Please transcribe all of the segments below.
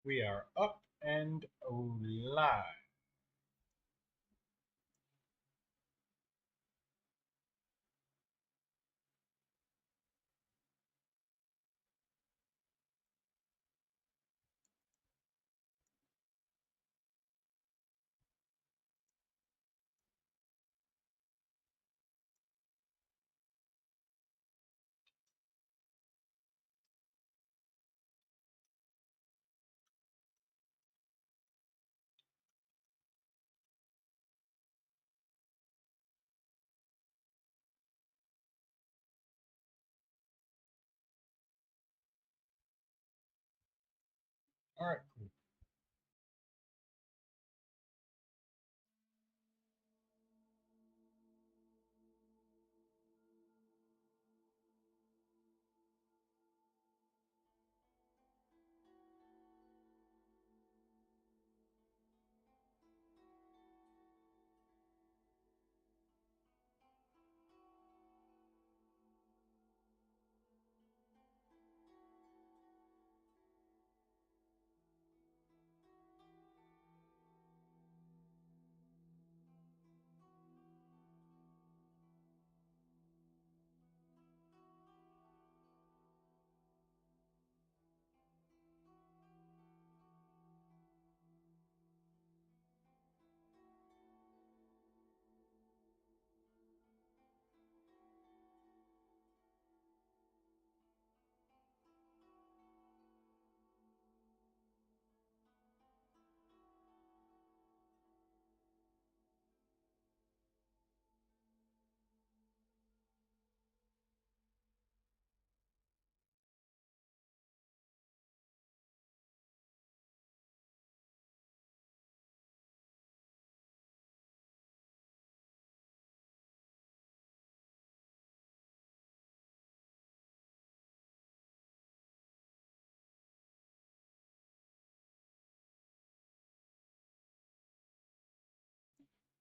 We are up and live. All right, cool.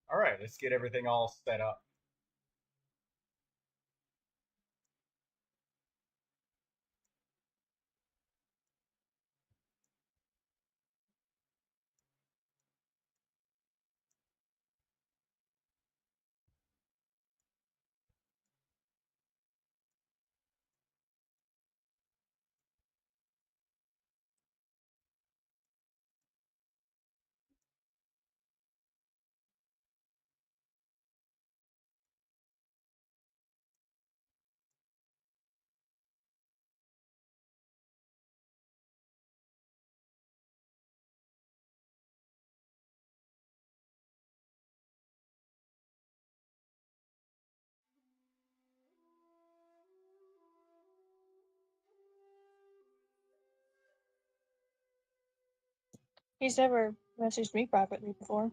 All right, let's get everything all set up. He's never messaged me privately before.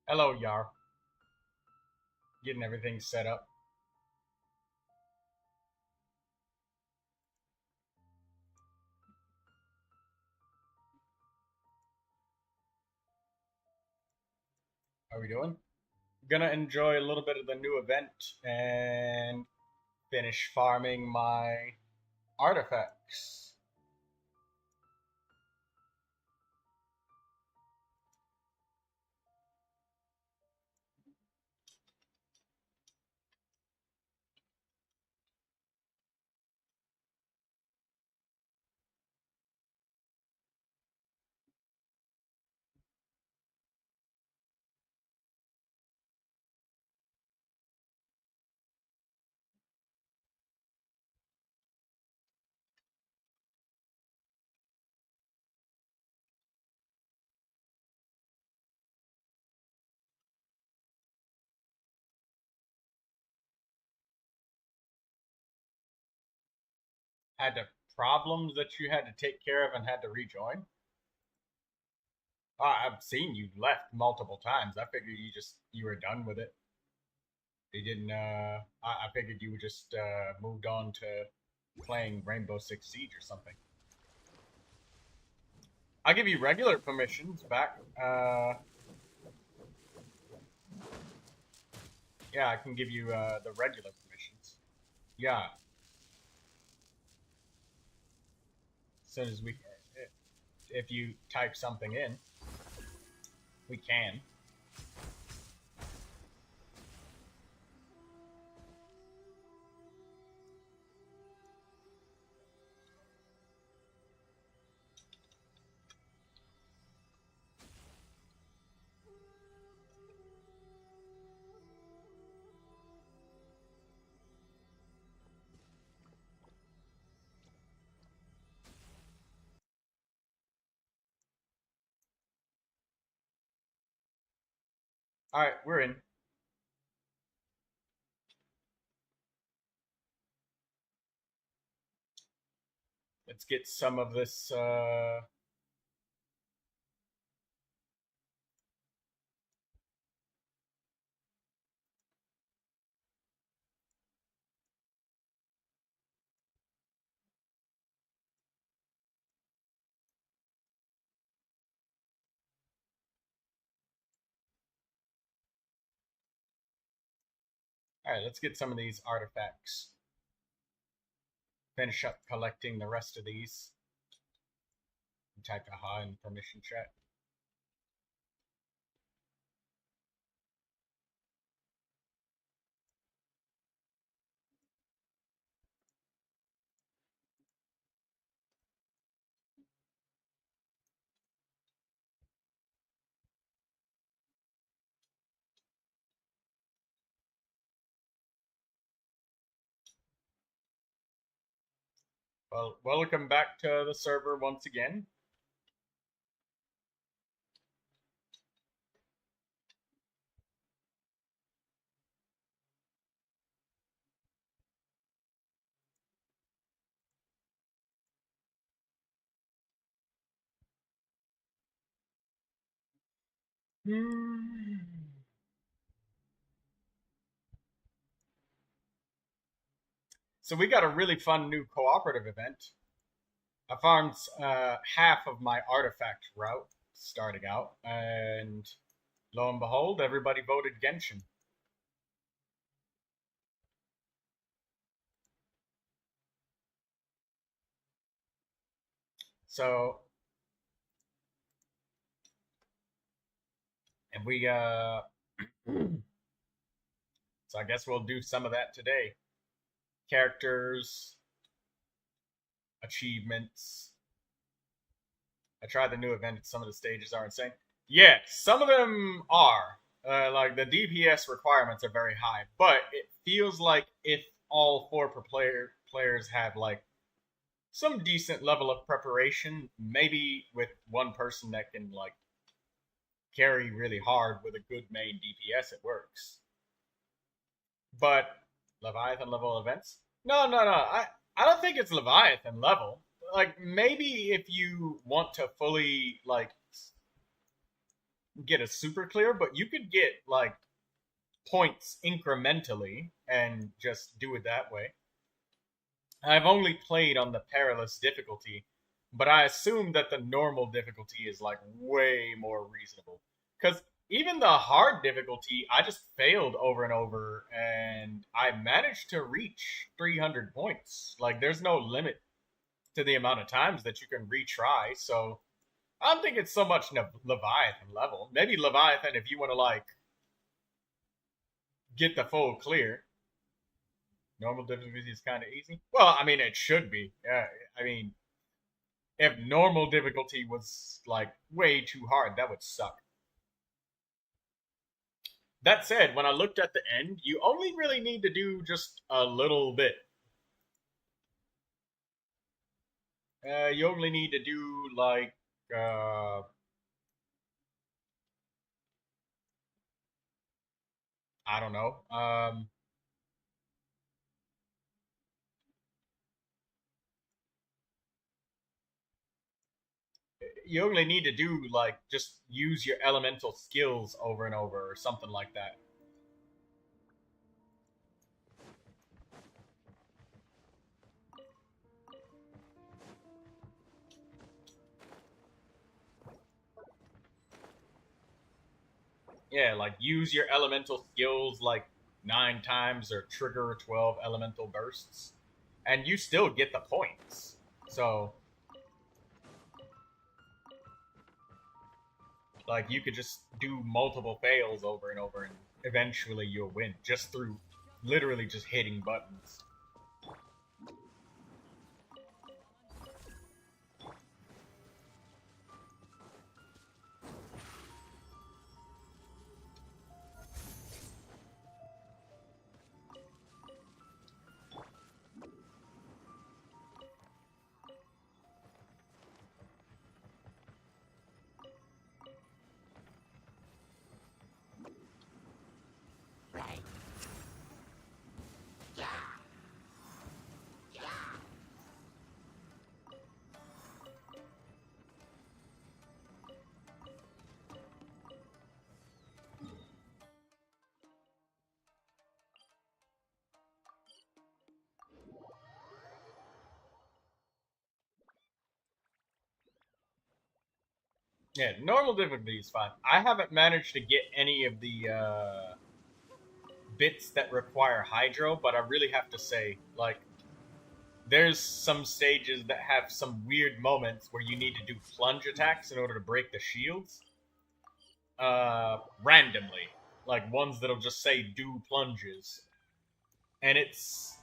Hello, Yar. Getting everything set up. How are we doing? Gonna enjoy a little bit of the new event and finish farming my artifacts. Had the problems that you had to take care of and had to rejoin? I've seen you left multiple times. I figured you were done with it. They didn't. I figured you just moved on to playing Rainbow Six Siege or something. I'll give you regular permissions back. Yeah, I can give you the regular permissions. Yeah. As soon as if you type something in, we can. All right, we're in. Let's get some of this. All right, let's get some of these artifacts. Finish up collecting the rest of these. Type aha in permission chat. Well, welcome back to the server once again. So we got a really fun new cooperative event. I farmed half of my artifact route starting out, and lo and behold, everybody voted Genshin. So, and we, so I guess we'll do some of that today. Characters, achievements. I tried the new event. Some of the stages are insane. Yeah, some of them are. Like the DPS requirements are very high, but it feels like if all four players have like some decent level of preparation, maybe with one person that can like carry really hard with a good main DPS, it works. But Leviathan level events? No, no, no. I don't think it's Leviathan level. Like maybe if you want to fully like get a super clear, but you could get like points incrementally and just do it that way. I've only played on the perilous difficulty, but I assume that the normal difficulty is like way more reasonable. Because even the hard difficulty, I just failed over and over, and I managed to reach 300 points. Like, there's no limit to the amount of times that you can retry, so I don't think it's so much Leviathan level. Maybe Leviathan if you want to, like, get the full clear. Normal difficulty is kind of easy. Well, I mean, it should be. I mean, if normal difficulty was like way too hard, that would suck. That said, when I looked at the end, you only really need to do just a little bit. You only need to do like I don't know. You only need to do like just use your elemental skills over and over or something like that. Yeah, like use your elemental skills like 9 times or trigger 12 elemental bursts, and you still get the points. So, like, you could just do multiple fails over and over, and eventually you'll win just through literally just hitting buttons. Yeah, normal difficulty is fine. I haven't managed to get any of the bits that require hydro, but I really have to say, like, there's some stages that have some weird moments where you need to do plunge attacks in order to break the shields. Randomly. Like ones that'll just say do plunges. And it's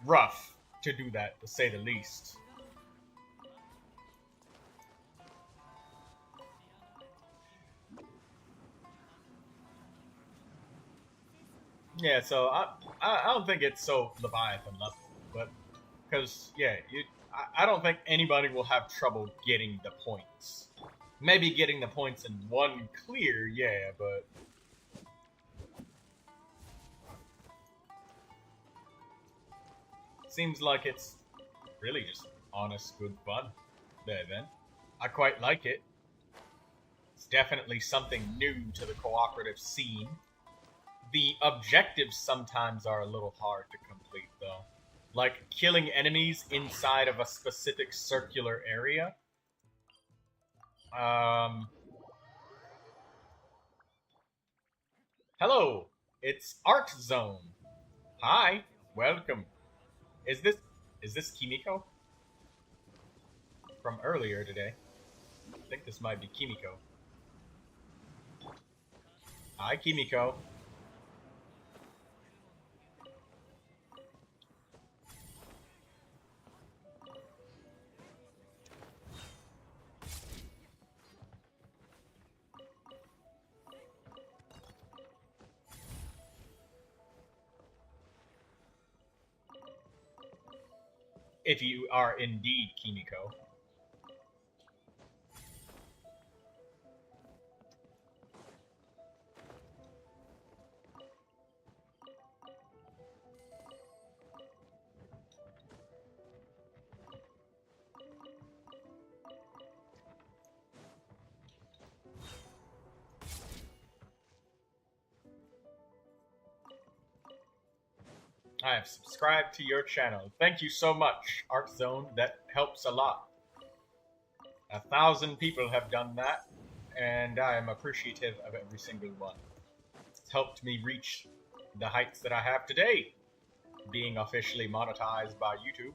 rough to do that, to say the least. Yeah, so I don't think it's so Leviathan level, but because I don't think anybody will have trouble getting the points. Maybe getting the points in one clear, yeah, but seems like it's really just honest, good fun there. Then I quite like it. It's definitely something new to the cooperative scene. The objectives sometimes are a little hard to complete, though. Like killing enemies inside of a specific circular area. Hello, it's Art Zone. Hi, welcome. Is this Kimiko from earlier today? I think this might be Kimiko. Hi, Kimiko. If you are indeed Kimiko. I have subscribed to your channel. Thank you so much, Art Zone. That helps a lot. 1,000 people have done that, and I am appreciative of every single one. It's helped me reach the heights that I have today, being officially monetized by YouTube.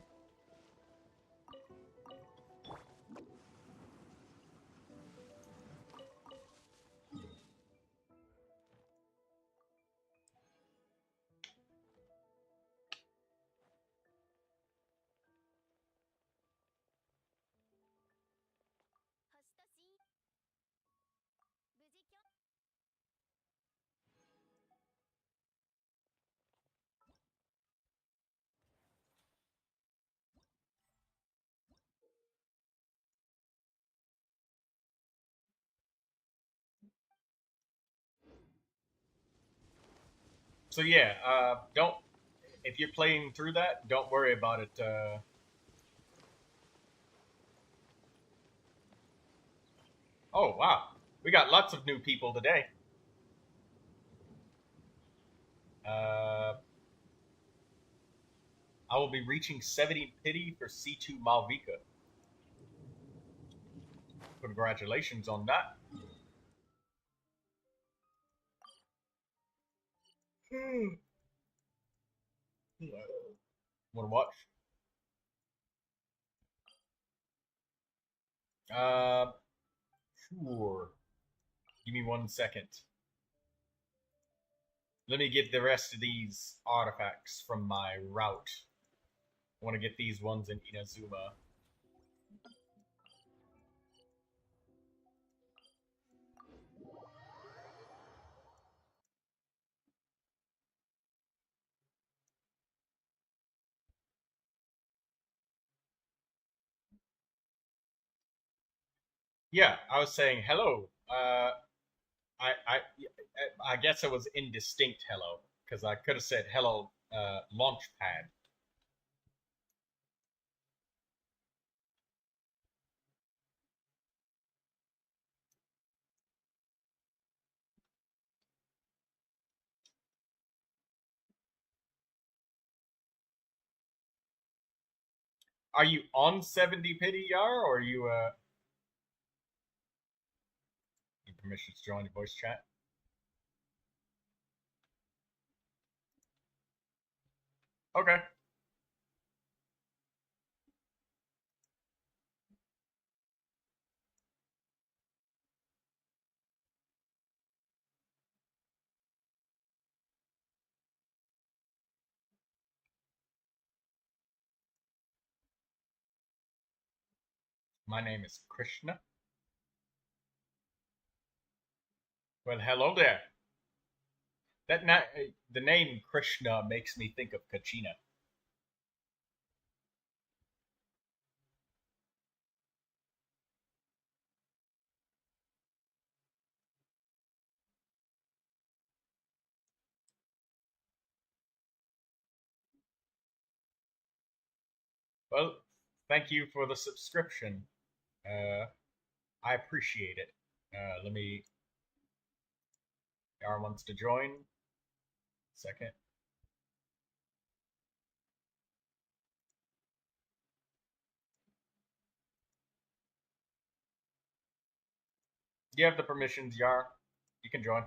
So yeah, don't if you're playing through that, don't worry about it. Oh wow, we got lots of new people today. Uh, I will be reaching 70 pity for C2 Malvika. Congratulations on that. Want to watch? Uh, sure. Give me 1 second. Let me get the rest of these artifacts from my route. I want to get these ones in Inazuma. Yeah, I was saying hello. I, I, I guess it was indistinct hello because I could have said hello, launchpad. Are you on 70 pity, Yar, or are you need permission to join the voice chat? Okay. My name is Krishna. Well, hello there. The name Krishna makes me think of Kachina. Well, thank you for the subscription. I appreciate it. Let me. Yar wants to join. Second. You have the permissions, Yar. You can join.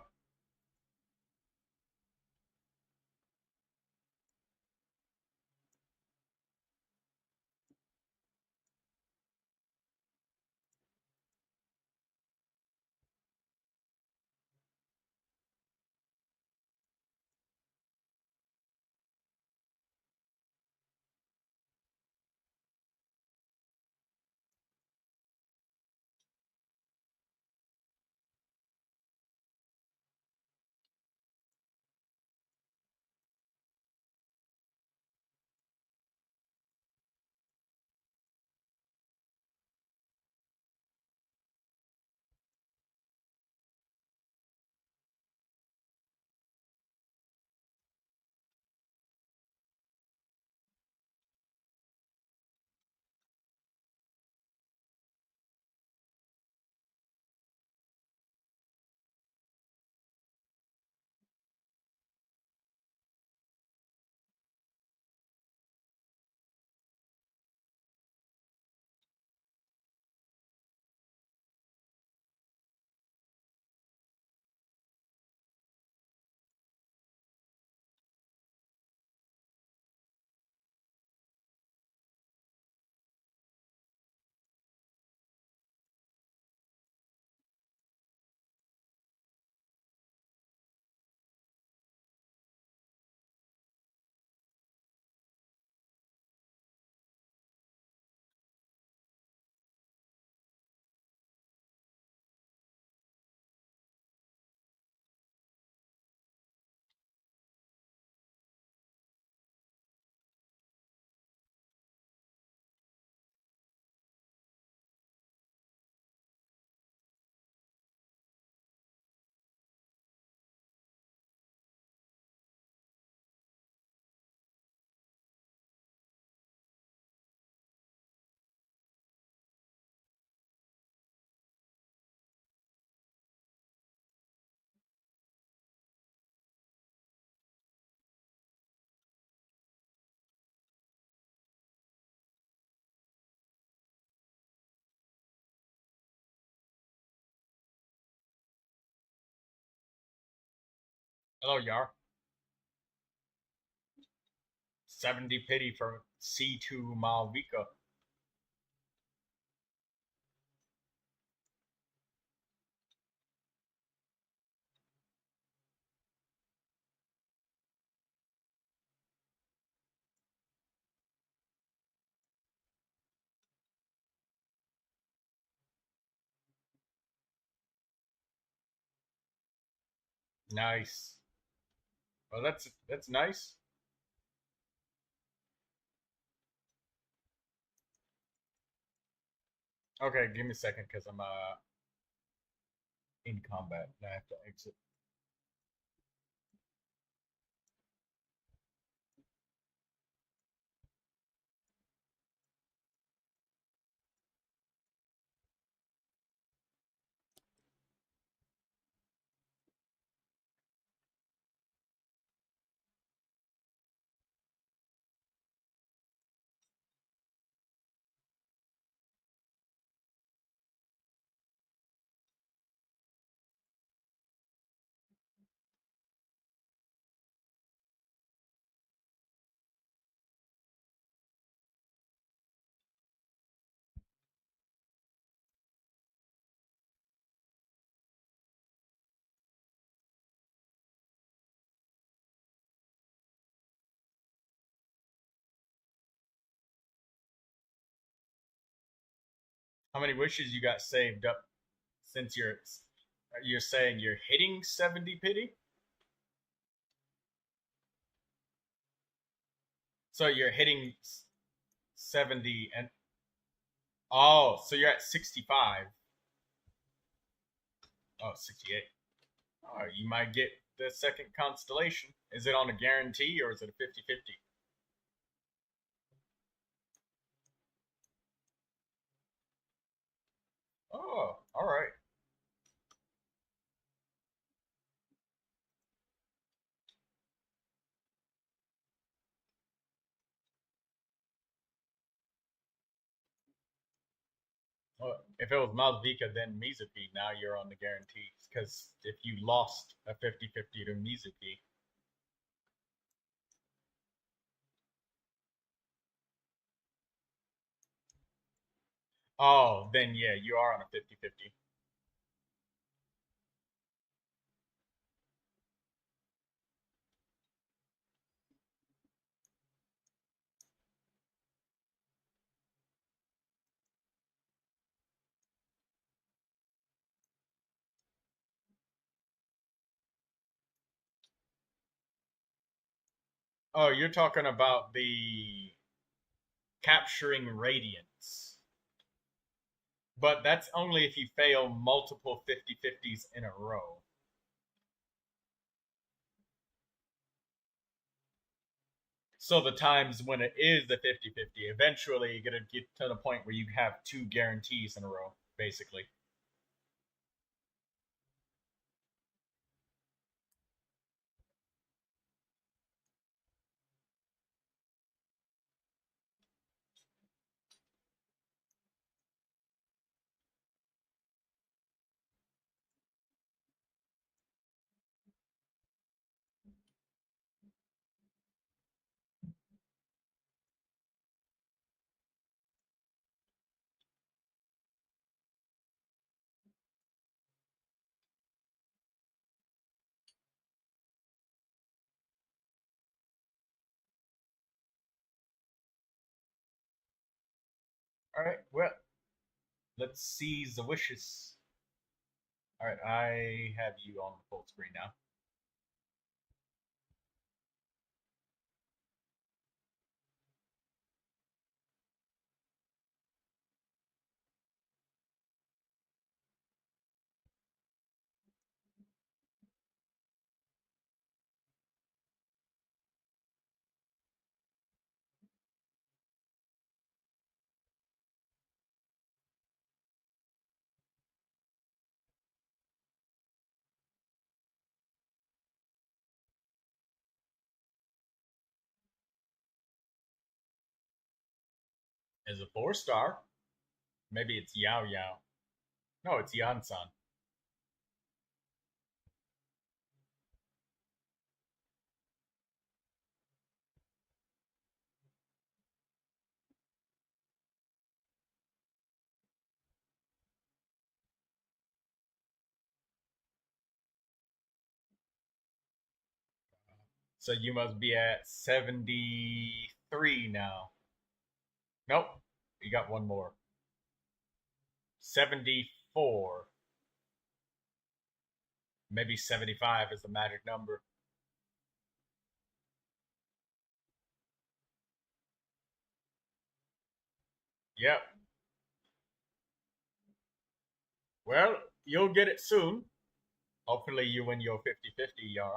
Hello, Yar. 70 pity for C2 Malvika. Nice. Well, that's nice. Okay, give me a second because I'm in combat and I have to exit. How many wishes you got saved up since you're saying you're hitting 70 pity? So you're hitting 70 and oh, so you're at 65. Oh, 68. Oh, you might get the second constellation. Is it on a guarantee or is it a 50-50? Oh, all right. Well, if it was Malvika, then Mizuki, now you're on the guarantees. Because if you lost a 50-50 to Mizuki, oh, then yeah, you are on a 50-50. Oh, you're talking about the capturing radiance. But that's only if you fail multiple 50-50s in a row. So the times when it is the 50-50, eventually you're going to get to the point where you have two guarantees in a row, basically. All right, well, let's see the wishes. All right, I have you on the full screen now. As a 4-star, maybe it's Yao Yao. No, it's Yansan. So you must be at 73 now. Nope. You got one more. 74. Maybe 75 is the magic number. Yep. Well, you'll get it soon. Hopefully you win your 50-50, Yar.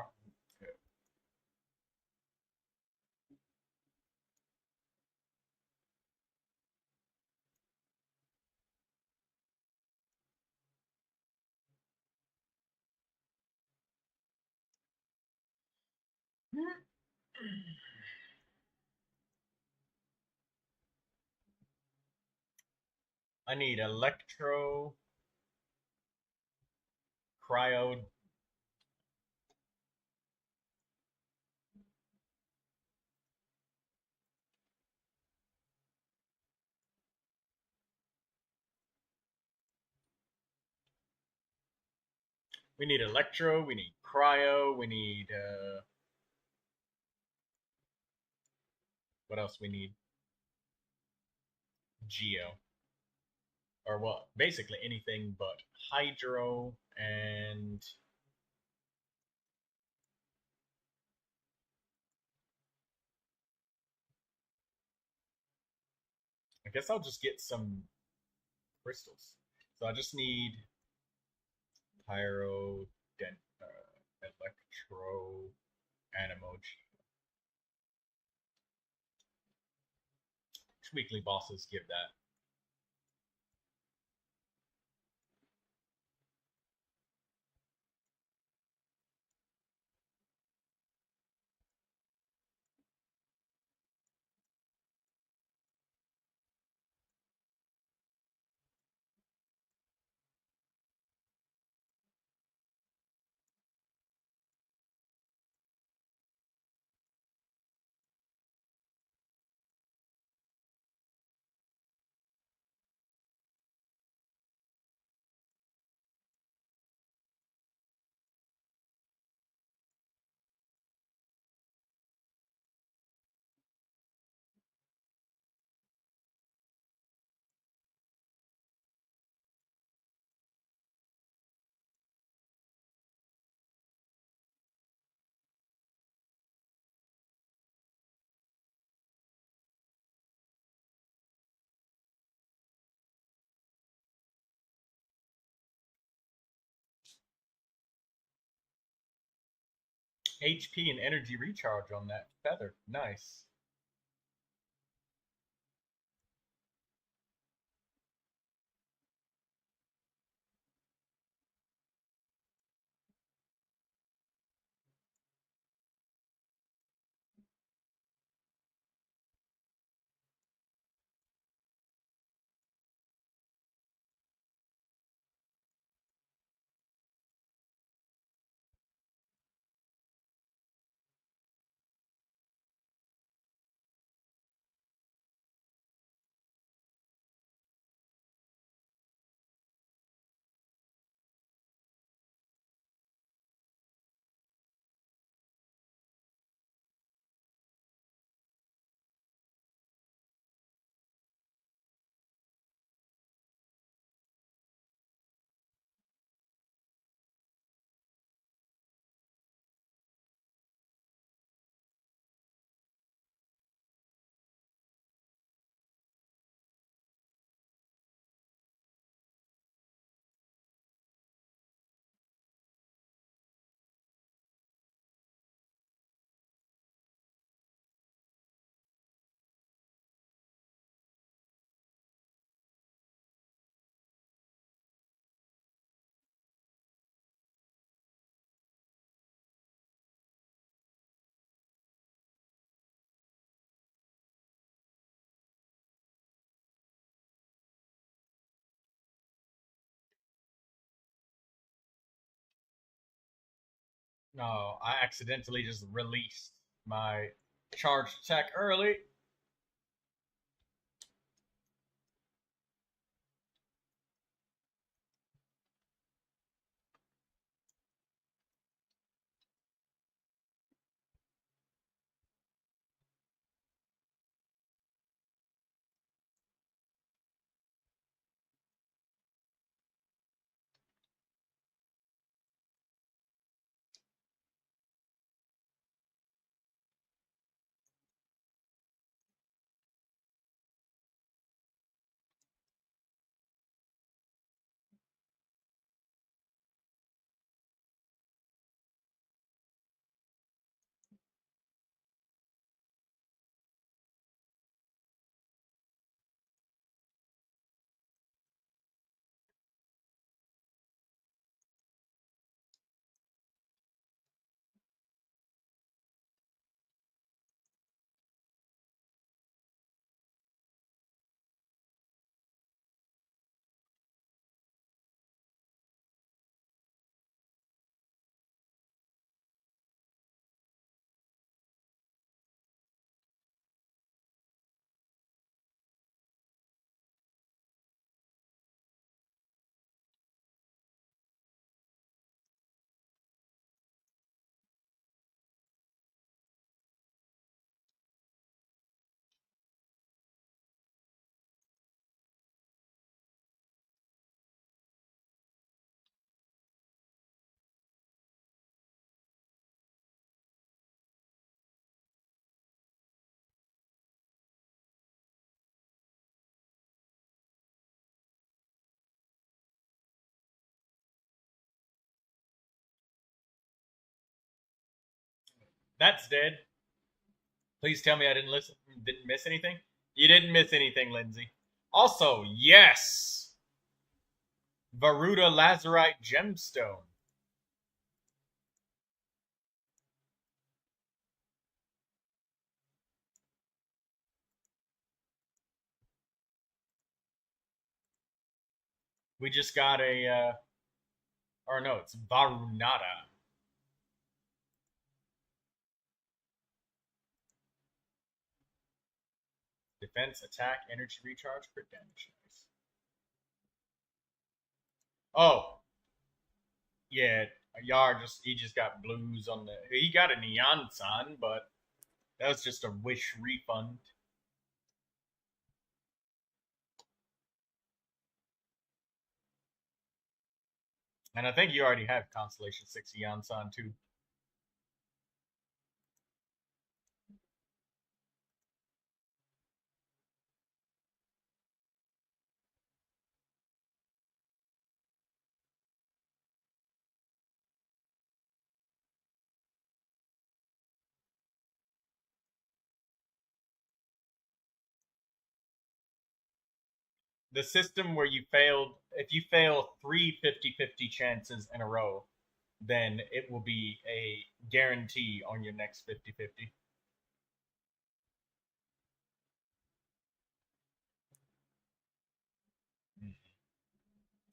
I need electro, cryo. We need electro. We need cryo. We need what else? We need geo, or well, basically anything but hydro and I guess I'll just get some crystals. So I just need pyro, electro, and emoji. Weekly bosses give that. HP and energy recharge on that feather. Nice. No, I accidentally just released my charged attack early. That's dead. Please tell me I didn't miss anything. You didn't miss anything, Lindsay. Also, yes, Varuda Lazarite Gemstone. We just got or no, it's Varunata. Defense, attack, energy recharge, crit damage. Nice. Oh, yeah, Yar he just got blues on the. He got a Neon Sun, but that was just a wish refund. And I think you already have Constellation 6 Neon Sun too. The system where if you fail three 50-50 chances in a row, then it will be a guarantee on your next 50-50.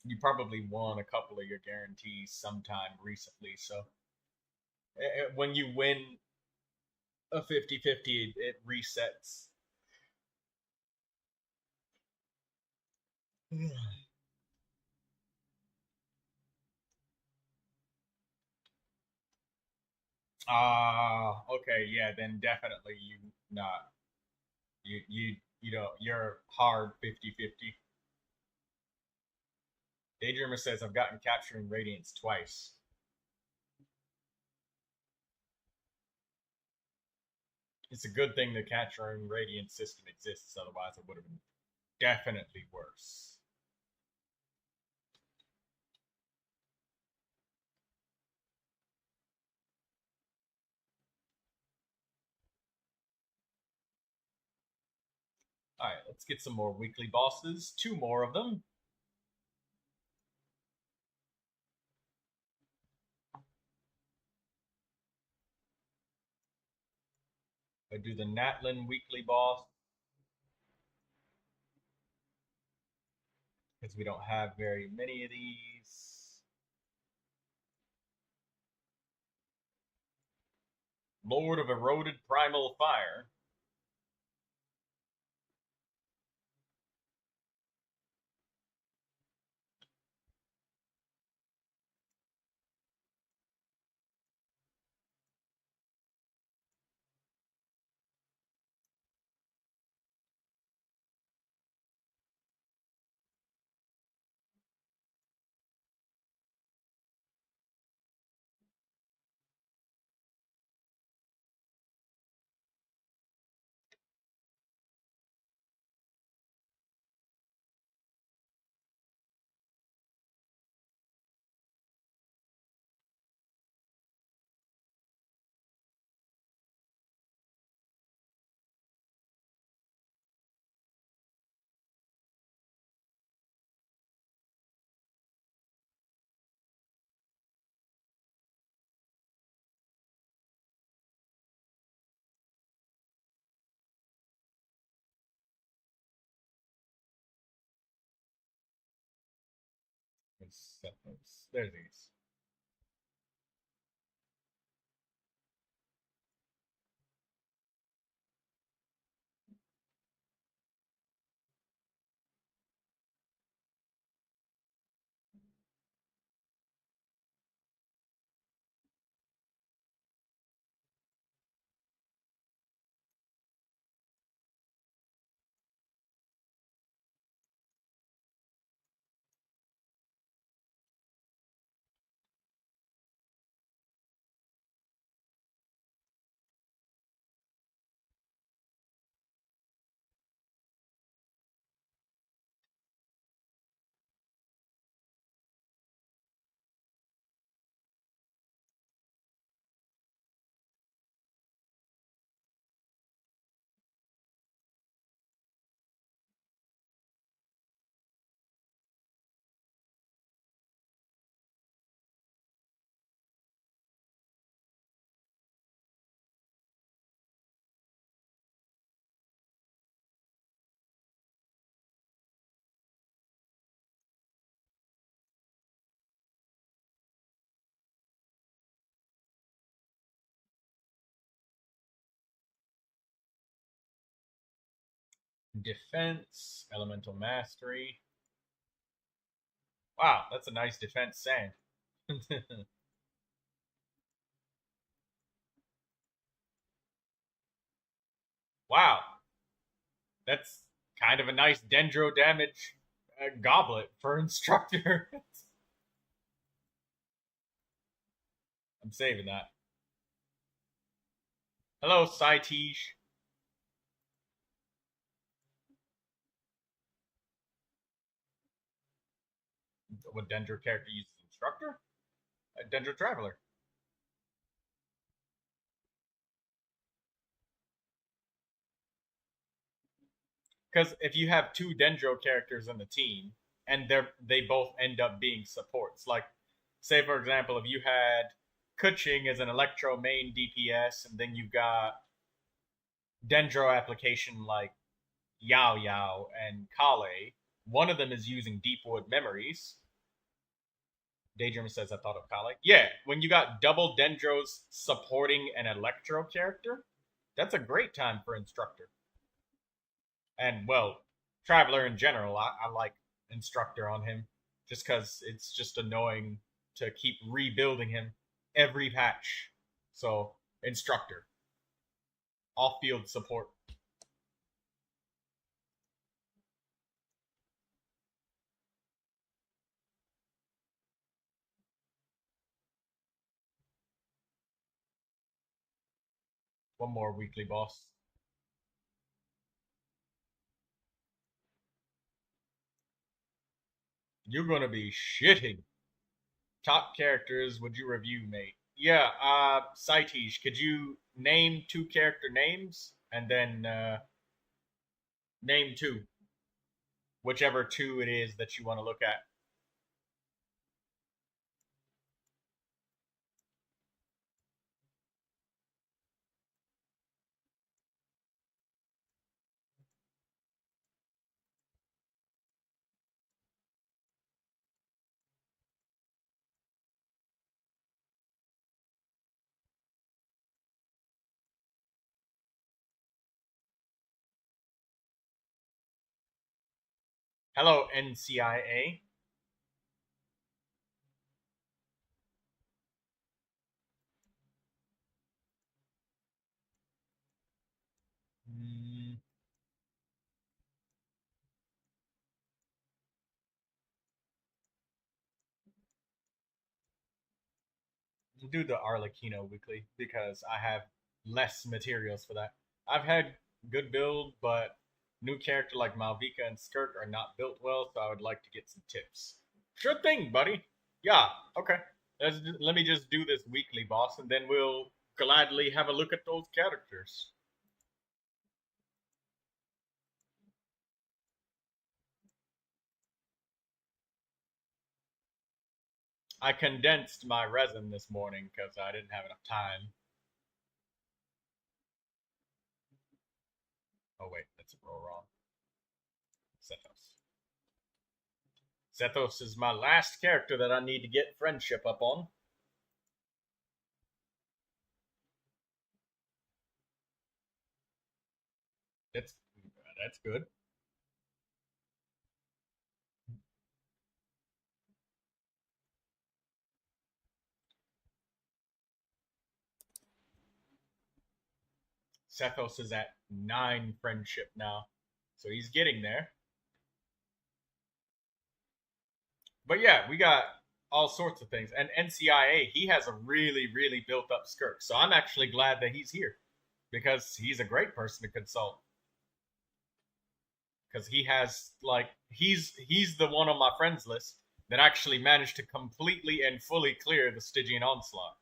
You probably won a couple of your guarantees sometime recently, so when you win a 50-50, it resets. Okay, yeah, then definitely not you know you're hard 50-50. Daydreamer says I've gotten capturing radiance twice. It's a good thing the capturing radiance system exists, otherwise it would have been definitely worse. Alright, let's get some more weekly bosses. Two more of them. I do the Natlin weekly boss because we don't have very many of these. Lord of Eroded Primal Fire. There's these. Defense, elemental mastery. Wow, that's a nice defense sand. Wow, that's kind of a nice dendro damage goblet for instructor. I'm saving that. Hello, Saitish. What dendro character uses instructor? A dendro traveler. Because if you have two dendro characters in the team and they both end up being supports, like say for example, if you had Kuching as an electro main DPS, and then you've got dendro application like Yao Yao and Kale, one of them is using Deepwood Memories. Daydream says, I thought of Kale. Yeah, when you got double dendros supporting an electro character, that's a great time for instructor. And well, Traveler in general, I like instructor on him just because it's just annoying to keep rebuilding him every patch. So instructor, off-field support. One more weekly boss. You're gonna be shitting. Top characters would you review, mate? Yeah, Saitish, could you name two character names and then name two, whichever two it is that you want to look at? Hello, NCIA. Mm, we'll do the Arlecchino weekly because I have less materials for that. I've had good build, but new character like Malvika and Skirk are not built well, so I would like to get some tips. Sure thing, buddy. Yeah, okay. Let me just do this weekly, boss, and then we'll gladly have a look at those characters. I condensed my resin this morning because I didn't have enough time. Oh wait, that's a roll wrong. Sethos. Sethos is my last character that I need to get friendship up on. That's that's good. Sethos is at 9 friendship now, so he's getting there. But yeah, we got all sorts of things. And NCIA, he has a really built up skirt. So I'm actually glad that he's here because he's a great person to consult. Because he has like he's the one on my friends list that actually managed to completely and fully clear the Stygian onslaught.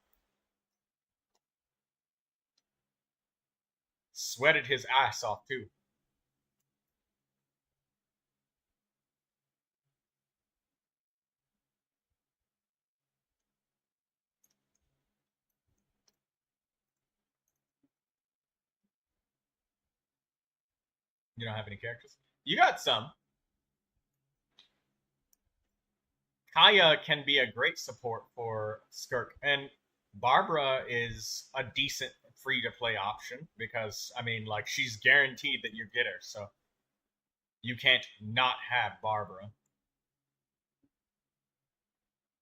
Sweated his ass off too. You don't have any characters? You got some. Kaya can be a great support for Skirk, and Barbara is a decent free to play option because I mean, like she's guaranteed that you get her. So You can't not have Barbara.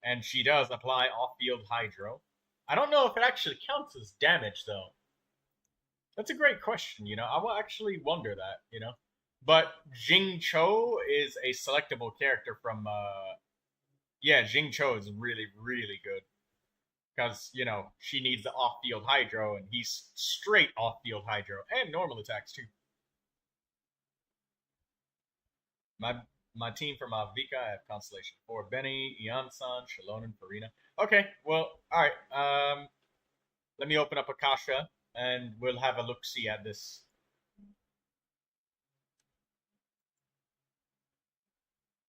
And she does apply off-field hydro. I don't know if it actually counts as damage, though. That's a great question, I will actually wonder that. But Jing Cho is a selectable character from, yeah, Jing Cho is really, really good. Because, she needs the off-field hydro, and he's straight off-field hydro, and normal attacks, too. My team from Avika, I have Constellation 4, Benny, Ian-san, Shalon, and Farina. Okay, well, alright. Let me open up Akasha, and we'll have a look-see at this.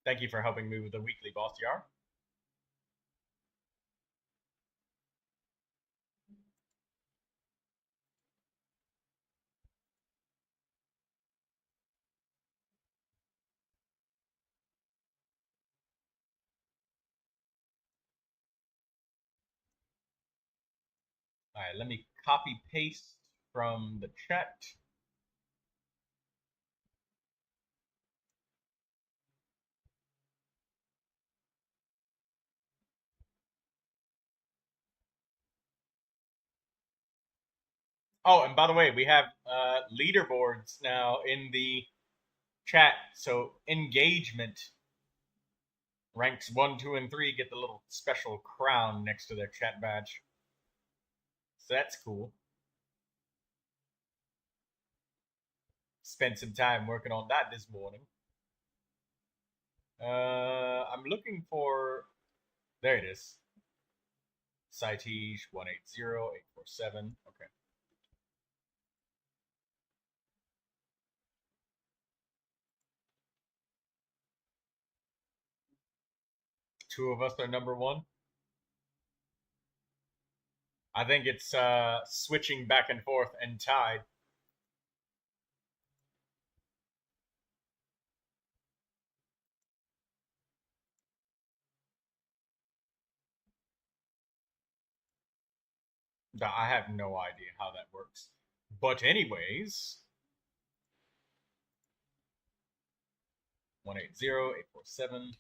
Thank you for helping me with the weekly, Boss Yar. Alright, let me copy paste from the chat. Oh, and by the way, we have leaderboards now in the chat. So engagement ranks 1, 2, and 3 get the little special crown next to their chat badge. So that's cool. Spent some time working on that this morning. I'm looking for. There it is. Citige 180-847. Okay. Two of us are number one. I think it's switching back and forth and tied. I have no idea how that works. But anyways, 180-847.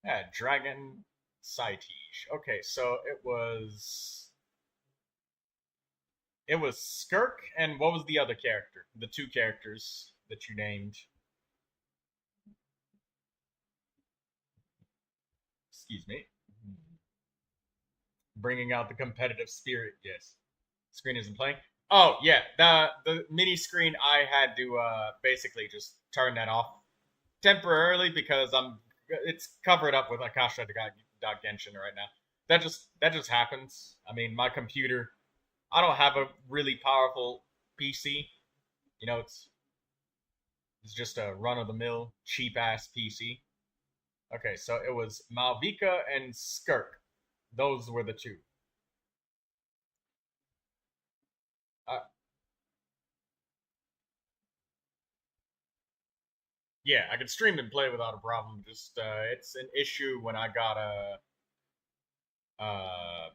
Yeah, Dragon Citige. Okay, so it was Skirk, and what was the other character? The two characters that you named. Excuse me. Bringing out the competitive spirit. Yes. Screen isn't playing. Oh yeah, the mini screen, I had to basically just turn that off temporarily because it's covered up with Akasha.Genshin right now. That just happens. I mean, my computer, I don't have a really powerful PC. It's just a run of the mill cheap ass PC. Okay, so it was Malvika and Skirk. Those were the two. Uh, yeah, I can stream and play without a problem. Just it's an issue when I got a uh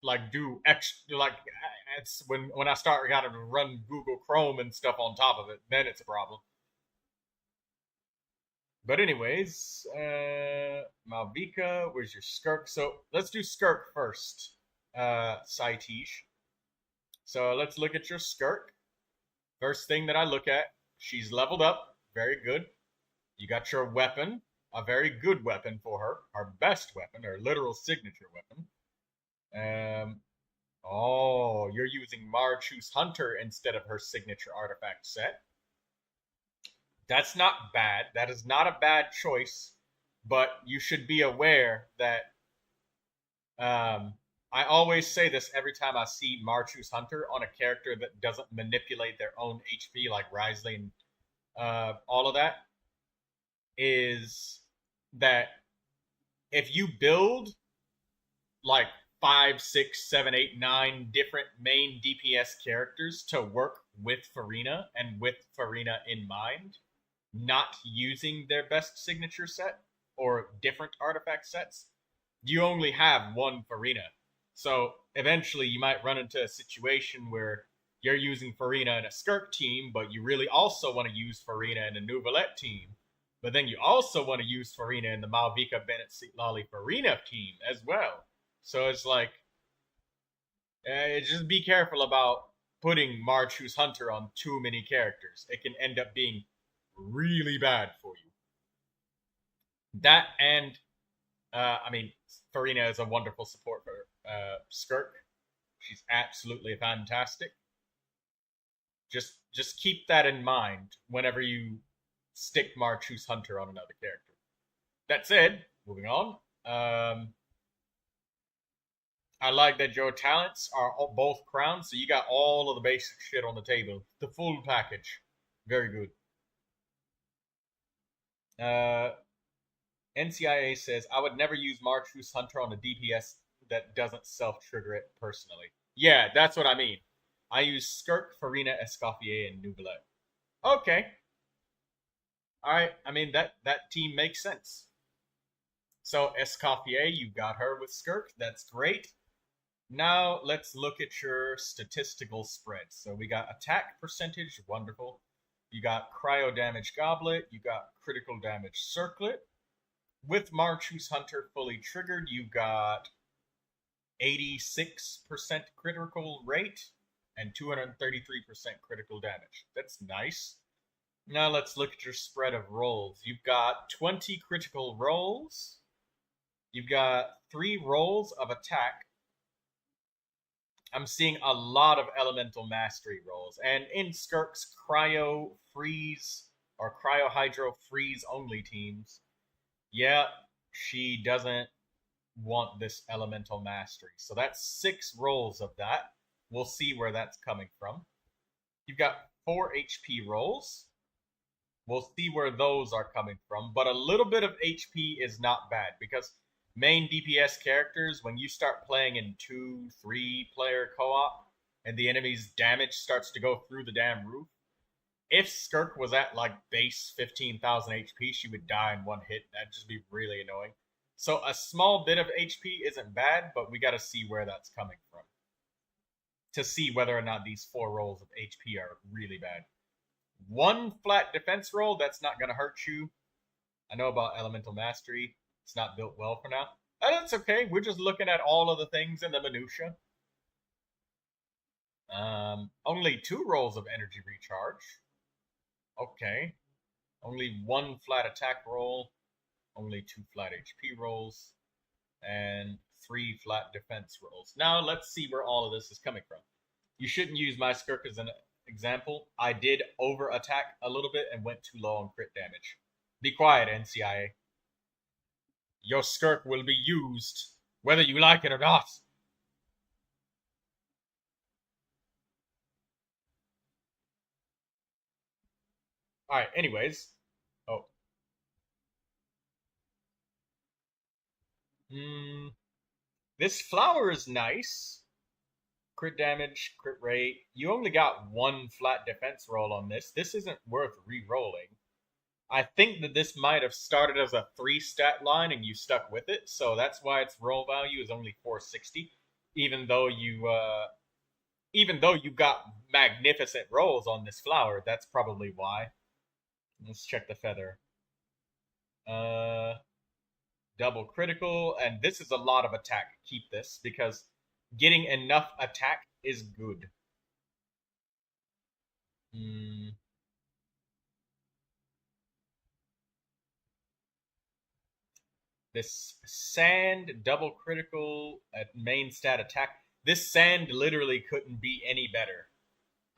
like do extra like it's when I start gotta run Google Chrome and stuff on top of it, then it's a problem. But anyways, Malvika, where's your Skirk? So let's do Skirk first, Citige. So let's look at your Skirk. First thing that I look at, she's leveled up, very good. You got your weapon, a very good weapon for her best weapon, her literal signature weapon. Oh, you're using Marchu's Hunter instead of her signature artifact set. That's not bad. That is not a bad choice, but you should be aware that I always say this every time I see Marchu's Hunter on a character that doesn't manipulate their own HP like Risley and all of that, is that if you build like 5, 6, 7, 8, 9 different main DPS characters to work with Farina and with Farina in mind, not using their best signature set or different artifact sets, you only have one Farina. So eventually you might run into a situation where you're using Farina in a Skirk team, but you really also want to use Farina in a Neuvilette team. But then you also want to use Farina in the Malvika Bennett Lolly Farina team as well. So it's like, just be careful about putting Marchu's Hunter on too many characters. It can end up being really bad for you. That and, I mean, Farina is a wonderful support for Skirk. She's absolutely fantastic. Just keep that in mind whenever you stick Marchu's Hunter on another character. That said, moving on. I like that your talents are both crowns, so you got all of the basic shit on the table. The full package. Very good. NCIA says, I would never use Marchu's Hunter on a DPS that doesn't self-trigger it personally. Yeah, that's what I mean. I use Skirk, Farina, Escoffier, and Neuvilette. Okay. Alright, I mean, that team makes sense. So, Escoffier, you got her with Skirk. That's great. Now, let's look at your statistical spread. So, we got attack percentage, wonderful. You got cryo damage goblet. You got critical damage circlet. With Marchu's Hunter fully triggered, you got 86% critical rate and 233% critical damage. That's nice. Now let's look at your spread of rolls. You've got 20 critical rolls. You've got 3 rolls of attack. I'm seeing a lot of elemental mastery rolls. And in Skirk's cryo freeze or cryo hydro freeze only teams, yeah, she doesn't want this elemental mastery. So that's 6 rolls of that. We'll see where that's coming from. You've got 4 HP rolls. We'll see where those are coming from. But a little bit of HP is not bad because main DPS characters, when you start playing in 2-3 player co-op and the enemy's damage starts to go through the damn roof, if Skirk was at like base 15,000 HP, she would die in one hit. That'd just be really annoying. So a small bit of HP isn't bad, but we got to see where that's coming from to see whether or not these 4 rolls of HP are really bad. 1 flat defense roll, that's not going to hurt you. I know about Elemental Mastery. It's not built well for now. That's okay. We're just looking at all of the things in the minutia. Only 2 rolls of energy recharge. Okay. Only 1 flat attack roll. Only 2 flat HP rolls. And 3 flat defense rolls. Now let's see where all of this is coming from. You shouldn't use my Skirk as an example. I did over attack a little bit and went too low on crit damage. Be quiet, NCIA. Your Skirk will be used, whether you like it or not. Alright, anyways. Oh. This flower is nice. Crit damage, crit rate. You only got 1 flat defense roll on this. This isn't worth re-rolling. I think that this might have started as a 3 stat line and you stuck with it, so that's why its roll value is only 460. Even though you got magnificent rolls on this flower, that's probably why. Let's check the feather. Double critical, and this is a lot of attack. Keep this, because getting enough attack is good. This sand double critical at main stat attack. This sand literally couldn't be any better.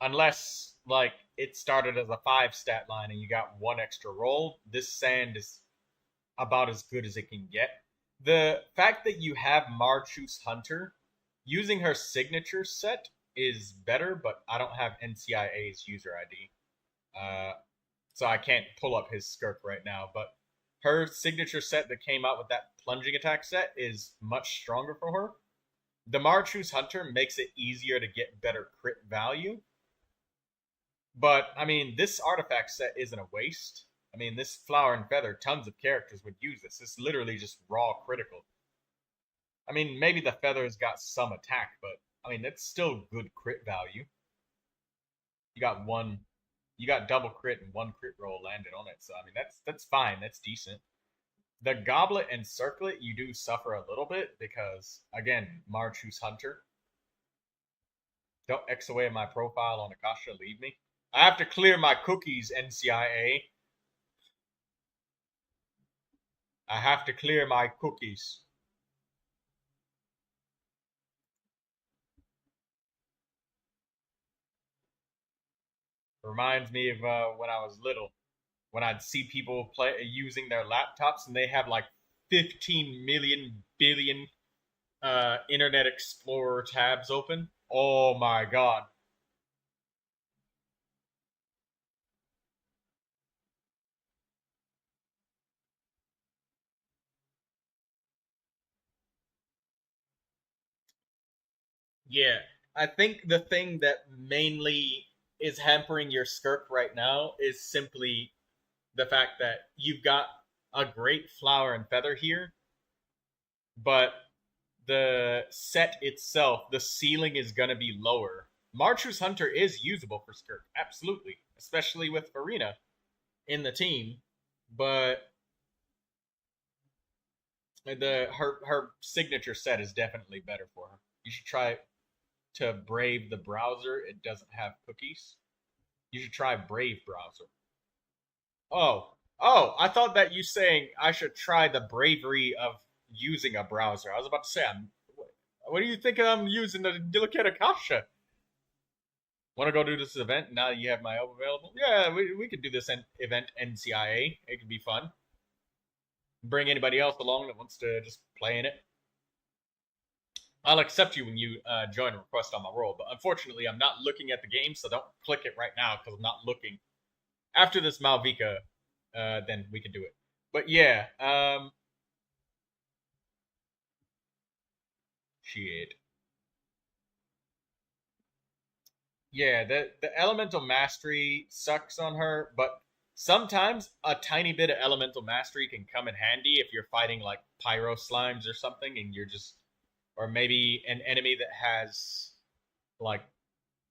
Unless, like, it started as a 5 stat line and you got 1 extra roll. This sand is about as good as it can get. The fact that you have Marchu's Hunter, using her signature set is better, but I don't have NCIA's user ID. So I can't pull up his Skirk right now, but her signature set that came out with that plunging attack set is much stronger for her. The Marchu's Hunter makes it easier to get better crit value. But, I mean, this artifact set isn't a waste. I mean, this Flower and Feather, tons of characters would use this. It's literally just raw critical. I mean, maybe the Feather's got some attack, but, I mean, it's still good crit value. You got one. You got double crit and one crit roll landed on it. So I mean that's fine. That's decent. The goblet and circlet you do suffer a little bit because again, Marchu's Hunter. Don't X away my profile on Akasha. Leave me. I have to clear my cookies, NCIA. I have to clear my cookies. Reminds me of when I was little, when I'd see people play using their laptops and they have like 15 million billion Internet Explorer tabs open. Oh my god. Yeah, I think the thing that mainly is hampering your skirk right now is simply the fact that you've got a great flower and feather here, but the set itself, the ceiling is going to be lower. Marchu's Hunter is usable for skirk, absolutely, especially with Farina in the team, but her signature set is definitely better for her. You should try to Brave the browser. It doesn't have cookies. You should try Brave browser. Oh, oh, I thought that you saying I should try the bravery of using a browser. I was about to say, what do you think I'm using to look at Akasha? Want to go do this event now that you have my help available? Yeah, we could do this event NCIA. It could be fun. Bring anybody else along that wants to just play in it. I'll accept you when you join a request on my role, but unfortunately, I'm not looking at the game, so don't click it right now because I'm not looking. After this Malvika, then we can do it. But yeah, shit. Yeah, the elemental mastery sucks on her, but sometimes a tiny bit of elemental mastery can come in handy if you're fighting like pyro slimes or something, and you're just, or maybe an enemy that has like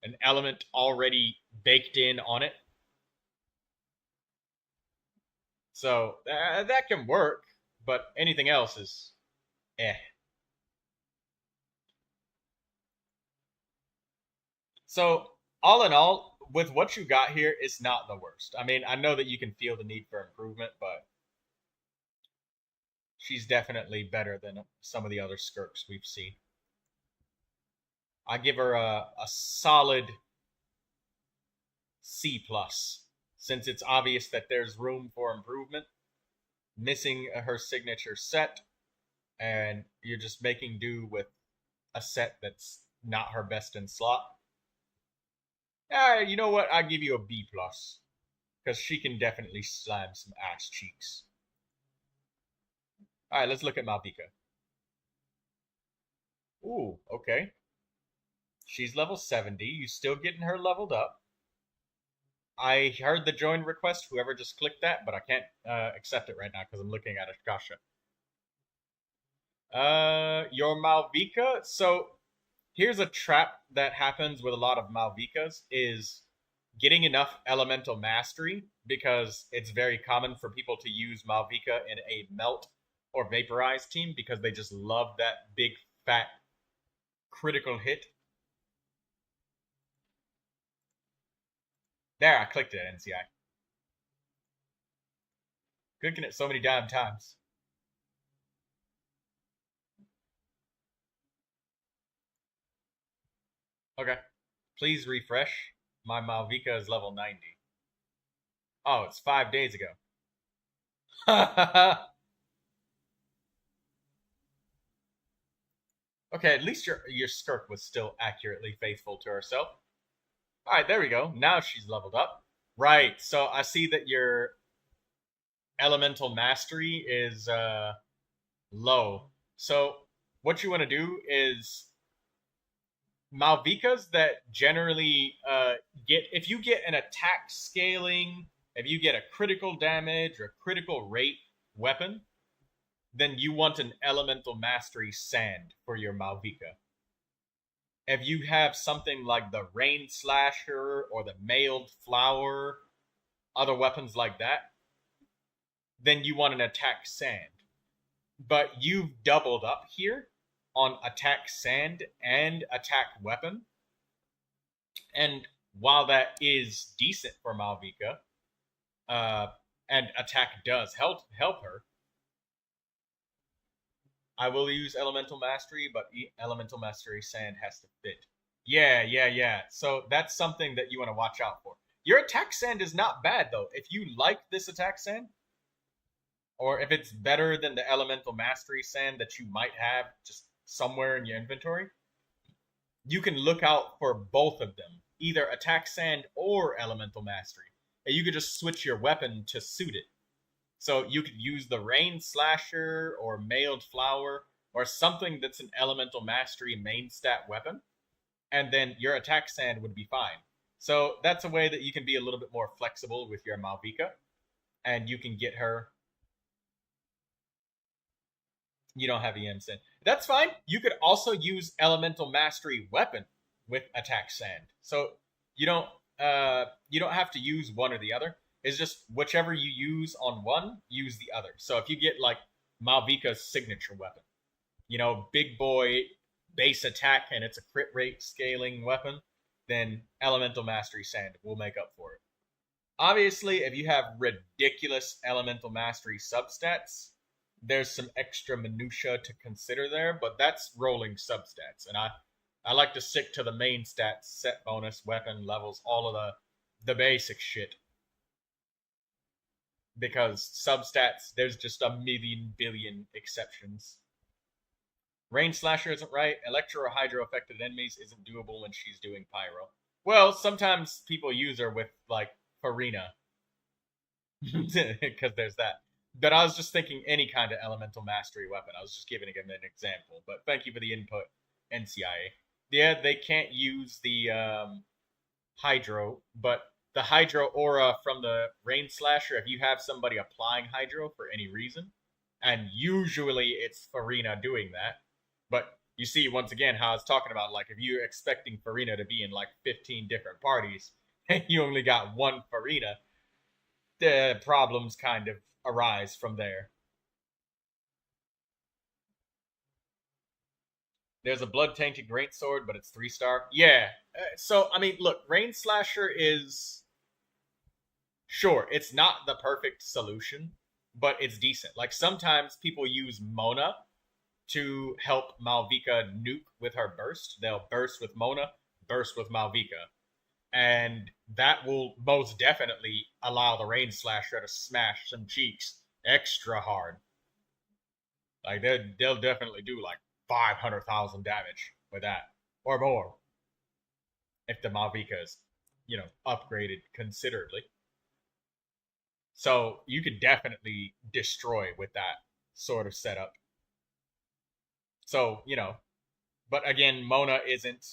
an element already baked in on it. So that can work, but anything else is eh. So all in all, with what you got here, it's not the worst. I mean, I know that you can feel the need for improvement, but she's definitely better than some of the other skirks we've seen. I give her a solid C plus, since it's obvious that there's room for improvement. Missing her signature set, and you're just making do with a set that's not her best in slot. You know what? I give you a B plus because she can definitely slam some ass cheeks. All right, let's look at Malvika. Ooh, okay. She's level 70. You still getting her leveled up. I heard the join request. Whoever just clicked that, but I can't accept it right now because I'm looking at Akasha. Your Malvika. So here's a trap that happens with a lot of Malvikas is getting enough elemental mastery because it's very common for people to use Malvika in a melt or vaporize team because they just love that big fat critical hit. There, I clicked it, NCI. Clicking it so many damn times. Okay. Please refresh. My Malvika is level 90. Oh, it's 5 days ago. Okay, at least your skirk was still accurately faithful to herself. All right, there we go. Now she's leveled up. Right. So I see that your elemental mastery is low. So what you want to do is Malvikas that generally get, if you get an attack scaling, if you get a critical damage or critical rate weapon, then you want an elemental mastery sand for your Malvika. if you have something like the Rain Slasher or the Mailed Flower, other weapons like that, then you want an attack sand. But you've doubled up here on attack sand and attack weapon. And while that is decent for Malvika, uh, and attack does help her, I will use Elemental Mastery, but Elemental Mastery Sand has to fit. Yeah. So that's something that you want to watch out for. Your attack sand is not bad, though. If you like this attack sand, or if it's better than the Elemental Mastery Sand that you might have just somewhere in your inventory, you can look out for both of them, either attack sand or Elemental Mastery. And you could just switch your weapon to suit it. So you could use the Rain Slasher or Mailed Flower or something that's an Elemental Mastery main stat weapon, and then your attack sand would be fine. So that's a way that you can be a little bit more flexible with your Malvika, and you can get her. You don't have EM sand. That's fine. You could also use Elemental Mastery weapon with attack sand. So you don't have to use one or the other. It's just whichever you use on one, use the other. So if you get like Malvika's signature weapon, big boy base attack and it's a crit rate scaling weapon, then Elemental Mastery Sand will make up for it. Obviously, if you have ridiculous Elemental Mastery substats, there's some extra minutia to consider there, but that's rolling substats. And I like to stick to the main stats, set bonus, weapon levels, all of the basic shit. Because substats, there's just a million billion exceptions. Rain Slasher isn't right. Electro or Hydro affected enemies isn't doable when she's doing Pyro. Well, sometimes people use her with, like, Farina. Because there's that. But I was just thinking any kind of Elemental Mastery weapon. I was just giving him an example. But thank you for the input, NCIA. Yeah, they can't use the Hydro, but the Hydro aura from the Rain Slasher, if you have somebody applying Hydro for any reason, and usually it's Farina doing that, but you see, once again, how I was talking about, like, if you're expecting Farina to be in, like, 15 different parties, and you only got one Farina, the problems kind of arise from there. There's a blood tainted great sword, but it's 3-star. Yeah. So I mean, look, Rain Slasher is sure it's not the perfect solution, but it's decent. Like sometimes people use Mona to help Malvika nuke with her burst. They'll burst with Mona, burst with Malvika, and that will most definitely allow the Rain Slasher to smash some cheeks extra hard. Like they'll definitely do like 500,000 damage with that or more if the Malvika is, upgraded considerably. So you could definitely destroy with that sort of setup. So, but again, Mona isn't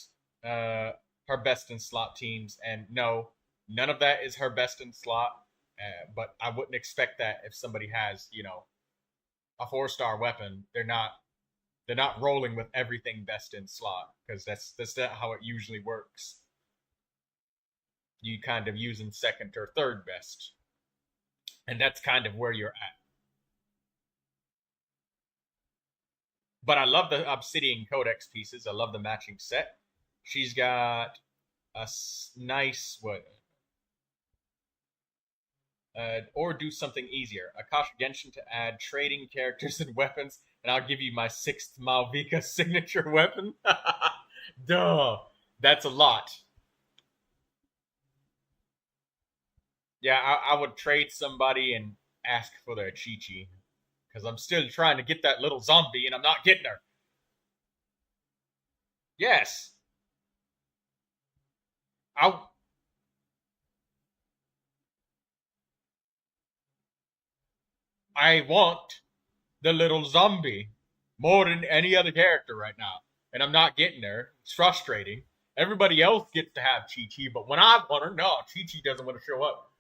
her best in slot teams, and no, none of that is her best in slot. But I wouldn't expect that if somebody has, a 4-star weapon. They're not rolling with everything best in slot, because that's not how it usually works. You kind of using second or third best, and that's kind of where you're at. But I love the Obsidian Codex pieces. I love the matching set. She's got a nice or do something easier. Akasha Genshin to add trading characters and weapons, and I'll give you my 6th Malvika signature weapon. Duh. That's a lot. Yeah, I would trade somebody and ask for their Chi-Chi. Because I'm still trying to get that little zombie and I'm not getting her. Yes. I want the little zombie more than any other character right now. And I'm not getting her. It's frustrating. Everybody else gets to have Chi-Chi, but when I want her, no, Chi-Chi doesn't want to show up.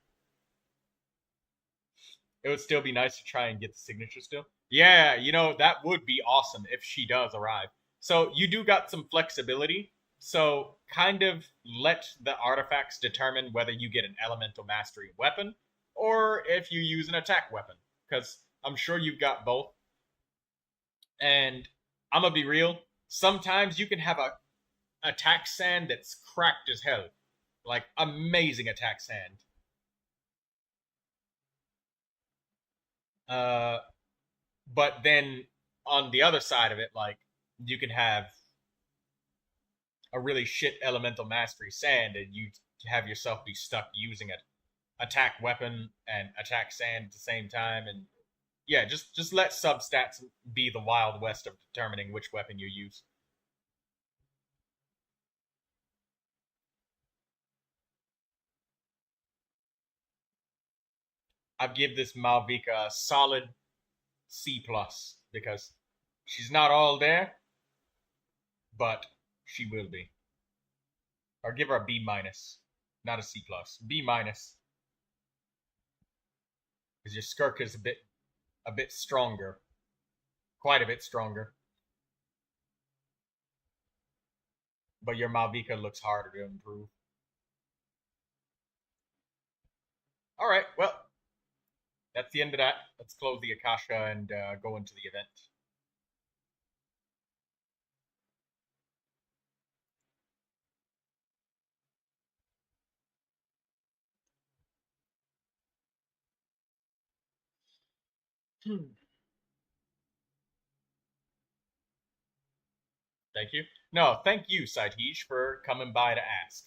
It would still be nice to try and get the signature still. Yeah, that would be awesome if she does arrive. So you do got some flexibility. So kind of let the artifacts determine whether you get an elemental mastery weapon or if you use an attack weapon. Because I'm sure you've got both. And I'm gonna be real. Sometimes you can have a attack sand that's cracked as hell, like amazing attack sand. Uh, but then on the other side of it, like you can have a really shit elemental mastery sand, and you have yourself be stuck using an attack weapon and attack sand at the same time. And yeah, just let substats be the wild west of determining which weapon you use. I'd give this Malvika a solid C plus because she's not all there, but she will be. Or give her a B minus, not a C plus. B minus because your Skirk is a bit stronger, quite a bit stronger. But your Malvika looks harder to improve. All right, well, that's the end of that. Let's close the Akasha and go into the event. Thank you. No, thank you, Saitish, for coming by to ask.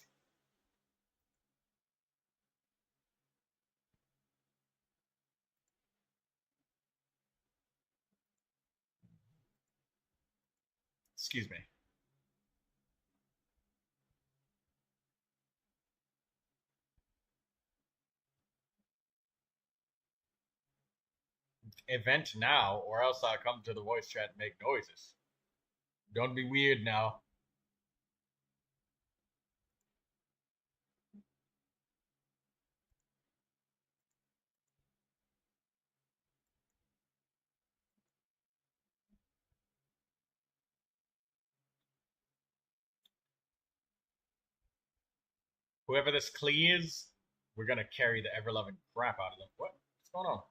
Excuse me. Event now, or else I'll come to the voice chat and make noises. Don't be weird now. Whoever this Klee is, we're gonna carry the ever loving crap out of them. What's going on?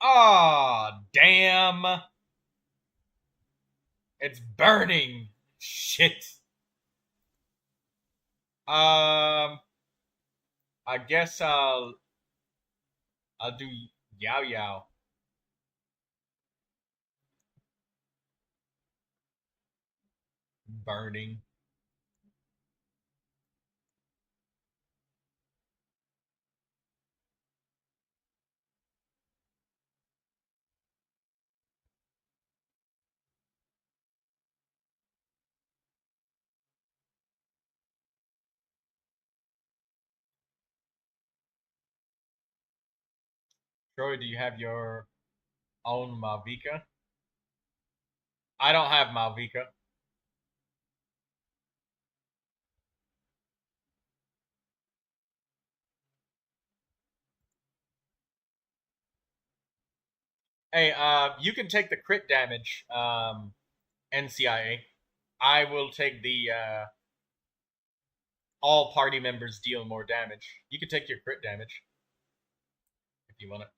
Ah, oh, damn! It's burning. Shit. I guess I'll do Yao Yao. Burning. Troy, do you have your own Malvika? I don't have Malvika. Hey, you can take the crit damage, NCIA. I will take the all party members deal more damage. You can take your crit damage if you want it.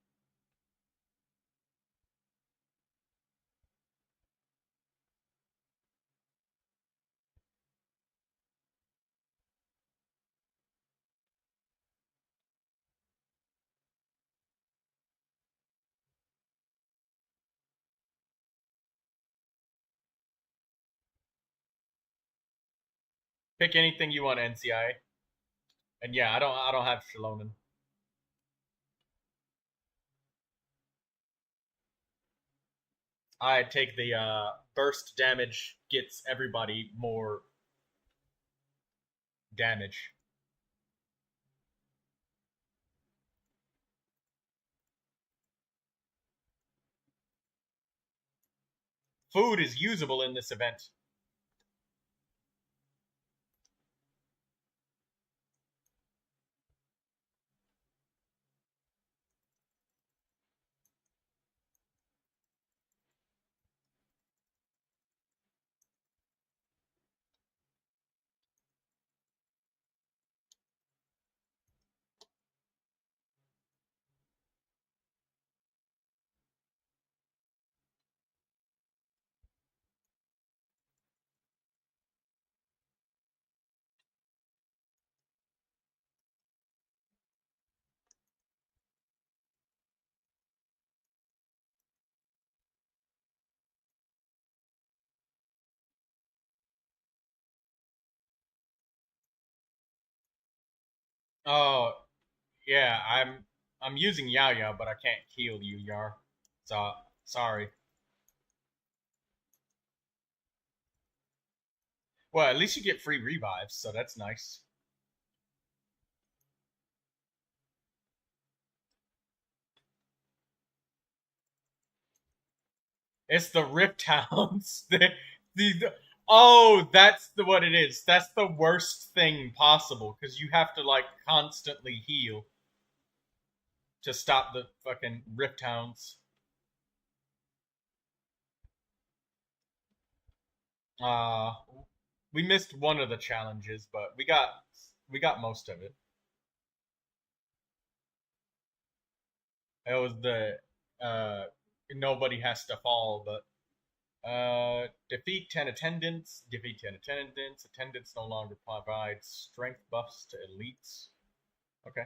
Pick anything you want, NCIA. And yeah, I don't have Shalonen. I take the burst damage, gets everybody more damage. Food is usable in this event. Oh, yeah, I'm using Yaya, but I can't heal you, Yar. So sorry. Well, at least you get free revives, so that's nice. It's the Rift Hounds. Oh, that's what it is. That's the worst thing possible because you have to like constantly heal to stop the fucking Rift Hounds. Uh, we missed one of the challenges, but we got most of it. It was the uh nobody has to fall, but defeat 10 attendants. Defeat 10 attendants. Attendants no longer provide strength buffs to elites. Okay.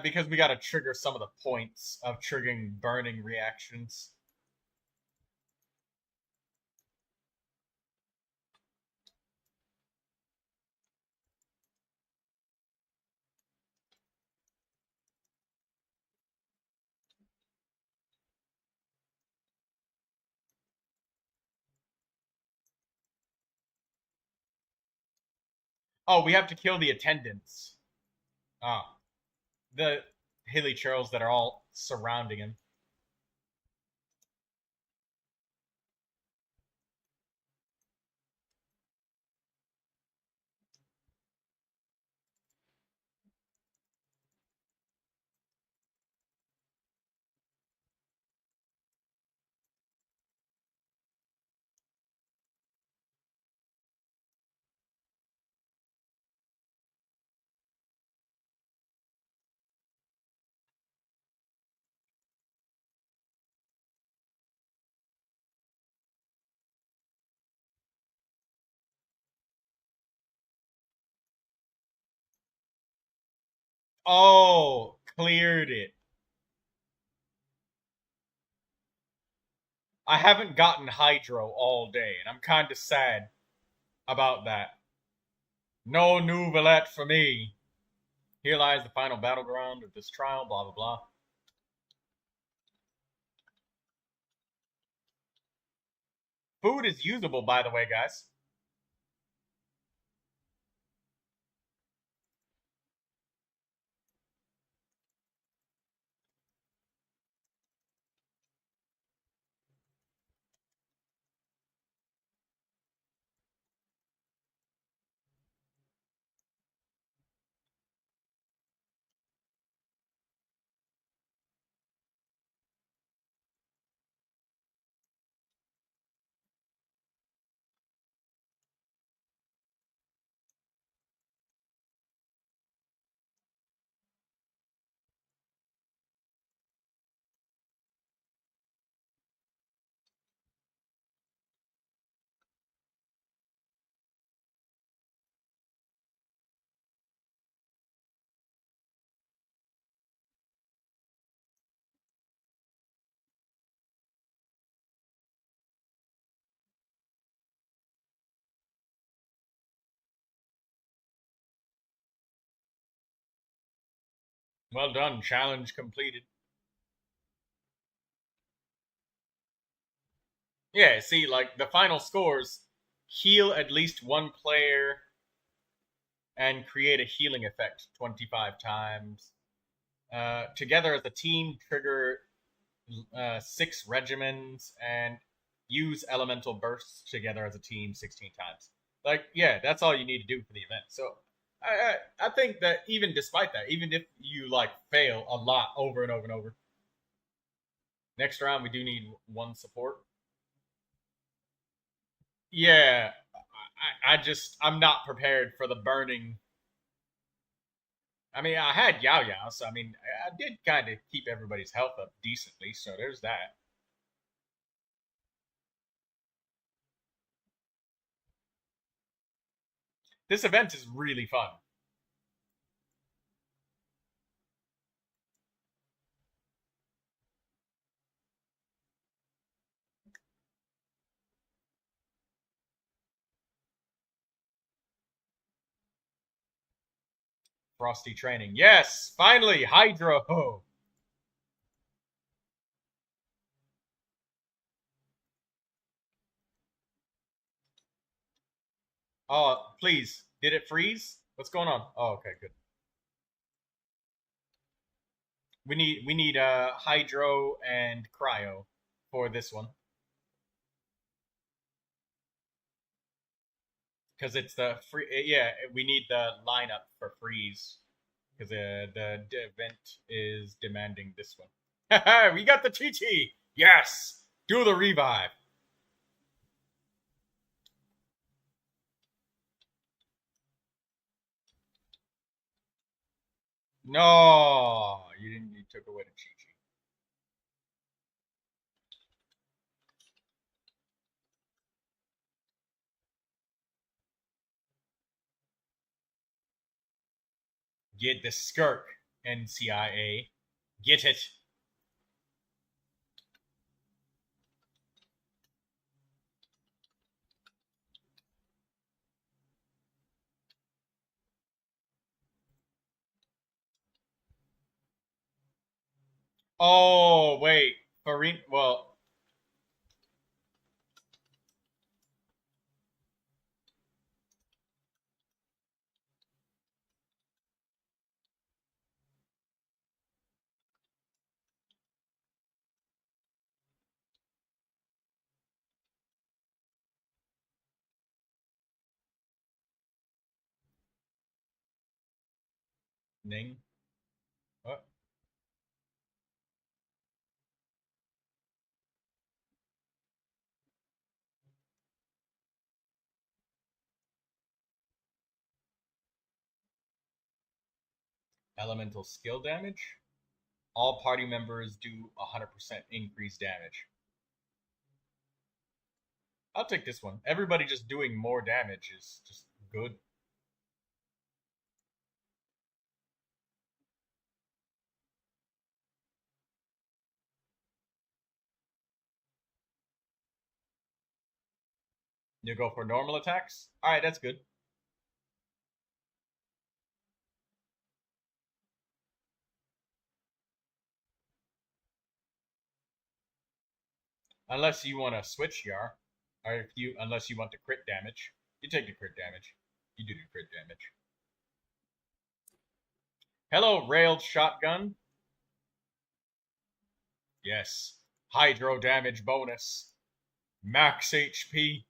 Because we got to trigger some of the points of triggering burning reactions. Oh, we have to kill the attendants. Ah, the hilly churls that are all surrounding him. Oh, cleared it. I haven't gotten Hydro all day, and I'm kind of sad about that. No Neuvilette for me. Here lies the final battleground of this trial, blah, blah, blah. Food is usable, by the way, guys. Well done. Challenge completed. Yeah, see, like the final scores heal at least one player and create a healing effect 25 times. Together as a team, trigger 6 regimens and use elemental bursts together as a team 16 times. Like, yeah, that's all you need to do for the event. So I think that even despite that, even if you like fail a lot over and over and over, next round we do need one support. Yeah, I'm not prepared for the burning. I mean, I had Yao Yao, so I mean, I did kind of keep everybody's health up decently. So there's that. This event is really fun. Frosty training. Yes, finally, Hydro. Oh, please. Did it freeze? What's going on? Oh, okay, good. We need Hydro and Cryo for this one because it's the free. Yeah, we need the lineup for freeze because the event is demanding this one. We got the TT. Yes, do the revive. No, you didn't. You took away the Chi Chi. Get the skirk, NCIA. Get it. Oh wait, Farin. Well, Ning. What? Elemental skill damage. All party members do 100% increased damage. I'll take this one. Everybody just doing more damage is just good. You go for normal attacks? Alright, that's good. Unless you want to switch Yar. Or if you unless you want the crit damage. You take the crit damage. You do the crit damage. Hello, railed shotgun. Yes. Hydro damage bonus. Max HP.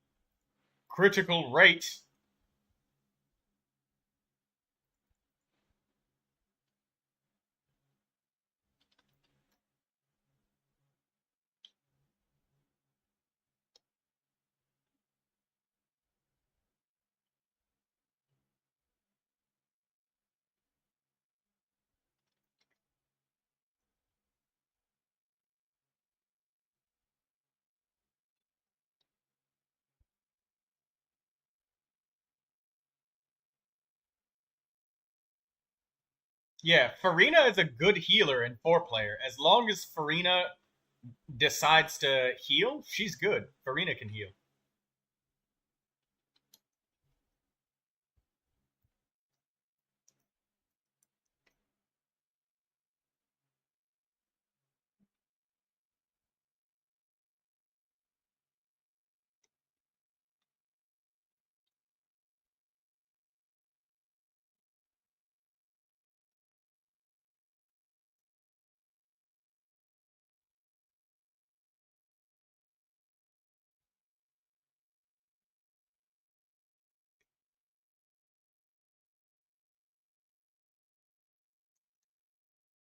Critical rate. Yeah, Farina is a good healer in 4 player. As long as Farina decides to heal, she's good. Farina can heal.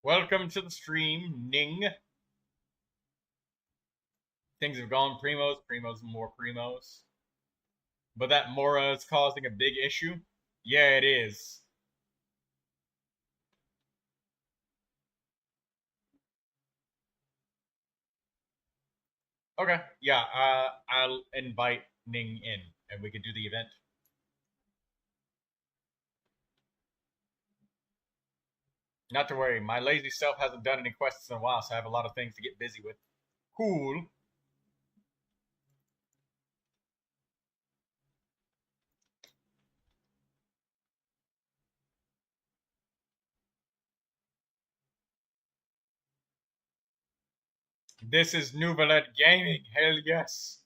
Welcome to the stream, Ning. Things have gone primos, more primos. But that Mora is causing a big issue? Yeah, it is. Okay, yeah, I'll invite Ning in, and we can do the event. Not to worry, my lazy self hasn't done any quests in a while, so I have a lot of things to get busy with. Cool. This is Neuvilette Gaming. Hell yes.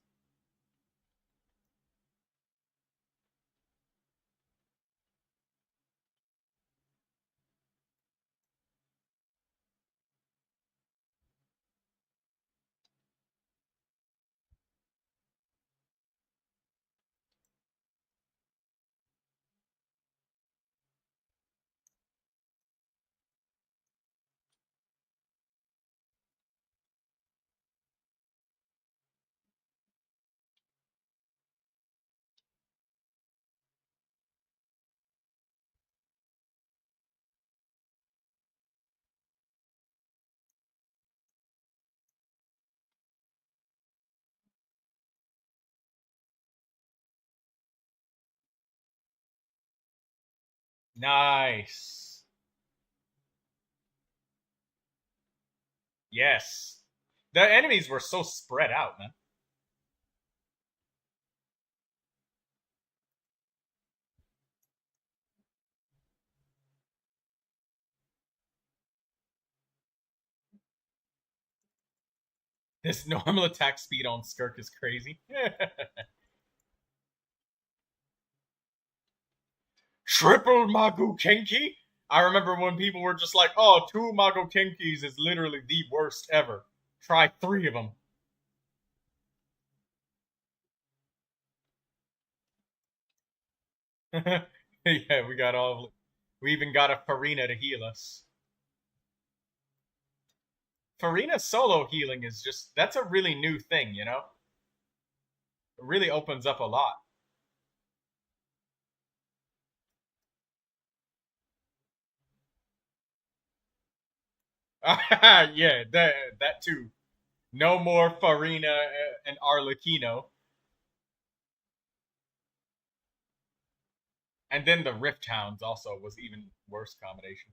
Nice. Yes. The enemies were so spread out, man. This normal attack speed on Skirk is crazy. Triple Magu Kenki? I remember when people were just like, oh, 2 Mago Kenkis is literally the worst ever. Try 3 of them. Yeah, we even got a Farina to heal us. Farina solo healing is just, that's a really new thing, you know? It really opens up a lot. Yeah, that too. No more Farina and Arlecchino. And then the Rift Hounds also was even worse combination.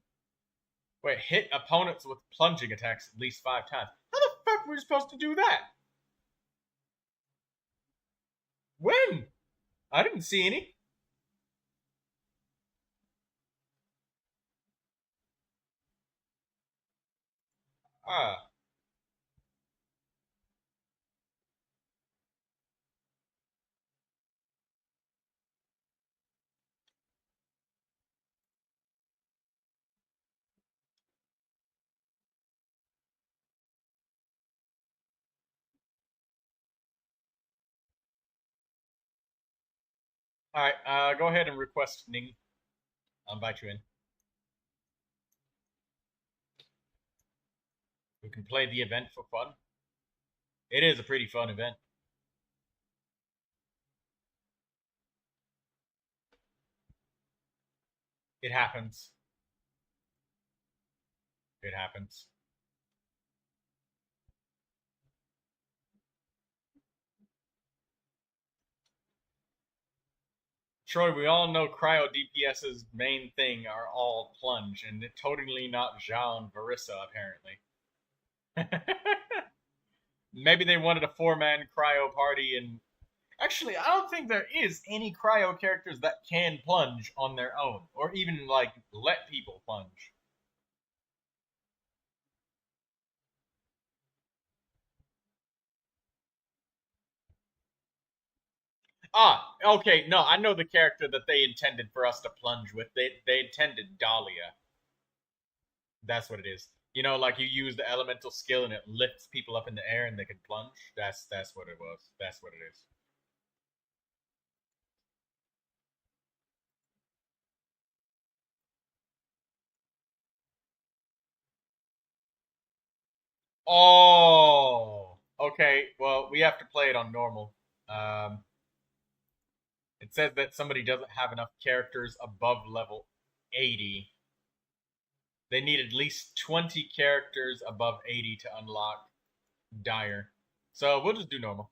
Wait, hit opponents with plunging attacks at least 5 times. How the fuck were we supposed to do that? When? I didn't see any. Ah. Alright, go ahead and request Ning. I'll invite you in. We can play the event for fun. It is a pretty fun event. It happens. It happens. Troy, we all know cryo DPS's main thing are all plunge, and totally not Jean Varissa, apparently. Maybe they wanted a 4-man cryo party, and actually, I don't think there is any cryo characters that can plunge on their own, or even like let people plunge. Ah, okay, no, I know the character that they intended for us to plunge with. They intended Dahlia. That's what it is. You know, like you use the elemental skill and it lifts people up in the air and they can plunge. That's what it was. That's what it is. Oh, okay. Well, we have to play it on normal. Um, it says that somebody doesn't have enough characters above level 80. They need at least 20 characters above 80 to unlock Dire. So we'll just do normal.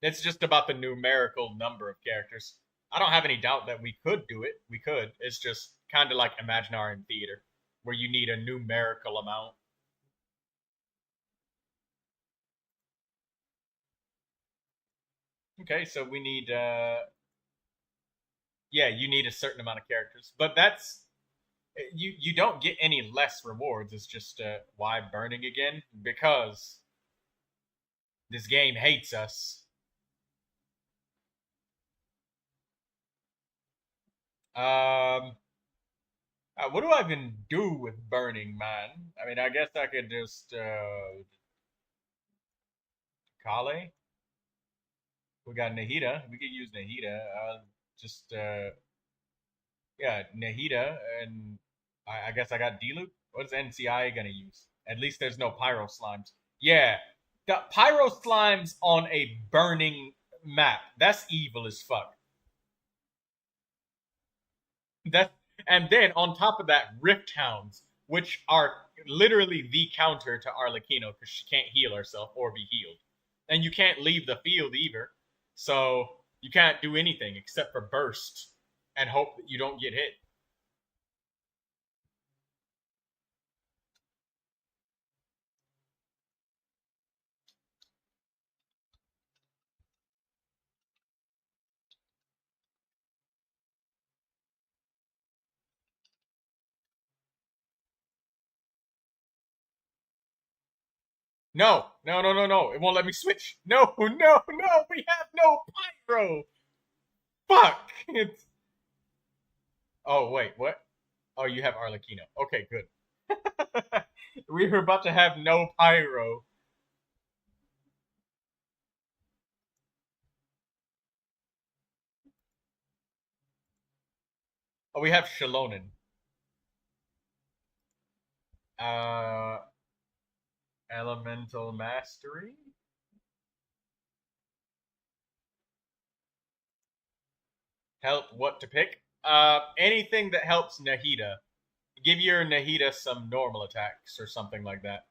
It's just about the numerical number of characters. I don't have any doubt that we could do it. We could. It's just kind of like Imaginarium Theater, where you need a numerical amount. Okay, so we need yeah, you need a certain amount of characters. But that's you don't get any less rewards. It's just why burning again? Because this game hates us. Um what do I even do with burning, man? I mean, I guess I could just Kale. We got Nahida. We could use Nahida. Just yeah, Nahida, and I guess I got Diluc. What's NCI gonna use? At least there's no Pyro Slimes. Yeah, the Pyro Slimes on a burning map. That's evil as fuck. That and then on top of that, Rift Hounds, which are literally the counter to Arlecchino because she can't heal herself or be healed, and you can't leave the field either. So you can't do anything except for burst and hope that you don't get hit. No, no, no, no, no. It won't let me switch. No, no, no. We have no pyro. Fuck. It's. Oh, wait. What? Oh, you have Arlecchino. Okay, good. We were about to have no pyro. Oh, we have Shalonen. Uh, Elemental Mastery? Help what to pick? Anything that helps Nahida. Give your Nahida some normal attacks or something like that.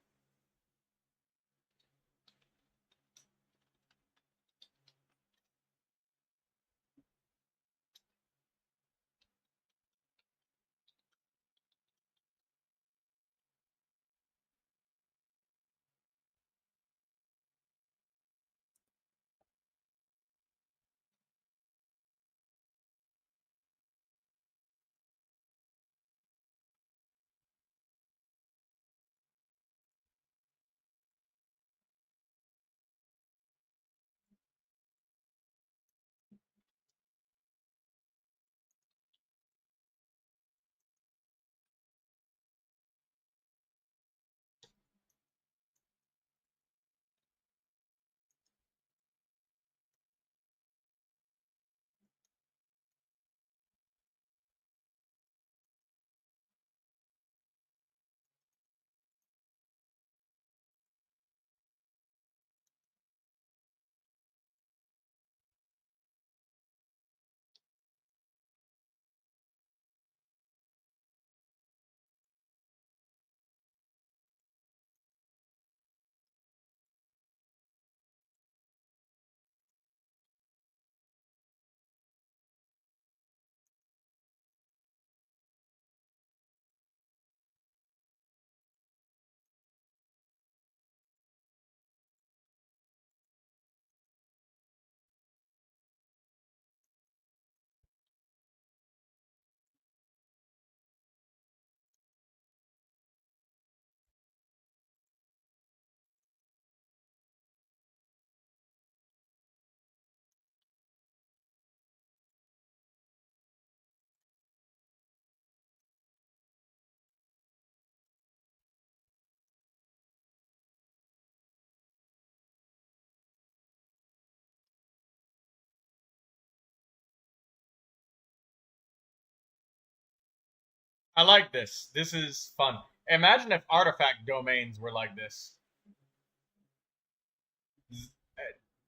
I like this. This is fun. Imagine if artifact domains were like this.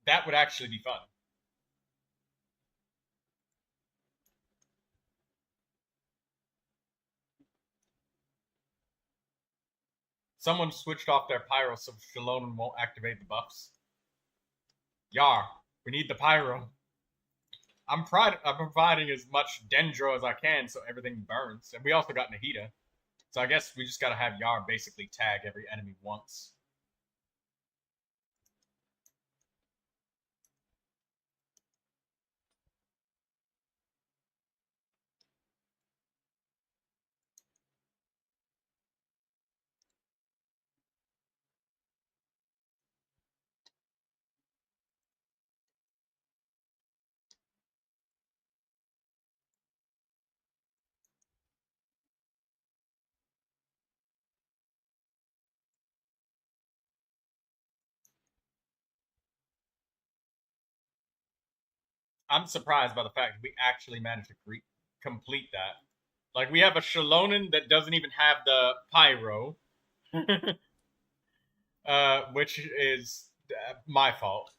That would actually be fun. Someone switched off their pyro so Shalom won't activate the buffs. Yar, we need the pyro. I'm providing as much dendro as I can so everything burns. And we also got Nahida. So I guess we just gotta have Yar basically tag every enemy once. I'm surprised by the fact that we actually managed to complete that. Like, we have a Shalonen that doesn't even have the pyro, which is my fault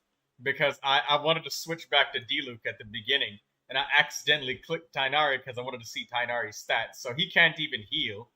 because I wanted to switch back to Diluc at the beginning, and I accidentally clicked Tainari because I wanted to see Tainari's stats, so he can't even heal.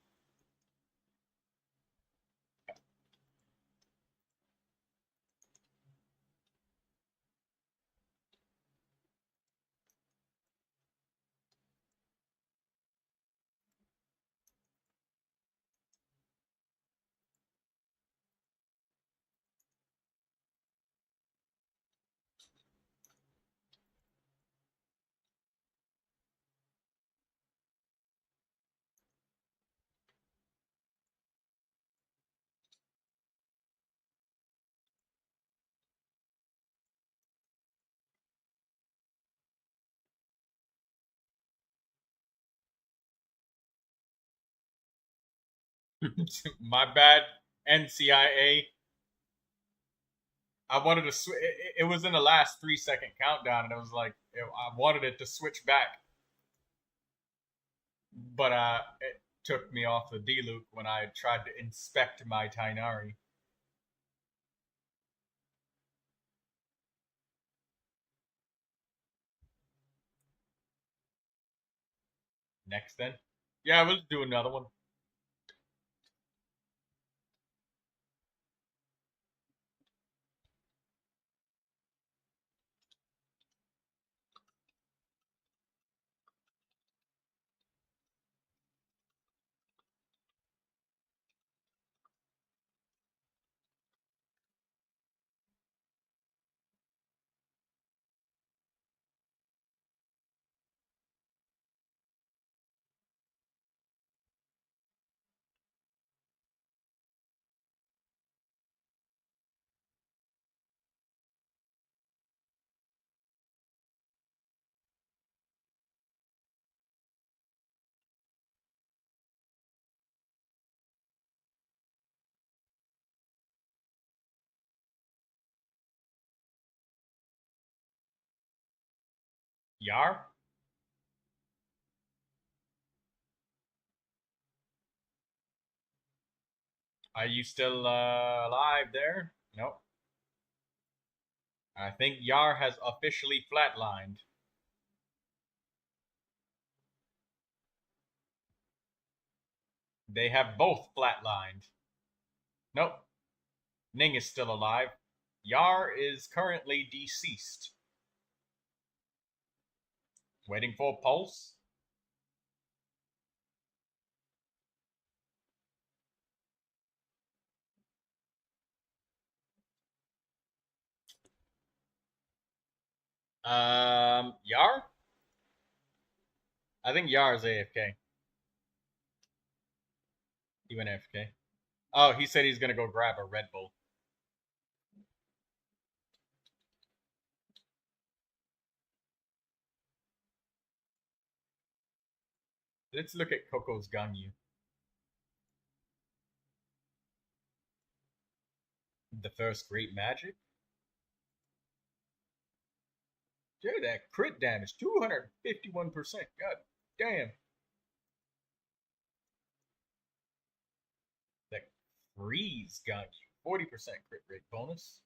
My bad, NCIA. I wanted to switch. It was in the last 3 second countdown, and it was like I wanted it to switch back, but it took me off the D-loop when I tried to inspect my Tainari. Next, then, yeah, we'll do another one. Yar, are you still alive there? Nope. I think Yar has officially flatlined. They have both flatlined. Nope. Ning is still alive. Yar is currently deceased. Waiting for Pulse. Yar? I think Yar is AFK. He went AFK. Oh, he said he's gonna go grab a Red Bull. Let's look at Coco's Ganyu. The first great magic. Dude, that crit damage, 251%. God damn. Freeze gun. 40% crit rate bonus.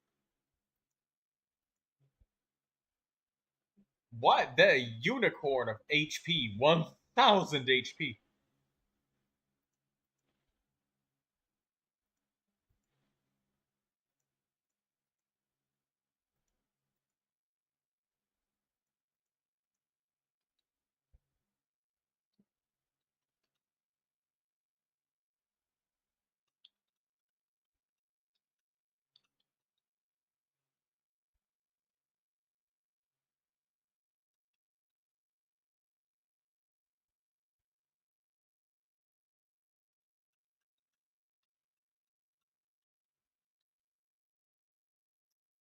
What? The unicorn of HP. 1000 HP.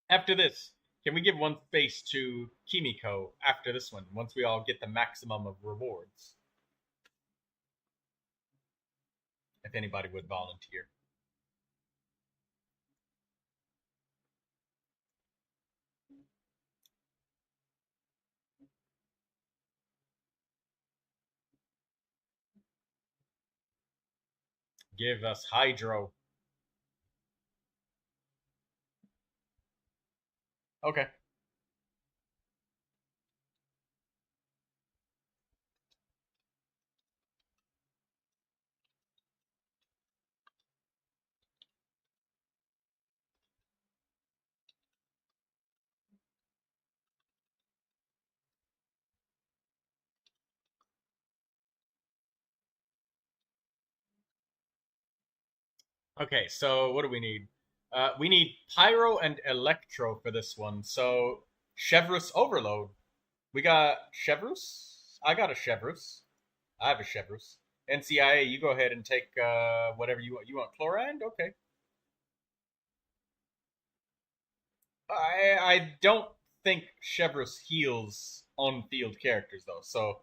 After this, can we give one space to Kimiko after this one, once we all get the maximum of rewards? If anybody would volunteer. Give us Hydro. Okay. Okay, so what do we need? We need Pyro and Electro for this one. So Chevrus Overload. We got Chevrus? I got a Chevrus. I have a Chevrus. NCIA, you go ahead and take whatever you want. You want Chlorand? Okay. I don't think Chevrus heals on field characters though. So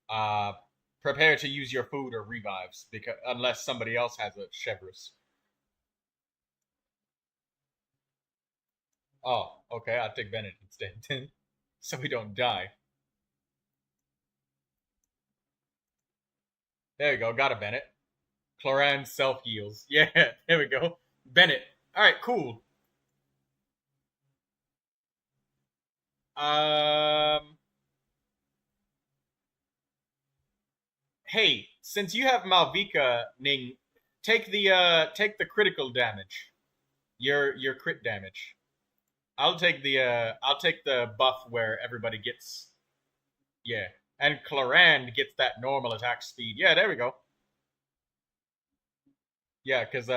uh prepare to use your food or revives because unless somebody else has a Chevrus. Oh, okay, I'll take Bennett instead. So we don't die. There we go, got a Bennett. Cloran self heals. Yeah, there we go. Bennett. Alright, cool. Um Hey, since you have Malvika, Ning, take the critical damage. Your crit damage. I'll take the buff where everybody gets, yeah. And Clorand gets that normal attack speed. Yeah, there we go. Yeah, because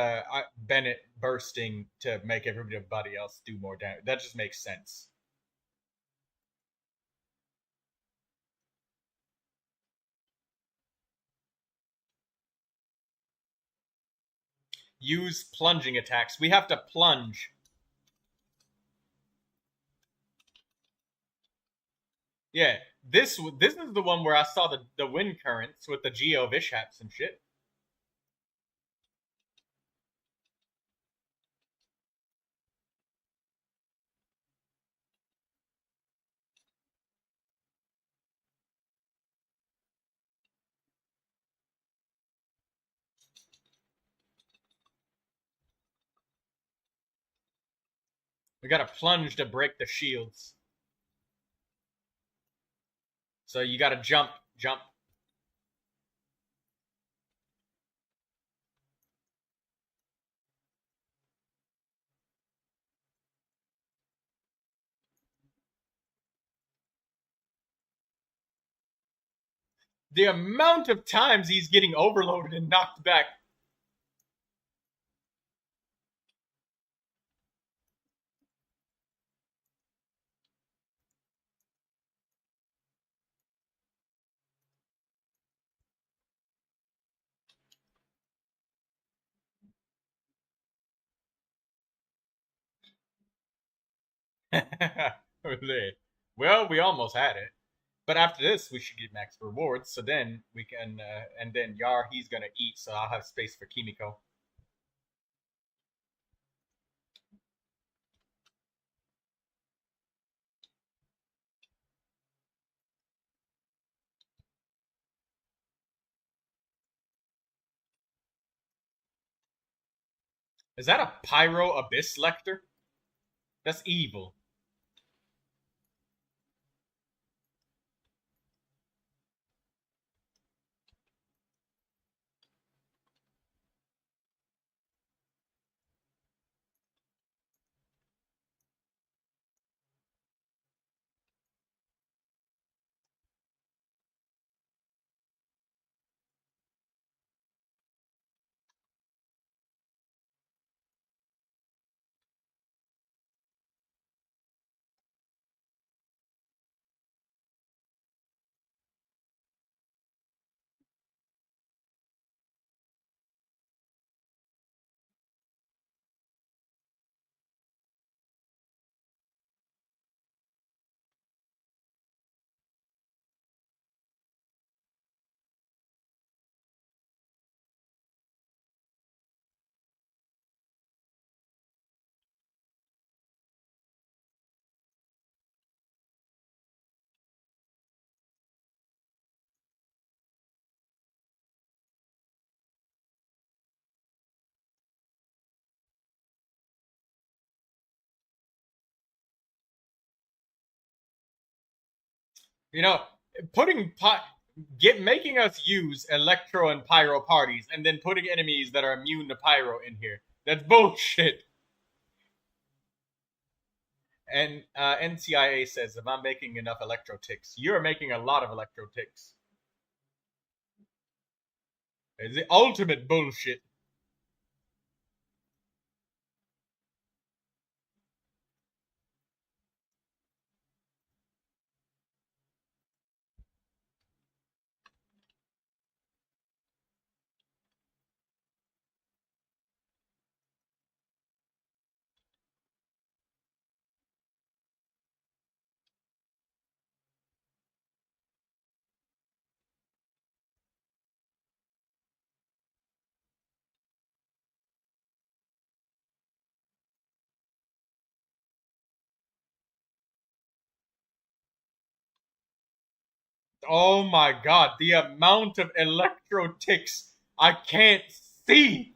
Bennett bursting to make everybody else do more damage. That just makes sense. Use plunging attacks. We have to plunge. Yeah, this is the one where I saw the wind currents with the Geo Vishaps and shit. We gotta plunge to break the shields. So you gotta jump, jump. The amount of times he's getting overloaded and knocked back. Well, we almost had it. But after this, we should get max rewards. So then we can, and then Yar, he's gonna eat, so I'll have space for Kimiko. Is that a Pyro Abyss Lecter? That's evil. You know, putting making us use electro and pyro parties, and then putting enemies that are immune to pyro in here. That's bullshit. And NCIA says if I'm making enough electro ticks, you're making a lot of electro ticks. It's the ultimate bullshit. Oh my god, the amount of electro ticks I can't see.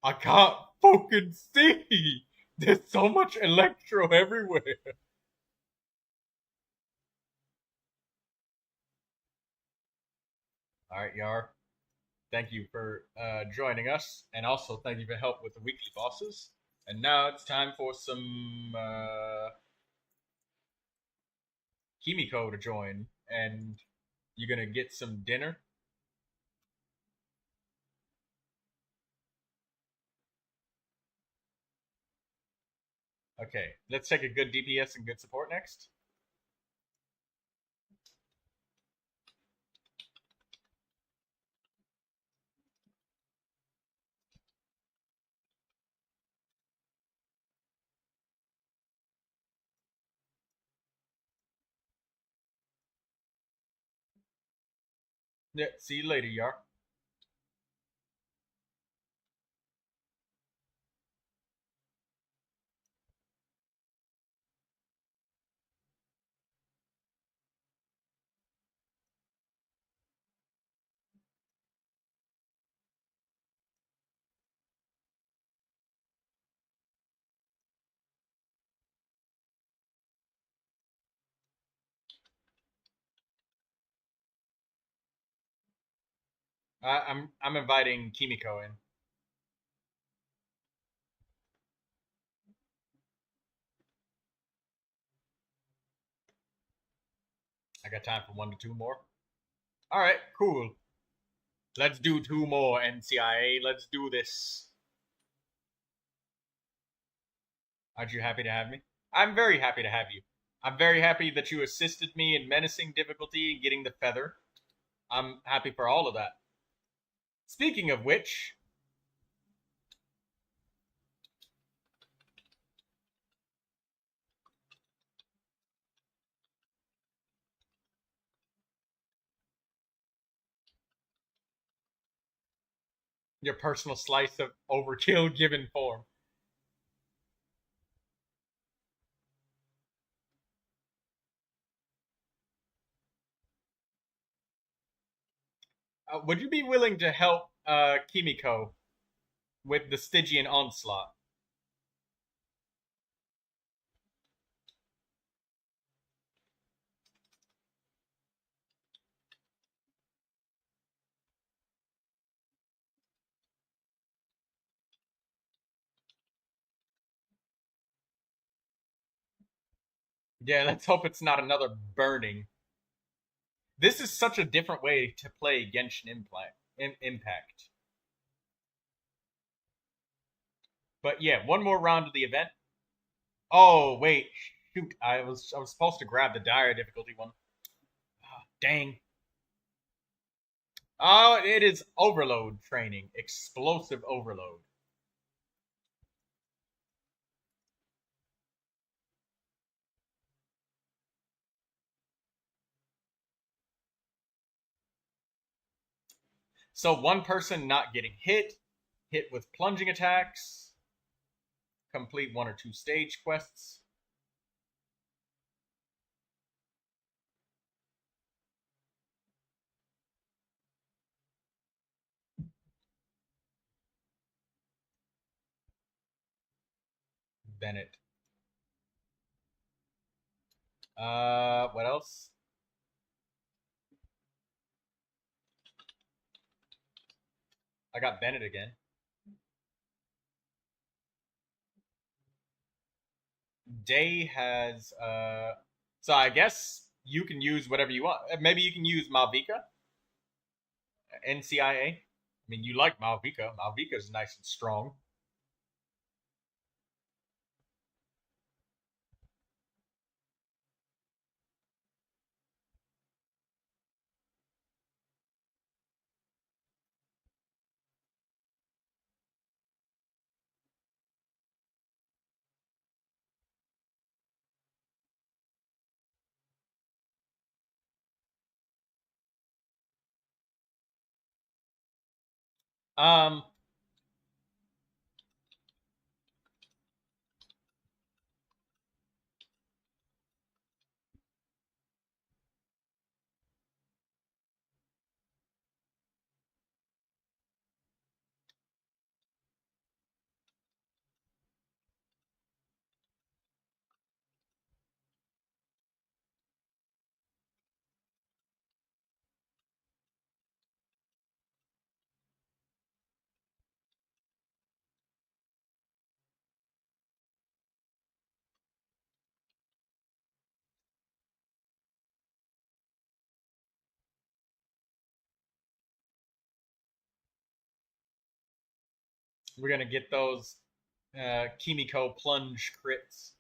I can't fucking see. There's so much electro everywhere. All right, Yar. Thank you for joining us, and also thank you for help with the weekly bosses. And now it's time for some Kimiko to join, and you're gonna get some dinner. Okay, let's take a good DPS and good support next. Yeah, see you later, Yar. I'm inviting Kimiko in. I got time for 1 to 2 more. All right, cool. Let's do 2 more, NCIA. Let's do this. Aren't you happy to have me? I'm very happy to have you. I'm very happy that you assisted me in menacing difficulty and getting the feather. I'm happy for all of that. Speaking of which, your personal slice of overkill given form. would you be willing to help Kimiko with the Stygian onslaught? Yeah, let's hope it's not another burning. This is such a different way to play Genshin Impact. But yeah, one more round of the event. Oh wait, shoot! I was supposed to grab the dire difficulty one. Ah, dang. Oh, it is overload training, explosive overload. So one person not getting hit with plunging attacks, complete one or two stage quests. Bennett. What else? I got Bennett again. Day has so I guess you can use whatever you want. Maybe you can use Malvika, NCIA. I mean, you like Malvika. Malvika's nice and strong. Um, we're gonna get those Kimiko plunge crits.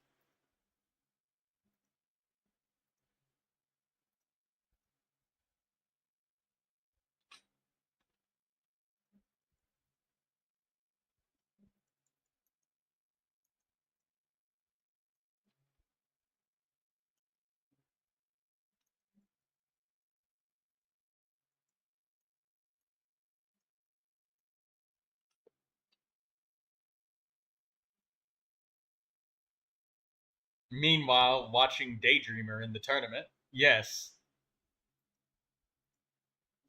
Meanwhile, watching Daydreamer in the tournament. Yes,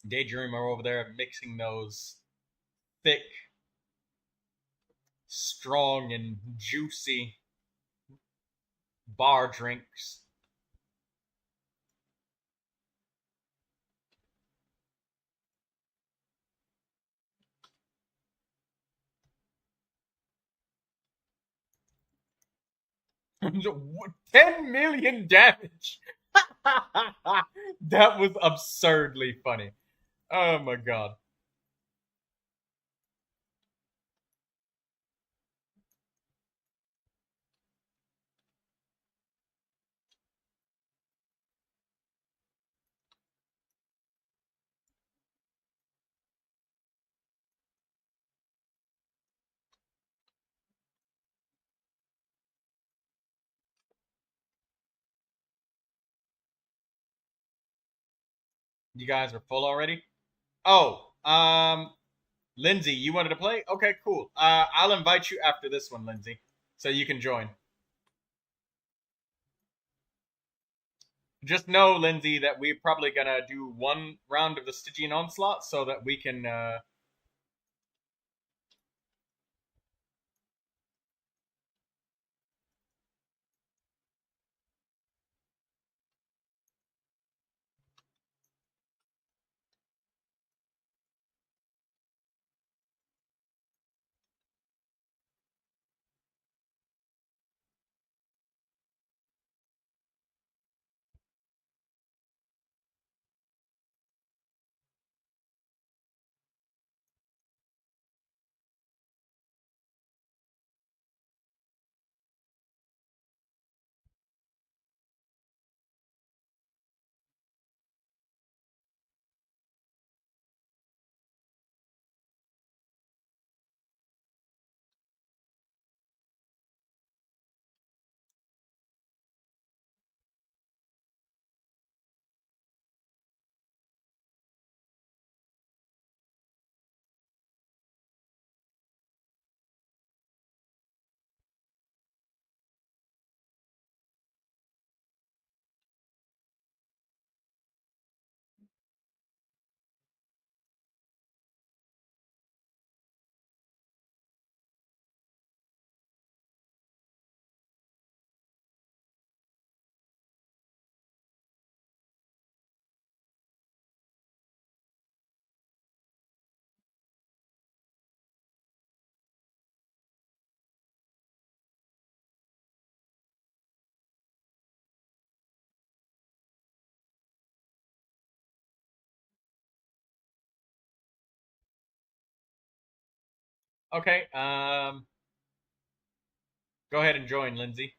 Daydreamer over there mixing those thick, strong, and juicy bar drinks. $10 million damage. That was absurdly funny. Oh my god. You guys are full already? Oh, Lindsay, you wanted to play? Okay, cool. I'll invite you after this one, Lindsay, so you can join. Just know, Lindsay, that we're probably gonna do one round of the Stygian Onslaught so that we can. Okay. Go ahead and join, Lindsay.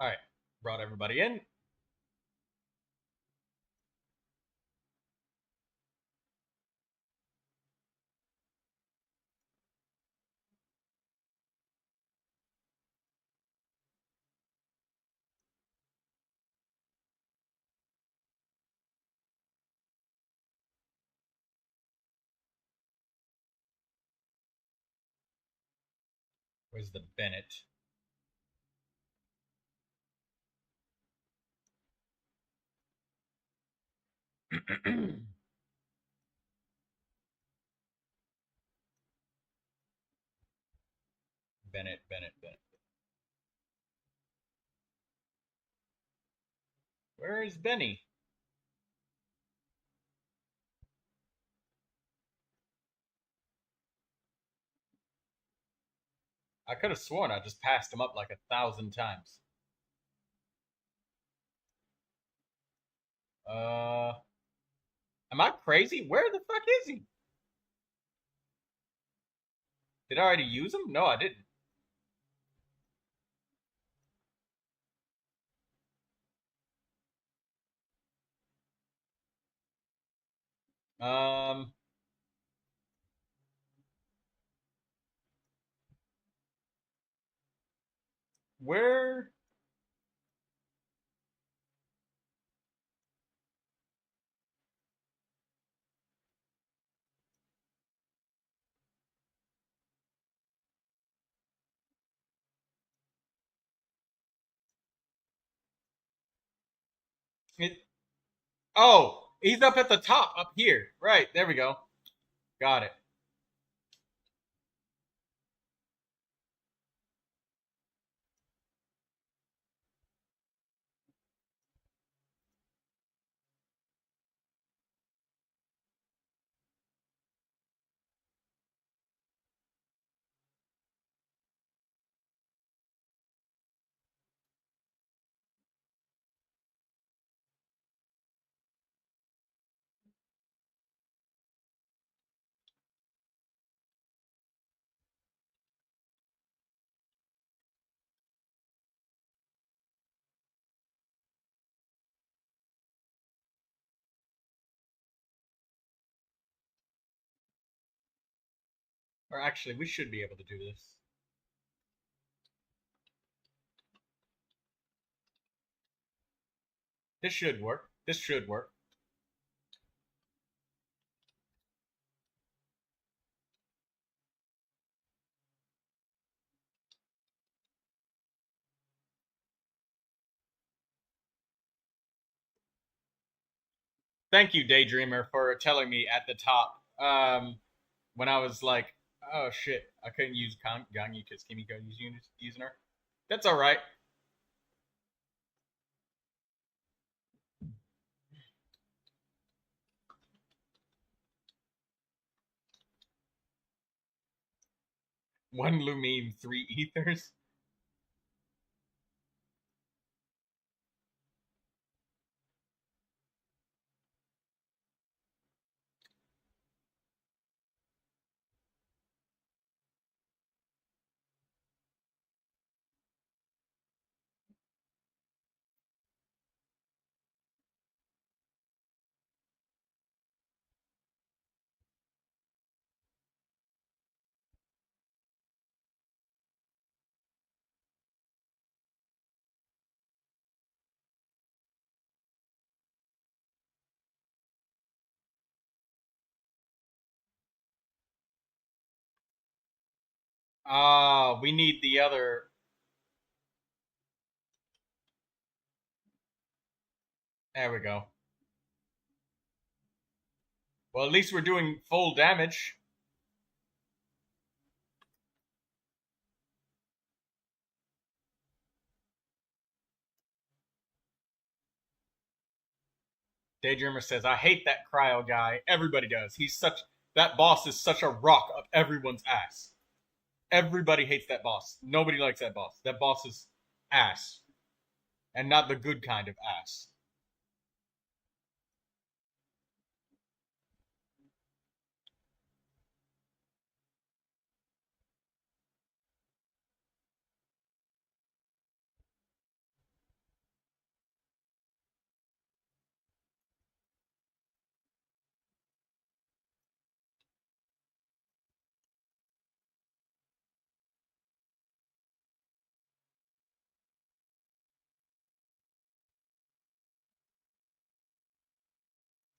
All right. Brought everybody in. Where's the Bennett? Bennett, Bennett, Bennett. Where is Benny? I could have sworn I just passed him up like 1,000 times. Uh, am I crazy? Where the fuck is he? Did I already use him? No, I didn't. Um, where? It, oh, he's up at the top, up here. Right, there we go. Got it. Or actually, we should be able to do this. This should work. This should work. Thank you, Daydreamer, for telling me at the top. When I was like, oh shit, I couldn't use Ganyu because Kimiko was using her. That's alright. One Lumine, 3 ethers. We need the other. There we go. Well, at least we're doing full damage. Daydreamer says, I hate that cryo guy. Everybody does. That boss is such a rock up everyone's ass. Everybody hates that boss. Nobody likes that boss. That boss is ass. And not the good kind of ass.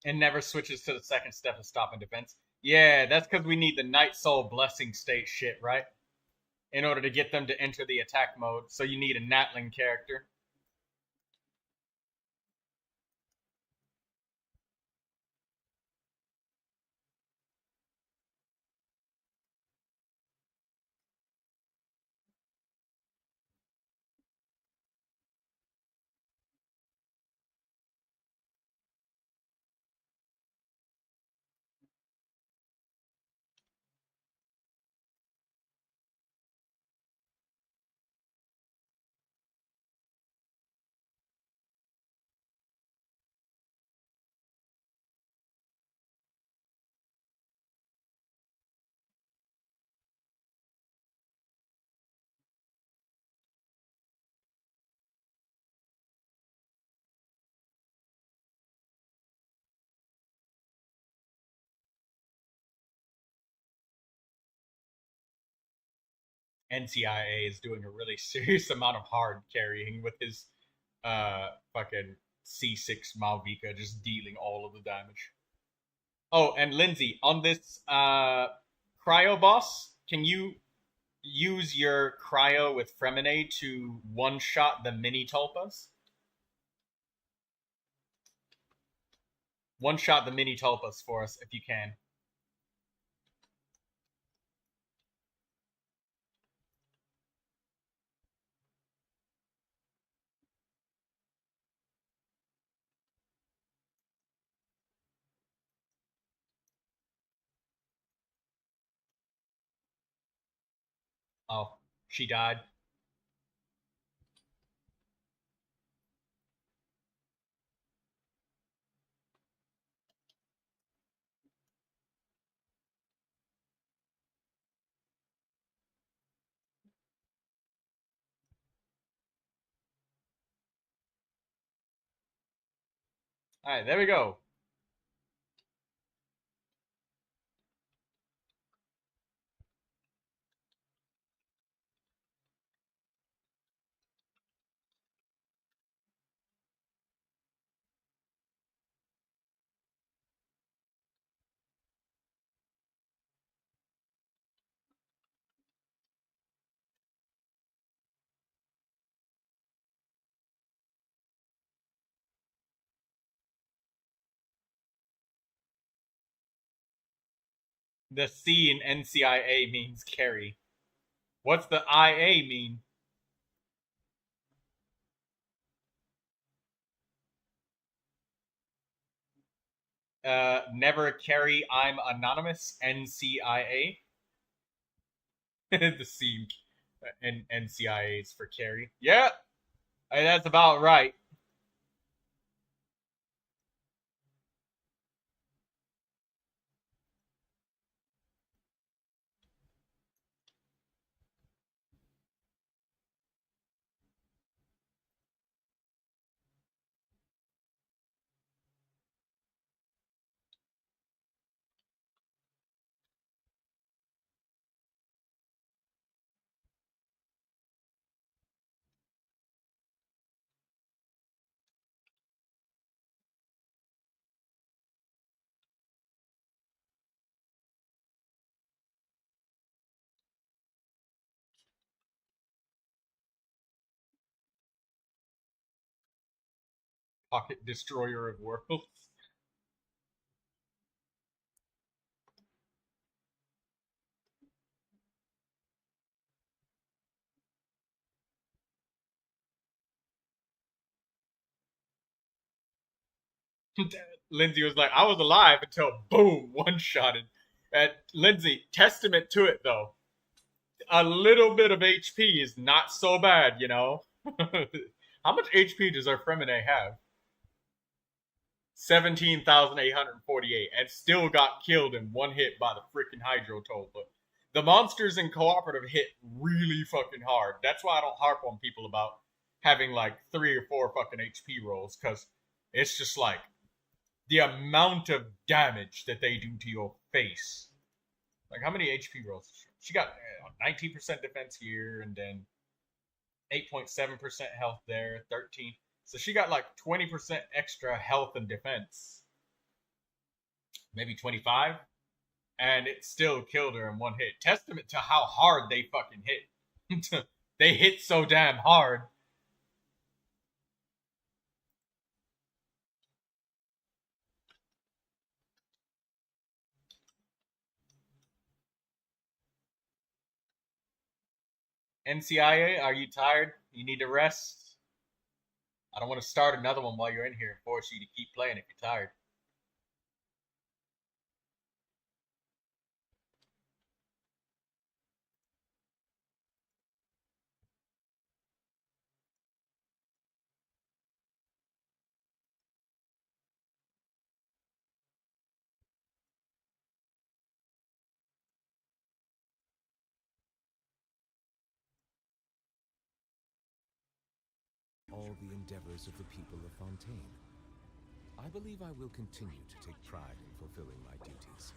And never switches to the second step of stop and defense. Yeah, that's because we need the Night Soul Blessing state shit, right? In order to get them to enter the attack mode. So you need a Natling character. NCIA is doing a really serious amount of hard carrying with his fucking C6 Malvika just dealing all of the damage. Oh, and Lindsay, on this cryo boss, can you use your cryo with Fremine to one-shot the mini tulpas? One-shot the mini tulpas for us if you can. Oh, she died. Alright, there we go. The C in NCIA means carry. What's the IA mean? Never carry. I'm anonymous. NCIA. The C and NCIA is for carry. Yeah, that's about right. Pocket destroyer of worlds. Lindsay was like, I was alive until boom, one shotted. And Lindsay, testament to it though. A little bit of HP is not so bad, you know. How much HP does our Fremine have? 17,848, and still got killed in one hit by the freaking Hydro Toll. But the monsters in cooperative hit really fucking hard. That's why I don't harp on people about having like 3 or 4 fucking HP rolls, because it's just like the amount of damage that they do to your face. Like, how many HP rolls? She got 19% defense here, and then 8.7% health there, 13. So she got like 20% extra health and defense. Maybe 25. And it still killed her in one hit. Testament to how hard they fucking hit. They hit so damn hard. NCIA, are you tired? You need to rest? I don't want to start another one while you're in here and force you to keep playing if you're tired. All the endeavors of the people of Fontaine. I believe I will continue to take pride in fulfilling my duties.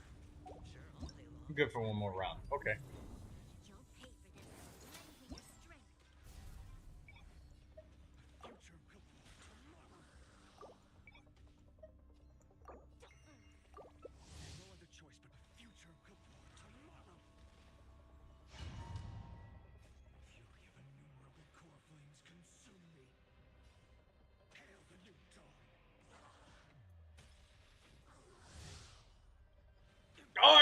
I'm good for one more round. Okay. Oh,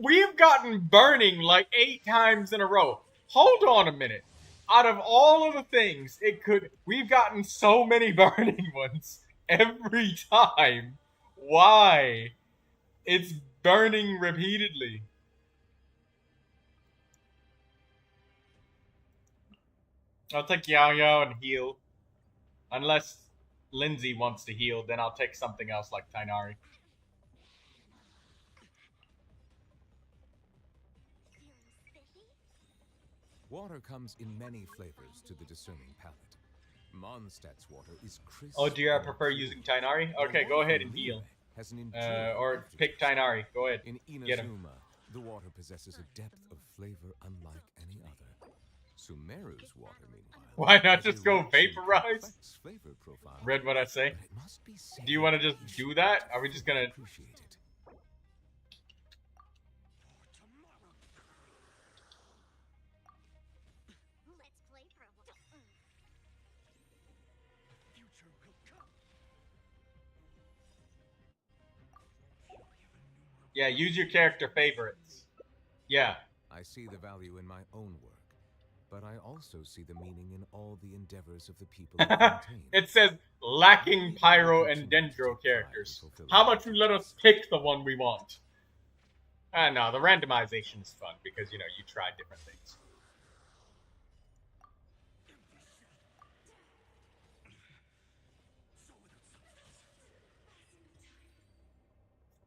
we've gotten burning like 8 times in a row. Hold on a minute. Out of all of the things we've gotten so many burning ones every time. Why? It's burning repeatedly. I'll take Yao Yao and heal. Unless Lindsay wants to heal, then I'll take something else like Tainari. Water comes in many flavors to the discerning palate. Mondstadt's water is crisp. Oh, do you and prefer clear, using Tainari? while Okay, go water ahead from and heal. Regimen has an enduring Or pick aftertaste. Tainari. Go ahead. In Get him. Inazuma, the water possesses a depth of flavor unlike any other. Sumeru's water, meanwhile, Why not has a just go rich and vaporize? complex flavor profile. Read what I say. But it must be said Do you want to just do that? Are we just gonna... appreciate it. Let's play for a while. Yeah, use your character favorites. Yeah. I see the value in my own work, but I also see the meaning in all the endeavors of the people of Fontaine. It says lacking Pyro and Dendro characters. How about you let us pick the one we want? No, the randomization is fun because, you know, you try different things.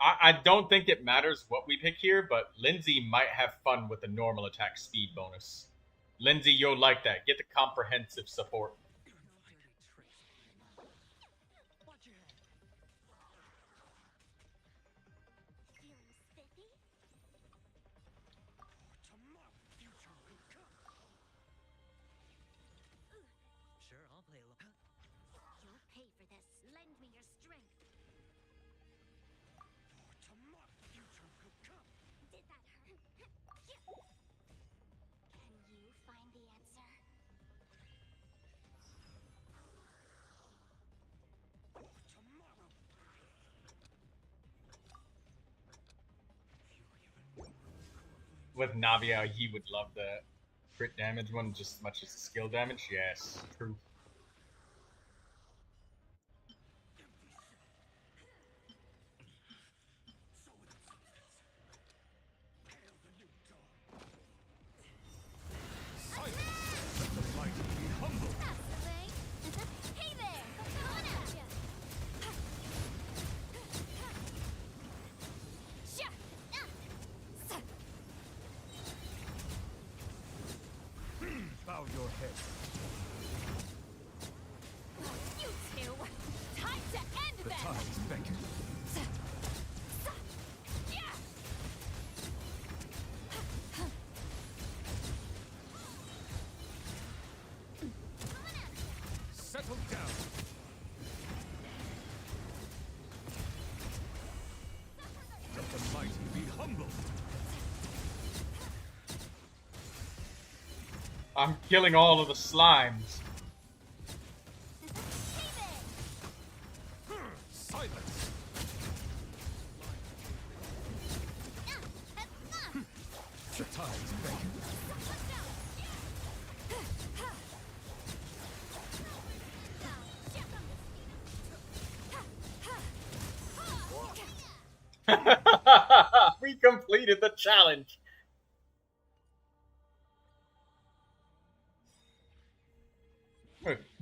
I don't think it matters what we pick here, but Lindsay might have fun with the normal attack speed bonus. Lindsay, you'll like that. Get the comprehensive support. Sure, I'll play a little. You'll pay for this. Lend me your strength. Did that hurt? Can you find the answer? With Navia, he would love the crit damage one just as much as the skill damage. Yes, true. Hey there! Coming at ya! Bow your head. You two! Time to end The this! tides beckon. Settle down. Let the mighty be humbled. I'm killing all of the slimes. Silence. The tides beckon. We completed the challenge.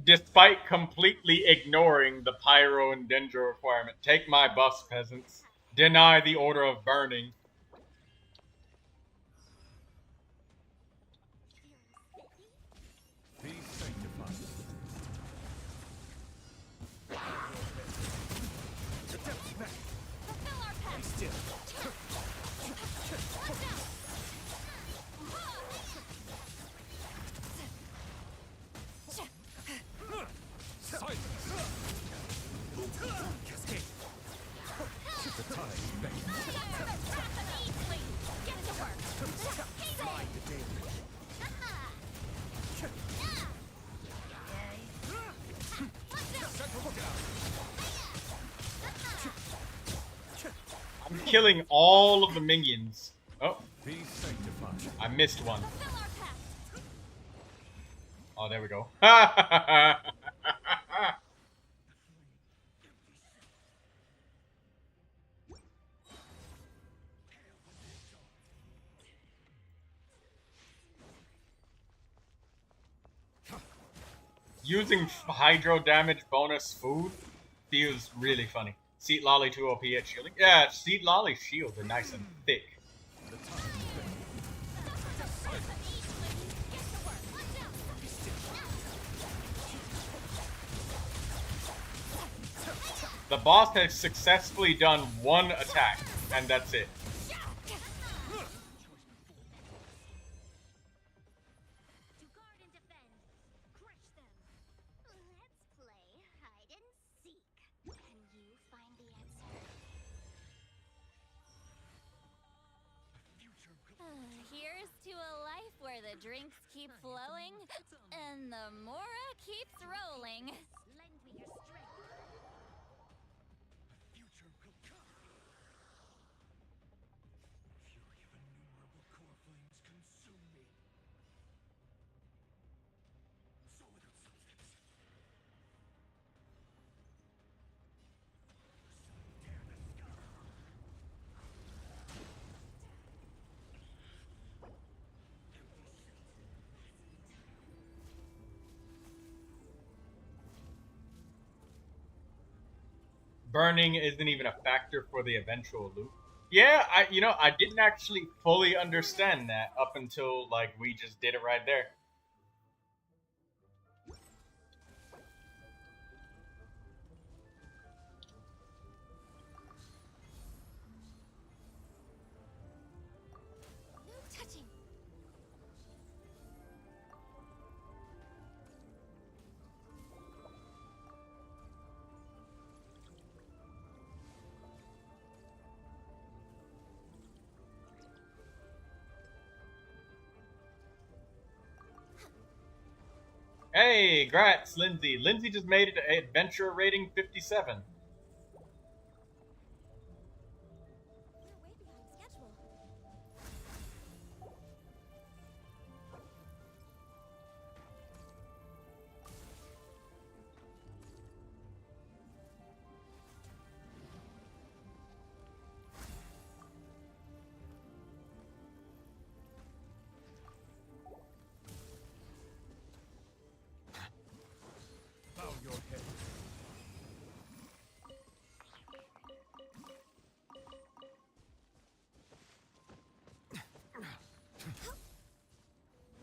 Despite completely ignoring the Pyro and Dendro requirement. Take my bus, peasants. Deny the order of burning. Be sanctified. The depths back. Fulfill our pact! Still. Silence. Cascade. The tides beckon. Get to work! Mind the daily. Settle down. I'm killing all of the minions. Oh, Be sanctified. I missed one. Fulfill our pact! Oh, there we go. Using hydro damage bonus food feels really funny. Seat Lolly 2 OP at shielding. Yeah, Seat Lolly shields are nice and thick. The boss has successfully done one attack, and that's it. To guard and defend. Crush them. Let's play hide and seek. Can you find the answer? Here's to a life where the drinks keep flowing and the Mora keeps rolling. Lend me your strength. Burning isn't even a factor for the eventual loot. Yeah, I didn't actually fully understand that up until like we just did it right there. No touching. Hey, grats, Lindsay. Lindsay just made it to adventure rating 57. You're way behind schedule. Bow your head.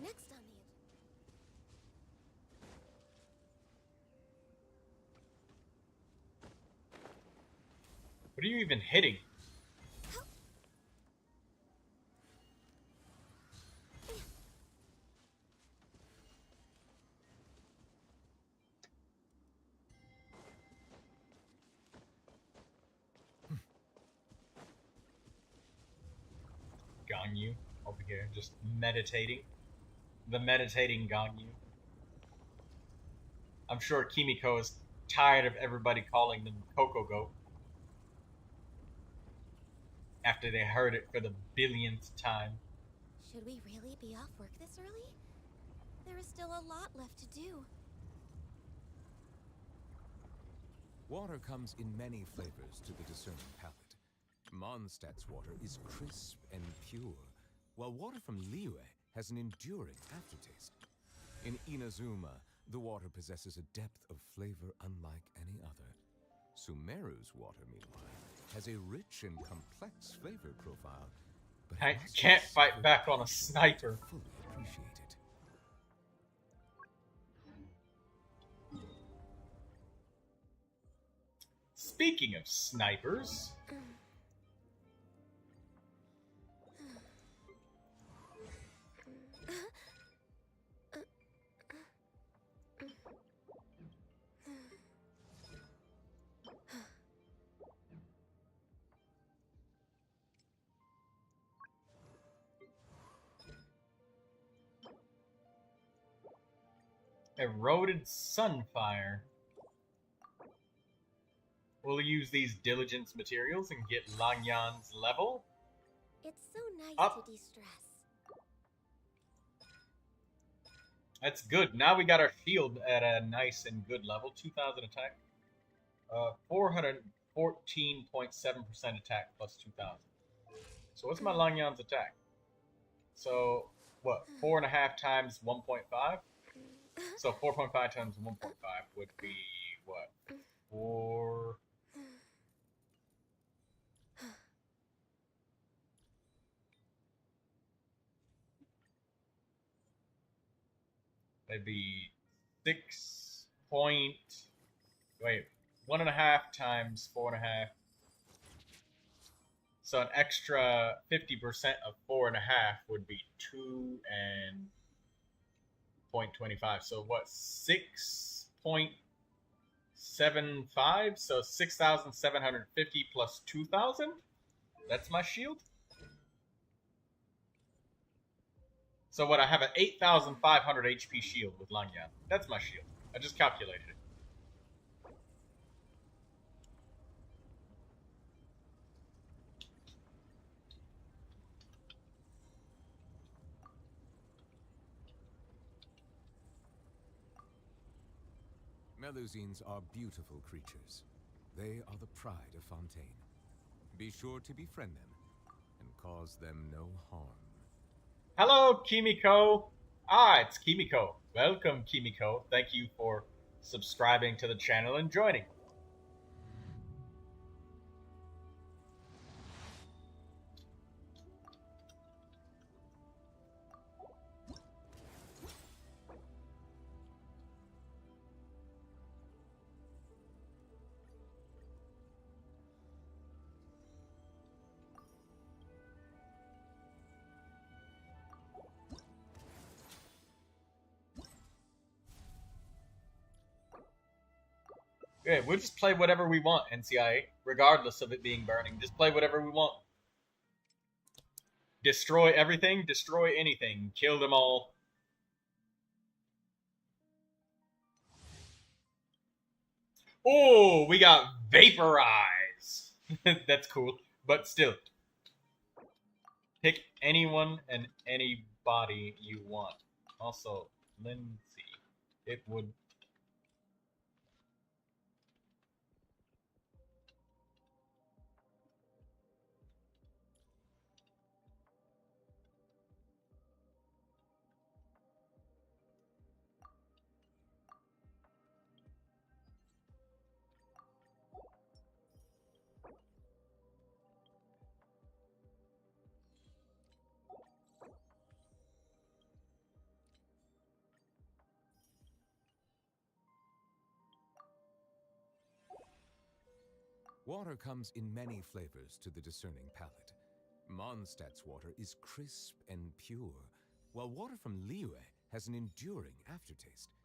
Next on the What are you even hitting? Ganyu over here, just meditating. The meditating Ganyu. I'm sure Kimiko is tired of everybody calling them Coco Goat. After they heard it for the billionth time. Should we really be off work this early? There is still a lot left to do. Water comes in many flavors to the discerning palate. Mondstadt's water is crisp and pure, while water from Liyue has an enduring aftertaste. In Inazuma, the water possesses a depth of flavor unlike any other. Sumeru's water, meanwhile, has a rich and complex flavor profile, but I must can't be fight savored back on a sniper. to fully appreciate it. Speaking of snipers, eroded sunfire. We'll use these diligence materials and get Langyan's level. It's so nice Up. to de-stress. That's good. Now we got our shield at a nice and good level. 2,000 attack. 414.7% attack plus 2,000. So what's my Langyan's attack? So, what? 4.5 times 1.5? So 4.5 times 1.5 would be what? 4. That'd be 6 point. Wait, 1.5 times 4.5. So an extra 50% of 4.5 would be 2 and 0.25. So what? 6.75. So 6,750 plus 2,000. That's my shield. So what? I have an 8,500 HP shield with Langyan. That's my shield. I just calculated it. Melusines are beautiful creatures. They are the pride of Fontaine. Be sure to befriend them and cause them no harm. Hello, Kimiko. Ah, it's Kimiko. Welcome, Kimiko. Thank you for subscribing to the channel and joining. Yeah, we'll just play whatever we want, NCIA, regardless of it being burning. Just play whatever we want. Destroy everything, destroy anything, kill them all. Oh, we got Vaporize. That's cool, but still. Pick anyone and anybody you want. Also, Lindsay. It would... Water comes in many flavors to the discerning palate. Mondstadt's water is crisp and pure, while water from Liyue has an enduring aftertaste.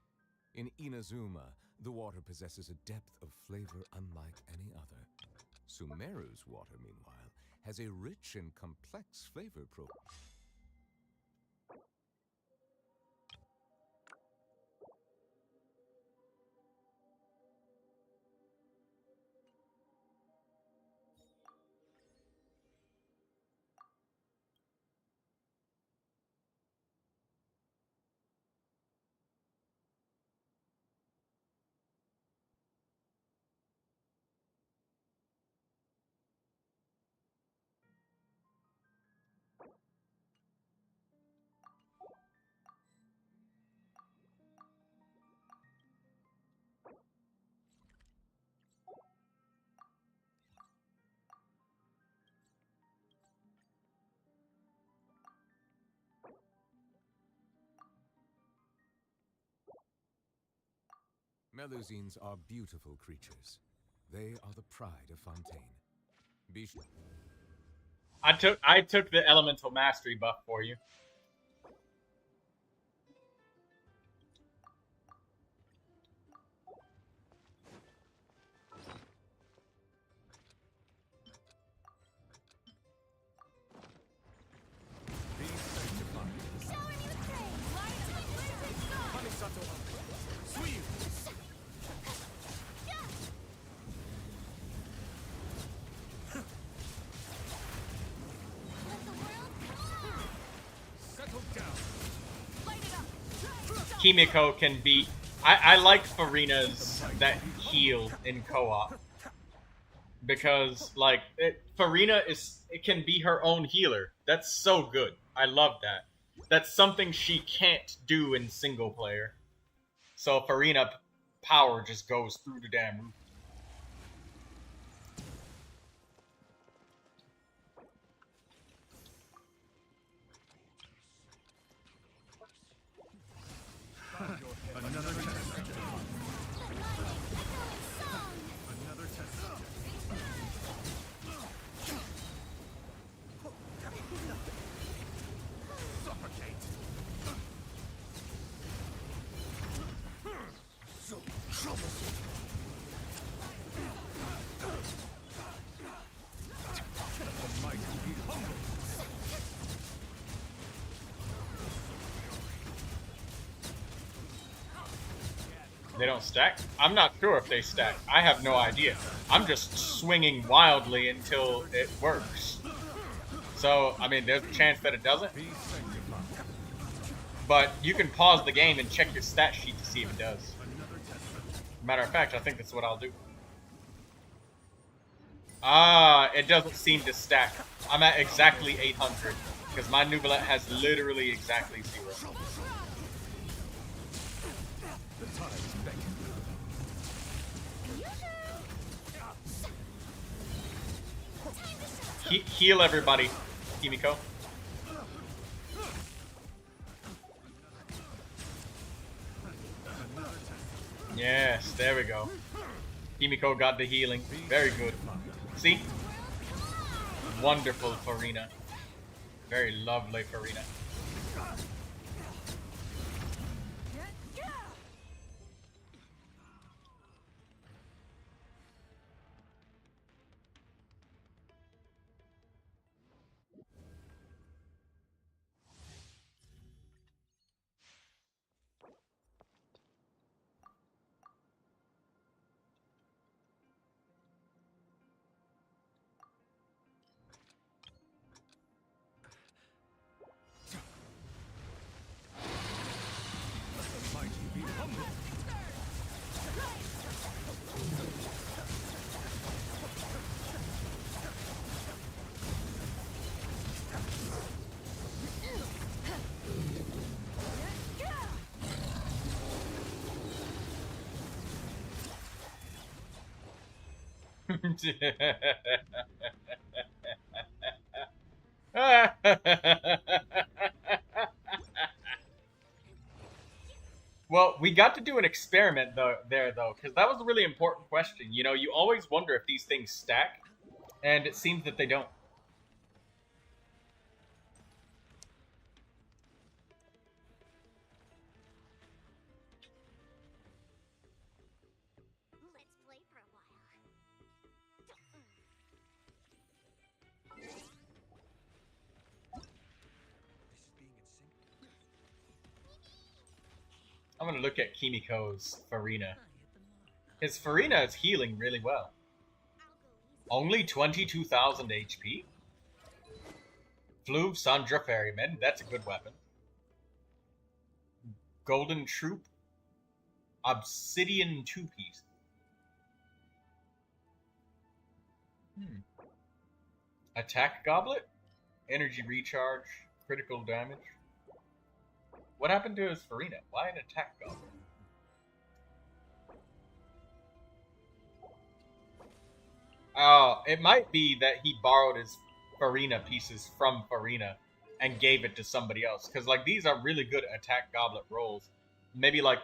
In Inazuma, the water possesses a depth of flavor unlike any other. Sumeru's water, meanwhile, has a rich and complex flavor profile. Melusines are beautiful creatures. They are the pride of Fontaine. Be sure. I took the elemental mastery buff for you. Be sanctified. Shower me with praise. Light to lunatic song. Hanisato. Suyu. Let the world come on. Settle down. Light it up. Kimiko can beat... I like Farina's that heal in co-op. Because, like, Farina it can be her own healer. That's so good. I love that. That's something she can't do in single player. So Farina power just goes through the damn roof. They don't stack? I'm not sure if they stack. I have no idea. I'm just swinging wildly until it works. So, I mean, there's a chance that it doesn't. But you can pause the game and check your stat sheet to see if it does. Matter of fact, I think that's what I'll do. Ah, it doesn't seem to stack. I'm at exactly 800. Because my Neuvilette has literally exactly 0. Heal everybody, Kimiko. Yes, there we go. Kimiko got the healing. Very good. See? Wonderful Farina. Very lovely Farina. Well, we got to do an experiment though, because that was a really important question. You know, you always wonder if these things stack, and it seems that they don't. Let's play for a while. I'm gonna look at Kimiko's Farina. His Farina is healing really well. Only 22,000 HP? Fluve Sandra Ferryman, that's a good weapon. Golden Troop. Obsidian 2-piece. Attack Goblet? Energy recharge. Critical damage. What happened to his Farina? Why an attack Goblet? Oh, it might be that he borrowed his Farina pieces from Farina and gave it to somebody else. Because, like, these are really good attack Goblet rolls. Maybe, like,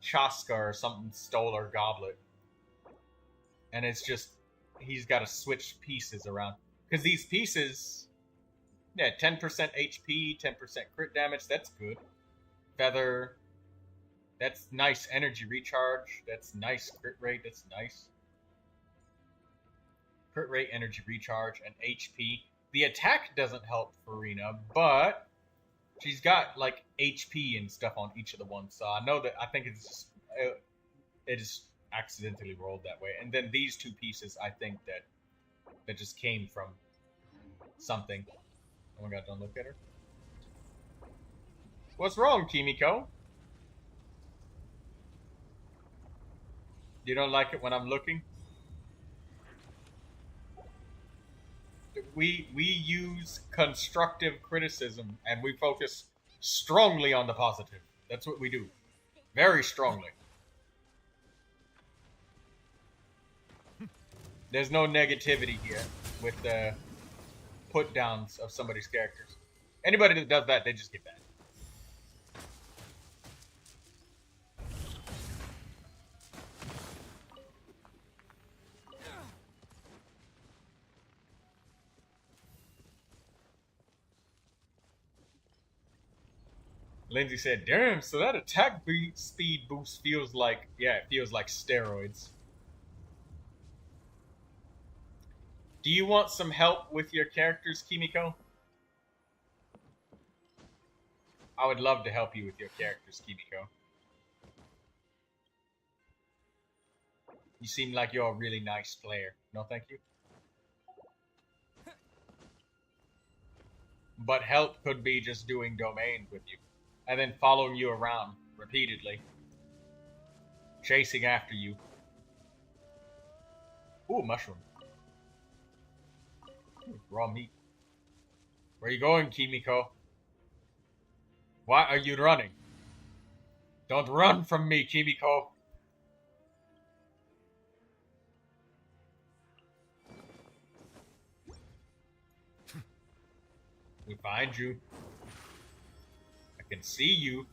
Chaska or something stole her Goblet. And it's just, he's got to switch pieces around. Because these pieces, yeah, 10% HP, 10% crit damage, that's good. Feather, that's nice. Energy recharge, that's nice. Crit rate, that's nice. Crit rate, energy recharge, and HP. The attack doesn't help Farina, but she's got like HP and stuff on each of the ones. So I know that I think it's just, it just accidentally rolled that way. And then these two pieces, I think that just came from something. Oh my god! Don't look at her. What's wrong, Kimiko? You don't like it when I'm looking? We use constructive criticism and we focus strongly on the positive. That's what we do. Very strongly. There's no negativity here with the put downs of somebody's characters. Anybody that does that, they just get bad. Lindsay said, damn, so that attack speed boost feels like, yeah, it feels like steroids. Do you want some help with your characters, Kimiko? I would love to help you with your characters, Kimiko. You seem like you're a really nice player. No, thank you. But help could be just doing domains with you. And then following you around repeatedly. Chasing after you. Ooh, mushroom. Ooh, raw meat. Where are you going, Kimiko? Why are you running? Don't run from me, Kimiko. We find you. I can see you.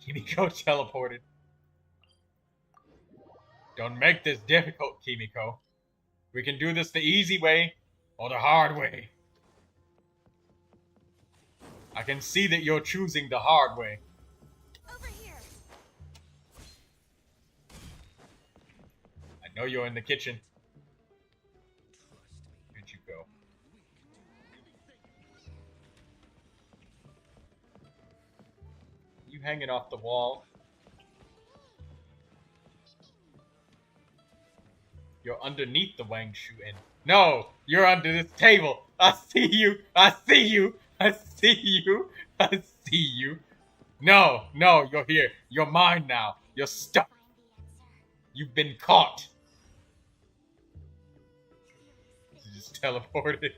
Kimiko teleported. Don't make this difficult, Kimiko. We can do this the easy way or the hard way. I can see that you're choosing the hard way. Over here. I know you're in the kitchen. Where'd you go? You hanging off the wall? You're underneath the Wang Shu Inn. No, you're under this table. I see you. I see you. I see you. I see you. No, no, you're here. You're mine now. You're stuck. Find the answer. You've been caught. You just teleported.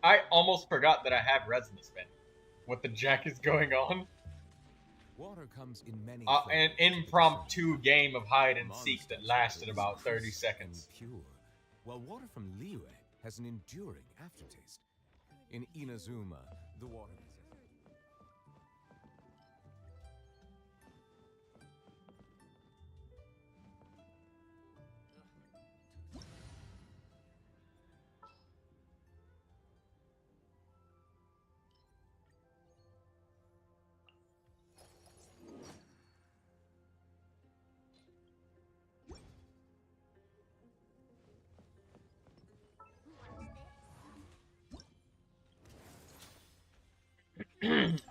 I almost forgot that I have resin to spend. What the jack is going on? Water comes in many An flavors. impromptu game of hide and seek that lasted about 30 crisp seconds. and pure, while water from Liyue has an enduring aftertaste. In Inazuma, the water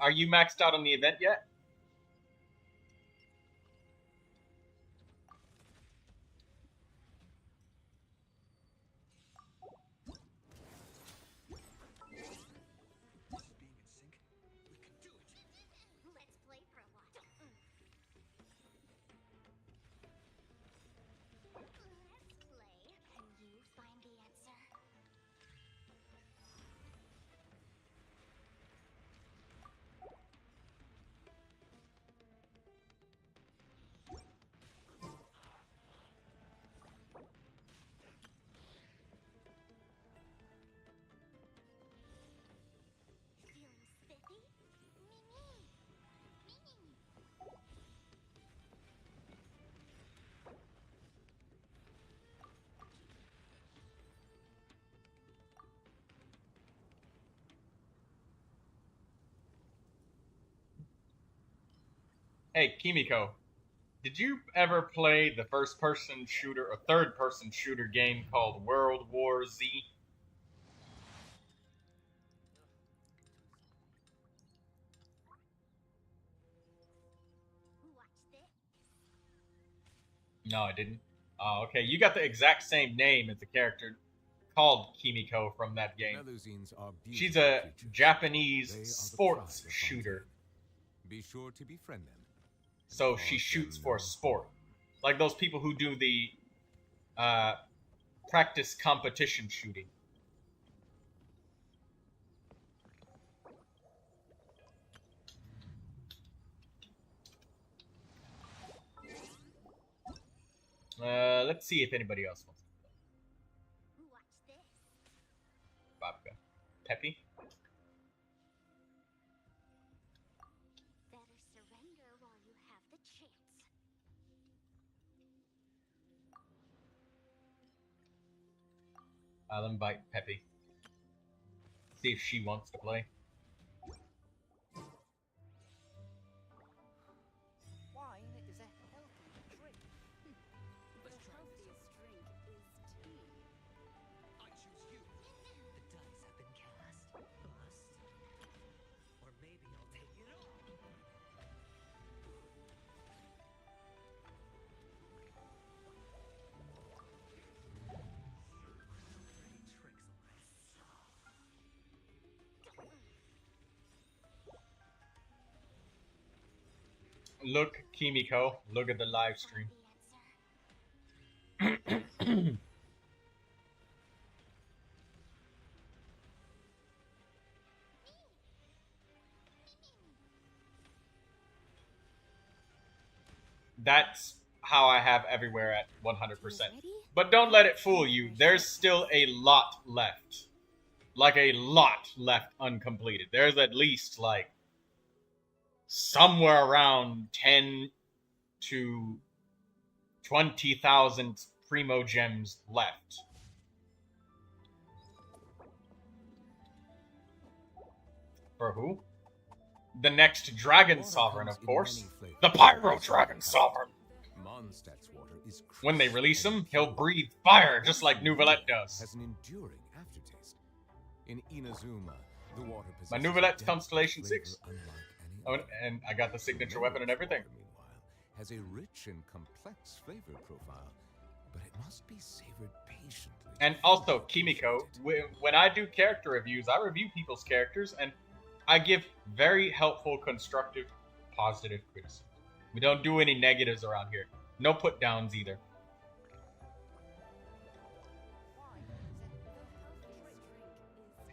Are you maxed out on the event yet? Let's play for a while. Let's play, and you find the answer. Feeling spiffy? Me. Hey, Kimiko. Did you ever play the first-person shooter or third-person shooter game called World War Z? Watch this. No, I didn't. Oh, okay. You got the exact same name as the character called Kimiko from that game. Melusines are She's beautiful a creatures. Japanese They are the sports pride of shooter. Fontaine. Be sure to befriend them. So she shoots for sport. Like those people who do the practice competition shooting. Let's see if anybody else wants to play. Watch this. Babka. Peppy? Better surrender while you have the chance. I'll invite Peppy. See if she wants to play. Wine is a healthy drink. The healthiest drink is tea. I choose you. The dice have been cast. Bust. Or maybe I'll take it all. Tricks on my Look, Kimiko. Look at the live stream. The answer. That's how I have everywhere at 100%. Ready? But don't let it fool you. There's still a lot left. Like a lot left uncompleted. There's at least like somewhere around 10 to 20,000 primo gems left. For who? The next Dragon Water Sovereign, comes of in course. many flavors. The Pyro Dragon Sovereign. Mondstadt's water is When they crisp release and him, he'll pure. breathe fire just like Neuvilette does. Has an enduring aftertaste. In Inazuma, the water My possesses Neuvillette's a depth Constellation of 6. flavor unlike any Oh, other. and I got the signature weapon and everything. Water, meanwhile, has a rich and complex flavor profile, but it must be savored patiently. And also, Kimiko, when I do character reviews, I review people's characters, and I give very helpful, constructive, positive criticism. We don't do any negatives around here. No put downs either.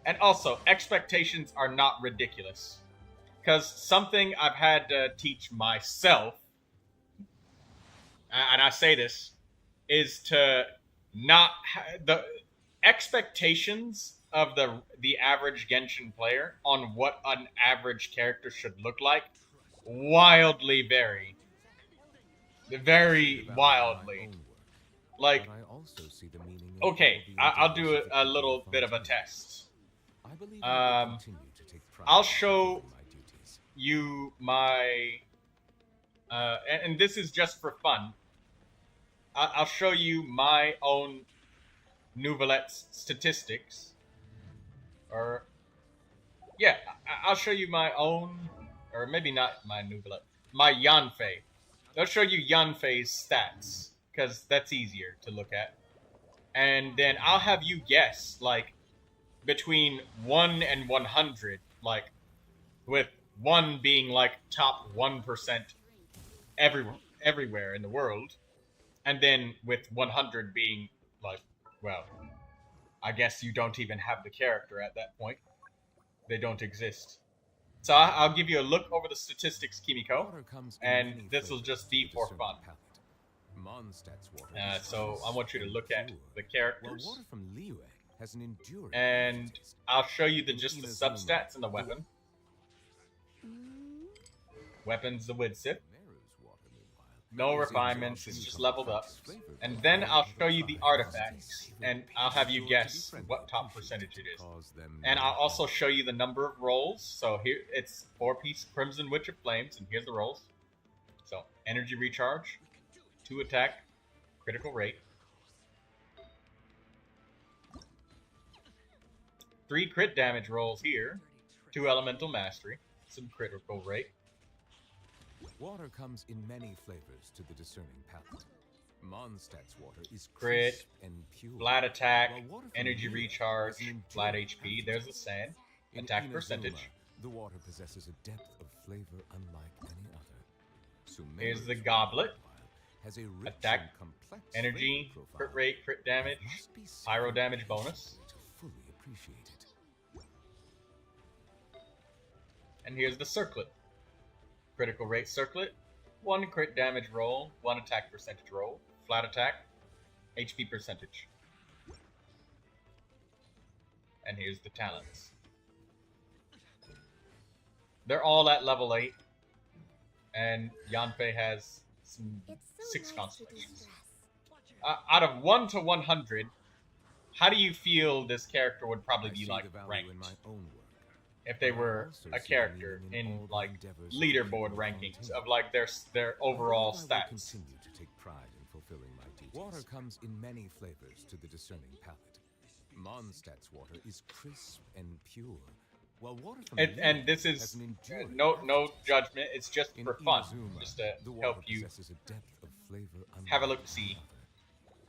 And also, expectations are not ridiculous. Because something I've had to teach myself, and I say this, is to not the expectations of the average Genshin player on what an average character should look like wildly vary. Very wildly. Like, But I also see the meaning in okay, all the I'll do endeavors of a the little people bit of a Fontaine. test. I believe I will Um, continue to take pride I'll in show fulfilling my duties. You my and this is just for fun. I'll show you my own Neuvillette's statistics, or yeah, I'll show you my own, or maybe not my Neuvilette, my Yanfei. I'll show you Yanfei's stats because that's easier to look at, and then I'll have you guess like between 1 and 100, like with 1 being like top 1% everywhere in the world, and then with 100 being like, well, I guess you don't even have the character at that point. They don't exist. So I'll give you a look over the statistics, Kimiko, Water comes in and many this will flavors just to be the for discerning fun. palate. Mondstadt's water is So I want you to crisp look and at pure, the while characters, water from Liyue has an enduring and aftertaste. I'll show you In just the Inazuma, substats and the weapon. Weapons, the Widsip. Meru's water, meanwhile, No is a refinements, rich it's just and leveled up. complex flavor And profile then I'll with show a you the fine artifacts, savored and I'll have you sure to guess befriend what top appreciate percentage it is. cause them And I'll no also harm. show you the number of rolls. So here it's 4-piece Crimson Witch of Flames, and here's the rolls. So energy recharge, 2 attack, critical rate, 3 crit damage rolls here, 2 elemental mastery, some critical rate. Water comes in many flavors to the discerning palate. Mondstadt's water is Crit, crisp and pure. flat attack, while water from energy Liyue recharge, has an flat enduring HP. There's the aftertaste. sand. In Attack Inazuma, percentage. the water possesses a depth of flavor unlike any other. Here's the Sumeru's goblet. water has a rich Attack, and complex energy, flavor crit profile rate, crit that damage, must be pyro savored damage bonus. patiently to fully appreciate it. And here's the circlet. Critical rate circlet. 1 crit damage roll, 1 attack percentage roll, flat attack, HP percentage. And here's the talents. They're all at level 8. And Yanfei has some It's so 6 nice to constellations. de-stress. Out of 1 to 100, how do you feel this character would probably I be see like the value ranked in my own work. if they but I were also a see the character meaning in all the like endeavors of the leaderboard people rankings contained. of like their overall Although I will stats? continue to take pride in fulfilling my duties. Water comes in many flavors to the discerning palate. Mondstadt's water is crisp and pure, while water from Liyue And this has is an enduring no aftertaste. judgment. It's just In for fun, Inazuma, just to the water help you. possesses a depth of flavor Have a unlike look-see. any other.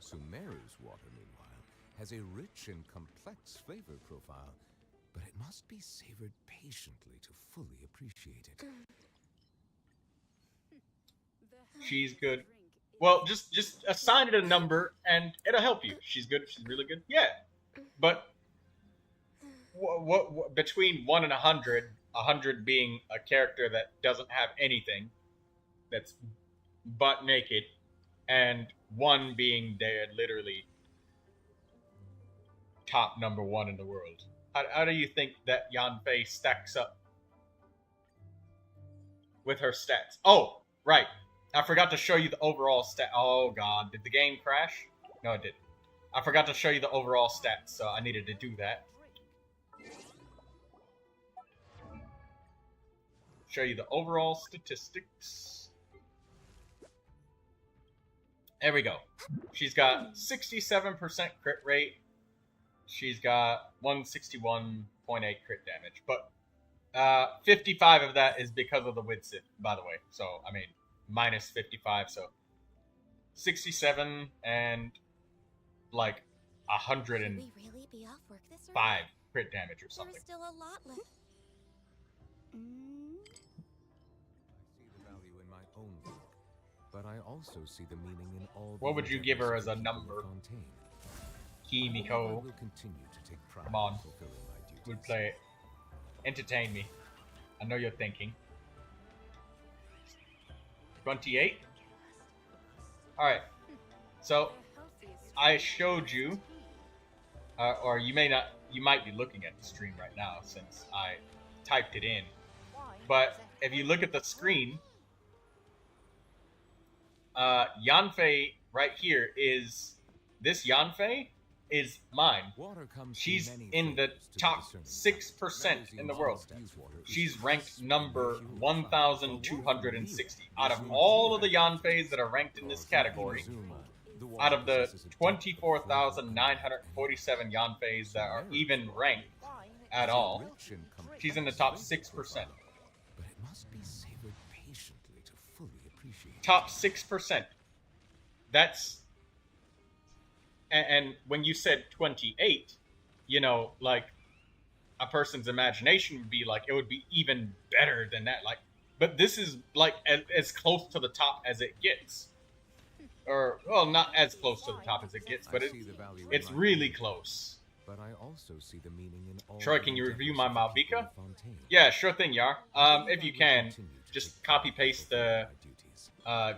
Sumeru's water, meanwhile, has a rich and complex flavor profile, but it must be savored patiently to fully appreciate it. She's good. Well, just assign it a number and it'll help you. She's good. She's really good. Yeah, but what between 1 and 100, 100 being a character that doesn't have anything, that's butt naked, and 1 being they're literally top number 1 in the world. How do you think that Yanfei stacks up with her stats? Oh, right. I forgot to show you the overall stat. Oh, God. Did the game crash? No, it didn't. I forgot to show you the overall stats, so I needed to do that. Show you the overall statistics. There we go. She's got 67% crit rate. She's got 161.8 crit damage. But 55 of that is because of the Widsith, by the way. So, I mean, minus 55. So, 67 and like 105 Should we really be off work this early? crit damage or There's something. still a lot left. I see the value in my own work, but I also see the meaning in all. What would you give her as a endeavors of the number? people of Fontaine. I Kimiko will continue to take pride Come on. in fulfilling my duties. would play it. Entertain me. I know you're thinking. 28? Alright. So, I showed you, or you might be looking at the stream right now since I typed it in. But if you look at the screen, Yanfei right here this Yanfei is mine. Water comes She's many in the flavors to top discerning 6% palate. in the world. Mondstadt's water is She's crisp ranked and number pure, 1,260. while Out water of from all of Liyue the Yanfeis that are ranked in this category, out of the 24,947 Yanfeis that are even ranked at all, she's in the top 6%. But it must be savored patiently to fully appreciate it. Top 6%. That's... And when you said 28, you know, like, a person's imagination would be like, it would be even better than that. Like, but this is, like, as close to the top as it gets. Or, well, not as close to the top as it gets, but I see the value in it's my really own close. But I also see the meaning in all. Troy, the can you review endeavors my of the people Malvika? of Fontaine. Yeah, sure thing, Yar. If you I will can, continue to just take pride copy in paste the fulfilling my duties.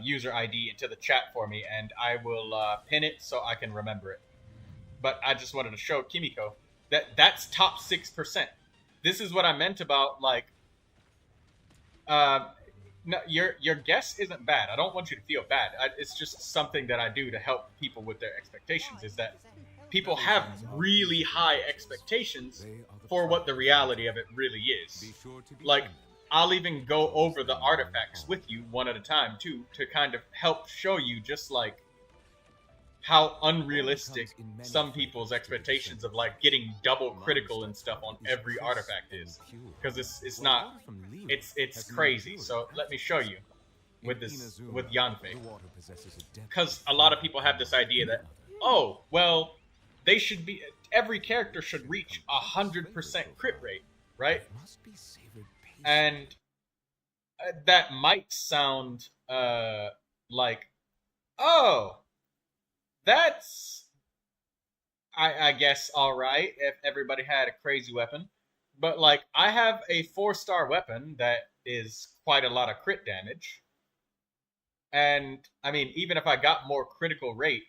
user ID into the chat for me, and I will pin it so I can remember it. But I just wanted to show Kimiko that that's top 6%. This is what I meant about, like, no, your guess isn't bad. I don't want you to feel bad. It's just something that I do to help people with their expectations, is that people have really high expectations They are the for what the pride reality of it really is. Be sure to be Like, friendly. I'll even go over the artifacts with you one at a time, too, to kind of help show you just, like, how unrealistic some people's expectations of, like, getting double critical and stuff on every artifact is. Because it's not... It's crazy. So, let me show you. with In this Inazuma, with Yanfei. the water possesses a depth Because of a lot of flow people have this unlike idea any that, other. oh, well, they should be, every character should reach 100% crit rate, right? It must be savored patiently. And that might sound like, oh, that's, I guess, all right if everybody had a crazy weapon. But, like, I have a 4-star weapon that is quite a lot of crit damage. And, I mean, even if I got more critical rate,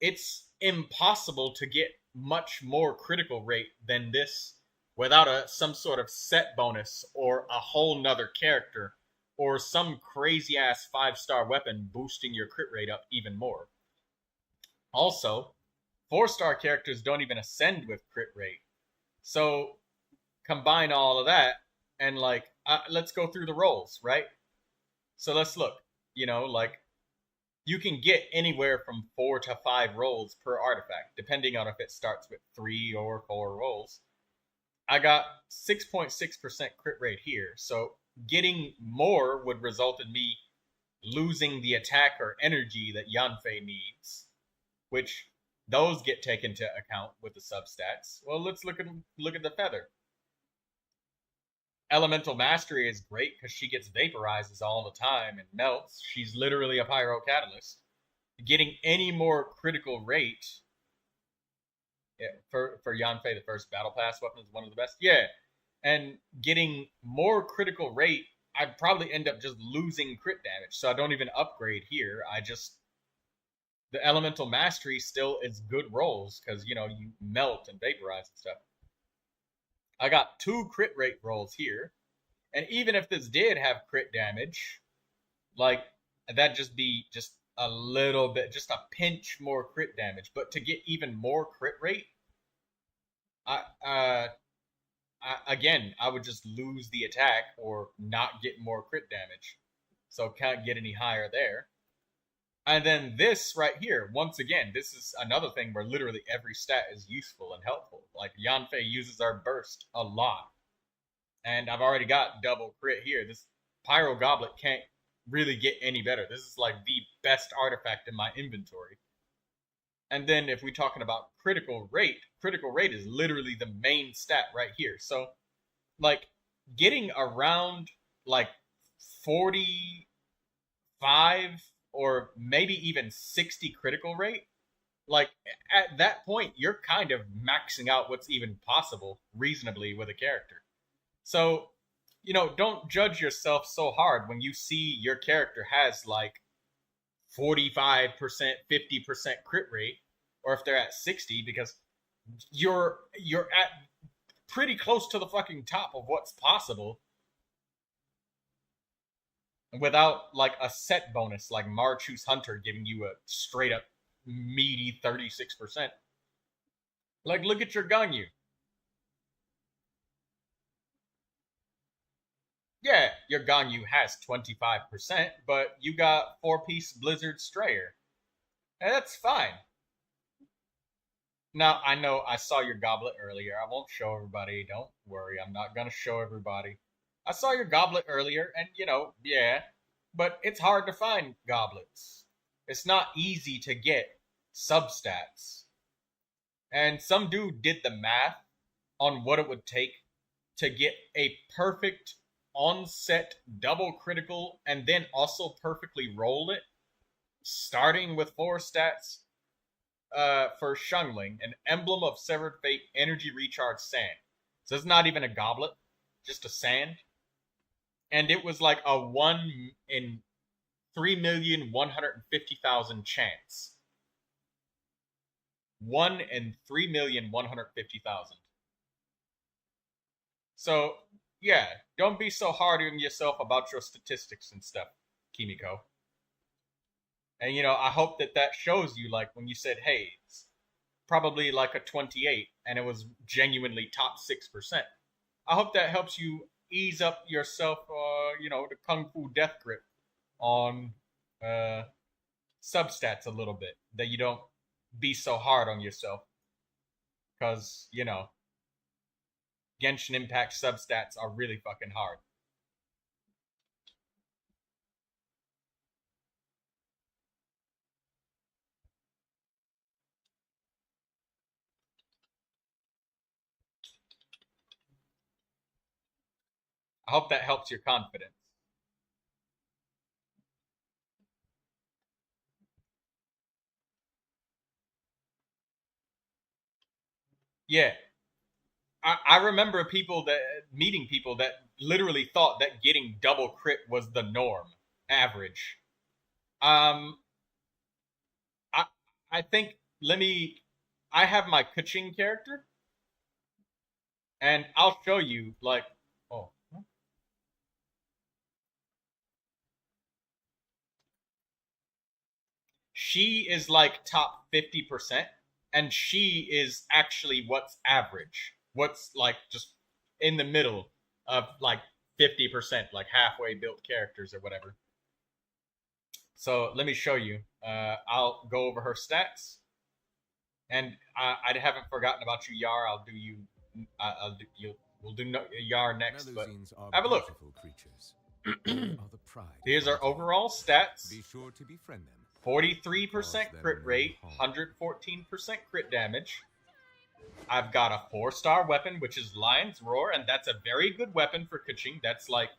it's impossible to get much more critical rate than this without some sort of set bonus or a whole nother character or some crazy ass 5-star weapon boosting your crit rate up even more. Also, 4-star characters don't even ascend with crit rate. So combine all of that and like let's go through the rolls, right? So let's look. Like you can get anywhere from 4 to 5 rolls per artifact, depending on if it starts with 3 or 4 rolls. I got 6.6% crit rate here, so getting more would result in me losing the attack or energy that Yanfei needs, which those get taken into account with the substats. Well, let's look at the feather. Elemental Mastery is great because she gets vaporizes all the time and melts. She's literally a pyro catalyst. Getting any more critical rate for Yanfei, the first battle pass weapon, is one of the best. Yeah, and getting more critical rate, I'd probably end up just losing crit damage. So I don't even upgrade here. The Elemental Mastery still is good rolls because you melt and vaporize and stuff. I got 2 crit rate rolls here. And even if this did have crit damage, like, that'd just be just a little bit, just a pinch more crit damage. But to get even more crit rate, again, I would just lose the attack or not get more crit damage. So can't get any higher there. And then this right here, once again, this is another thing where literally every stat is useful and helpful. Like, Yanfei uses our burst a lot. And I've already got double crit here. This Pyro Goblet can't really get any better. This is like the best artifact in my inventory. And then if we're talking about critical rate is literally the main stat right here. So, like, getting around, like, 45 or maybe even 60 critical rate, like, at that point, you're kind of maxing out what's even possible reasonably with a character. So, don't judge yourself so hard when you see your character has, like, 45%, 50% crit rate, or if they're at 60, because you're at pretty close to the fucking top of what's possible without, like, a set bonus like Marchu's Hunter giving you a straight up meaty 36%. Like, look at your Ganyu. Yeah, your Ganyu has 25%, but you got 4-piece Blizzard Strayer. And that's fine. Now, I know I saw your goblet earlier. I won't show everybody. Don't worry, I'm not going to show everybody. I saw your goblet earlier, and, yeah, but it's hard to find goblets. It's not easy to get substats. And some dude did the math on what it would take to get a perfect on-set double critical and then also perfectly roll it, starting with 4 stats for Shungling, an Emblem of Severed Fate Energy Recharge Sand. So it's not even a goblet, just a sand. And it was like a 1 in 3,150,000 chance. 1 in 3,150,000. So, yeah, don't be so hard on yourself about your statistics and stuff, Kimiko. And, I hope that shows you, like, when you said, hey, it's probably like a 28, and it was genuinely top 6%. I hope that helps you ease up yourself, the Kung Fu Death Grip on substats a little bit, that you don't be so hard on yourself. Because, Genshin Impact substats are really fucking hard. I hope that helps your confidence. Yeah. I remember meeting people that literally thought that getting double crit was the norm, average. Um, I I think I have my Kuching character, and I'll show you like, oh, she is like top 50%, and she is actually what's average, what's like just in the middle of like 50%, like halfway built characters or whatever. So let me show you. I'll go over her stats, and I haven't forgotten about you, Yar. I'll do you. I'll do you. We'll do Yar next, but Melusines are have a look. beautiful creatures. They are the pride of Here's our Fontaine. overall stats: Be sure to befriend them. 43% crit rate, 114% crit damage. I've got a 4-star weapon, which is Lion's Roar, and that's a very good weapon for Kuching. That's like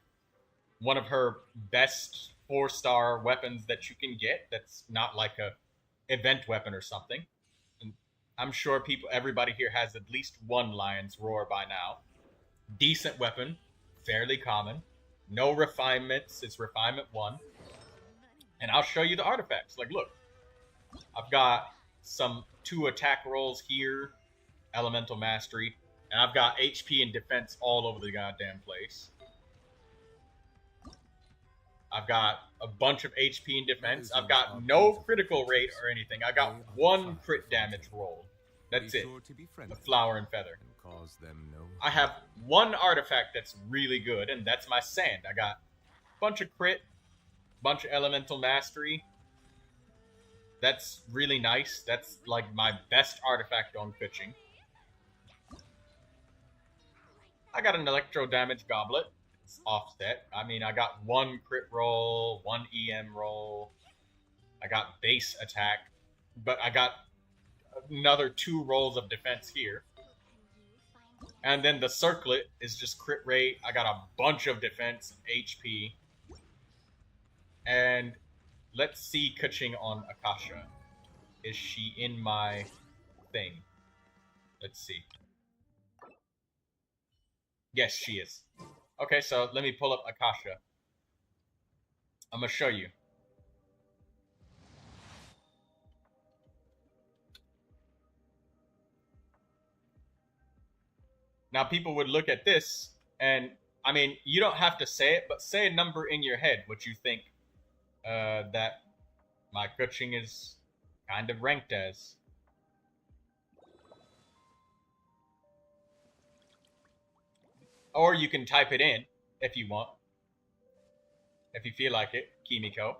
one of her best 4-star weapons that you can get. That's not like a event weapon or something. And I'm sure everybody here has at least one Lion's Roar by now. Decent weapon, fairly common. No refinements. It's refinement 1. And I'll show you the artifacts. Like, look, I've got 2 attack rolls here, elemental mastery, and I've got HP and defense all over the goddamn place. I've got a bunch of HP and defense. I've got no critical rate or anything. I got 1 crit damage roll. That's it. The flower and feather. I have 1 artifact that's really good, and that's my sand. I got a bunch of crit, bunch of elemental mastery. That's really nice. That's like my best artifact on Kuching. I got an electro damage goblet. It's offset. I mean, I got 1 crit roll, 1 EM roll. I got base attack, but I got another 2 rolls of defense here. And then the circlet is just crit rate. I got a bunch of defense and HP. And let's see Kuching on Akasha. Is she in my thing? Let's see. Yes, she is. Okay, so let me pull up Akasha. I'm going to show you. Now, people would look at this, and, I mean, you don't have to say it, but say a number in your head, what you think that my Kuching is kind of ranked as. Or you can type it in, if you want. If you feel like it, Kimiko.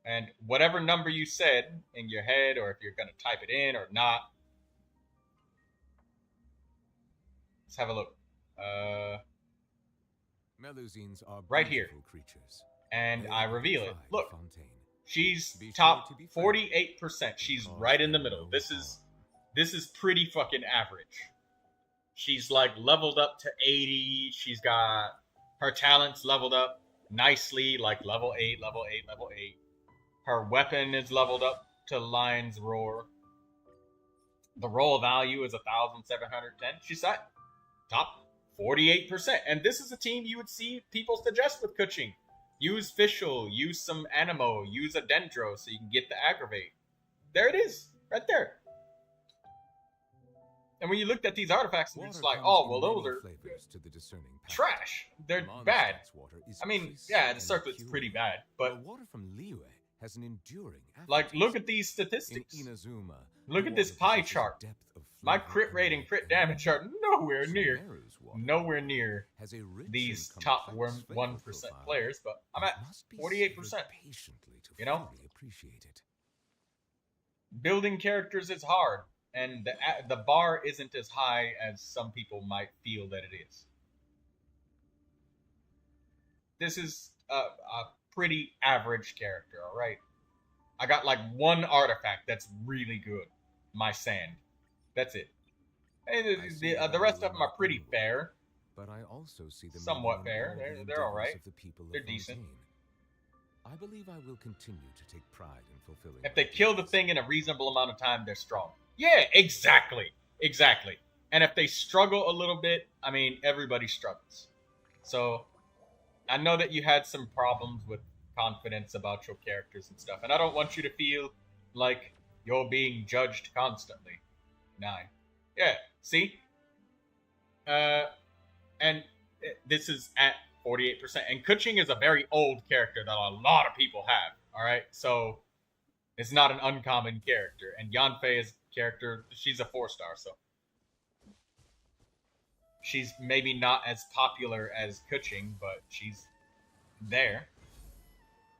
And whatever number you said in your head, or if you're going to type it in or not, let's have a look. Melusines are right here. Creatures. And I reveal it. Look, Fontaine. she's top 48%. She's right in the middle. This is pretty fucking average. She's like leveled up to 80. She's got her talents leveled up nicely, like level 8, level 8, level 8. Her weapon is leveled up to Lion's Roar. The roll value is 1,710. She's at top 48%. And this is a team you would see people suggest with Kuching. Use Fischl, use some Anemo, use a Dendro so you can get the aggravate. There it is, right there. And when you looked at these artifacts, you're just like, oh, well, those are trash. They're bad. I mean, yeah, the circlet's pretty bad, but water from Liyue has an enduring like, look at these statistics. Look at this pie chart. My crit rate and crit damage are nowhere near these top 1% players, but I'm at 48%. You know? Building characters is hard, and the bar isn't as high as some people might feel that it is. This is a pretty average character, alright? I got like 1 artifact that's really good. My sand. That's it. I And see the that rest I of will them are not pretty rule, fair. but I also see them Somewhat aiding in fair. all They're the all endeavors right. of the people They're of decent. Fontaine. I believe I will continue to take pride in fulfilling. If my they kill the duties. thing in a reasonable amount of time, they're strong. Yeah, exactly. Exactly. And if they struggle a little bit, I mean, everybody struggles. So, I know that you had some problems with confidence about your characters and stuff, and I don't want you to feel like you're being judged constantly. 9. Yeah, see? Uh, and this is at 48%. And Kuching is a very old character that a lot of people have, alright? So, it's not an uncommon character. And Yanfei is a character, she's a 4-star, so. She's maybe not as popular as Kuching, but she's there.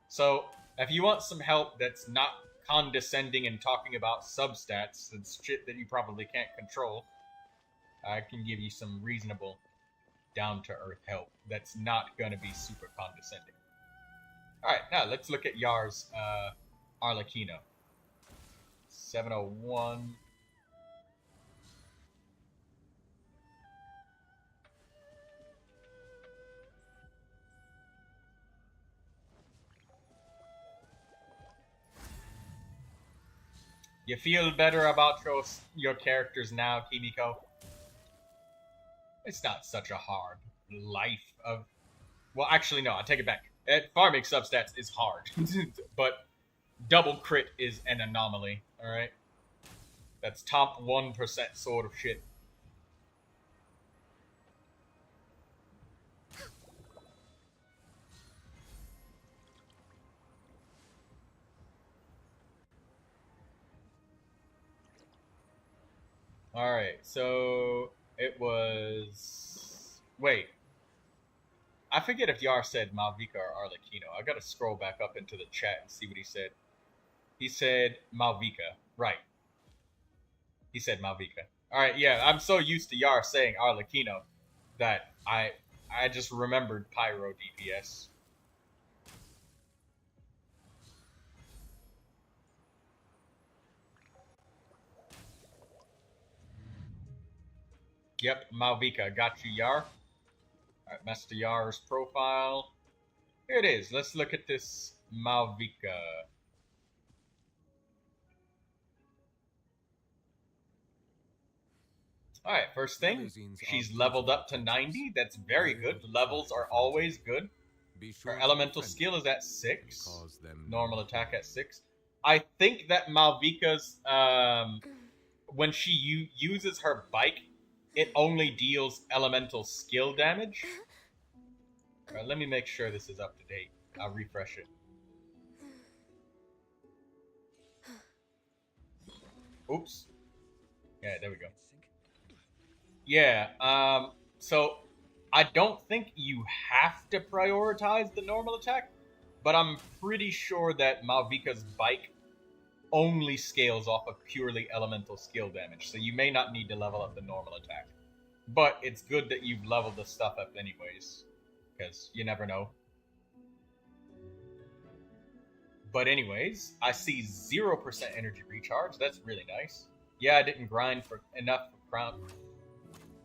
So, if you want some help that's not condescending and talking about substats and shit that you probably can't control, I can give you some reasonable, down to earth help that's not going to be super condescending. Alright, now let's look at Yar's Arlecchino. 701. You feel better about your characters now, Kimiko? It's not such a hard life of... Well, actually, no, I take it back. Farming substats is hard. But double crit is an anomaly, alright? That's top 1% sort of shit. Alright, so it was... Wait. I forget if Yar said Malvika or Arlecchino. I gotta scroll back up into the chat and see what he said. He said Malvika. Right. He said Malvika. Alright, yeah, I'm so used to Yar saying Arlecchino that I just remembered Pyro DPS. Yep, Malvika. Got you, Yar. Alright, Master Yar's profile. Here it is. Let's look at this Malvika. Alright, first thing, she's leveled up to 90. That's very good. Levels are always good. Her elemental skill is at 6. Normal attack at 6. I think that Malvika's, when she uses her bike, it only deals elemental skill damage. Alright, let me make sure this is up to date. I'll refresh it. Oops. Yeah, there we go. Yeah, so I don't think you have to prioritize the normal attack, but I'm pretty sure that Malvika's bike only scales off of purely elemental skill damage, so you may not need to level up the normal attack. But it's good that you've leveled the stuff up anyways, because you never know. But anyways, I see 0% energy recharge. That's really nice. Yeah, I didn't grind for enough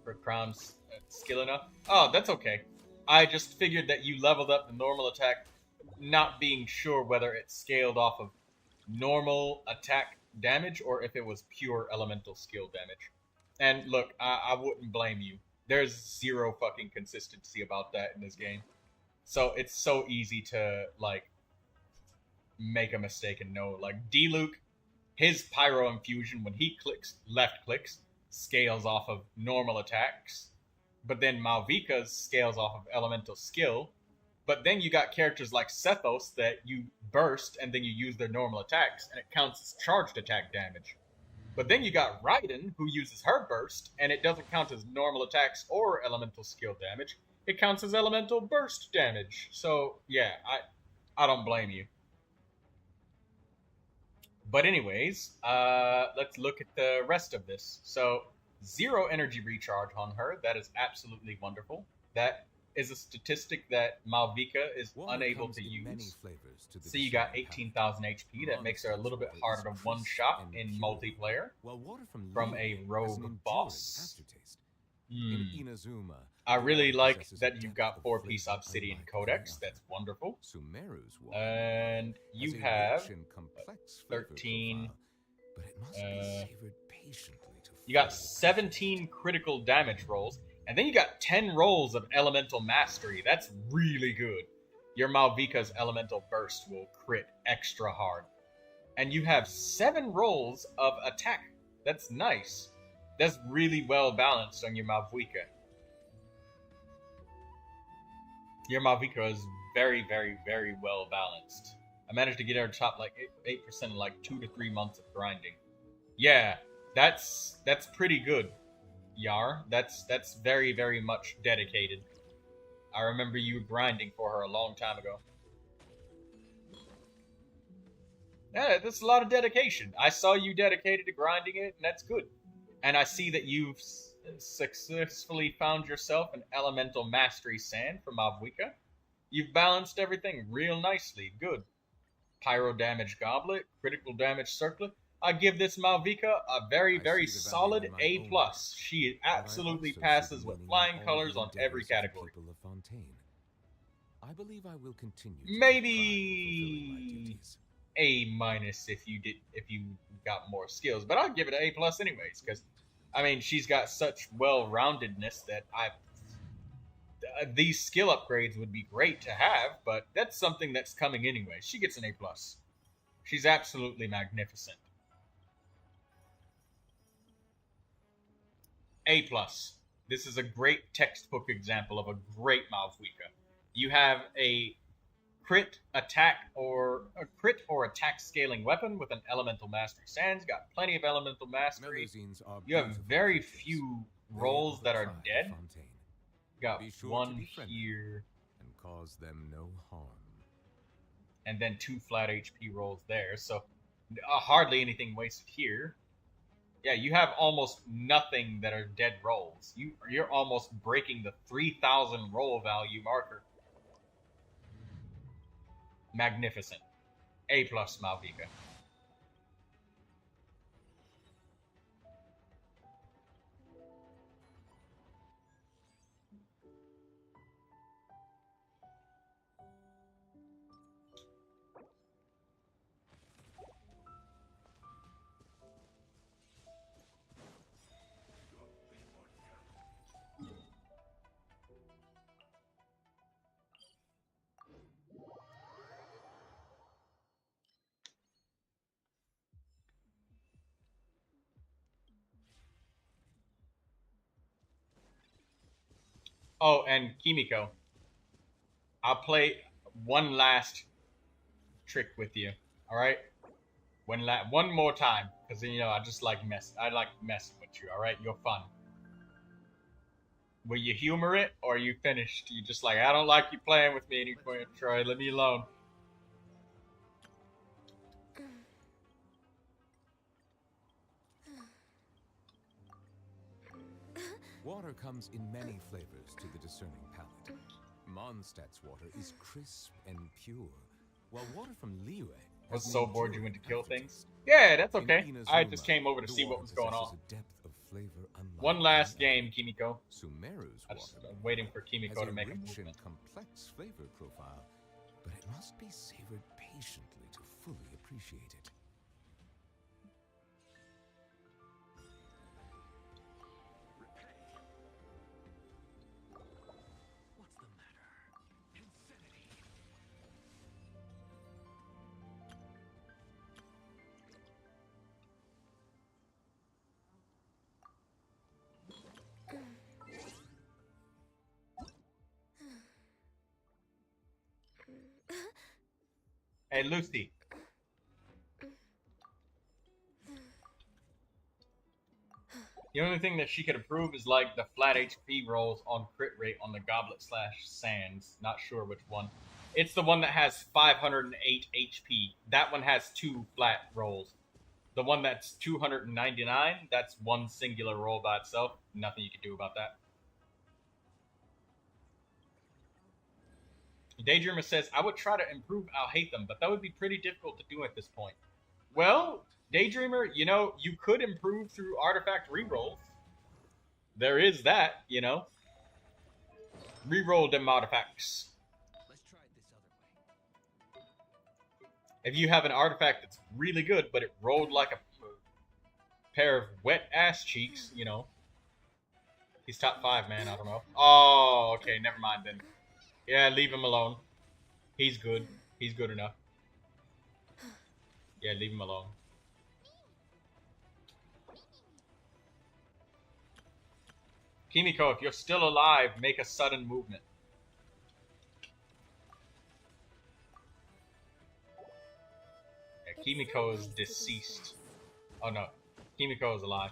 for Crown's skill enough. Oh, that's okay. I just figured that you leveled up the normal attack, not being sure whether it scaled off of normal attack damage or if it was pure elemental skill damage. And look, I wouldn't blame you. There's zero fucking consistency about that in this game. So it's so easy to, like, make a mistake and know. Like, D-Luke, his Pyro Infusion, when he left clicks, scales off of normal attacks. But then Malvika's scales off of elemental skill. But then you got characters like Sethos that you burst and then you use their normal attacks and it counts as charged attack damage. But then you got Raiden, who uses her burst, and it doesn't count as normal attacks or elemental skill damage. It counts as elemental burst damage. So, yeah, I don't blame you. But anyways, let's look at the rest of this. So, 0 energy recharge on her. That is absolutely wonderful. That is a statistic that Malvika is Water unable comes to in many use. flavors to the See, you got discerning palate. 18,000 HP. That makes her a little bit harder to one-shot in multiplayer While water from from Liyue a has an rogue enduring boss. aftertaste. Hmm. In Inazuma, I the really water like possesses a that you've depth got of 4-piece flavor obsidian unlike codex. any That's other. wonderful. Sumeru's water, And you has a have rich and complex 13. flavor profile, but it must be savored patiently to You got fully 17 critical damage rolls, and then you got 10 rolls of elemental mastery. That's really good. Your Malvika's elemental burst will crit extra hard. And you have 7 rolls of attack. That's nice. That's really well balanced on your Malvika. Your Malvika is very, very, very well balanced. I managed to get her top like 8% in like 2 to 3 months of grinding. Yeah, that's pretty good, Yar. That's very, very much dedicated. I remember you grinding for her a long time ago. Yeah, that's a lot of dedication. I saw you dedicated to grinding it, and that's good. And I see that you've successfully found yourself an elemental mastery sand from Malvika. You've balanced everything real nicely. Good. Pyro damage goblet, critical damage circlet. I give this Malvika a very, very solid A+. She absolutely passes with flying colors on every category. I believe I will continue. Maybe A- if you got more skills, but I'd give it an A+ anyways, because I mean she's got such well-roundedness that these skill upgrades would be great to have, but that's something that's coming anyway. She gets an A+. She's absolutely magnificent. A+. This is a great textbook example of a great Malvika. You have a crit attack or attack scaling weapon with an elemental mastery sands. Got plenty of elemental mastery. You have very few rolls that are dead. Got one here and cause them no harm. And then 2 flat HP rolls there, so hardly anything wasted here. Yeah, you have almost nothing that are dead rolls. You're almost breaking the 3,000 roll value marker. Magnificent. A+ Malvika. Oh, and Kimiko. I'll play one last trick with you. All right, one more time, because I just like I like messing with you. All right, you're fun. Will you humor it, or are you finished? You just like, I don't like you playing with me anymore, Troy. Let me alone. Water comes in many flavors to the discerning palate. Mondstadt's water is crisp and pure, while water from Liyue Was has so an bored you went to kill aftertaste. things. Yeah, that's In okay. I just Inazuma, came over to the see what water was going possesses on. a depth of flavor unlike One last any other. game, Kimiko. Sumeru's I'm just water waiting for has Kimiko to make a rich and movement. complex flavor profile, but it must be savored patiently to fully appreciate it. What's the matter? Infinity. Hey, Lucy. The only thing that she could improve is like the flat HP rolls on crit rate on the Goblet / Sands. Not sure which one. It's the one that has 508 HP. That one has 2 flat rolls. The one that's 299, that's one singular roll by itself. Nothing you can do about that. Daydreamer says, I would try to improve Alhaitham, but that would be pretty difficult to do at this point. Well, Daydreamer, you know, you could improve through artifact rerolls. There is that, you know. Reroll them artifacts. Let's try it this other way. If you have an artifact that's really good, but it rolled like a pair of wet ass cheeks, you know. He's top 5, man. I don't know. Oh, okay. Never mind then. Yeah, leave him alone. He's good. He's good enough. Yeah, leave him alone. Kimiko, if you're still alive, make a sudden movement. Yeah, Kimiko is deceased. Oh no. Kimiko is alive.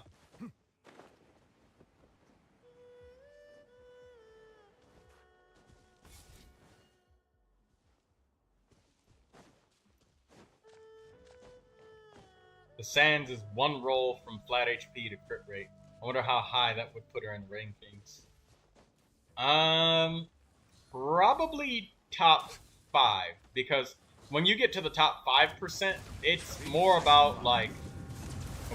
The Sands is 1 roll from flat HP to crit rate. I wonder how high that would put her in rankings. Probably top 5, because when you get to the top 5%, it's more about like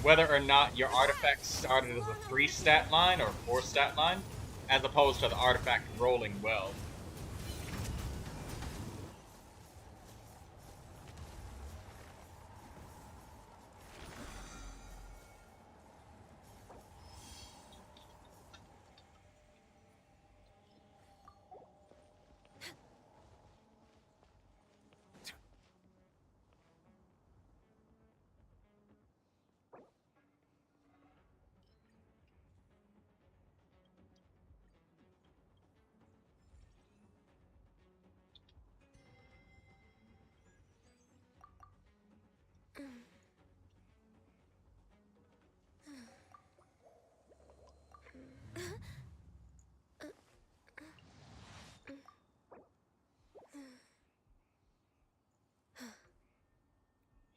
whether or not your artifact started as a 3 stat line or 4 stat line, as opposed to the artifact rolling well.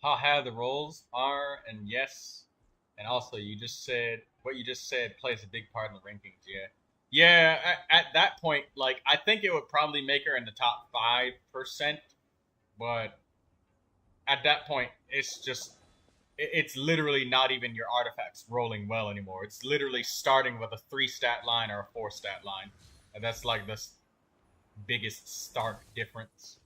How high the rolls are, and yes, and also you just said what you just said plays a big part in the rankings. Yeah. At that point, like I think it would probably make her in the top 5%, but at that point, it's literally not even your artifacts rolling well anymore. It's literally starting with a 3 stat line or a 4 stat line, and that's like the biggest stark difference.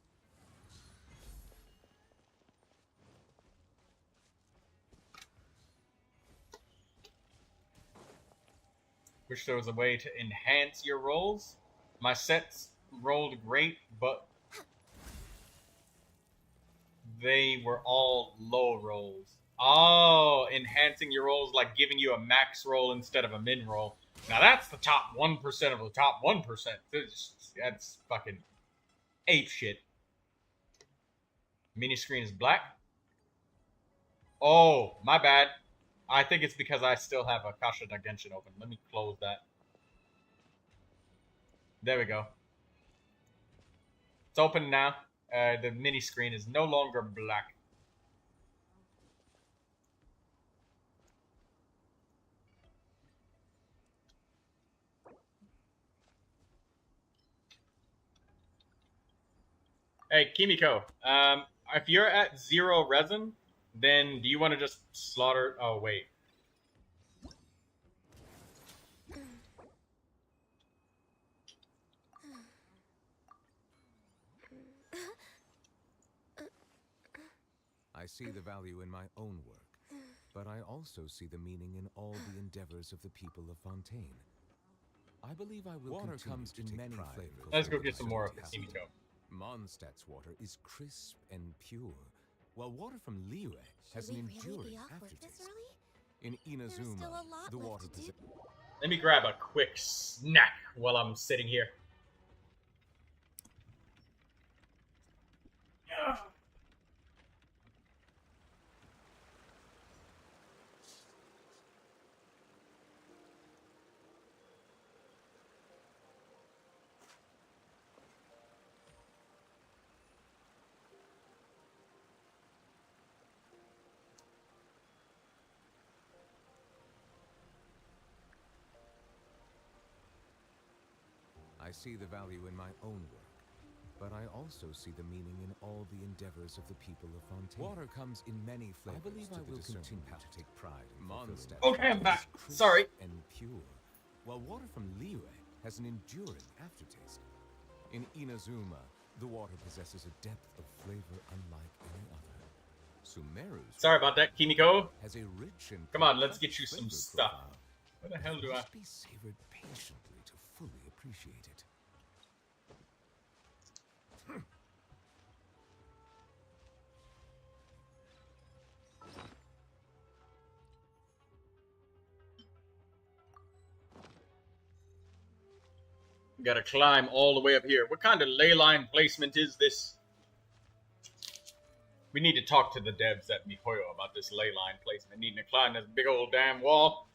Wish there was a way to enhance your rolls. My sets rolled great, but they were all low rolls. Oh, enhancing your rolls, like giving you a max roll instead of a min roll. Now that's the top 1% of the top 1%. That's fucking ape shit. Mini screen is black. Oh, my bad. I think it's because I still have Akasha da Genshin open. Let me close that. There we go. It's open now. The mini screen is no longer black. Hey, Kimiko. If you're at 0 resin, then do you want to just slaughter? Oh wait. I see the value in my own work, but I also see the meaning in all the endeavors of the people of Fontaine. I believe I will Water continue comes to in take many pride in flavors. Let's go fulfilling get some more of certain it, tasks. Kimiko. Mondstadt's water is crisp and pure, while water from Liyue has Should an we really enduring be off work this aftertaste. early? In There's still Inazuma, a lot the left water to do. Let me grab a quick snack while I'm sitting here. I see the value in my own work, but I also see the meaning in all the endeavors of the people of Fontaine. Water comes in many flavors. I believe I will continue to take pride in Mondstadt. Okay, I'm back. Crisp Sorry. and pure, while water from Liyue has an enduring aftertaste. In Inazuma, the water possesses a depth of flavor unlike any other. Sumeru's Sorry about that, Kimiko. has a rich and Come on, let's complex get you some flavor stuff. profile. Where the hell do I? Must be savored patiently to fully appreciate it. Gotta climb all the way up here. What kind of ley line placement is this? We need to talk to the devs at Mihoyo about this ley line placement. Needing to climb this big old damn wall.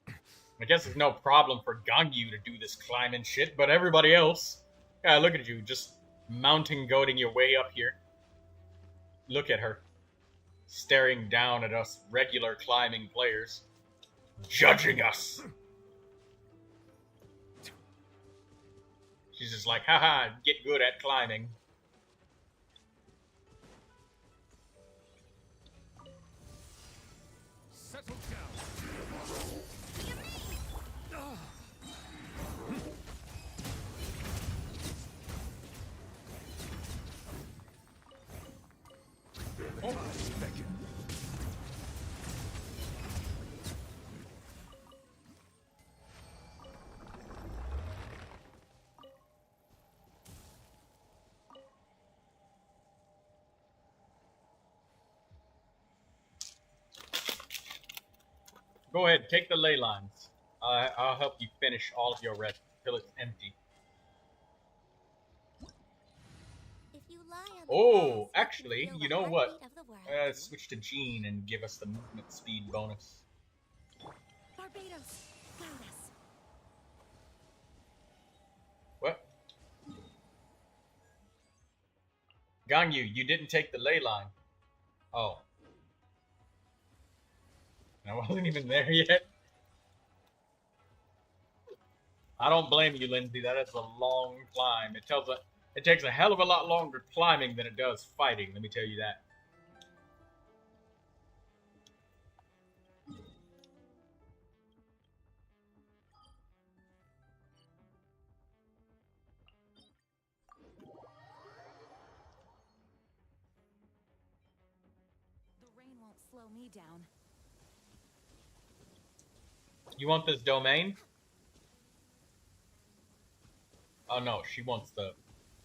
I guess it's no problem for Gangyu to do this climbing shit, but everybody else... Yeah, look at you, just mountain goating your way up here. Look at her. Staring down at us regular climbing players. Judging us! She's just like, haha, get good at climbing. Settle down. Go ahead, take the ley lines. I'll help you finish all of your rest till it's empty. If you lie on the Oh, grass, you can actually, feel you the know what? heartbeat of the world. Switch to Jean and give us the movement speed bonus. Barbados, guide us. What? Gangyu, you didn't take the ley line. Oh. I wasn't even there yet. I don't blame you, Lindsay. That is a long climb. It takes a hell of a lot longer climbing than it does fighting, let me tell you that. The rain won't slow me down. You want this domain? Oh no, she wants the...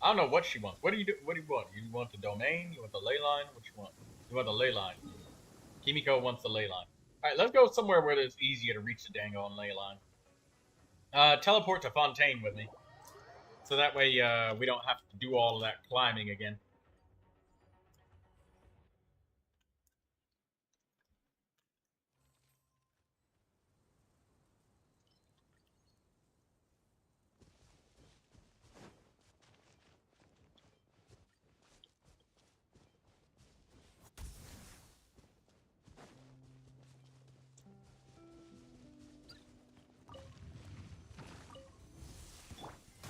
I don't know what she wants. What do you want? You want the domain? You want the ley line? What you want? You want the ley line. Kimiko wants the ley line. Alright, let's go somewhere where it's easier to reach the dang on ley line. Teleport to Fontaine with me. So that way we don't have to do all of that climbing again.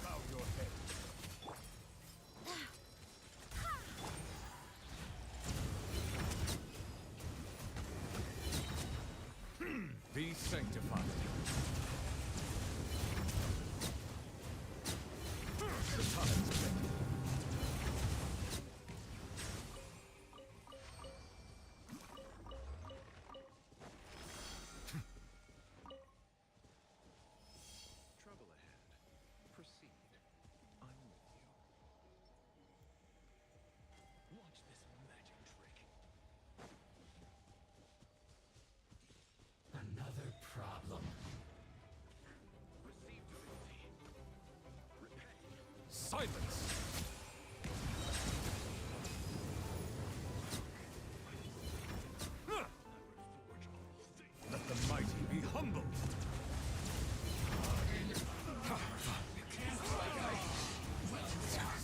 Bow your head. Be sanctified. The time's ended. Trouble ahead. Proceed. I'm with you. Watch this magic trick. Another problem. Receive divinity. Repay. Silence! Forge all things. Let the mighty be humbled!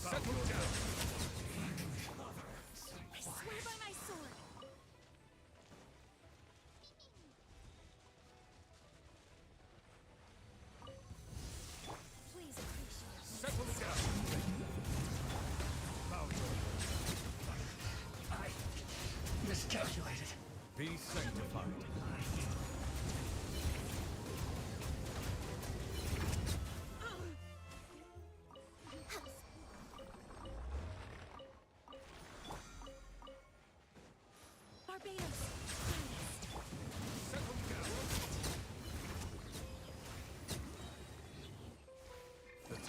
Settle down! I swear by my sword. Please appreciate. Settle down!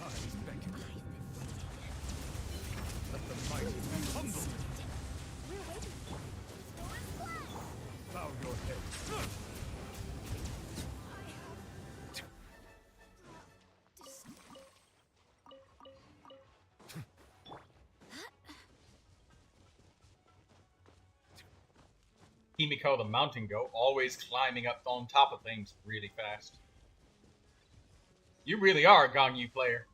tides beckon. Let the mighty be humbled. We're waiting for you. Storm Blast! Bow your head. Himiko the mountain goat, always climbing up on top of things really fast. You really are a Gongyu player.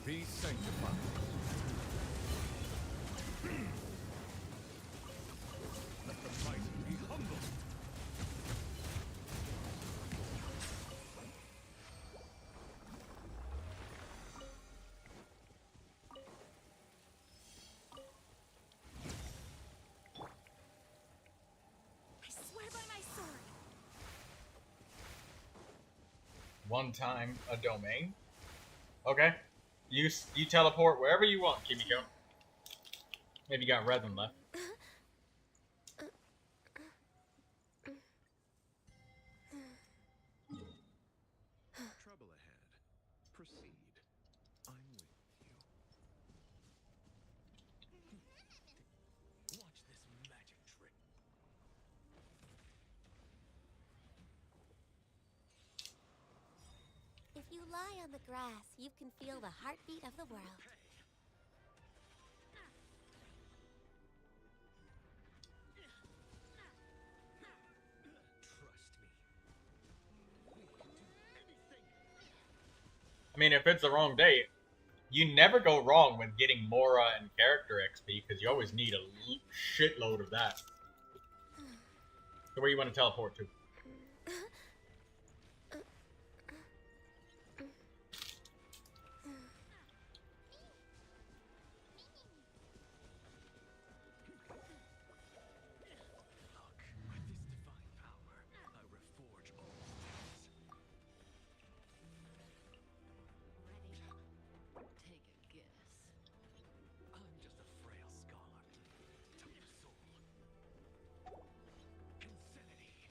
Be sanctified. Let the mighty be humbled. I swear by my sword. One time a domain. Okay. You teleport wherever you want, Kimiko. Maybe you got resin left. Trouble ahead. Proceed. I'm with you. Watch this magic trick. If you lie on the grass, you can feel the heartbeat of the world. Trust me. We can do anything. I mean, if it's the wrong day, you never go wrong with getting Mora and character XP because you always need a shitload of that. So where you want to teleport to? Look, with this divine power, I reforge all things. Ready? Take a guess. I'm just a frail scholar. To your soul. Insanity.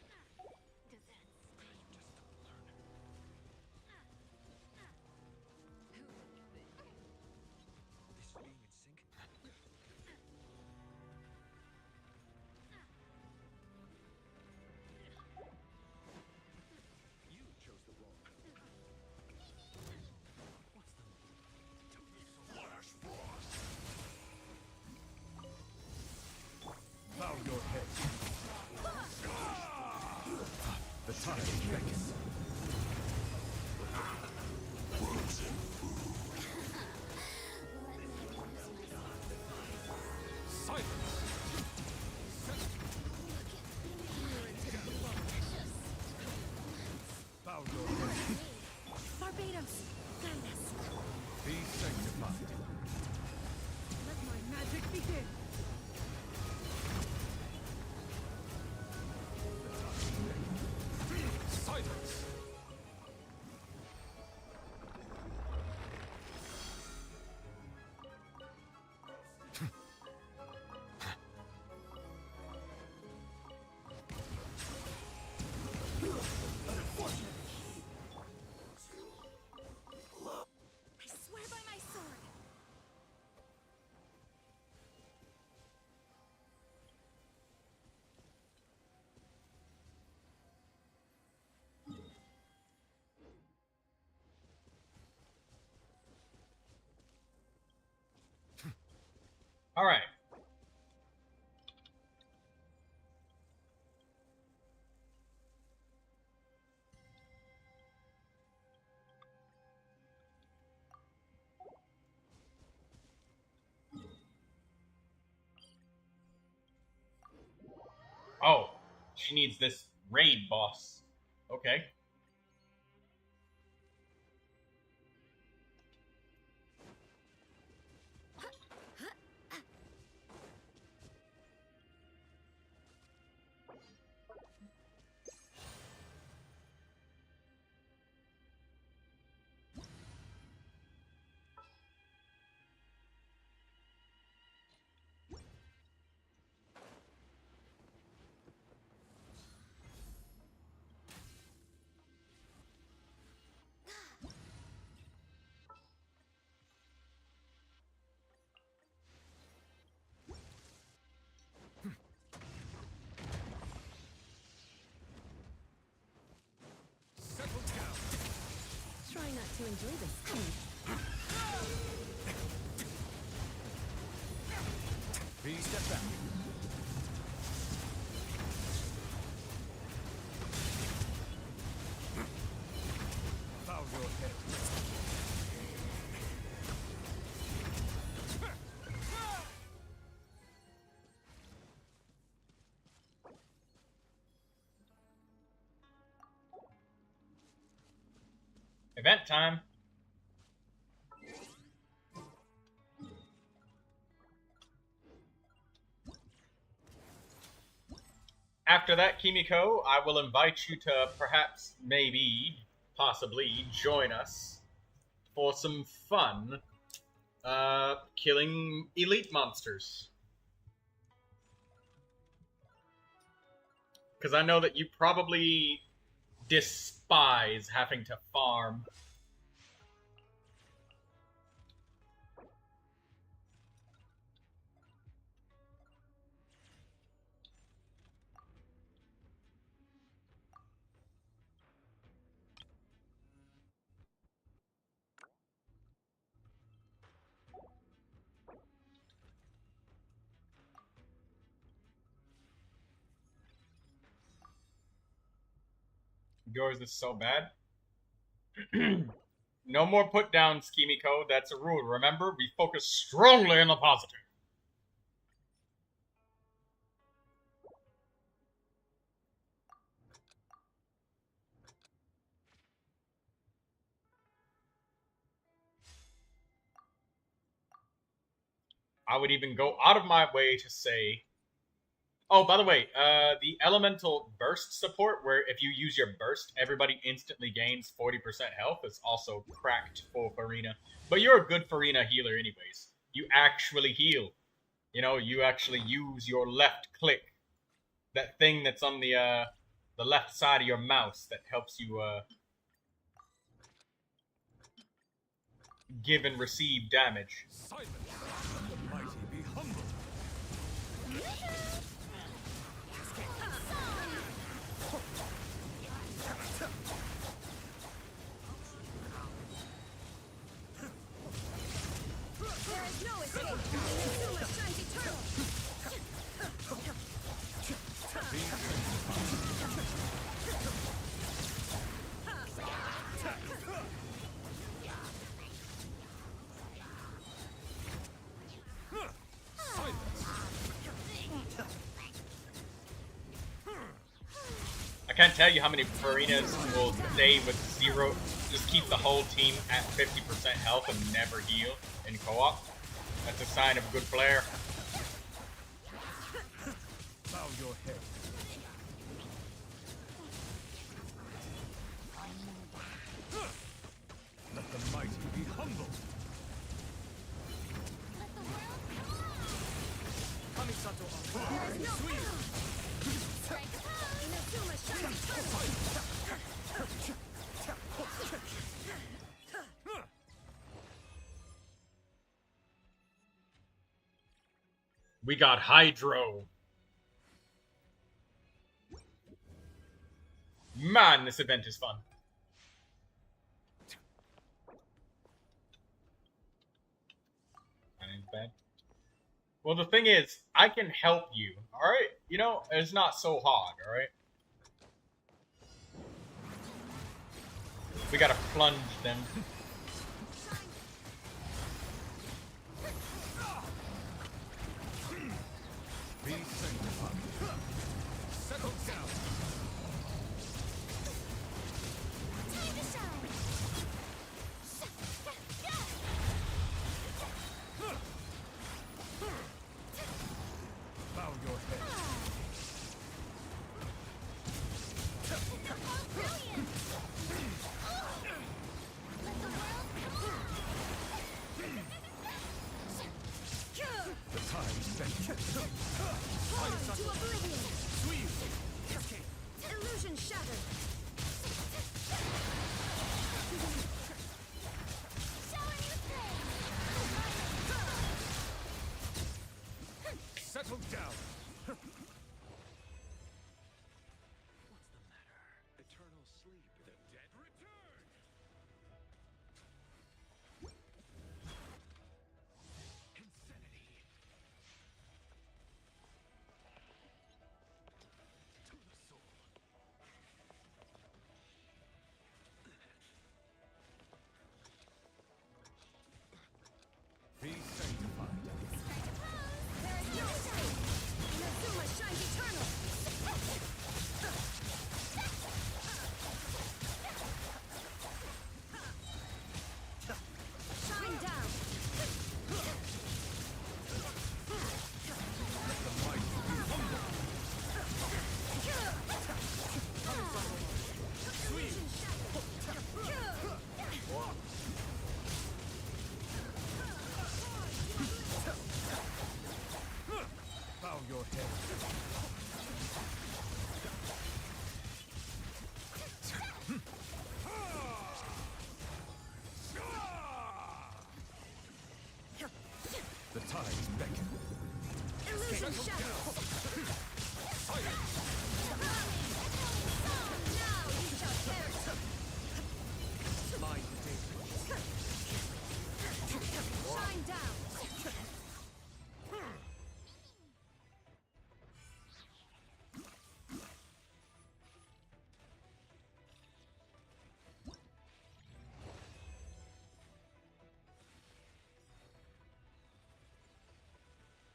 Does that I'm just a learner. Who do you think? This being in sync? You chose the wrong. What's the Flash Frost. Bow your head. The tides beckon. Silence. Bow your head. Barbados, guide us. Be sanctified. Let my magic begin. Silence. I swear by my sword. All right. Oh, she needs this raid boss. Okay. enjoy this. Please step back. Bow your head. Event time. After that, Kimiko, I will invite you to perhaps, maybe, possibly join us for some fun killing elite monsters. Because I know that you probably despise having to farm. Yours is so bad. No more put downs, Kimiko. That's a rule. Remember, we focus strongly on the positive. I would even go out of my way to say... Oh, by the way, the elemental burst support, where if you use your burst, everybody instantly gains 40% health, is also cracked for Farina. But you're a good Farina healer anyways. You actually heal. You know, you actually use your left click. That thing that's on the left side of your mouse that helps you give and receive damage. Silence! The mighty be humble. There is no escape. Inazuma shines eternal. I can't tell you how many Farinas will stay with zero, just keep the whole team at 50% health and never heal in co-op. That's a sign of a good player. Bow your head. Let the mighty be humble. There is no Inazuma shines eternal. We got Hydro. Man, this event is fun. That ain't bad. Well, the thing is, I can help you, alright? You know, it's not so hard, alright? We gotta plunge them. Be sanctified. Settle down. Time to shine. Bow your head. Brilliant. Let the world The time spent. Falling to oblivion. Sweet. Illusion shattered. showing you things. Settle down. What's the matter? Eternal sleep. The dead return. The tides beckon. Illusion shadow. Now you shall perish. Mind danger. Shine down.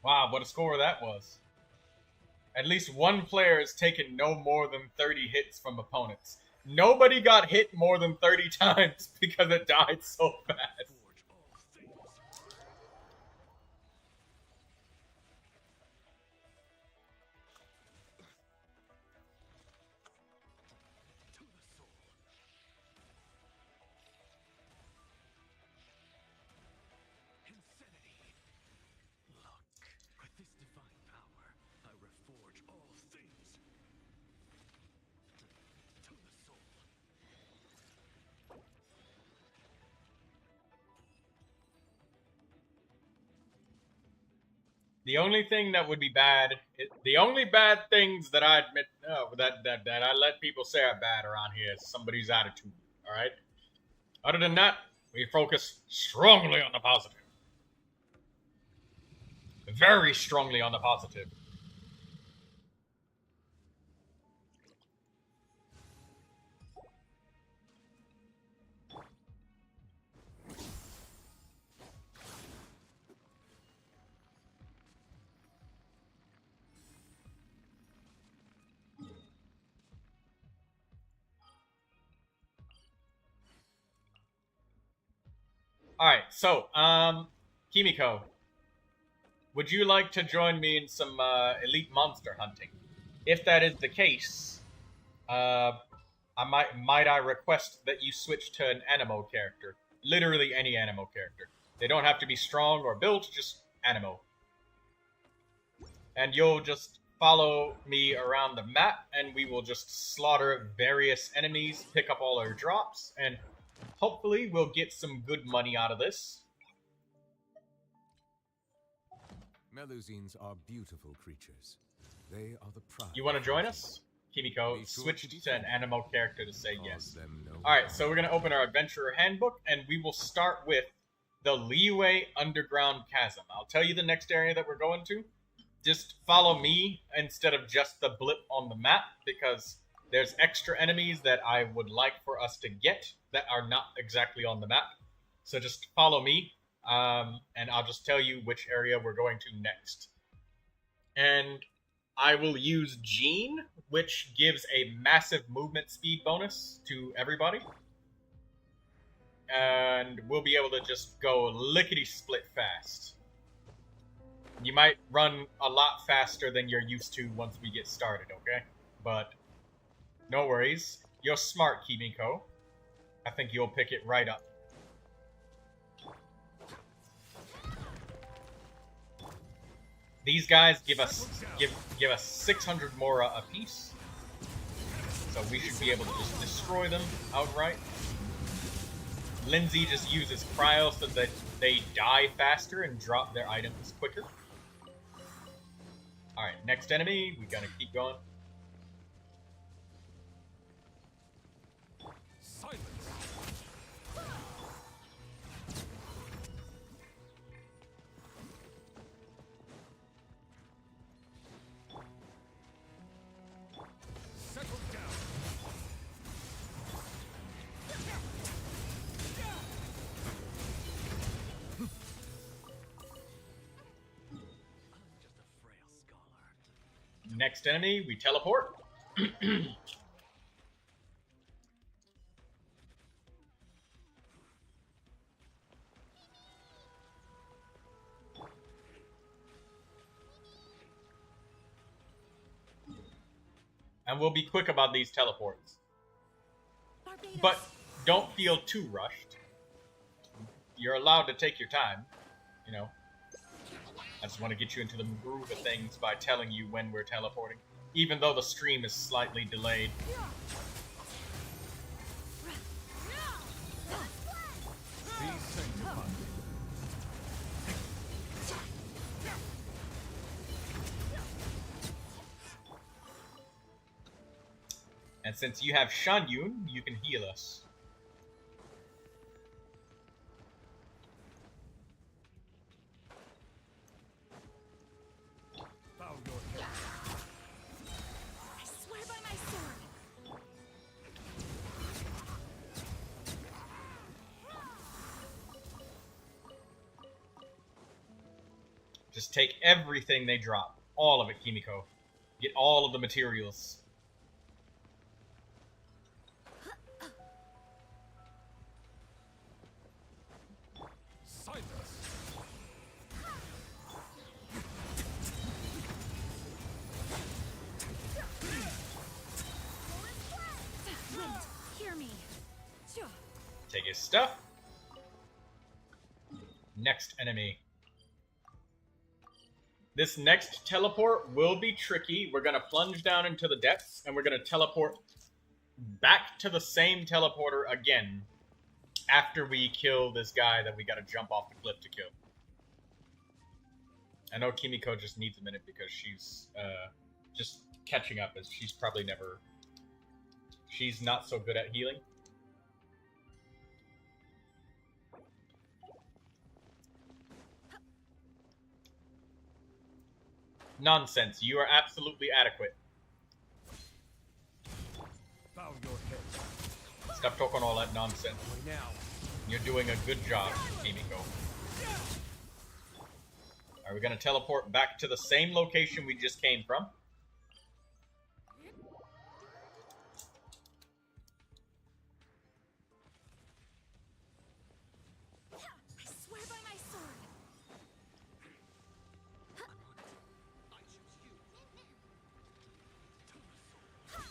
Wow, what a score that was. At least one player has taken no more than 30 hits from opponents. Nobody got hit more than 30 times because it died so fast. Forge all things. To the soul. Insanity. Look, with this divine power, I reforge all things. To the soul. The only thing that would be bad, the only bad things that I admit, that I let people say are bad around here is somebody's attitude. All right. Other than that, we focus strongly on the positive. Very strongly on the positive. All right, so Kimiko, would you like to join me in some elite monster hunting? If that is the case, I might I request that you switch to an Animo character, literally any Animo character. They don't have to be strong or built, just Animo. And you'll just follow me around the map, and we will just slaughter various enemies, pick up all our drops, and hopefully we'll get some good money out of this. Melusines are beautiful creatures. They are the pride. You want to join us? Kimiko, Be sure switch to be to an fair. Animo character to say Cause yes. them no Alright, so we're going to open our Adventurer Handbook, and we will start with the Liyue Underground Chasm. I'll tell you the next area that we're going to. Just follow me instead of just the blip on the map, because there's extra enemies that I would like for us to get that are not exactly on the map. So just follow me, and I'll just tell you which area we're going to next. And I will use Gene, which gives a massive movement speed bonus to everybody. And we'll be able to just go lickety-split fast. You might run a lot faster than you're used to once we get started, okay? But no worries. You're smart, Kimiko. I think you'll pick it right up. These guys give us 600 mora apiece, so we should be able to just destroy them outright. Lindsay just uses cryo so that they die faster and drop their items quicker. Alright, next enemy, we gotta keep going. Silence. Settle down. I'm just a frail scholar. Next enemy, we teleport. And we'll be quick about these teleports. Barbados. But don't feel too rushed. You're allowed to take your time, you know. I just want to get you into the groove of things by telling you when we're teleporting, even though the stream is slightly delayed. Be sanctified. And since you have Shanyun, you can heal us. Bow your head. I swear by my sword. Just take everything they drop. All of it, Kimiko. Get all of the materials. Silence. Wind, hear me. Sure. Take his stuff. Next enemy. This next teleport will be tricky. We're going to plunge down into the depths, and we're going to teleport back to the same teleporter again after we kill this guy that we got to jump off the cliff to kill. I know Kimiko just needs a minute because she's just catching up, as she's probably never... She's not so good at healing. Nonsense. You are absolutely adequate. Bow your head. Stop talking all that nonsense. Away now. You're doing a good job, Kimiko. Are we going to teleport back to the same location we just came from? I swear by my sword.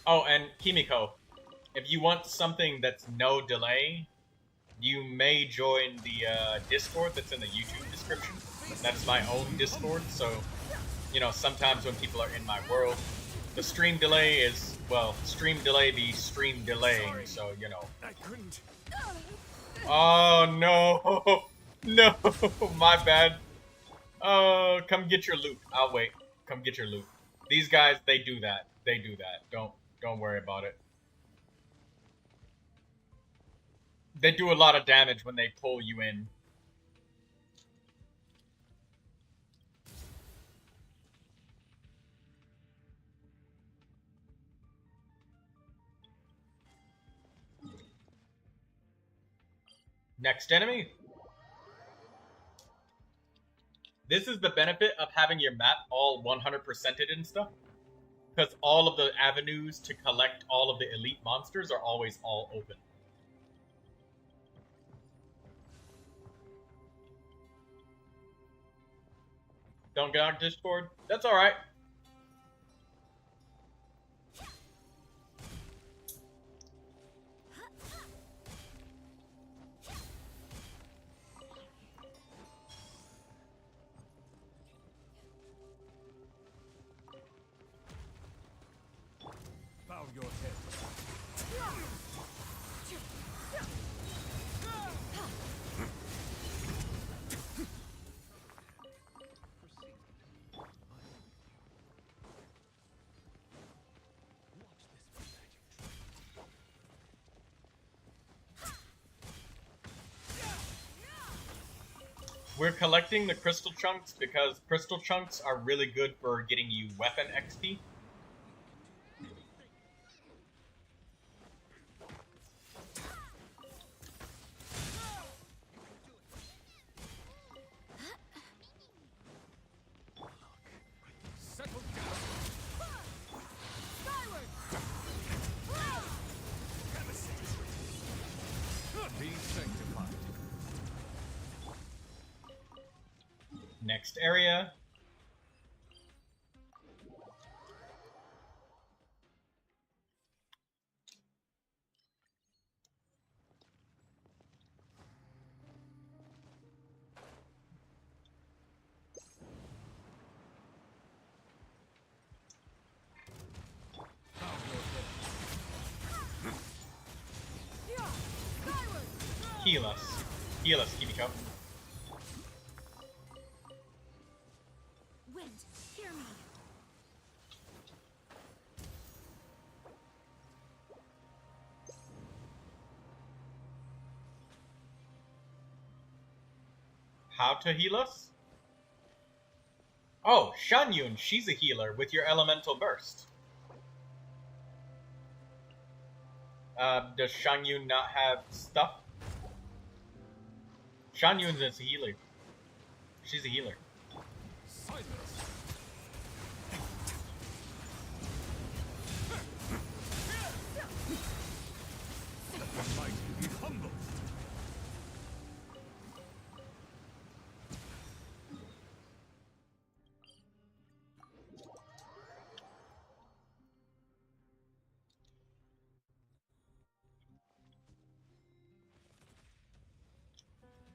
Oh, and Kimiko, if you want something that's no delay, you may join the Discord that's in the YouTube description. That's my own Discord, so, you know, sometimes when people are in my world, the stream delay is, well, stream delay be stream delaying, so, you know. I couldn't. Oh, no. No, my bad. Oh, come get your loot. I'll wait. Come get your loot. These guys, they do that. They do that. Don't worry about it. They do a lot of damage when they pull you in. Next enemy. This is the benefit of having your map all 100%ed and stuff. Because all of the avenues to collect all of the elite monsters are always all open. Don't get on Discord? That's alright. Bow your head. We're collecting the crystal chunks because crystal chunks are really good for getting you weapon XP. Settle down. Be sanctified. Next area. Heal us. Heal us, Kimiko. Wind, hear me. How to heal us? Oh, Shanyun, she's a healer with your elemental burst. Does Shanyun not have stuff? Shanyun is a healer. She's a healer. Silence. The mighty be humbled.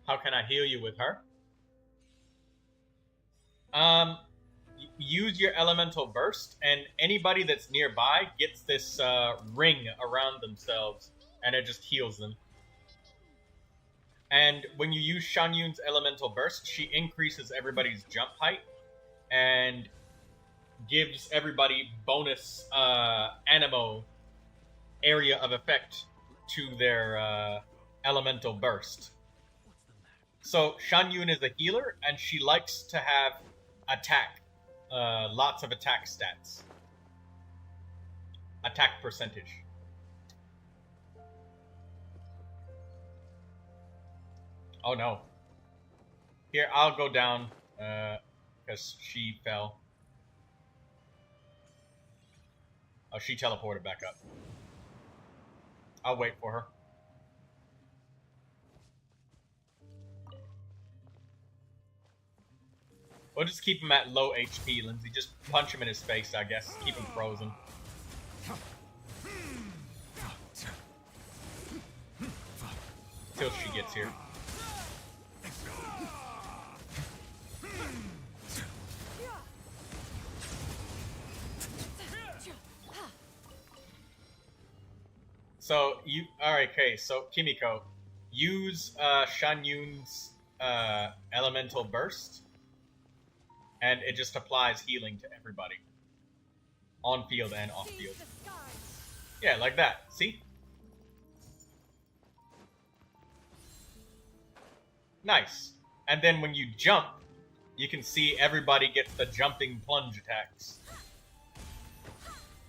How can I heal you with her? Use your elemental burst, and anybody that's nearby gets this ring around themselves, and it just heals them. And when you use Shanyun's elemental burst, she increases everybody's jump height and gives everybody bonus anemo area of effect to their elemental burst. So Shanyun is a healer, and she likes to have attack, lots of attack stats, attack percentage. Oh no. Here, I'll go down, because she fell. Oh, she teleported back up. I'll wait for her. We'll just keep him at low HP, Lindsay. Just punch him in his face, I guess. Keep him frozen. Till she gets here. So, alright, okay, so Kimiko, use Shanyun's elemental burst, and it just applies healing to everybody. On field and off field. Yeah, like that. See? Nice. And then when you jump, you can see everybody gets the jumping plunge attacks.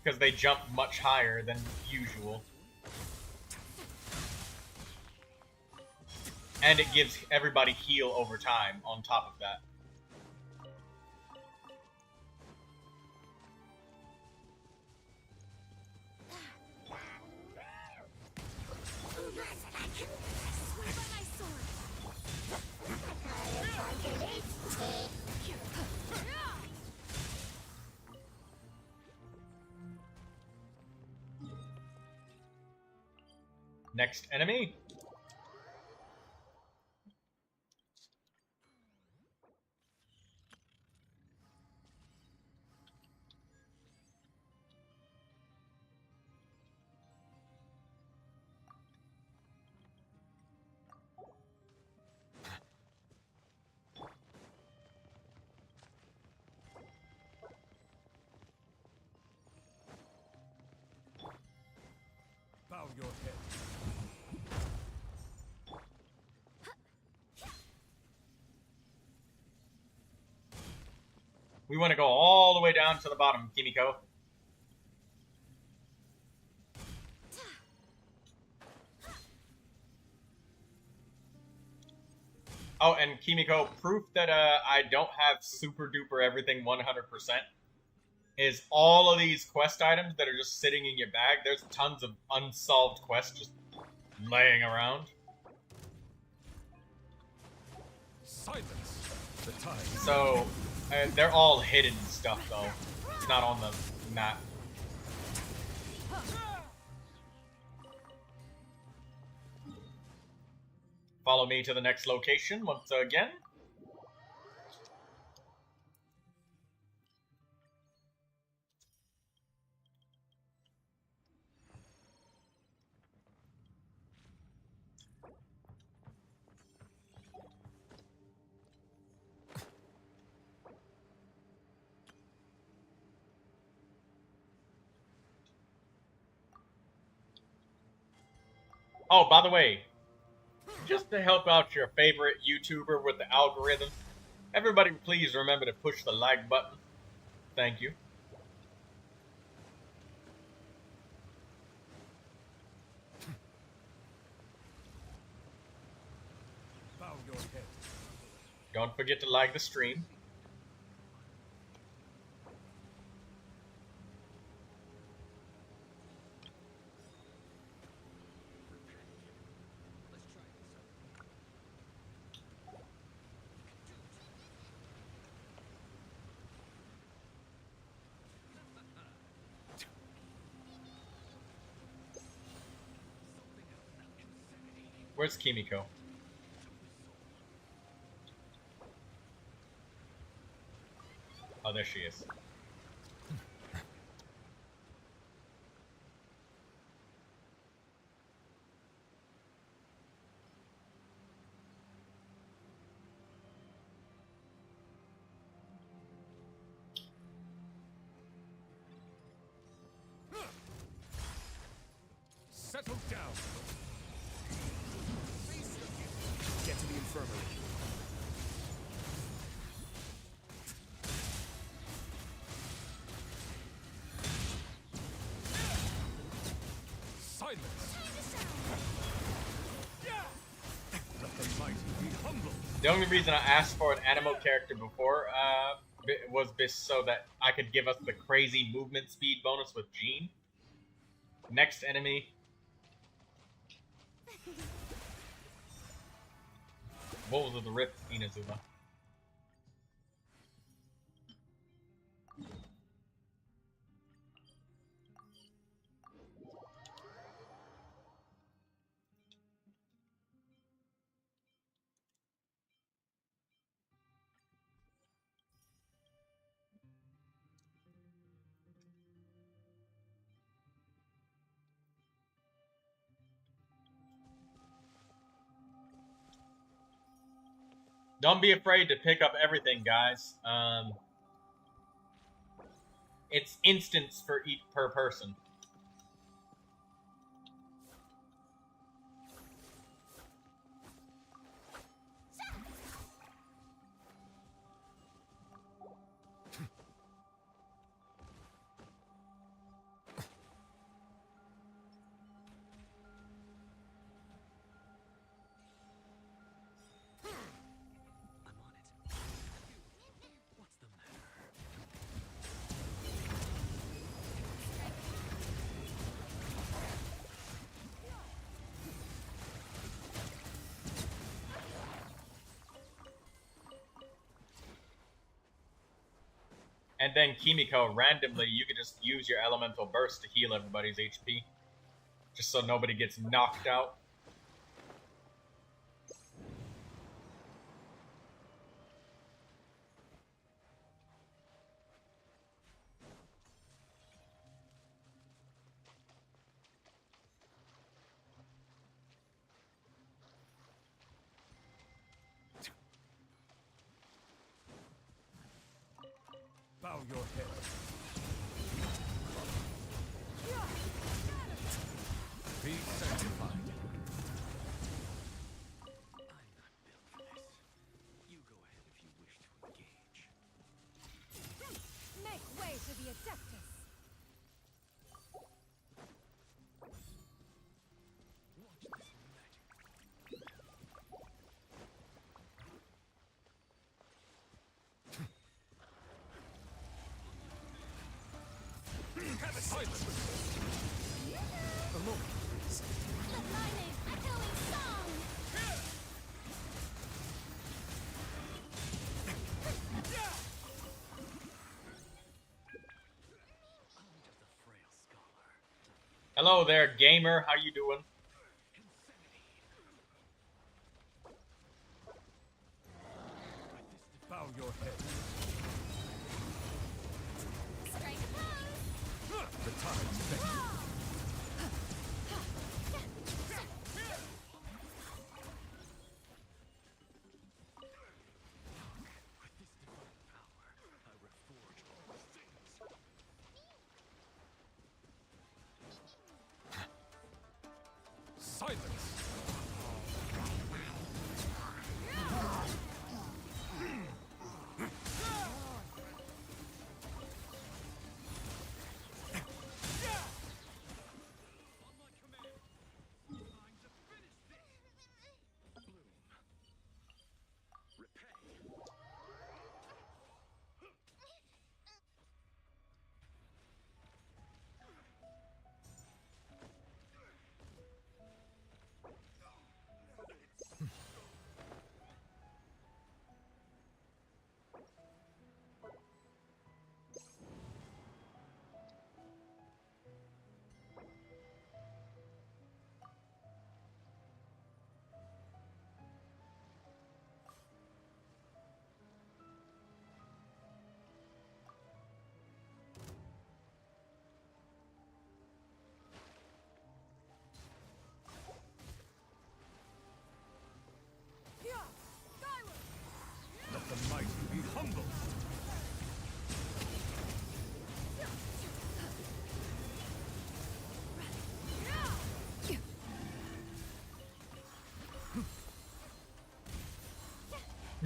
Because they jump much higher than usual. And it gives everybody heal over time on top of that. Next enemy. Bow your head. We want to go all the way down to the bottom, Kimiko. Oh, and Kimiko, proof that I don't have super duper everything 100% is all of these quest items that are just sitting in your bag. There's tons of unsolved quests just laying around. Silence. The time. So, they're all hidden stuff, though. It's not on the map. Follow me to the next location once again. Oh, by the way, just to help out your favorite YouTuber with the algorithm, everybody please remember to push the like button. Thank you. Bow your head. Don't forget to like the stream. Let's try this out. Where's Kimiko? Oh, there she is. Settle down. Get to the infirmary. Silence. Let the mighty be humble. The only reason I asked for an animal character before was so that I could give us the crazy movement speed bonus with Jean. Next enemy. Wolves of the Rift, Inazuma. Don't be afraid to pick up everything, guys. It's instants for each per person. I'm on it. What's the matter? And then Kimiko, randomly, you can just use your elemental burst to heal everybody's HP. Just so nobody gets knocked out. Bow your head. Be sanctified. I'm not built for this. You go ahead if you wish to engage. Make way for the Adeptus. Watch this magic. Have it silent. A moment, please. The lightning echoing song! I'm just a frail scholar. Hello there, gamer. How you doing? Bow your head. Strike a pose! The tides beckon. With this divine power, I reforge all things. Silence.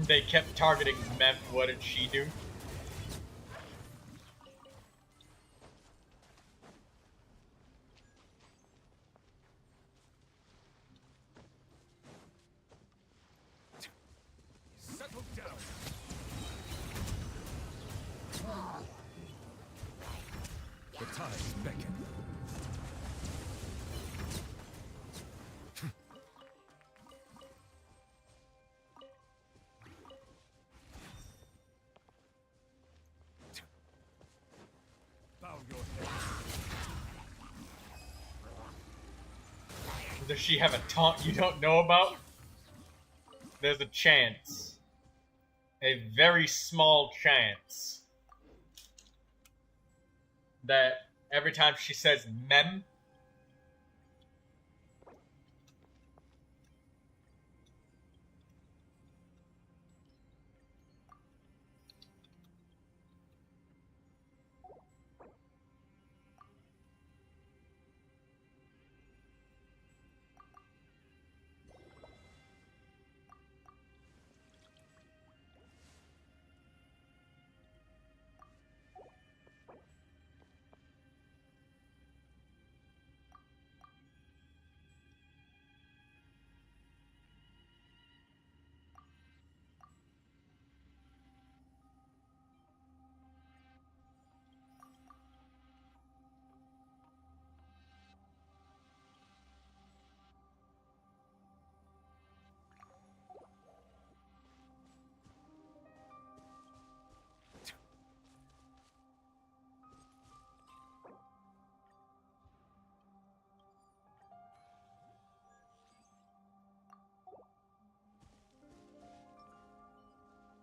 They kept targeting Mem. What did she do? Settle down. The tides beckon. Bow your head. Does she have a taunt you don't know about? There's a chance. A very small chance. That every time she says mem,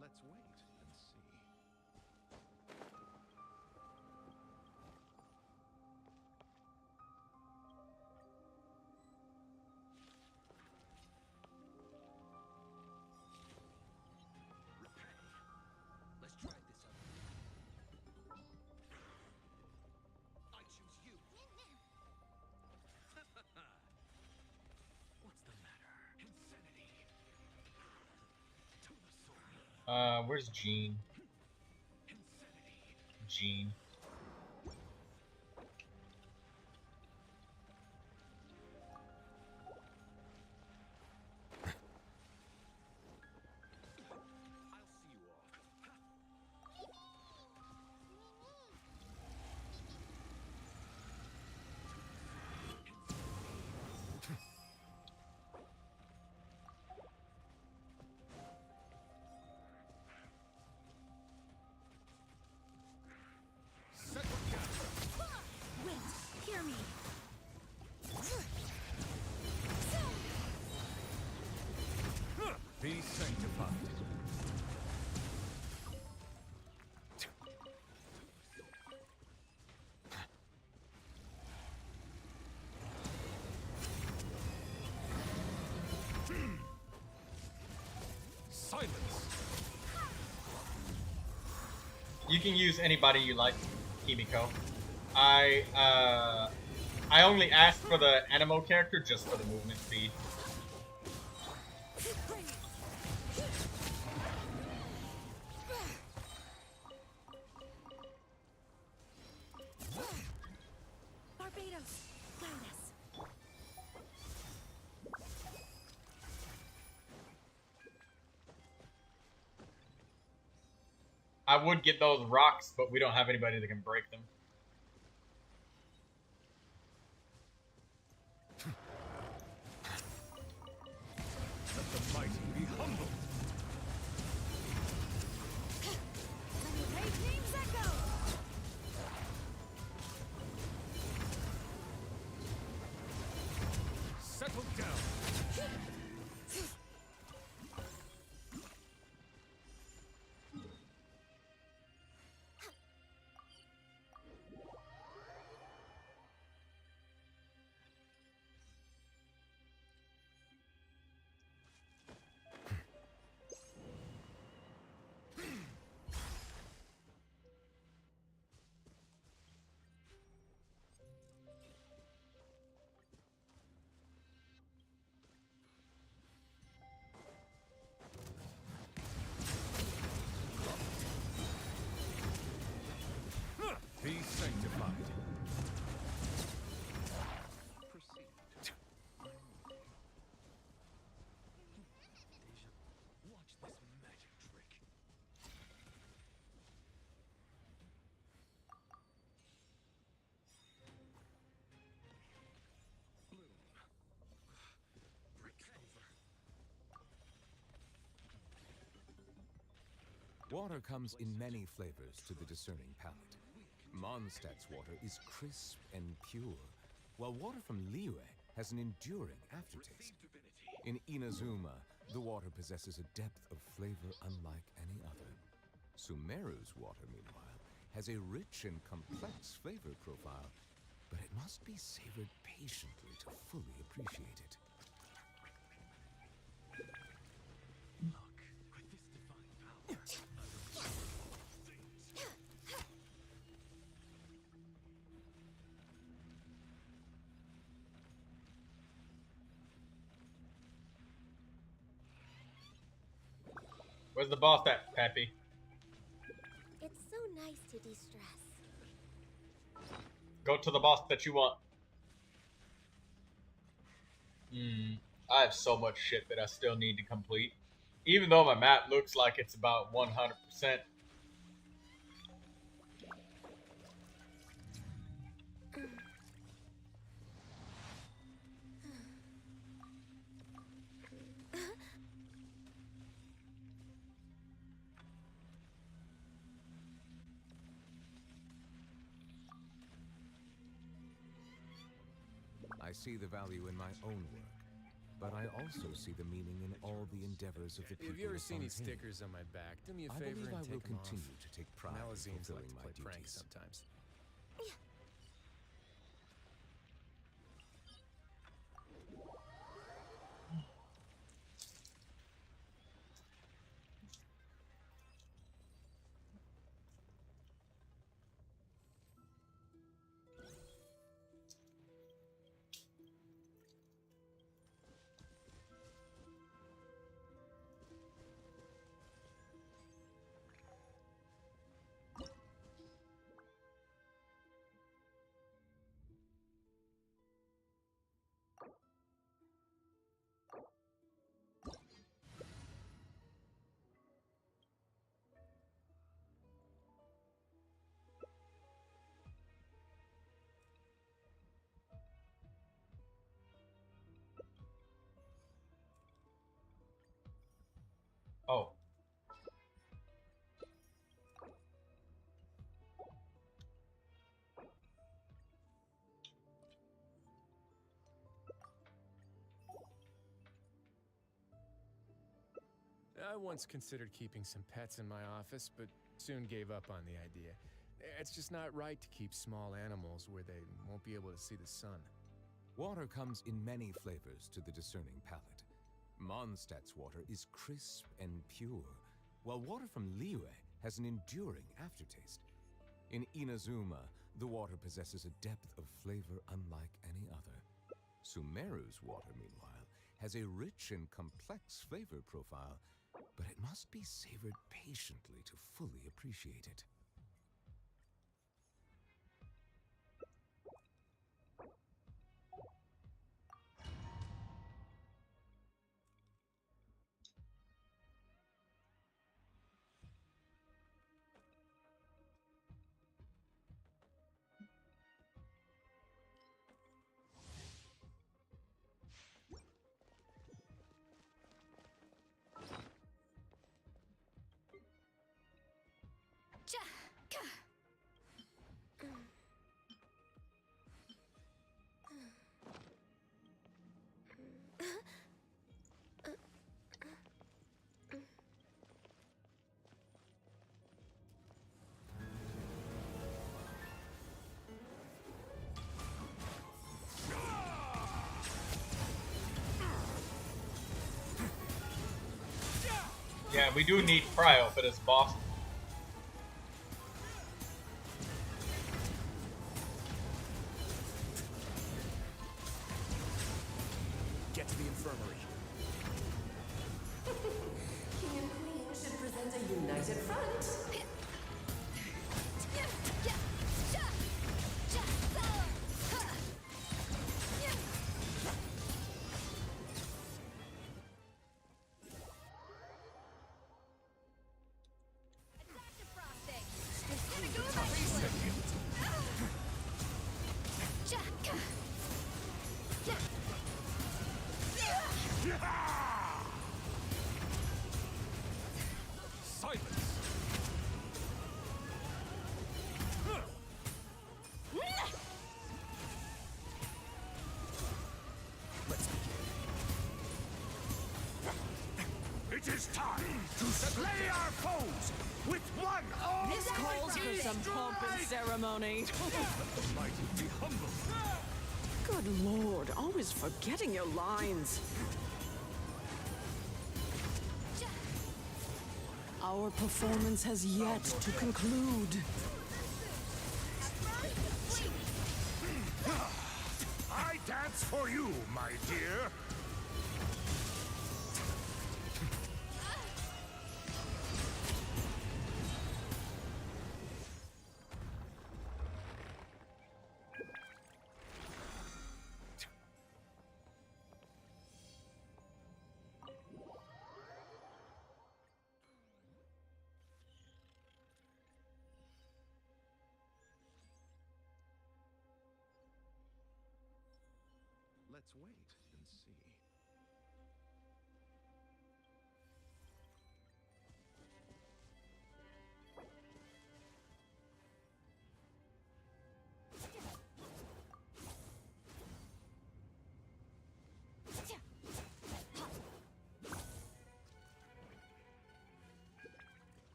Let's wait and see. Let's try this out. I choose you. What's the matter? Insanity. To the soul. where's Jean? Insanity. Jean. I'll see you off. Settle down. Wait, hear me. Be sanctified. Silence. You can use anybody you like, Kimiko. I only asked for the Animo character just for the movement speed. Barbados, guide us. I would get those rocks, but we don't have anybody that can break them. Let the mighty be humbled. Let me raise names echo. Settle down. Water comes in many flavors to the discerning palate. Mondstadt's water is crisp and pure, while water from Liyue has an enduring aftertaste. In Inazuma, the water possesses a depth of flavor unlike any other. Sumeru's water, meanwhile, has a rich and complex flavor profile, but it must be savored patiently to fully appreciate it. Look, with this divine power, I reforge all things. Where's the boss at, Pappy? It's so nice to de-stress. Go to the boss that you want. I have so much shit that I still need to complete. Even though my map looks like it's about 100%. I see the value in my own work, but I also see the meaning in all the endeavors of the people If you ever of see any Fontaine. stickers on my back, do me a I favor believe and I will take them continue off. to take pride in Malazines like fulfilling to my play pranks duties. sometimes. Oh. I once considered keeping some pets in my office, but soon gave up on the idea. It's just not right to keep small animals where they won't be able to see the sun. Water comes in many flavors to the discerning palate. Mondstadt's water is crisp and pure, while water from Liyue has an enduring aftertaste. In Inazuma, the water possesses a depth of flavor unlike any other. Sumeru's water, meanwhile, has a rich and complex flavor profile, but it must be savored patiently to fully appreciate it. Yeah, we do need Cryo for this boss. Get to the infirmary. King and Queen should present a united front. Silence! our foes with one all. This calls for some pomp and ceremony. The mighty be humble. Good lord, always forgetting your lines. Our performance has yet to conclude. I dance for you, my dear. Let's wait and see.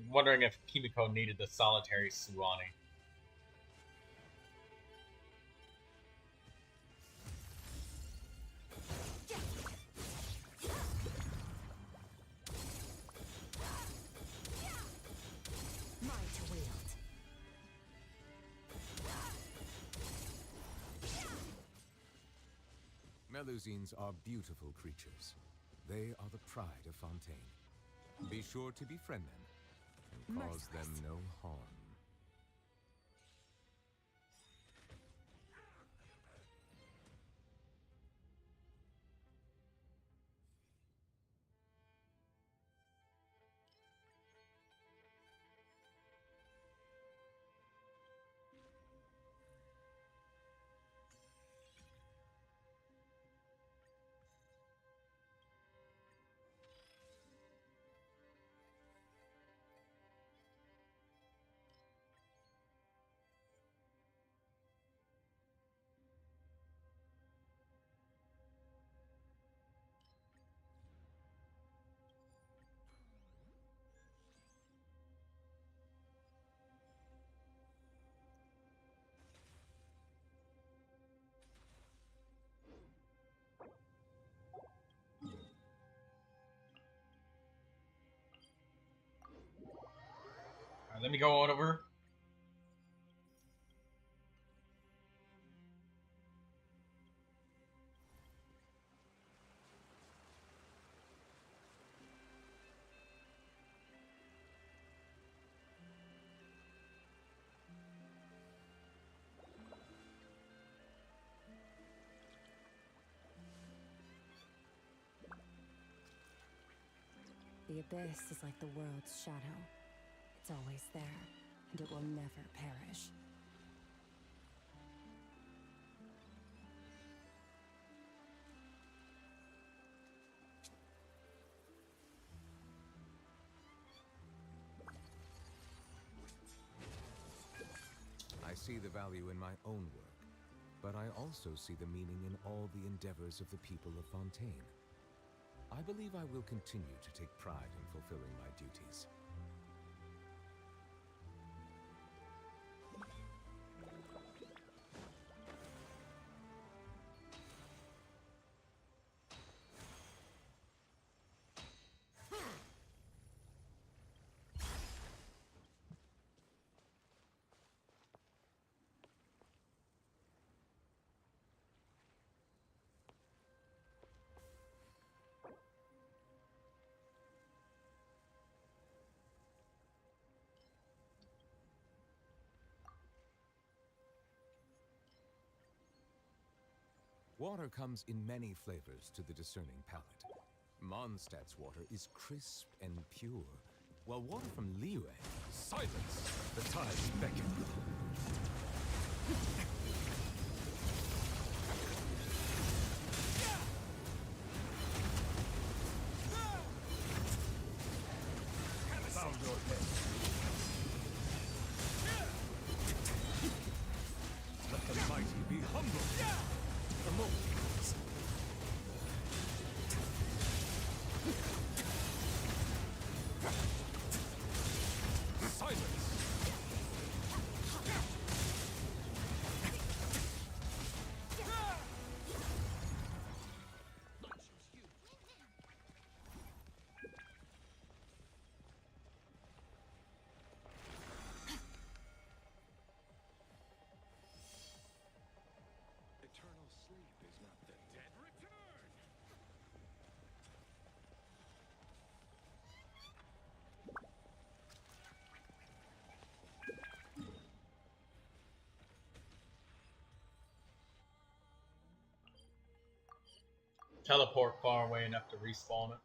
Wondering if Kimiko needed the solitary Suwani. Melusines are beautiful creatures. They are the pride of Fontaine. Be sure to befriend them and cause them no harm. Alright, let me go on over. The abyss is like the world's shadow. It's always there, and it will never perish. I see the value in my own work, but I also see the meaning in all the endeavors of the people of Fontaine. I believe I will continue to take pride in fulfilling my duties. Water comes in many flavors to the discerning palate. Mondstadt's water is crisp and pure, while water from Liyue... Silence! The tides beckon. Bow your head. Let the mighty be humble. A moment, please. Silence! Eternal sleep is not the dead return. Teleport far away enough to respawn it.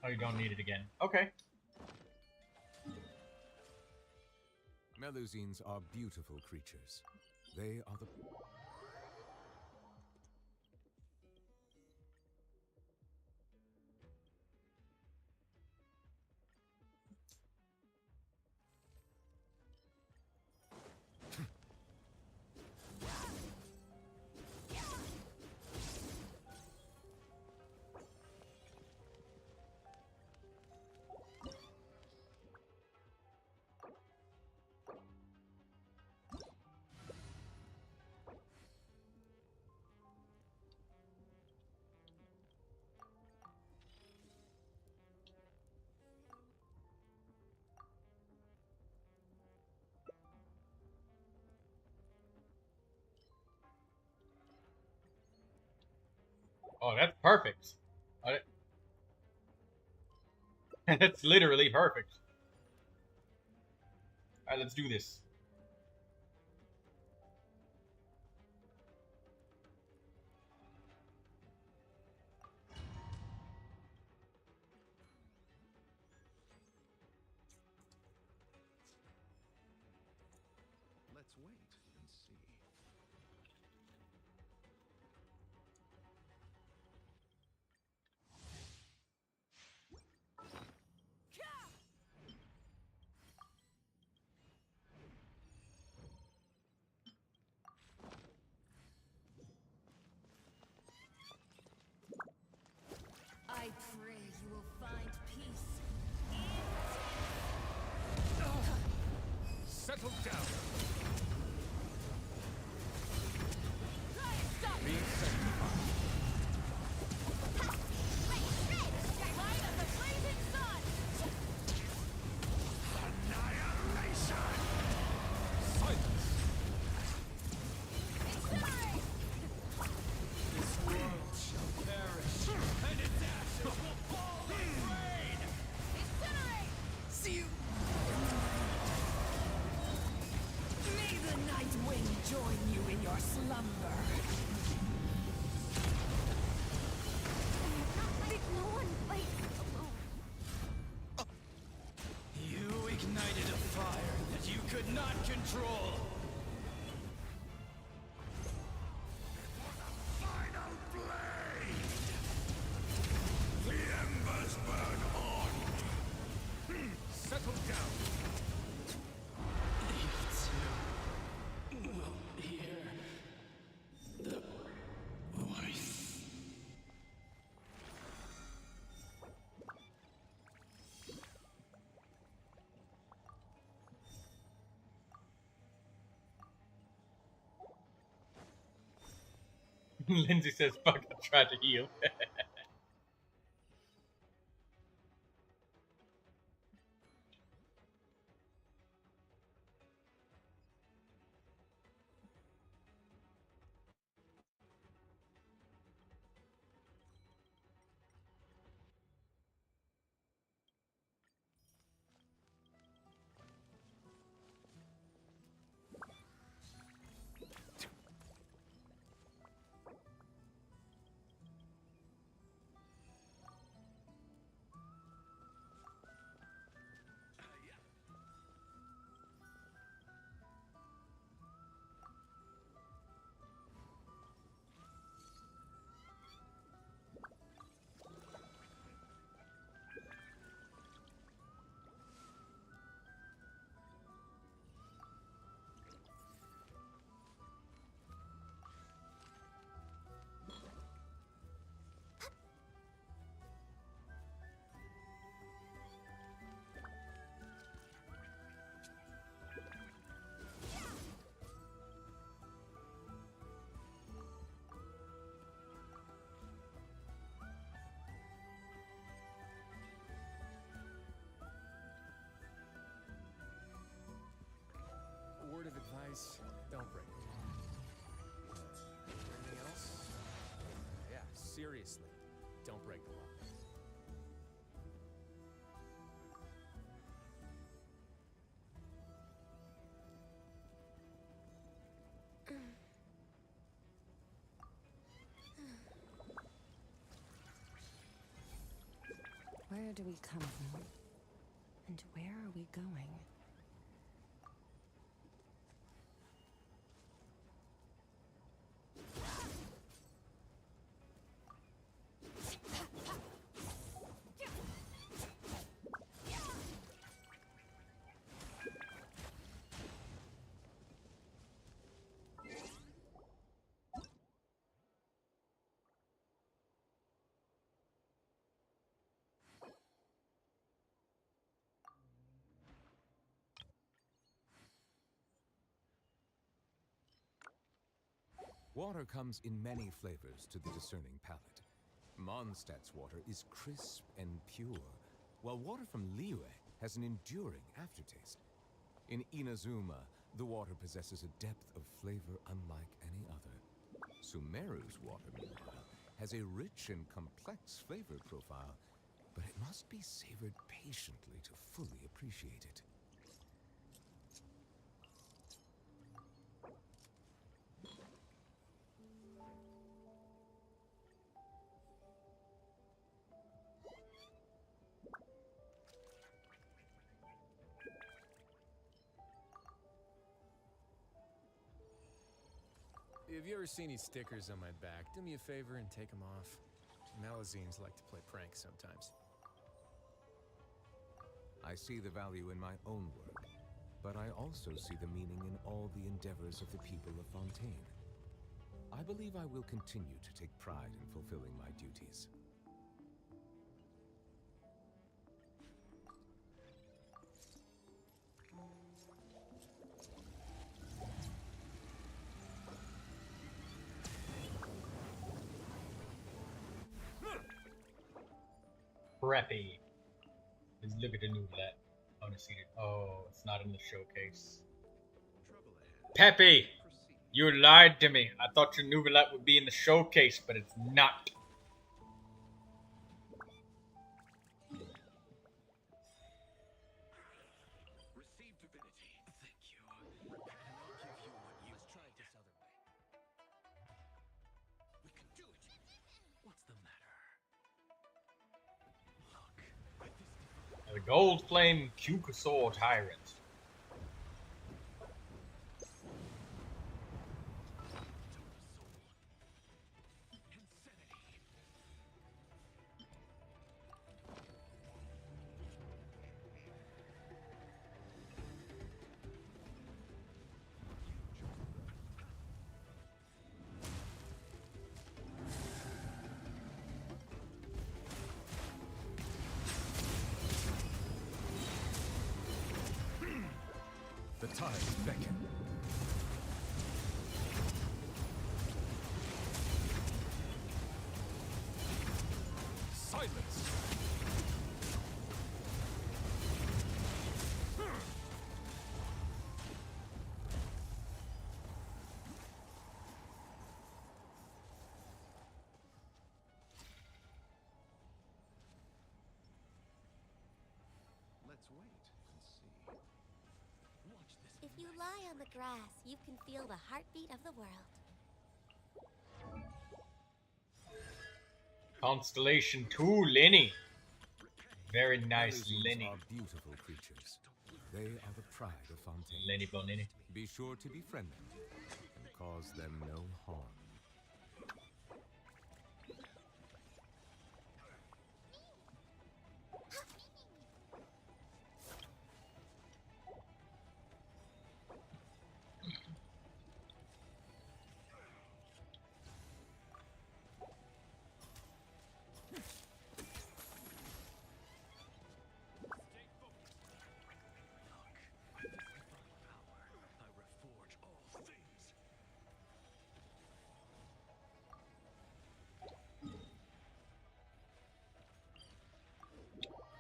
Oh, you don't need it again. Okay. Melusines are beautiful creatures. They are the... Oh, that's perfect. That's literally perfect. Alright, let's do this. Let's wait and see. I pray you will find peace. Settle down! Try and stop me! Being sanctified. Light of the blazing sun! Annihilation! Silence! Incinerate! This world shall perish, and its ashes will fall in rain! Incinerate! See you! May the night wind join you in your slumber. No one fights alone. You ignited a fire that you could not control! Final blade! The embers burn on! Settle down! You too will hear the voice. Lindsay says, fuck, I tried to heal. Seriously, don't break the law. Where do we come from? And where are we going? Water comes in many flavors to the discerning palate. Mondstadt's water is crisp and pure, while water from Liyue has an enduring aftertaste. In Inazuma, the water possesses a depth of flavor unlike any other. Sumeru's water, meanwhile, has a rich and complex flavor profile, but it must be savored patiently to fully appreciate it. If you ever see any stickers on my back, do me a favor and take them off. Melazines like to play pranks sometimes. I see the value in my own work, but I also see the meaning in all the endeavors of the people of Fontaine. I believe I will continue to take pride in fulfilling my duties. Preppy. Let's look at the Neuvilette. Oh, oh, it's not in the showcase. Peppy! You lied to me. I thought your Neuvilette would be in the showcase, but it's not. Receive divinity. Thank you. And I'll give you what you... Let's try it this other way. We can do it. What's the matter? Look, with this divine... The Gold Flame Cucusaur Tyrant. The tides beckon. Silence! Let's wait and see. Watch this. If you lie on the grass, you can feel the heartbeat of the world. Constellation 2, Lenny. Very nice, Melazines Lenny. are beautiful creatures. They are the pride of Fontaine. Lenny Bonini. Be sure to befriend them and cause them no harm.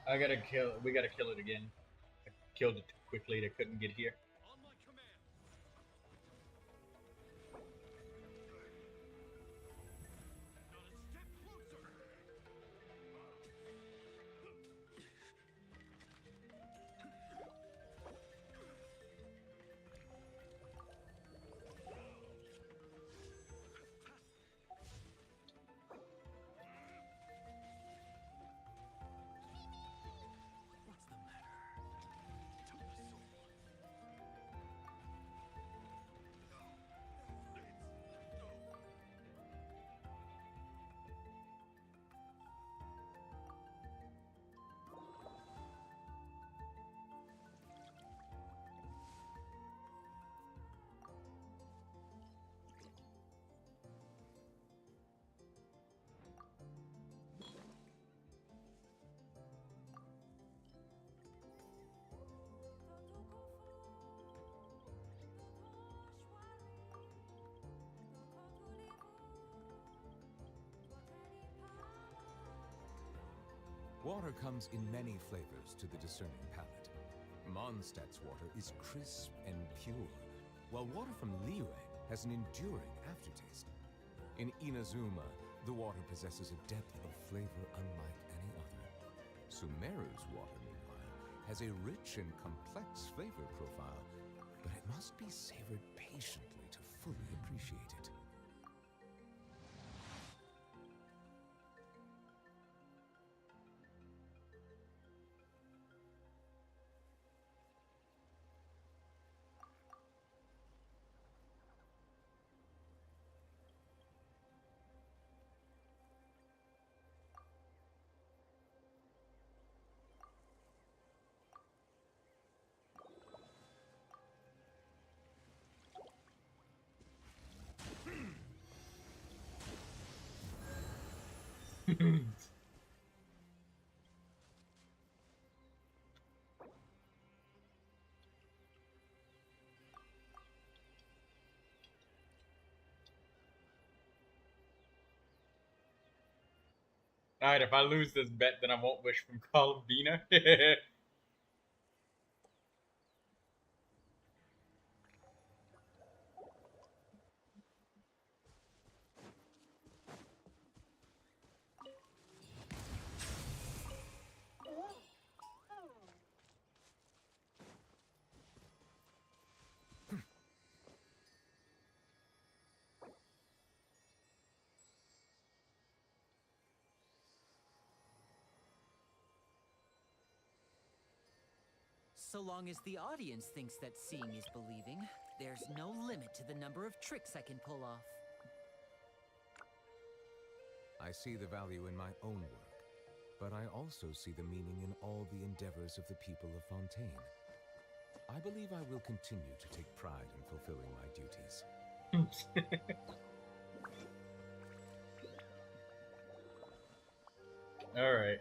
I gotta kill. We gotta kill it again. I killed it too quickly. They couldn't get here. On my command. Not a step closer. Water comes in many flavors to the discerning palate. Mondstadt's water is crisp and pure, while water from Liyue has an enduring aftertaste. In Inazuma, the water possesses a depth of flavor unlike any other. Sumeru's water, meanwhile, has a rich and complex flavor profile, but it must be savored patiently to fully appreciate it. Alright, if I lose this bet, then I won't wish from Columbina. So long as the audience thinks that seeing is believing, there's no limit to the number of tricks I can pull off. I see the value in my own work, but I also see the meaning in all the endeavors of the people of Fontaine. I believe I will continue to take pride in fulfilling my duties. Alright.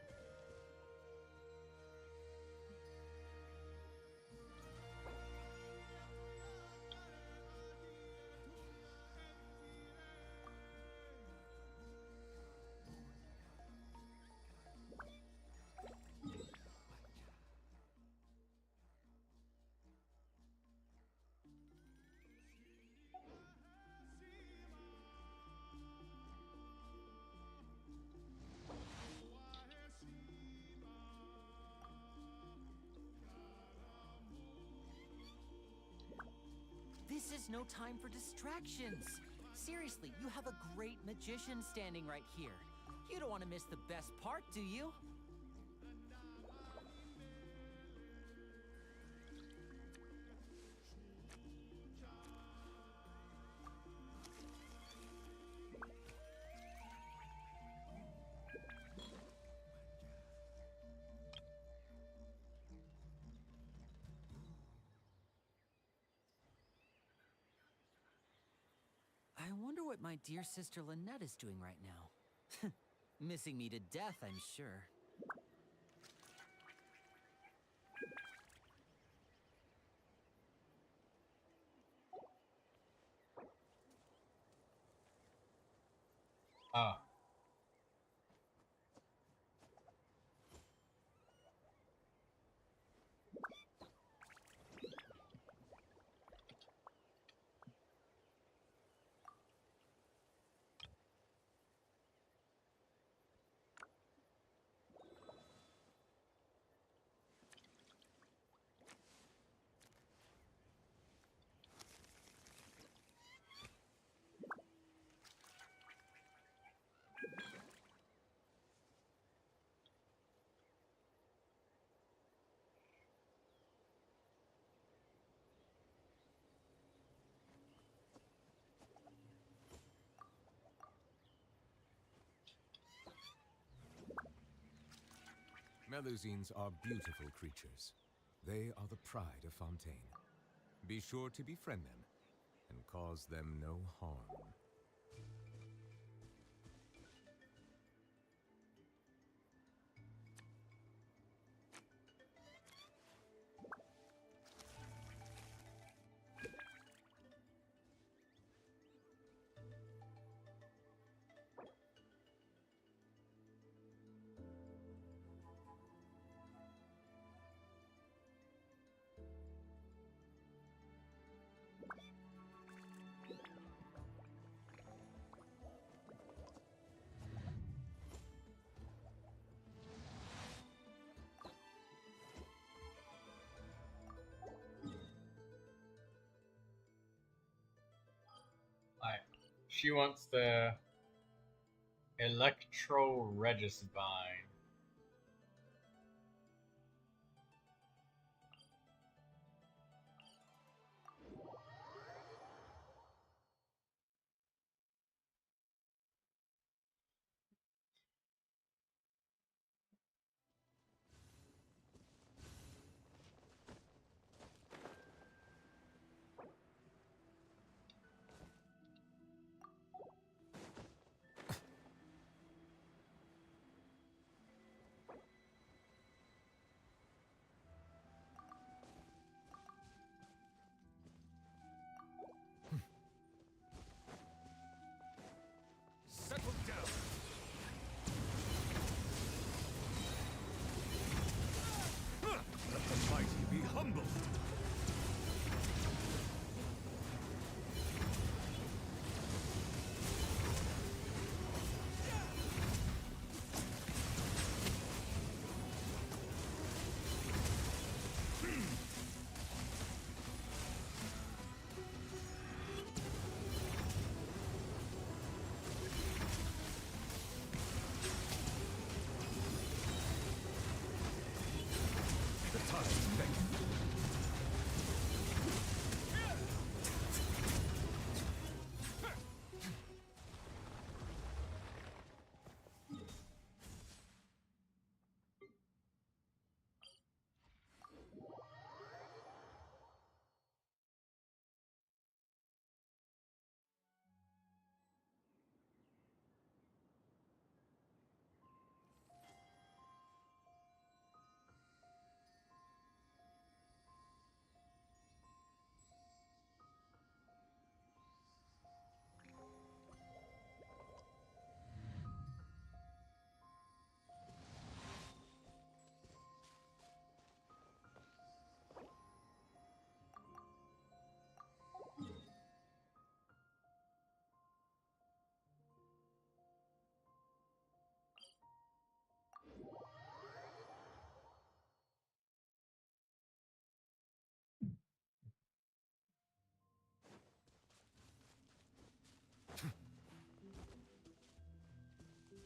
This is no time for distractions. Seriously, you have a great magician standing right here. You don't want to miss the best part, do you? I wonder what my dear sister Lynette is doing right now. Missing me to death, I'm sure. Ah. Melusines are beautiful creatures. They are the pride of Fontaine. Be sure to befriend them and cause them no harm. She wants the Electro Regimen. Settle down. Let the mighty be humble. The tides beckon.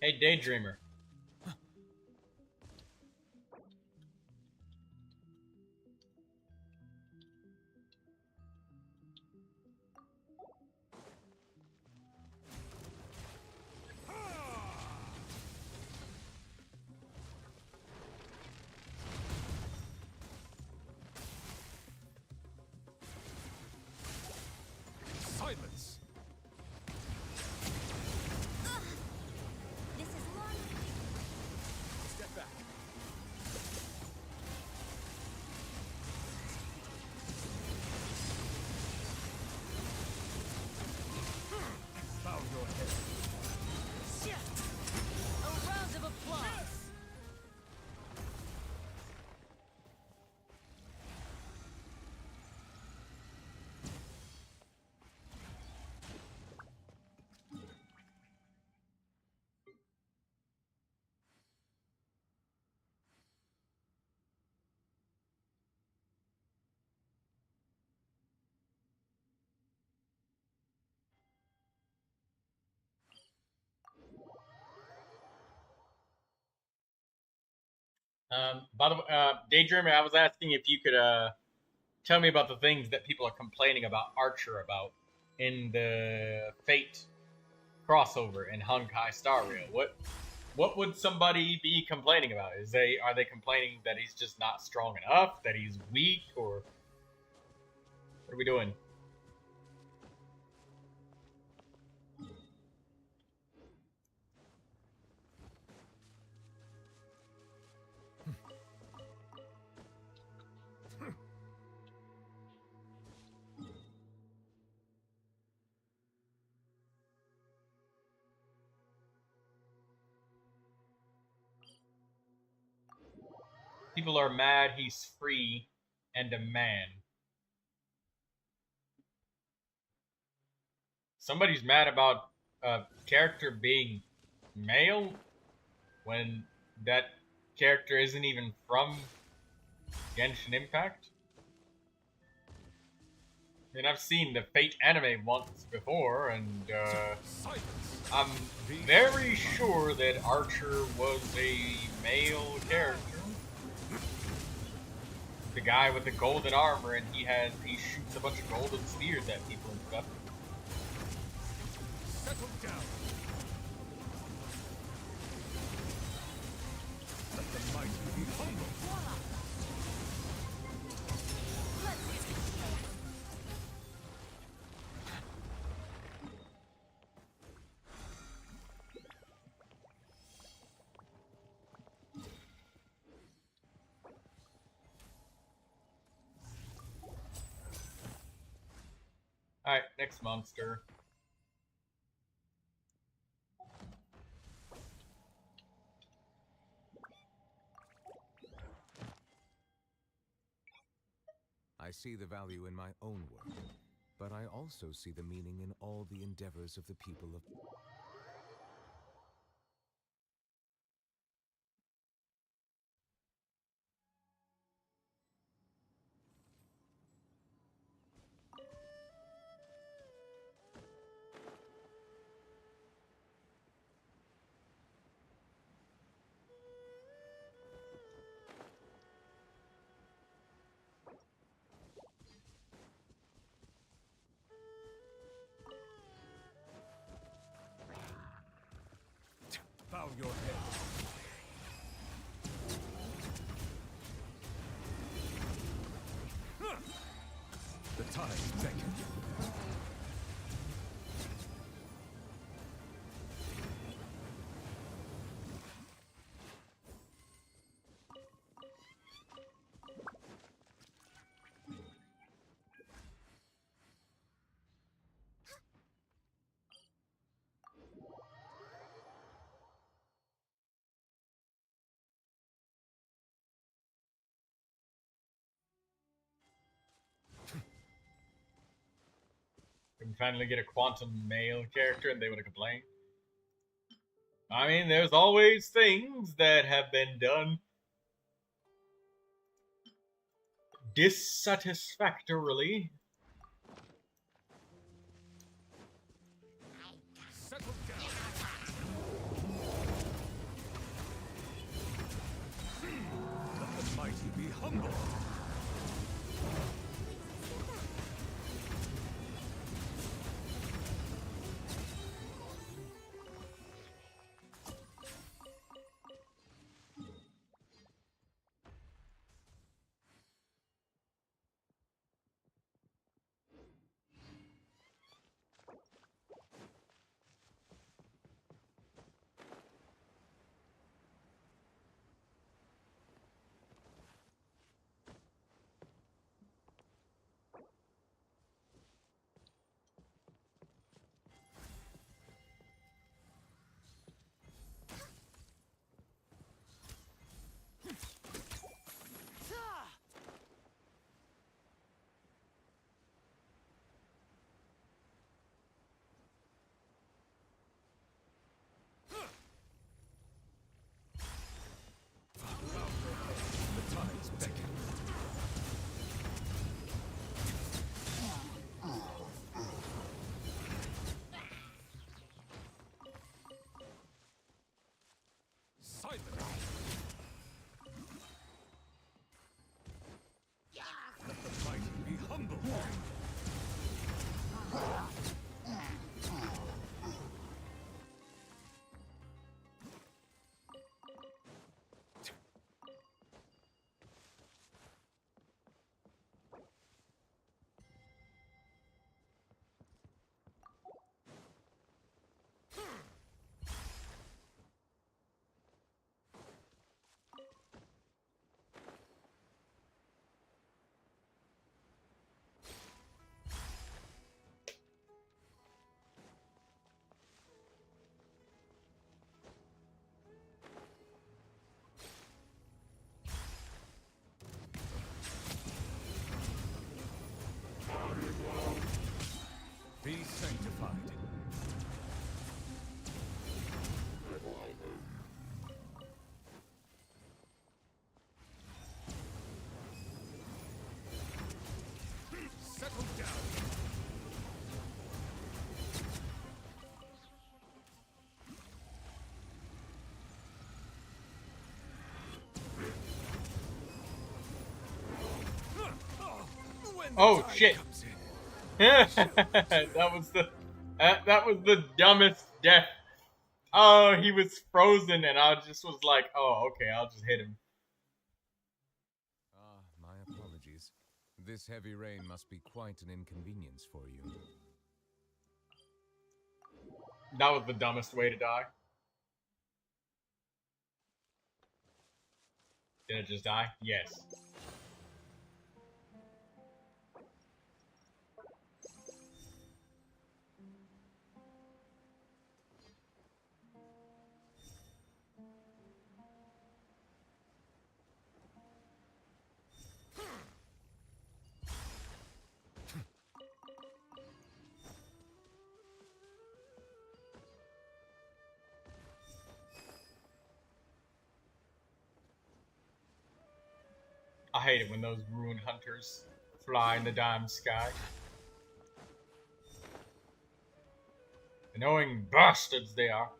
Hey, Daydreamer. Silence. This is long. Step back. Bow your head. A round of applause. By the way, Daydreamer, I was asking if you could tell me about the things that people are complaining about Archer about in the Fate crossover in Honkai Star Rail. What would somebody be complaining about? Are they complaining that he's just not strong enough, that he's weak, or what are we doing? People are mad he's free and a man. Somebody's mad about a character being male when that character isn't even from Genshin Impact. And I've seen the Fate anime once before, and I'm very sure that Archer was a male character. The guy with the golden armor, and he shoots a bunch of golden spears at people and stuff. Settle down. Let the mighty be humble. Alright, next monster. I see the value in my own work, but I also see the meaning in all the endeavors of the people of... Bow your head. The tides beckon. Can finally get a quantum male character and they would have complained. I mean, there's always things that have been done dissatisfactorily. Settle down. Let the mighty be humble. The tides beckon. Silence. Let the mighty be humble. Be sanctified. Settle down. Oh tide shit! comes in. that was the dumbest death. Oh, he was frozen, and I just was like, oh, okay, I'll just hit him. Ah, my apologies. This heavy rain must be quite an inconvenience for you. That was the dumbest way to die. Did it just die? Yes. I hate it when those ruin hunters fly in the damn sky. Annoying bastards they are.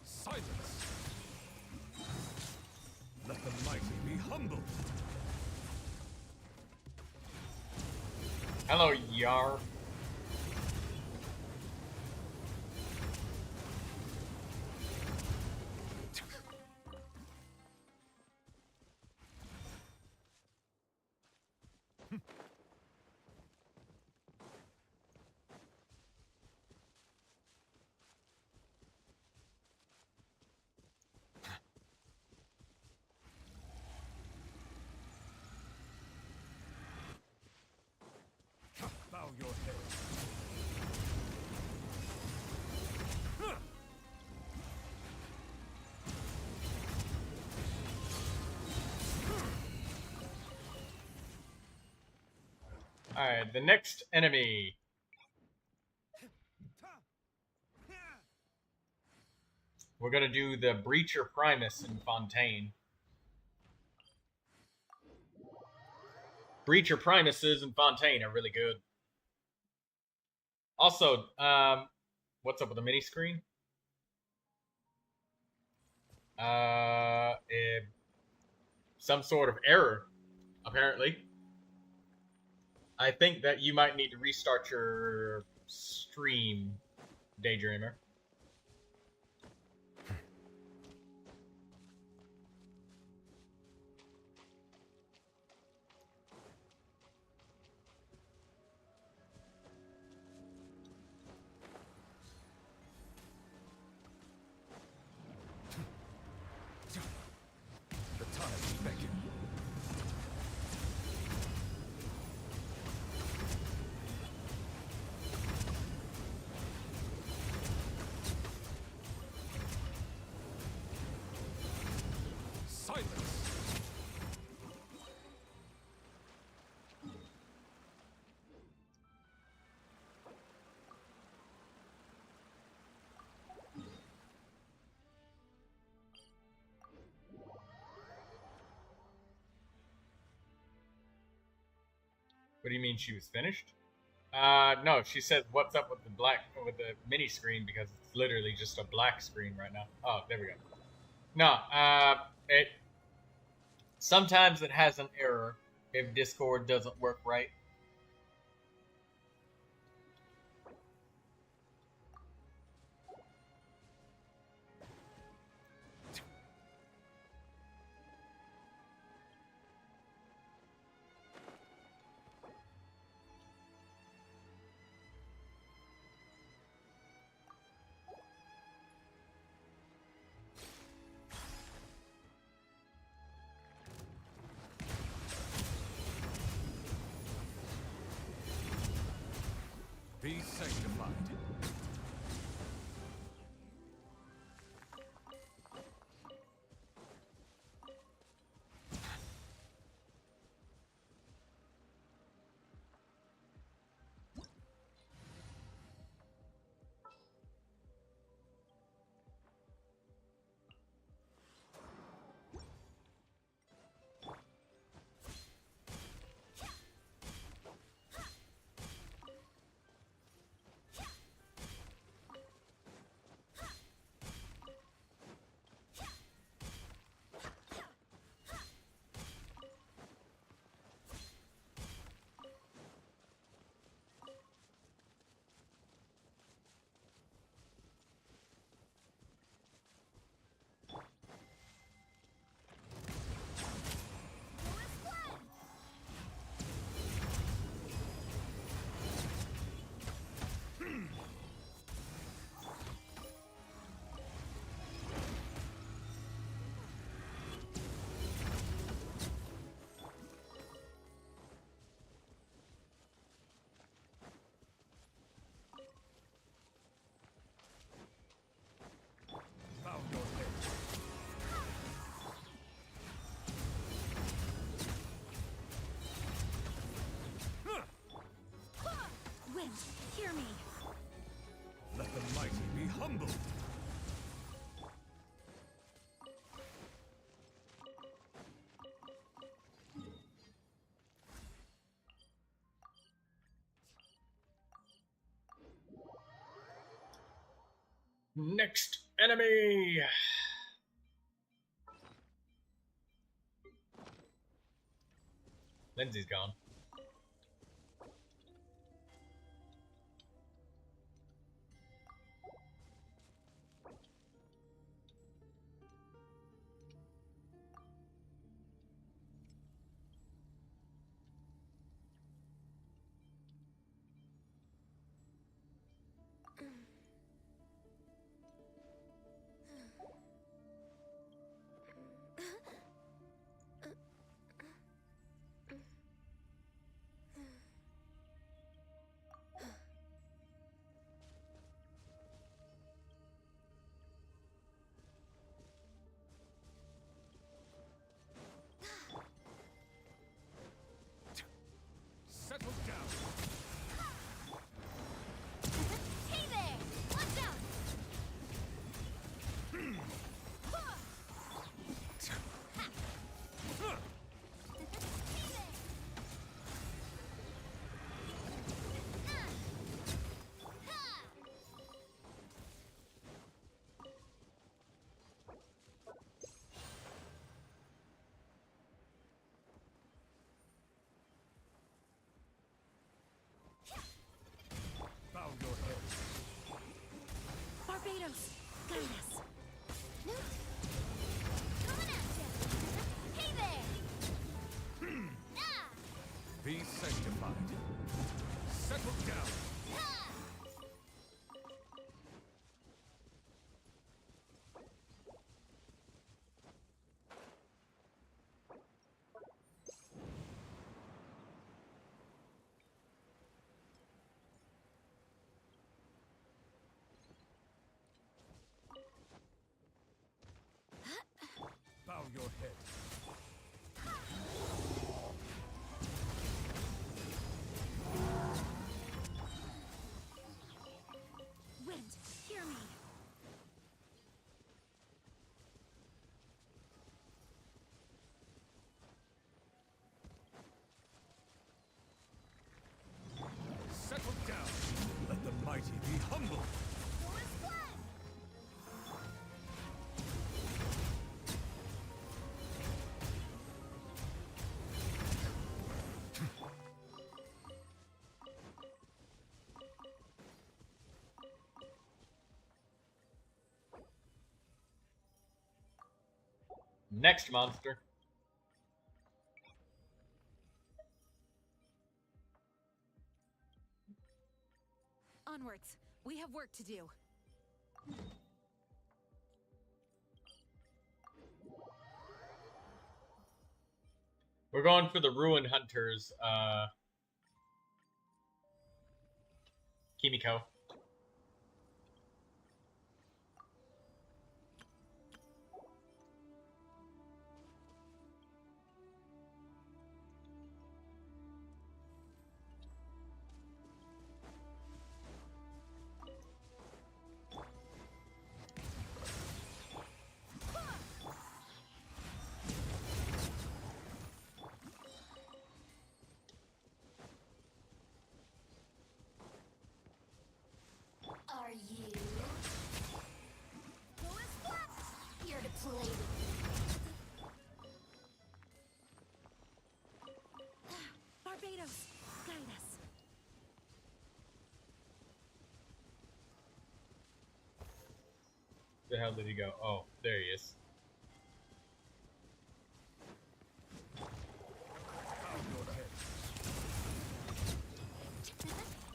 Silence! Let the mighty be humbled. Hello, Yar. Bow your head. Alright, the next enemy. We're gonna do the Breacher Primus in Fontaine. Breacher Primuses in Fontaine are really good. Also, what's up with the mini screen? Some sort of error, apparently. I think that you might need to restart your stream, Daydreamer. The tides beckon. Silence! What do you mean she was finished? No, she said, "What's up with the mini screen?" Because it's literally just a black screen right now. Oh, there we go. No, it sometimes it has an error if Discord doesn't work right. Next enemy. Lindsay's gone. Settle down. Hey there! Watch out! Bow your head. Barbados, guide us. Coming at ya! Hey there! Ah! Be sanctified. Settle down. Ah! Bow your head. Wind, hear me. Settle down. Let the mighty be humble. Forward splash! Next monster. Onwards. We have work to do. We're going for the Ruin Hunters, Kimiko. Are you? Forward splash! Here to play with Barbados, guide us. Where the hell did he go? Oh, there he is. Bow your head.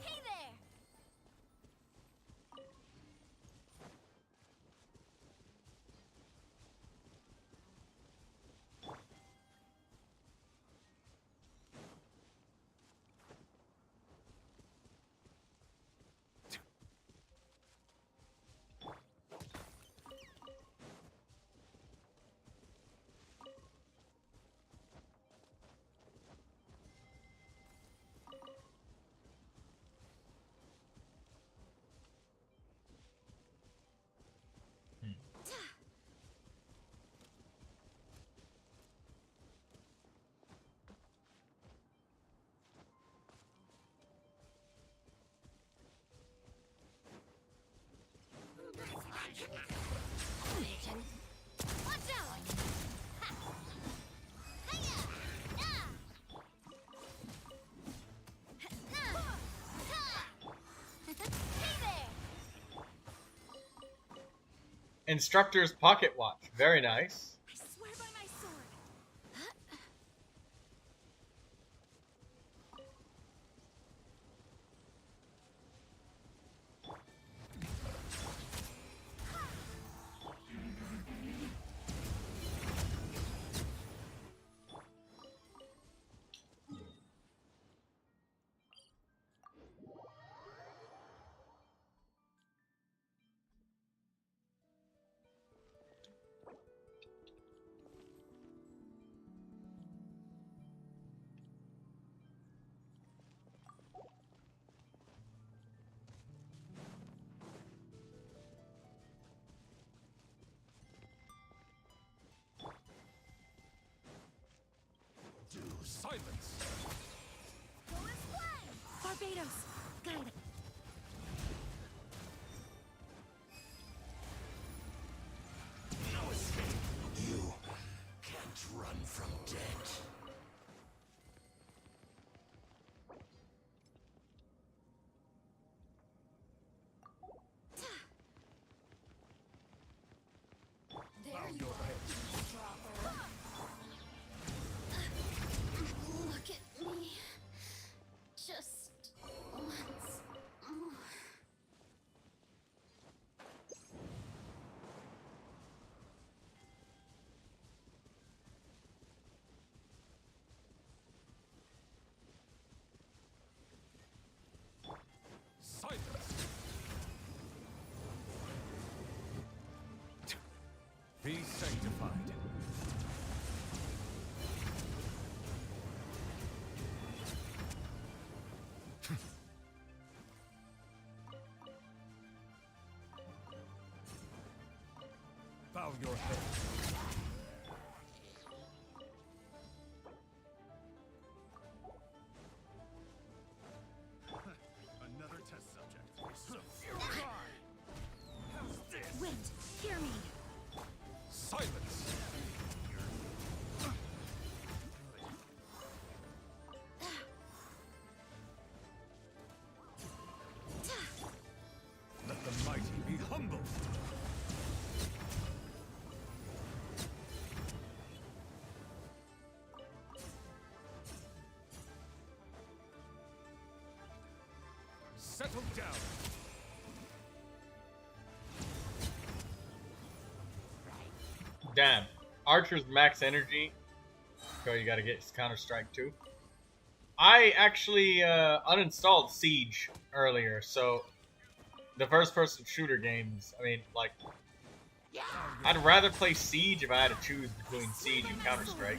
Hey there! Instructor's pocket watch. Very nice. I swear by my sword. Silence! Barbados, guide it. No escape! You can't run from death. There Bow you your are, head. dropper. Look at me. Just once more. Silence! Be sanctified. Bow your head. Another test subject. How's this? Wind, hear me. Silence! Let the mighty be humble. Settle down. Damn. Archer's max energy. So you gotta get his Counter Strike too. I actually uninstalled Siege earlier, so the first person shooter games, I mean, like, I'd rather play Siege if I had to choose between Siege and Counter Strike.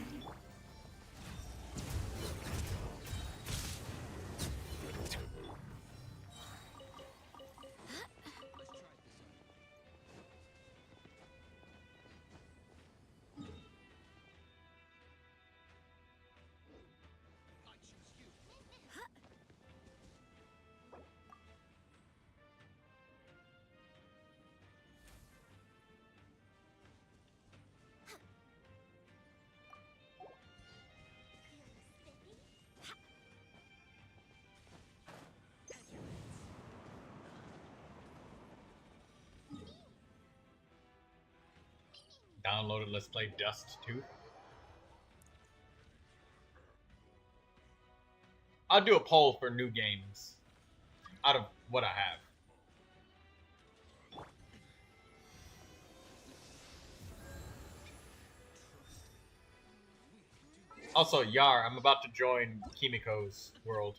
Downloaded Let's Play Dust 2. I'll do a poll for new games out of what I have. Also, Yar, I'm about to join Kimiko's world.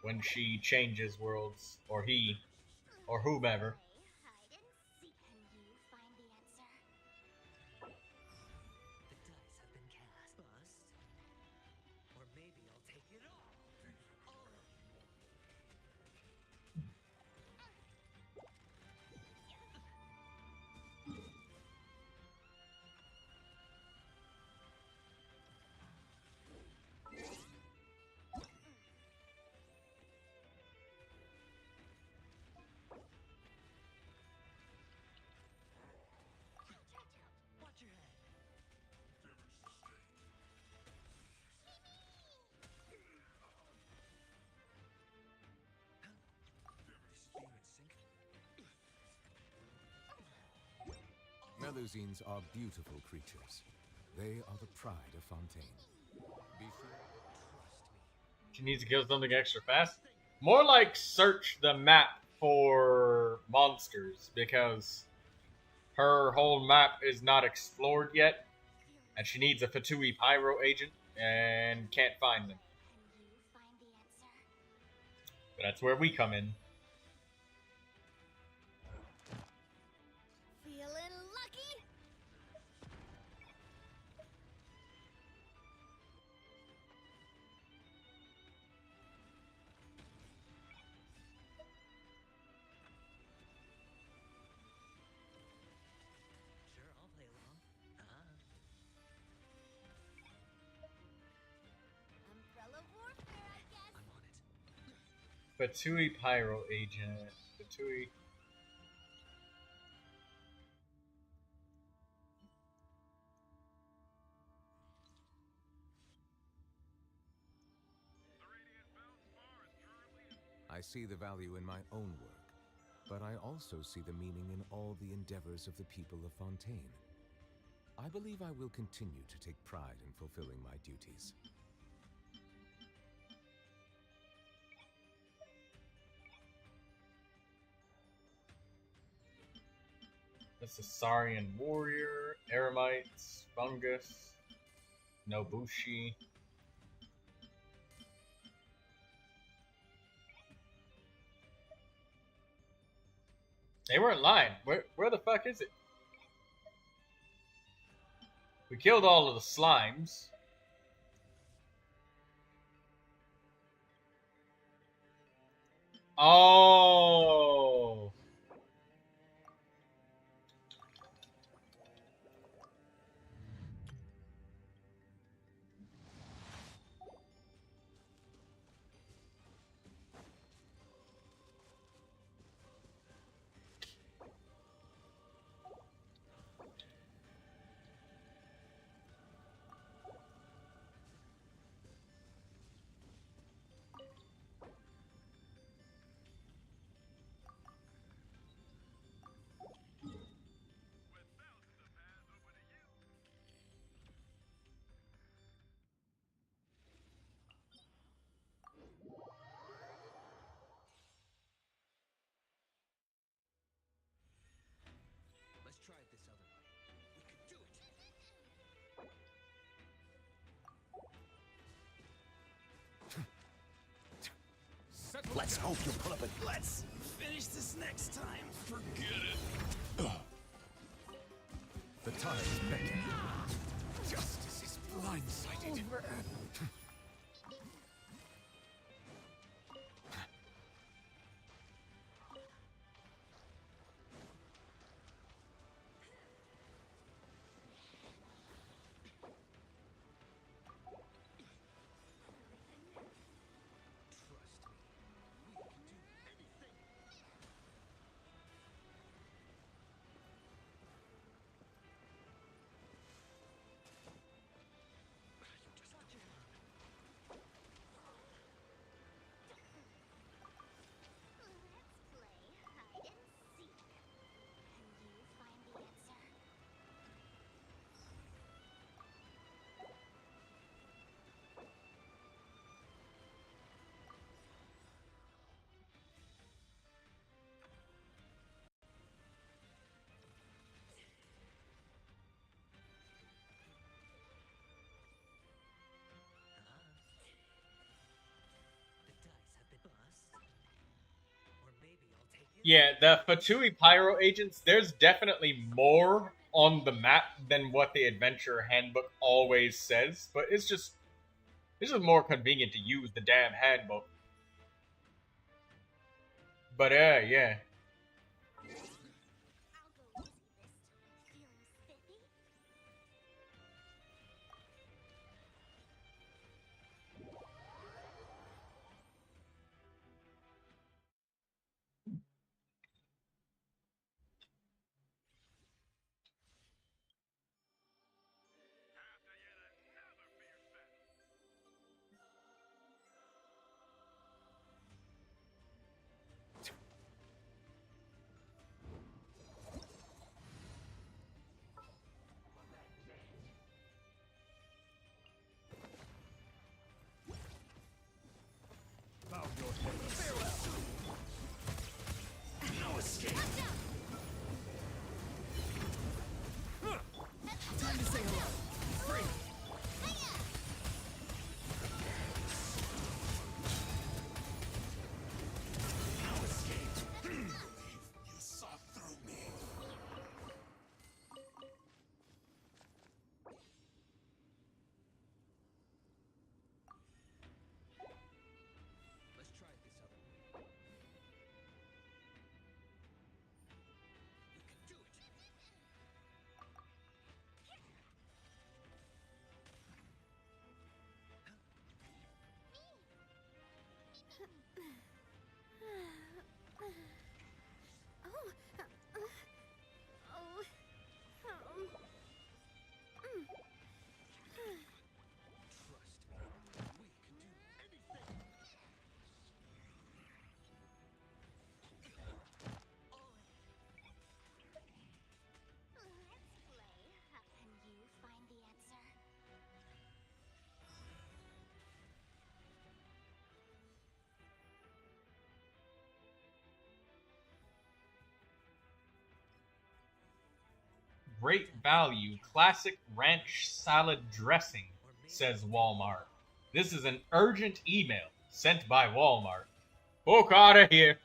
When she changes worlds, or he, or whomever. Hide and seek. Can you find the answer? The dice have been cast. Bust. Or maybe I'll take it all. Melusines are beautiful creatures. They are the pride of Fontaine. Be sure. She needs to kill something extra fast. More like search the map for monsters, because her whole map is not explored yet, and she needs a Fatui Pyro agent and can't find them. Can you find the answer? But that's where we come in. Feeling lucky? Sure, I'll play along. Umbrella warfare, I guess. I'm on it. Fatui Pyro agent. Fatui. I see the value in my own work, but I also see the meaning in all the endeavors of the people of Fontaine. I believe I will continue to take pride in fulfilling my duties. That's the Saurian warrior, Eremites, fungus, Nobushi. They weren't lying. Where the fuck is it? We killed all of the slimes. Oh. Let's try it this other way. We can do it. Let's hope you'll pull up a. Let's finish this next time. Forget it. The time is beckoning. Justice is blindsided. Yeah, the Fatui Pyro agents, there's definitely more on the map than what the adventure handbook always says, but it's just more convenient to use the damn handbook. But yeah. great value classic ranch salad dressing, says Walmart. This is an urgent email sent by Walmart. Book out of here.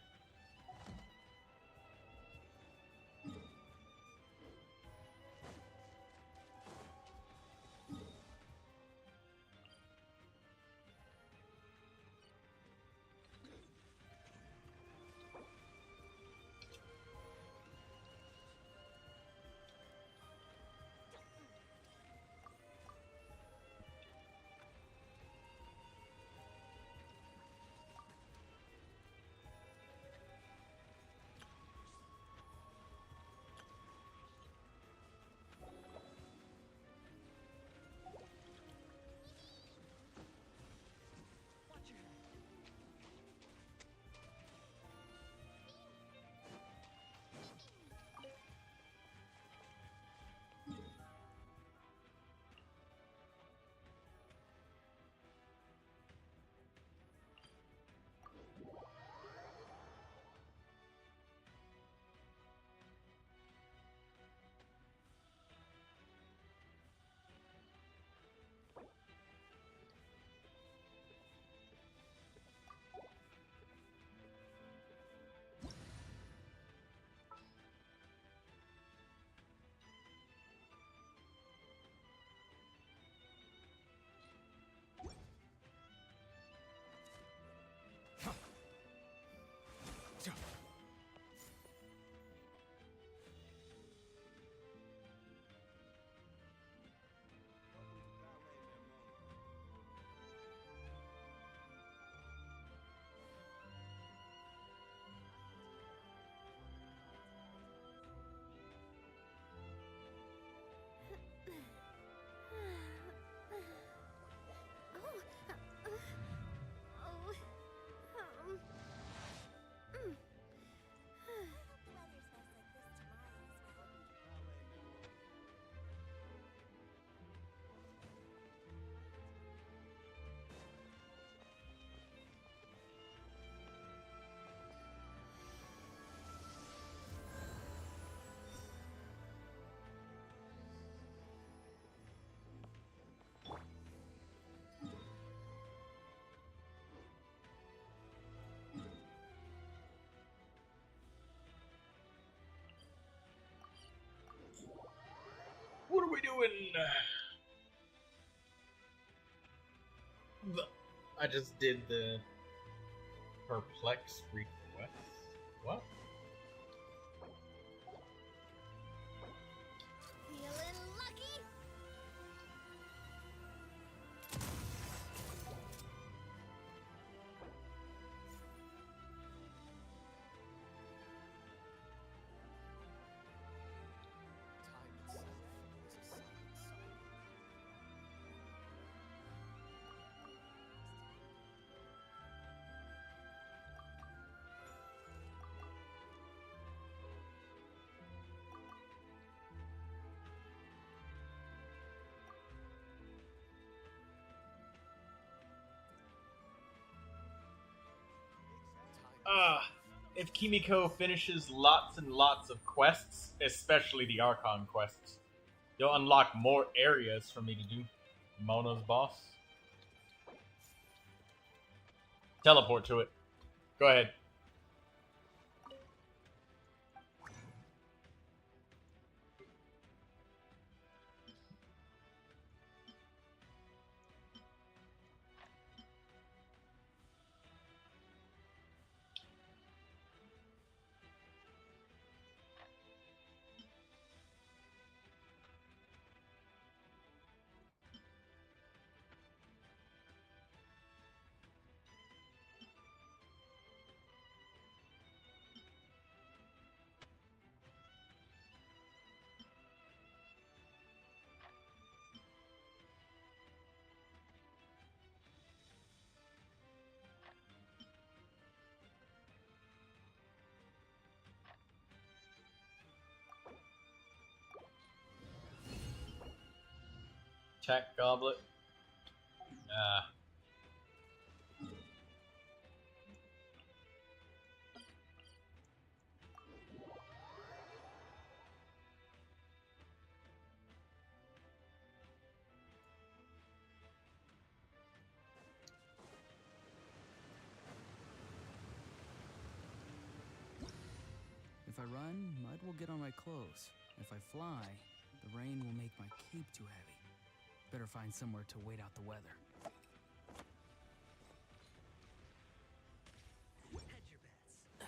What are we doing? I just did the perplex request. What? Feeling lucky? If Kimiko finishes lots and lots of quests, especially the Archon quests, you'll unlock more areas for me to do. Mono's boss. Teleport to it. Go ahead. Attack goblet. If I run, mud will get on my clothes. If I fly, the rain will make my cape too heavy. Better find somewhere to wait out the weather. Hedge your bets.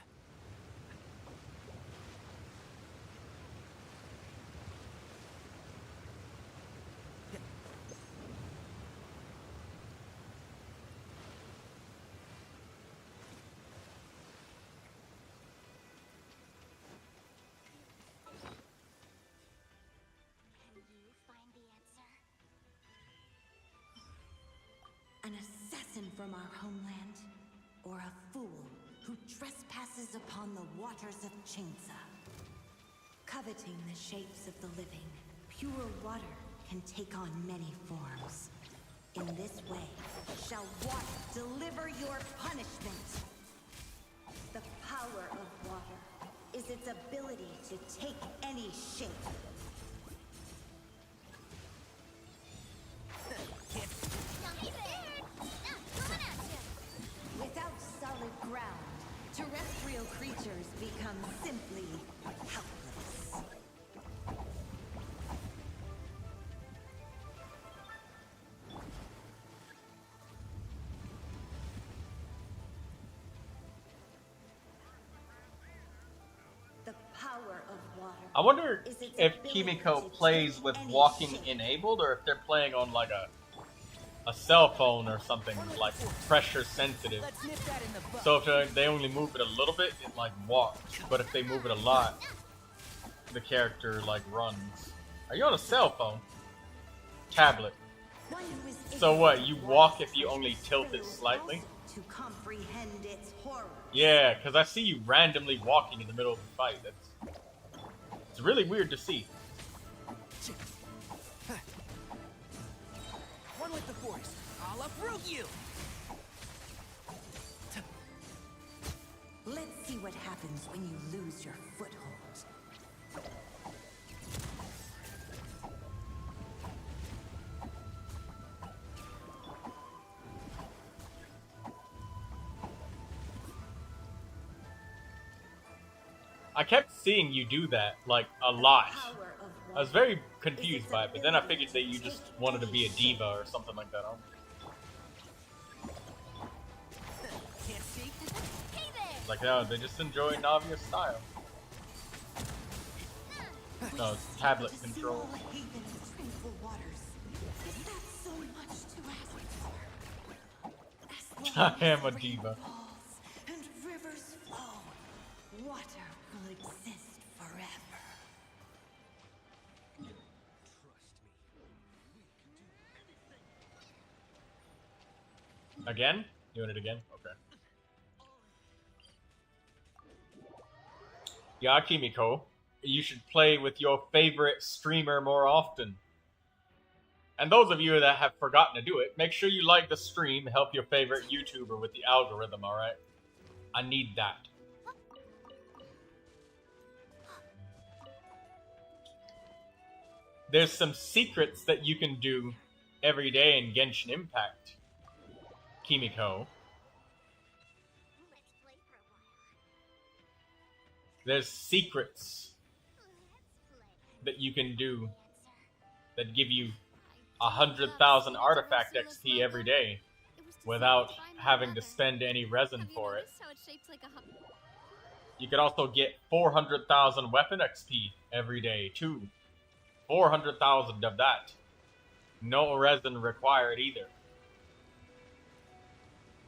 Can you find the answer? An assassin from our homeland, or a fool who trespasses upon the waters of Chainsa. Coveting the shapes of the living, pure water can take on many forms. In this way, shall water deliver your punishment. The power of water is its ability to take any shape. Don't be scared! Coming at you! Without solid ground, terrestrial creatures become simply helpless. The power of water. I wonder Is its if ability Kimiko to plays take with any walking shape. enabled, or if they're playing on like a cell phone or something like pressure sensitive. Let's nip that in the bud. So if they only move it a little bit, it like walks. But if they move it a lot, the character like runs. Are you on a cell phone? Tablet. One who is So what, ignorant you of walk water's if you only surface tilt it fails slightly? To comprehend its horror. Yeah, because I see you randomly walking in the middle of the fight. It's really weird to see. One with the force. I'll uproot you. Let's see what happens when you lose your foothold. I kept seeing you do that, like, a lot. Power of I was water very confused by it, but then I figured that you just wanted to be a diva or something like that. Can't see. Hey there! Like, no, they just enjoy Navia's style. No, it's tablet To see control. all the haven of tranquil waters. Is that so much to ask for? As I am long a as diva. rain falls and rivers flow, water will exist forever. Again? Doing it again? Okay. Yeah, Kimiko, you should play with your favorite streamer more often. And those of you that have forgotten to do it, make sure you like the stream, help your favorite YouTuber with the algorithm, alright? I need that. There's some secrets that you can do every day in Genshin Impact, Kimiko. Let's play for a while. There's secrets Let's play. that you can do Answer. that give you 100,000 artifact XP every day without having to spend any resin for it. You could also get 400,000 weapon XP every day too. 400,000 of that. No resin required either.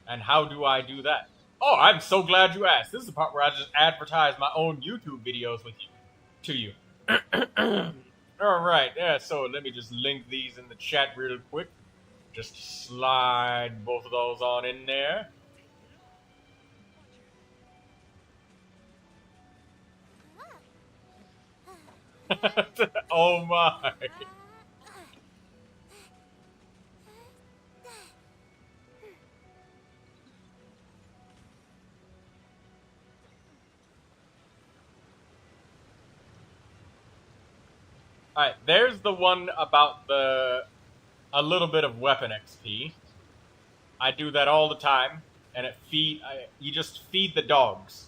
And how do I do that? Oh, I'm so glad you asked. This is the part where I just advertise my own YouTube videos with you, to you. Alright, yeah, so let me just link these in the chat real quick. Just slide both of those on in there. Oh my. Alright, there's the one about a little bit of weapon XP. I do that all the time, and you just feed the dogs.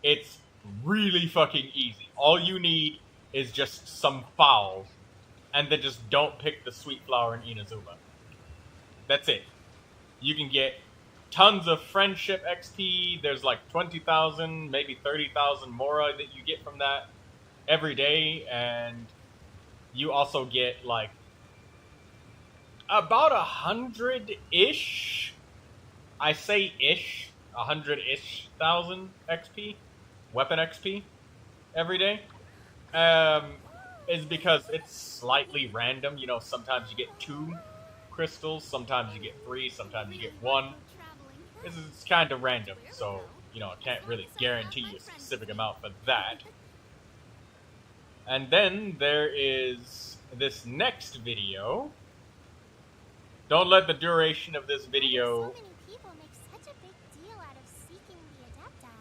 It's really fucking easy. All you need is just some fowls, and then just don't pick the sweet flower in Inazuma. That's it. You can get tons of friendship XP. There's like 20,000, maybe 30,000 Mora that you get from that every day, and you also get like about 100-ish. I say ish, 100-ish thousand XP, weapon XP every day. Is because it's slightly random. You know, sometimes you get 2 crystals, sometimes you get 3, sometimes you get 1. It's kind of random, so, you know, I can't really guarantee you a specific amount for that. And then there is this next video. Don't let the duration of this video... So many people make such a big deal out of seeking the Adepti.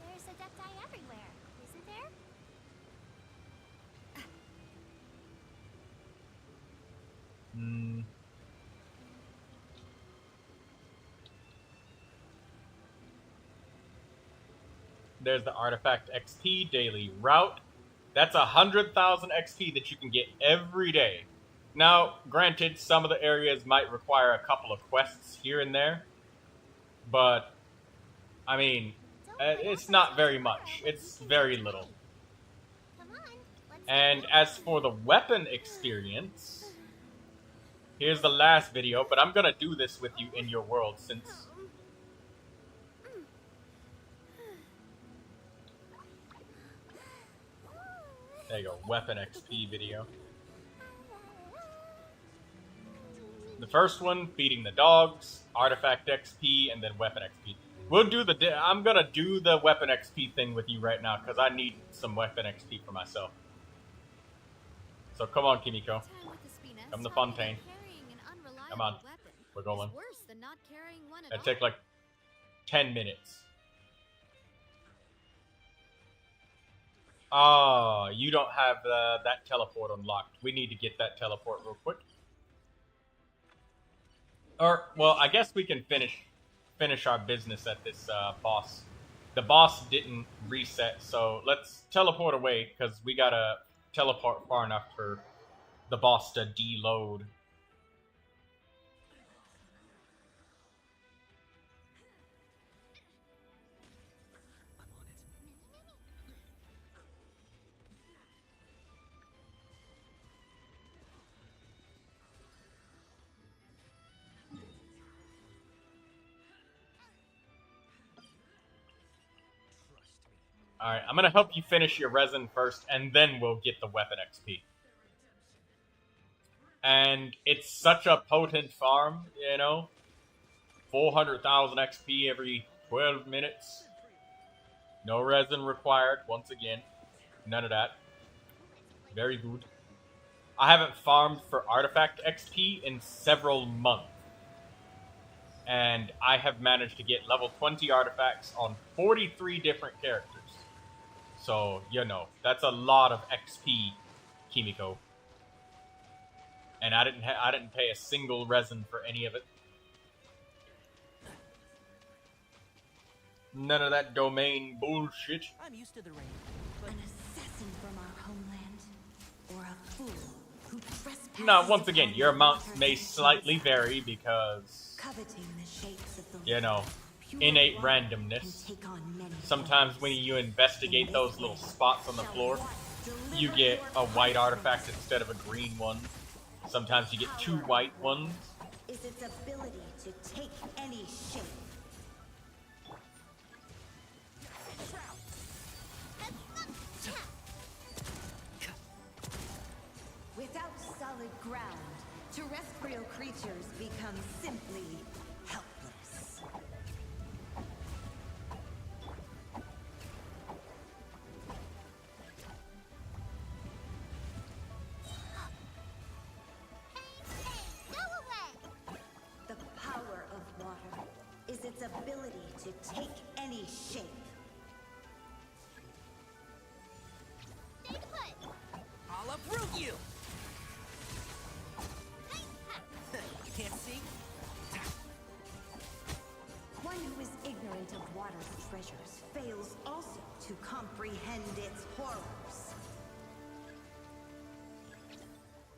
There's Adepti everywhere, isn't there? There's the Artifact XP daily route. That's 100,000 XP that you can get every day. Now, granted, some of the areas might require a couple of quests here and there, but, I mean, it's not very much. It's very little. And as for the weapon experience, here's the last video, but I'm gonna do this with you in your world since... There you go, weapon XP video. The first one, feeding the dogs, artifact XP, and then weapon XP. We'll do I'm gonna do the weapon XP thing with you right now, because I need some weapon XP for myself. So come on, Kimiko. Come to Fontaine. Come on. We're going. It'll take like 10 minutes. Oh, you don't have that teleport unlocked. We need to get that teleport real quick. Or, well, I guess we can finish our business at this boss. The boss didn't reset, so let's teleport away, because we gotta teleport far enough for the boss to deload. Alright, I'm gonna help you finish your resin first, and then we'll get the weapon XP. And it's such a potent farm, you know? 400,000 XP every 12 minutes. No resin required, once again. None of that. Very good. I haven't farmed for artifact XP in several months. And I have managed to get level 20 artifacts on 43 different characters. So, you know, that's a lot of XP, Kimiko. And I didn't pay a single resin for any of it. None of that domain bullshit. I'm used to the rain. An assassin from our homeland, or a fool who trespasses. Now, once again, your amounts may slightly vary because, coveting the shapes of the you know, innate randomness. Sometimes when you investigate those little spots on the floor, you get a white artifact instead of a green one. Sometimes you get 2 white ones. Is its ability to take any shape. Without solid ground, terrestrial creatures become simply helpless. The power of water is its ability to take any shape. I'll uproot you! Can't see? One who is ignorant of water water's treasures fails also to comprehend its horrors.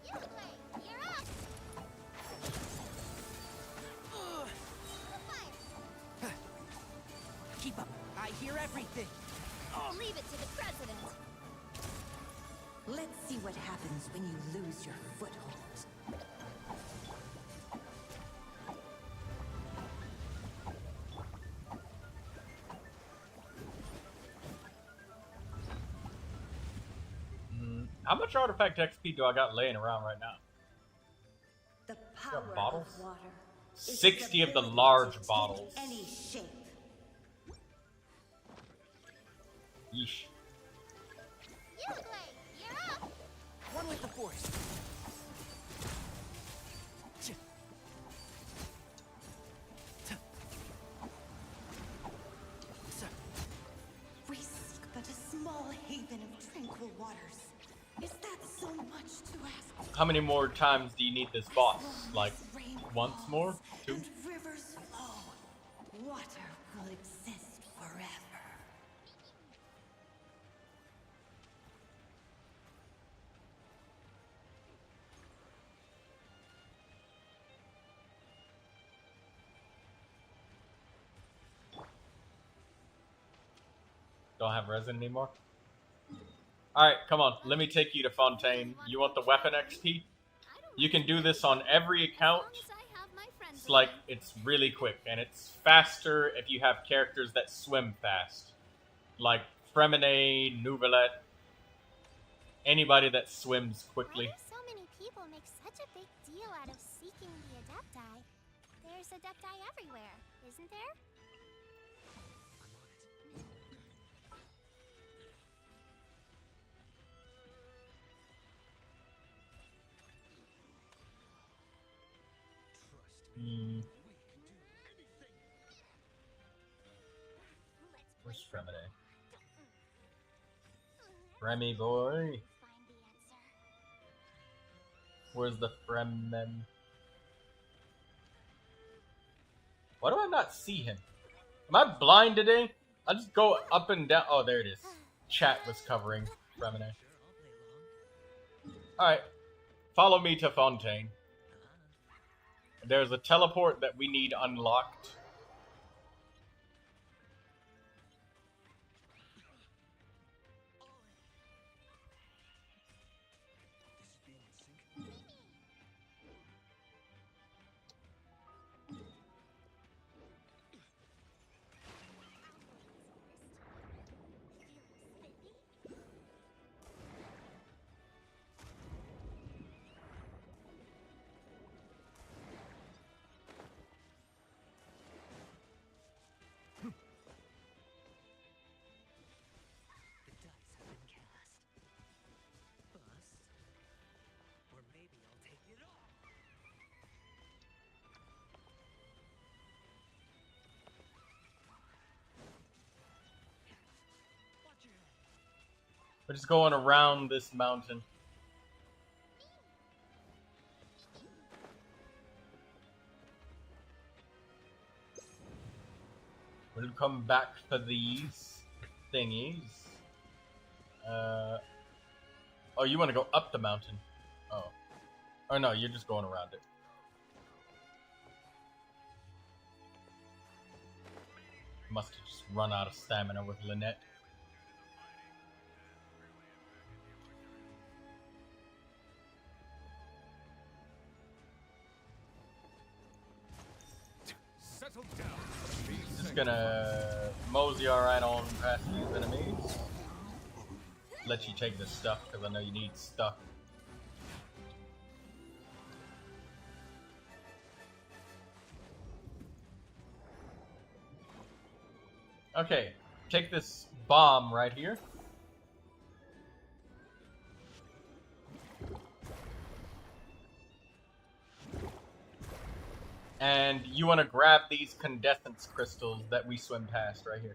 Neuvilette, you're up! Keep up. I hear everything. Leave it to the president. Let's see what happens when you lose your foothold. How much artifact XP do I got laying around right now? The power bottles? of water. is 60 its of the ability large to take bottles. Any shape. Yeesh. Neuvilette, you're up! One with the force. We seek but a small haven of tranquil waters. Is that so much to ask? How many more times do you need this boss? Like, Rain once falls more? 2? And rivers flow. Water will exist forever. Don't have resin anymore? Alright, come on. Let me take you to Fontaine. You want the weapon XP? You can do this on every account. It's like, it's really quick, and it's faster if you have characters that swim fast. Like Fremine, Neuvilette, anybody that swims quickly. Why do so many people make such a big deal out of seeking the Adepti? There's Adepti everywhere, isn't there? Where's Fremine? Remy boy. Where's the Fremen? Why do I not see him? Am I blind today? I just go up and down. Oh, there it is. Chat was covering Fremine. Alright. Follow me to Fontaine. There's a teleport that we need unlocked. We're just going around this mountain. We'll come back for these thingies. Oh, you want to go up the mountain? Oh. Oh no, you're just going around it. Must have just run out of stamina with Lynette. Settle down. Just gonna mosey alright on past these enemies. Let you take this stuff, because I know you need stuff. Okay, take this bomb right here. And you want to grab these condensance crystals that we swim past right here.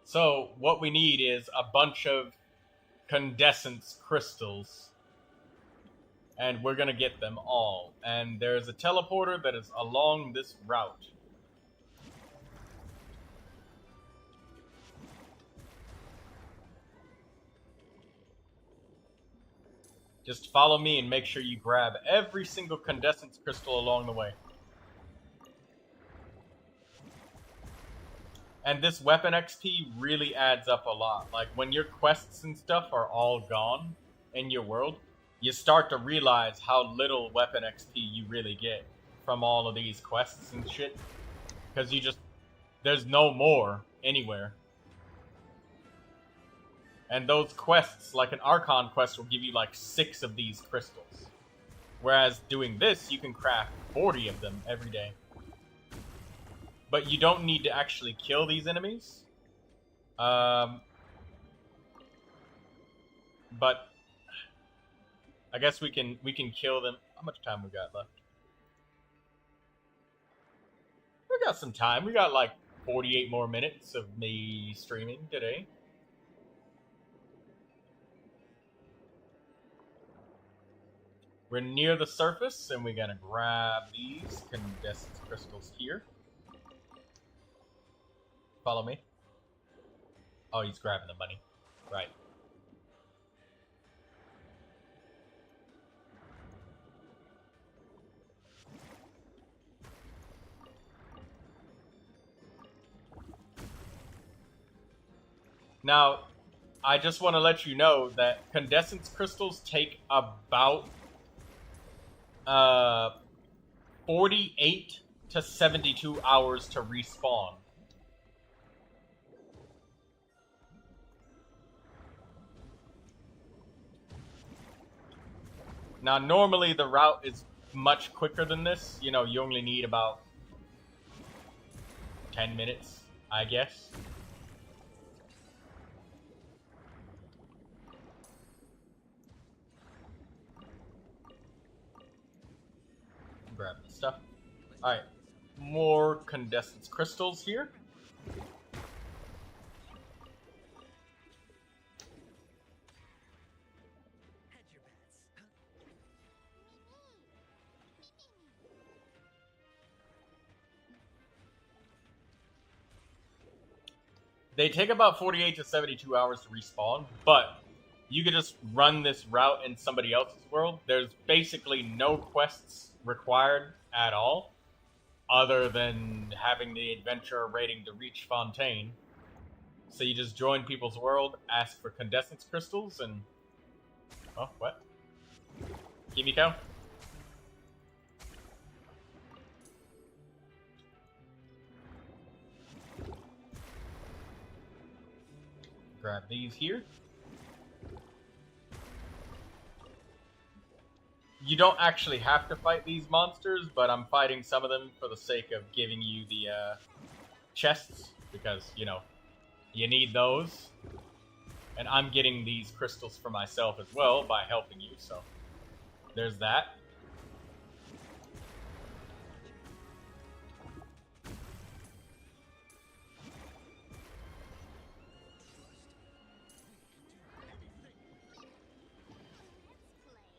So what we need is a bunch of condescence crystals. And we're going to get them all. And there's a teleporter that is along this route. Just follow me and make sure you grab every single condescence crystal along the way. And this weapon XP really adds up a lot. Like, when your quests and stuff are all gone in your world, you start to realize how little weapon XP you really get from all of these quests and shit. Because there's no more anywhere. And those quests, like an Archon quest, will give you like 6 of these crystals. Whereas doing this, you can craft 40 of them every day. But you don't need to actually kill these enemies. But I guess we can kill them. How much time we got left? We got some time. We got like 48 more minutes of me streaming today. We're near the surface, and we're gonna grab these condensed crystals here. Follow me. Oh, he's grabbing the money. Right. Now, I just want to let you know that condensance crystals take about 48 to 72 hours to respawn. Now, normally the route is much quicker than this. You know, you only need about 10 minutes, I guess. Grab the stuff. Alright, more condensance crystals here. They take about 48 to 72 hours to respawn, but you could just run this route in somebody else's world. There's basically no quests required at all, other than having the adventurer rating to reach Fontaine. So you just join people's world, ask for condensance crystals, and... Oh, what? Kimiko? Grab these here. You don't actually have to fight these monsters, but I'm fighting some of them for the sake of giving you the chests, because, you know, you need those. And I'm getting these crystals for myself as well by helping you, so there's that.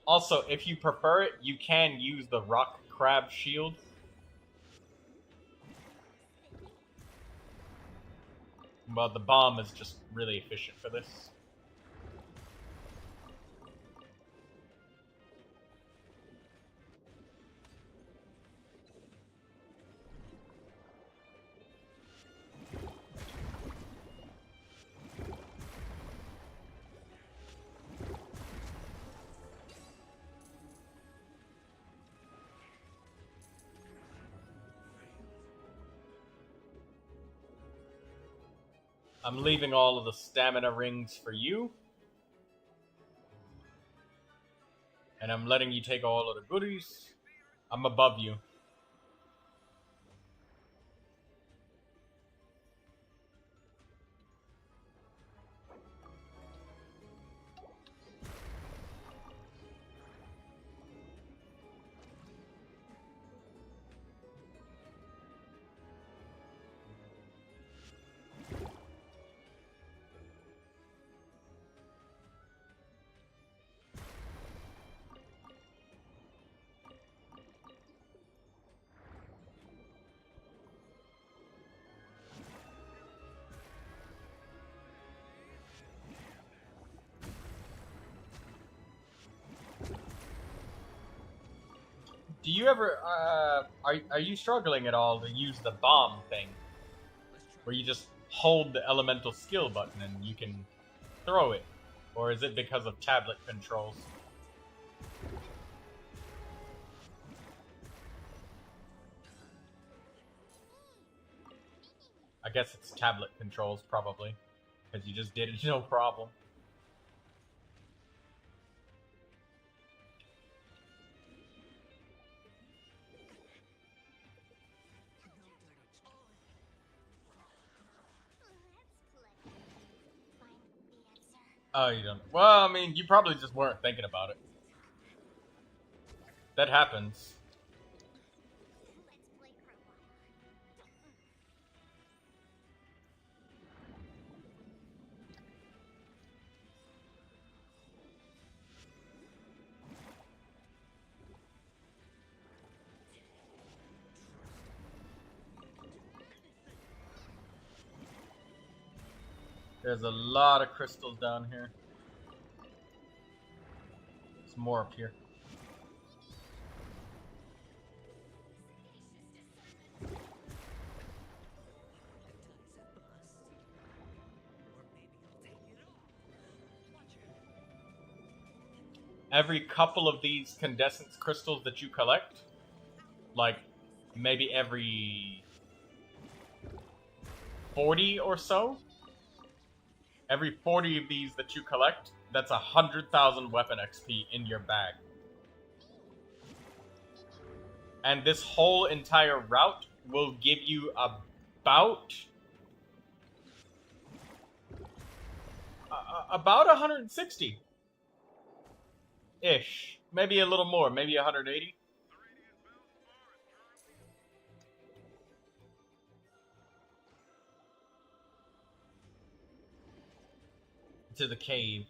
Also, if you prefer it, you can use the rock crab shield. But the bomb is just really efficient for this. I'm leaving all of the stamina rings for you. And I'm letting you take all of the goodies. I'm above you. Do you ever are you struggling at all to use the bomb thing, where you just hold the elemental skill button and you can throw it, or is it because of tablet controls? I guess it's tablet controls probably, because you just did it no problem. Oh, you don't. Well, I mean, you probably just weren't thinking about it. That happens. There's a lot of crystals down here. There's more up here. Every couple of these condensance crystals that you collect, like maybe every 40 or so, every 40 of these that you collect, that's 100,000 weapon XP in your bag. And this whole entire route will give you about 160 ish, maybe a little more, maybe 180. To the cave.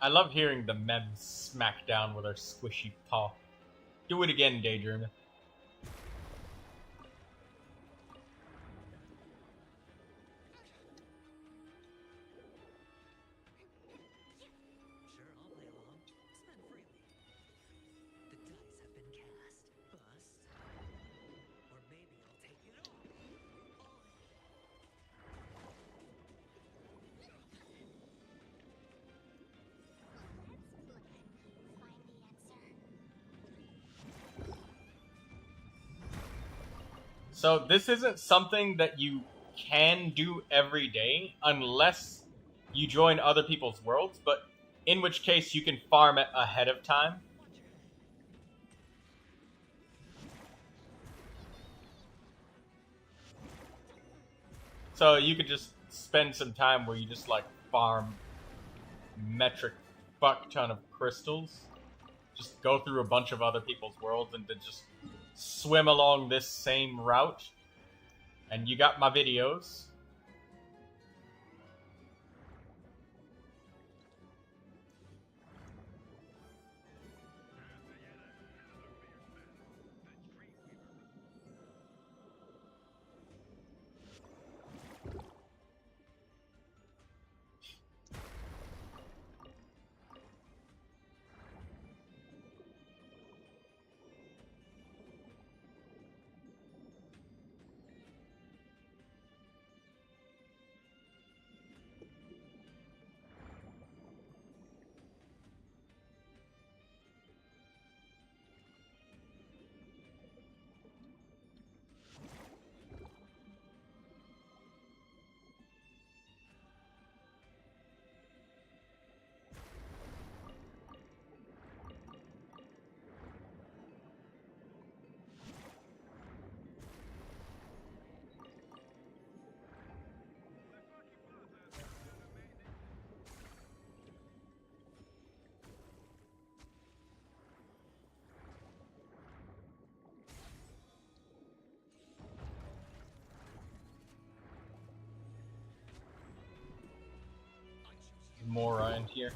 I love hearing the Mem smack down with her squishy paw. Do it again, Daydream. So this isn't something that you can do every day unless you join other people's worlds, but in which case you can farm it ahead of time. So you could just spend some time where you just like farm metric fuck ton of crystals. Just go through a bunch of other people's worlds and then just swim along this same route. And you got my videos. More around here.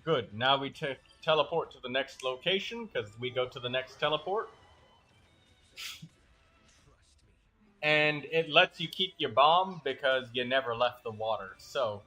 Good. Now we teleport to the next location because we go to the next teleport. And it lets you keep your bomb because you never left the water. So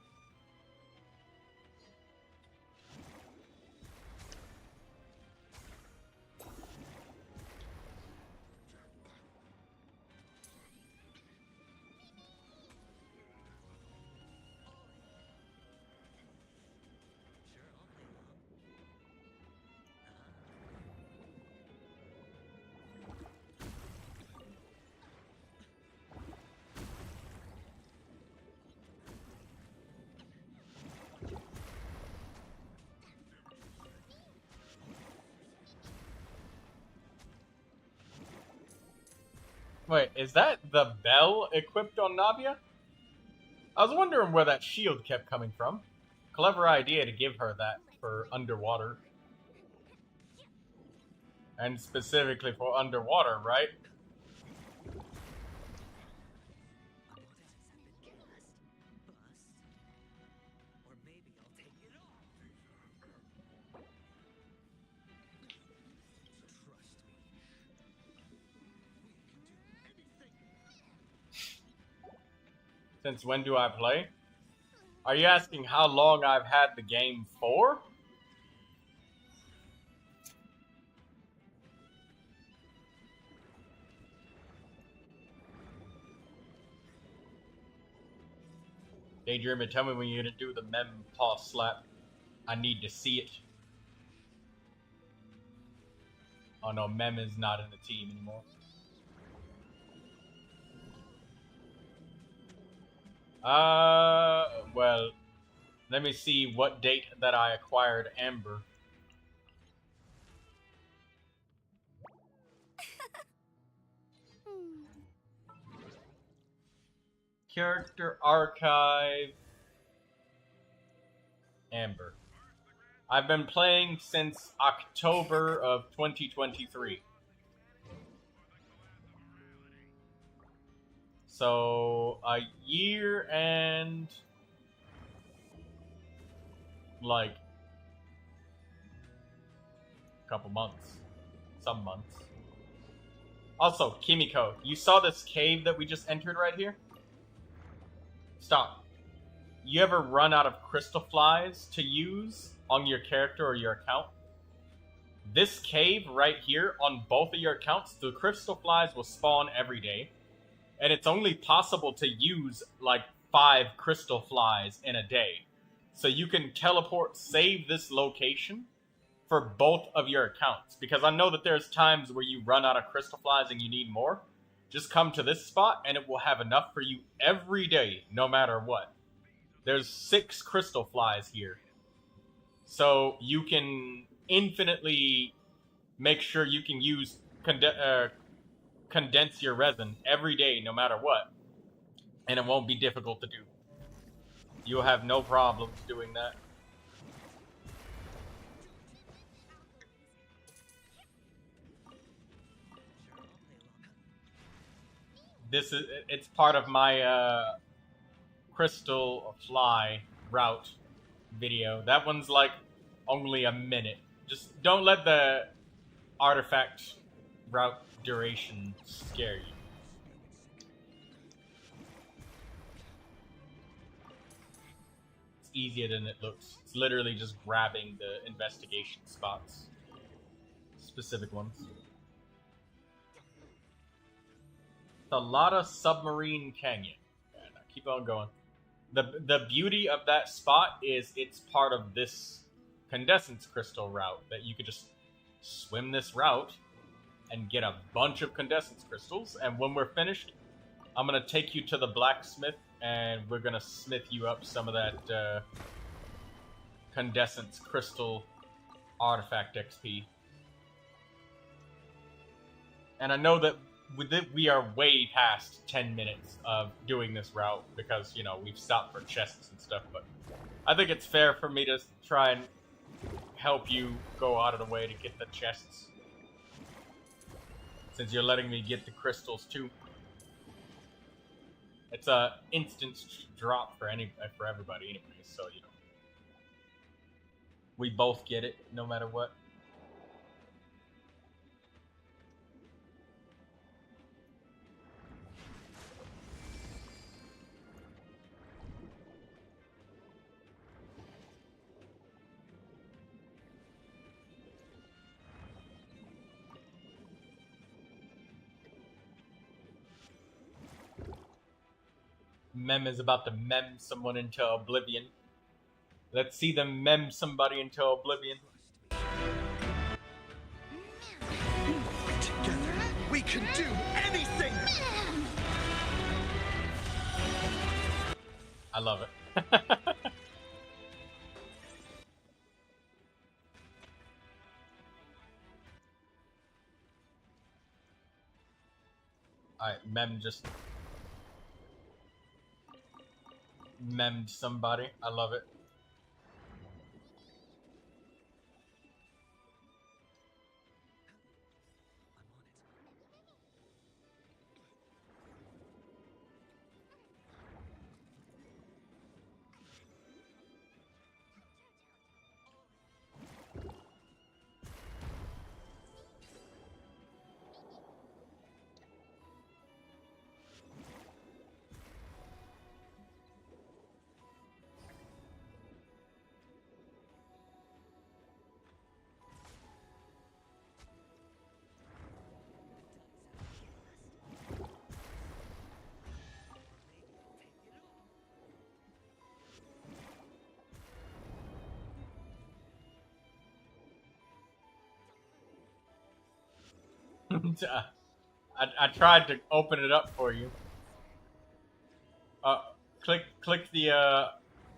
wait, is that the bell equipped on Navia? I was wondering where that shield kept coming from. Clever idea to give her that for underwater. And specifically for underwater, right? Since when do I play? Are you asking how long I've had the game for? Daydreamer, tell me when you're gonna do the mem paw slap. I need to see it. Oh no, Mem is not in the team anymore. Well, let me see what date that I acquired Amber. Character archive. Amber. I've been playing since October of 2023. So, a year and like a couple months. Some months. Also, Kimiko, you saw this cave that we just entered right here? Stop. You ever run out of crystal flies to use on your character or your account? This cave right here, on both of your accounts, the crystal flies will spawn every day. And it's only possible to use like 5 crystal flies in a day. So you can teleport, save this location for both of your accounts. Because I know that there's times where you run out of crystal flies and you need more. Just come to this spot and it will have enough for you every day, no matter what. There's 6 crystal flies here. So you can infinitely make sure you can use condense your resin every day, no matter what. And it won't be difficult to do. You'll have no problems doing that. It's part of my crystal fly route video. That one's like only a minute. Just don't let the artifact route duration scare you. It's easier than it looks. It's literally just grabbing the investigation spots. Specific ones. Thalata Submarine Canyon. Yeah, no, keep on going. The beauty of that spot is it's part of this condensance crystal route that you could just swim this route and get a bunch of condensance crystals. And when we're finished, I'm going to take you to the blacksmith and we're going to smith you up some of that condensance crystal artifact XP. And I know that we are way past 10 minutes of doing this route because, you know, we've stopped for chests and stuff, but I think it's fair for me to try and help you go out of the way to get the chests. Since you're letting me get the crystals too. It's a instant drop for everybody anyways, so, you know. We both get it, no matter what. Mem is about to mem someone into oblivion. Let's see them mem somebody into oblivion. Together, we can do anything! I love it. Alright, Mem just memmed somebody. I love it. I tried to open it up for you. Click the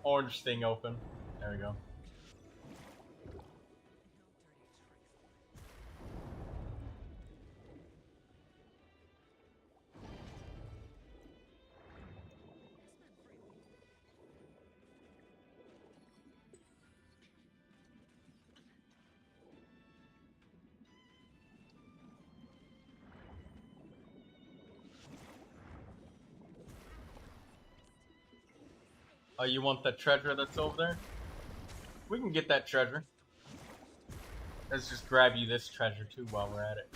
orange thing open. There we go. Oh, you want that treasure that's over there? We can get that treasure. Let's just grab you this treasure too while we're at it.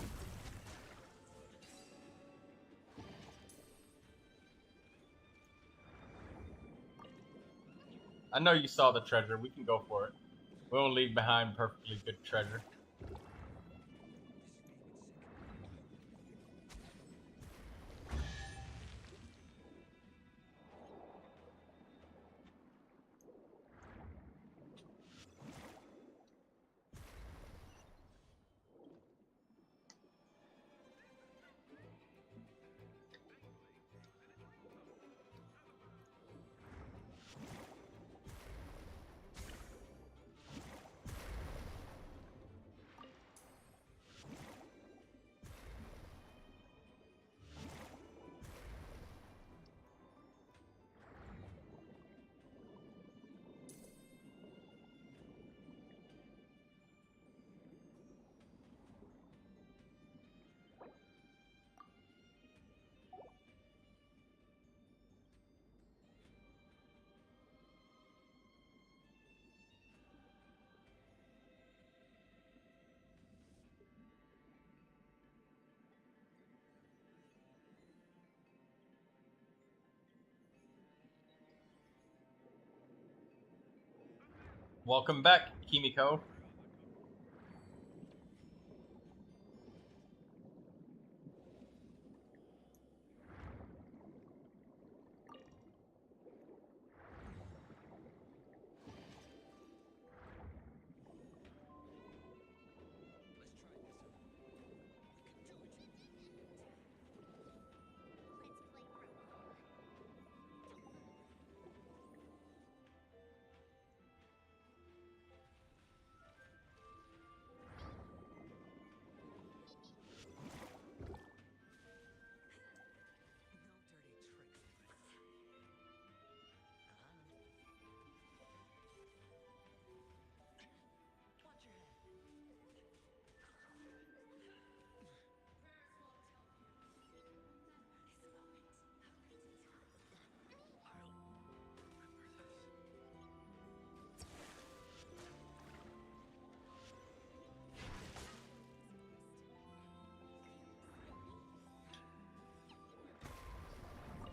I know you saw the treasure. We can go for it. We won't leave behind perfectly good treasure. Welcome back, Kimiko.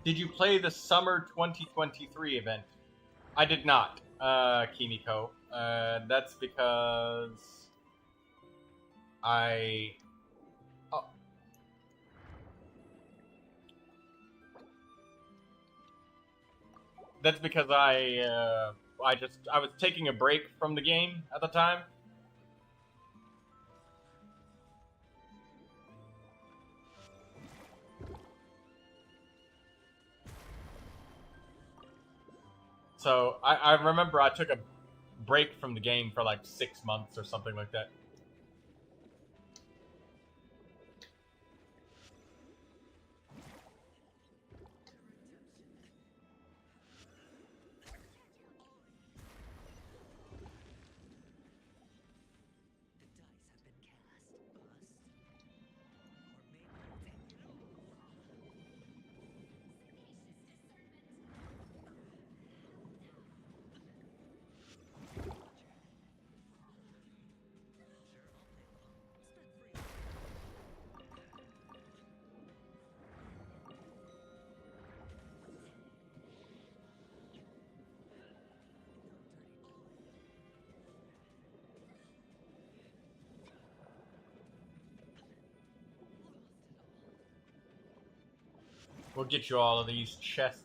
Did you play the summer 2023 event? I did not, Kimiko. That's because I... Oh. That's because I was taking a break from the game at the time. So I remember I took a break from the game for like 6 months or something like that. We'll get you all of these chests.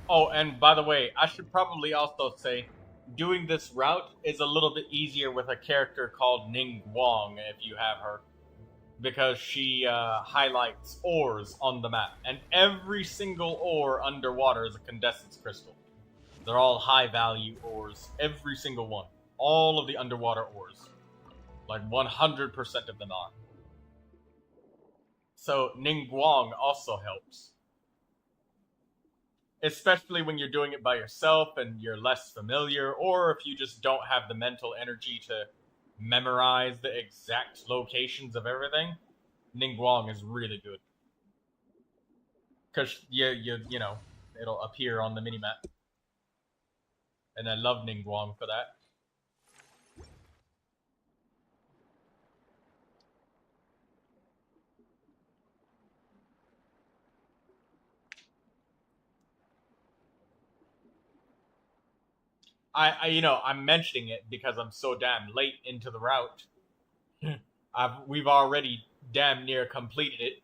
Oh, and by the way, I should probably also say, doing this route is a little bit easier with a character called Ning Guang, if you have her, because she highlights ores on the map, and every single ore underwater is a condensance crystal. They're all high value ores, every single one. All of the underwater ores. Like 100% of them are. So Ning Guang also helps. Especially when you're doing it by yourself and you're less familiar, or if you just don't have the mental energy to memorize the exact locations of everything, Ning Guang is really good. Because you know, it'll appear on the minimap. And I love Ning Guang for that. You know, I'm mentioning it because I'm so damn late into the route. We've already damn near completed it.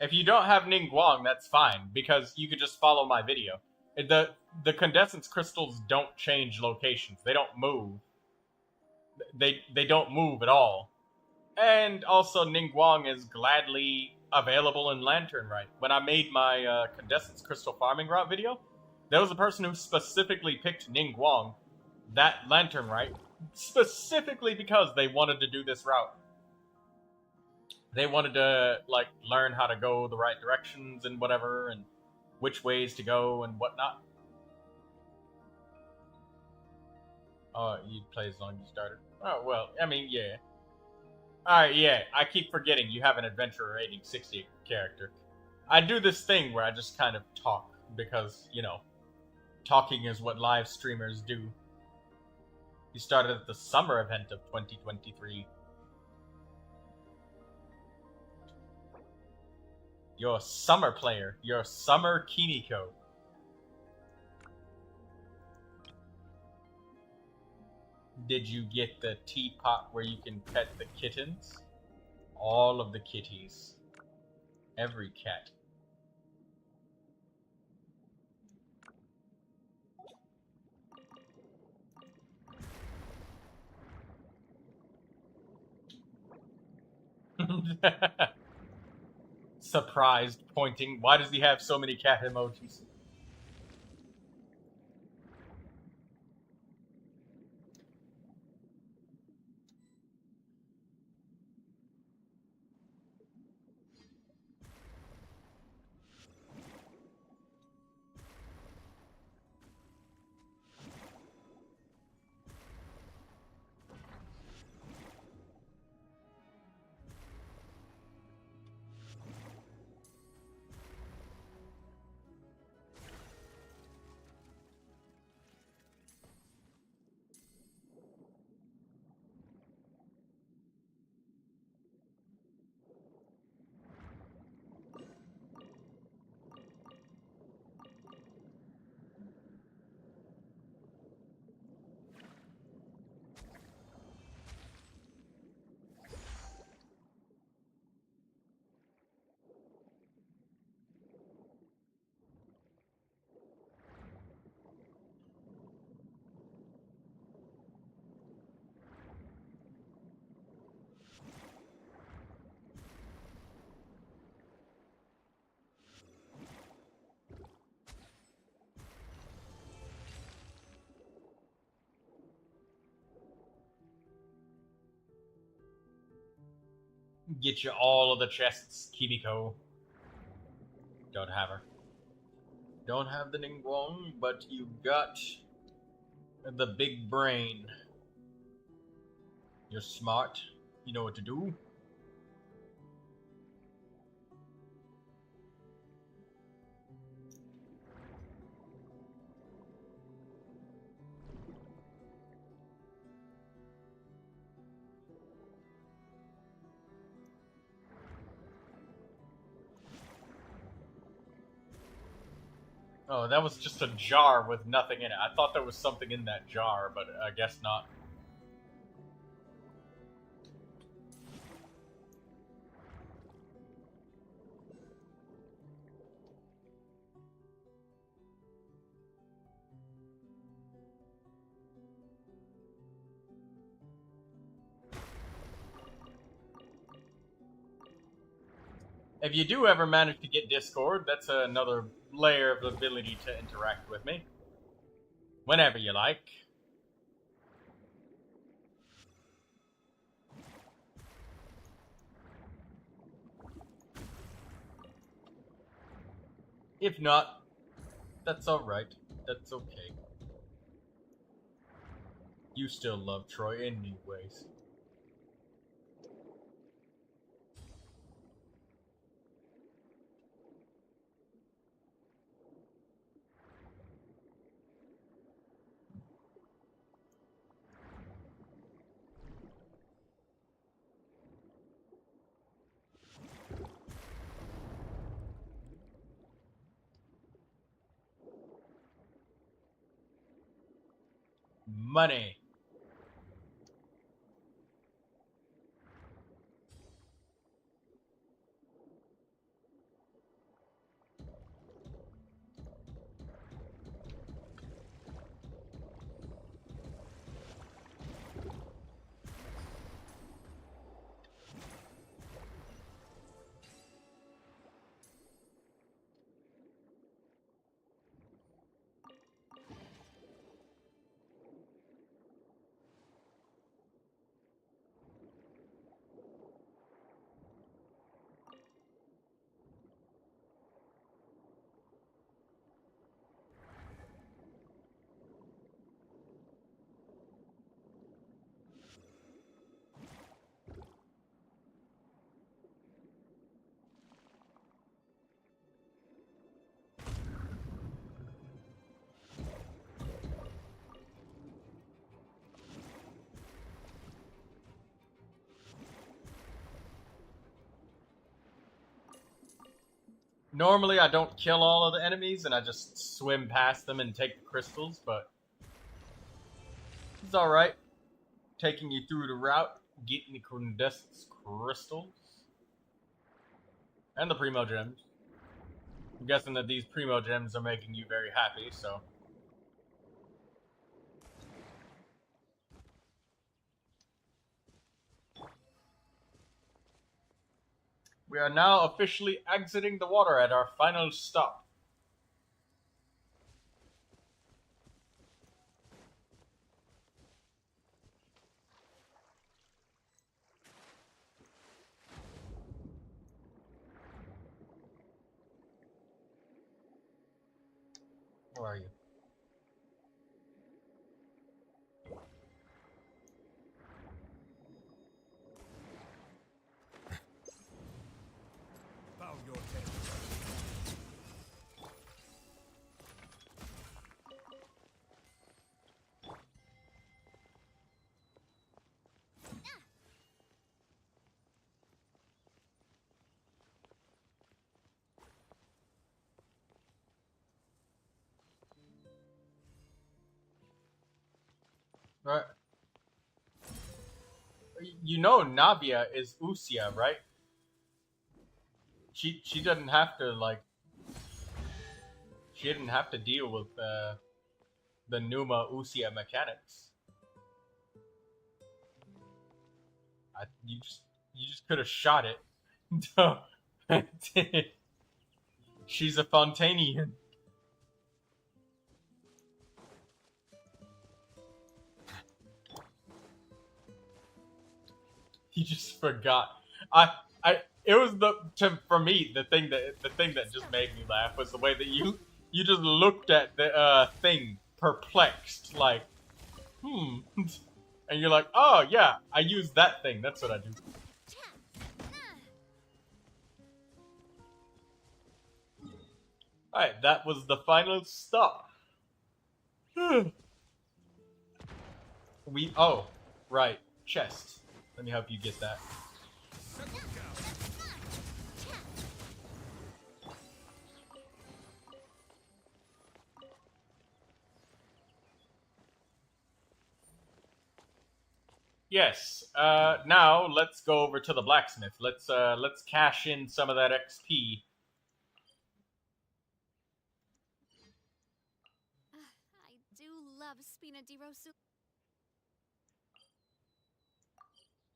If you don't have Ning Guang, that's fine, because you could just follow my video. The condensance crystals don't change locations. They don't move. They don't move at all. And also, Ning Guang is gladly available in Lantern Right. When I made my condensance crystal farming route video, there was a person who specifically picked Ning Guang, that Lantern Right, specifically because they wanted to do this route. They wanted to like learn how to go the right directions and whatever, and which ways to go and whatnot. Oh, you play as long as you started. Oh well, I mean, yeah. Alright, yeah. I keep forgetting you have an adventurer rating 60 character. I do this thing where I just kind of talk because, you know, talking is what live streamers do. You started at the summer event of 2023. You're a summer player. You're a summer Kiniko. Did you get the teapot where you can pet the kittens? All of the kitties. Every cat. Surprised, pointing. Why does he have so many cat emojis? Get you all of the chests, Kimiko. Don't have her. Don't have the Ning Guang, but you got the big brain. You're smart. You know what to do. Oh, that was just a jar with nothing in it. I thought there was something in that jar, but I guess not. If you do ever manage to get Discord, that's another layer of ability to interact with me. Whenever you like. If not, that's alright. That's okay. You still love Troy anyways. Money. Normally, I don't kill all of the enemies, and I just swim past them and take the crystals, but it's alright. Taking you through the route, getting the crystals, and the Primo Gems. I'm guessing that these Primo Gems are making you very happy, so... We are now officially exiting the water at our final stop. Where are you? Bow your head. Right. You know Navia is Usia, right? She doesn't have to, like... She didn't have to deal with the Numa Usia mechanics. You just could have shot it. She's a Fontanian. He just forgot. It was for me the thing that just made me laugh was the way that you just looked at the thing perplexed, like, and you're like, oh yeah, I use that thing. That's what I do. All right, that was the final stop. Right, chest. Let me help you get that. Yes. Now let's go over to the blacksmith. Let's cash in some of that XP. I do love Spina di Rosu.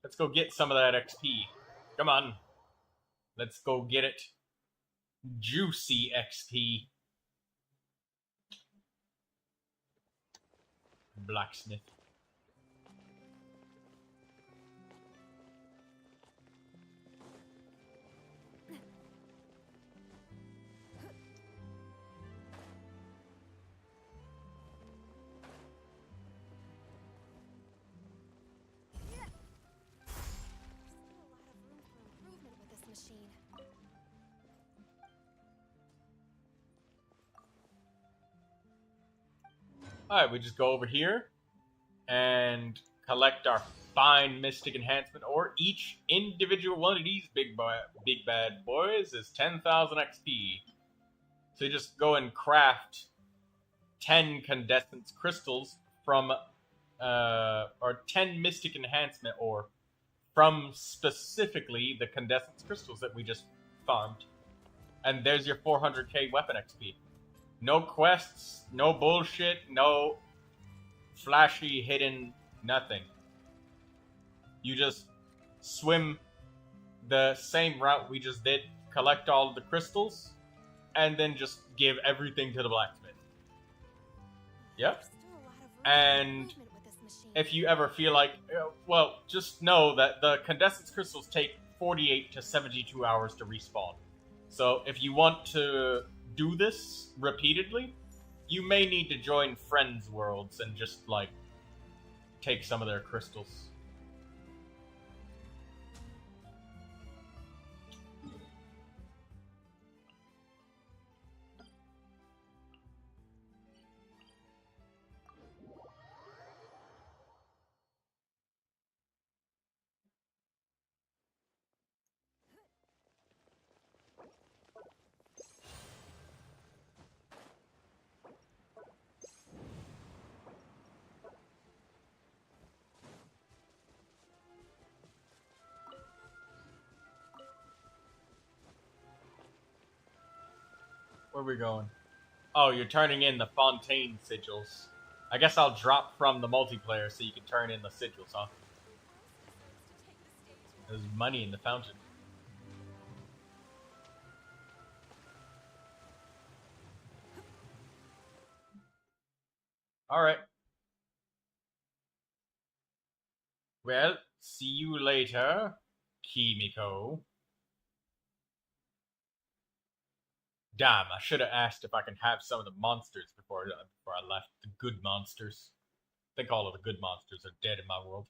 Let's go get some of that XP. Come on. Let's go get it. Juicy XP. Blacksmith. Machine. Alright, we just go over here and collect our fine Mystic Enhancement ore. Each individual one of these big bad boys is 10,000 XP. So you just go and craft 10 Condescence Crystals from, or 10 Mystic Enhancement ore from specifically the Condescence Crystals that we just farmed. And there's your 400k weapon XP. No quests, no bullshit, no flashy hidden nothing. You just swim the same route we just did, collect all of the crystals, and then just give everything to the blacksmith. Yep. And if you ever feel like, well, just know that the Condescence Crystals take 48 to 72 hours to respawn. So if you want to do this repeatedly, you may need to join Friends Worlds and just, like, take some of their crystals. Where are we going? Oh, you're turning in the Fontaine sigils. I guess I'll drop from the multiplayer so you can turn in the sigils, huh? There's money in the fountain. Alright. Well, see you later, Kimiko. Damn, I should have asked if I can have some of the monsters before I left. The good monsters. I think all of the good monsters are dead in my world.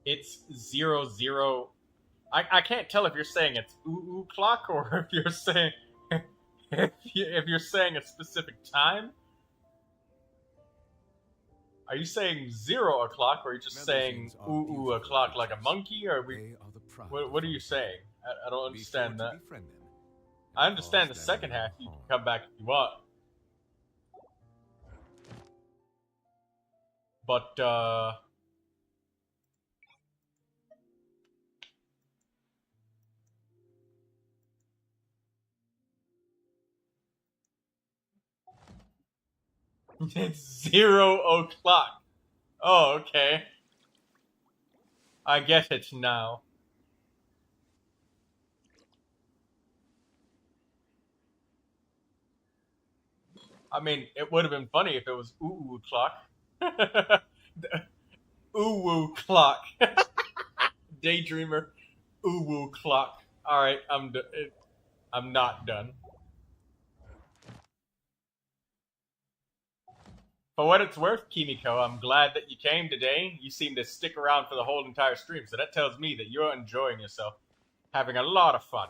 It's 00. I can't tell if you're saying it's ooh clock or if you're saying if you're saying a specific time. Are you saying 0 o'clock, or are you just saying ooh o'clock like a monkey, or what are you saying? I don't understand that. I understand the second half. You can come back if you want. But it's 0 o'clock. Oh, okay. I get it now. I mean, it would have been funny if it was ooh ooh clock. Ooh woo clock. Daydreamer. Ooh woo clock. All right, I'm not done. For what it's worth, Kimiko, I'm glad that you came today. You seem to stick around for the whole entire stream, so that tells me that you're enjoying yourself, having a lot of fun.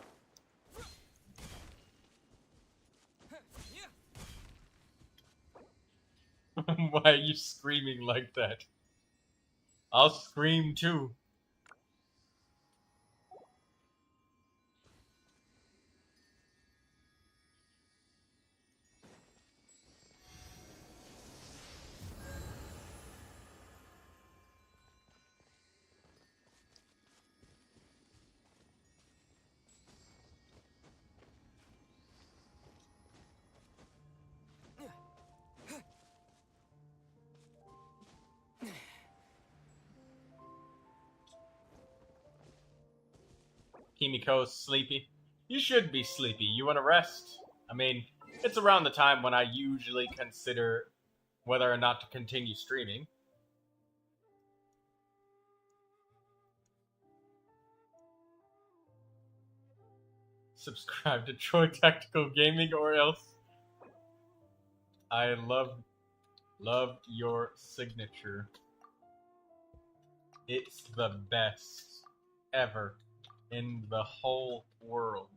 Why are you screaming like that? I'll scream too. Kimiko's sleepy. You should be sleepy. You want to rest? I mean, it's around the time when I usually consider whether or not to continue streaming. Subscribe to Troy Tactical Gaming or else. I love your signature. It's the best ever in the whole world.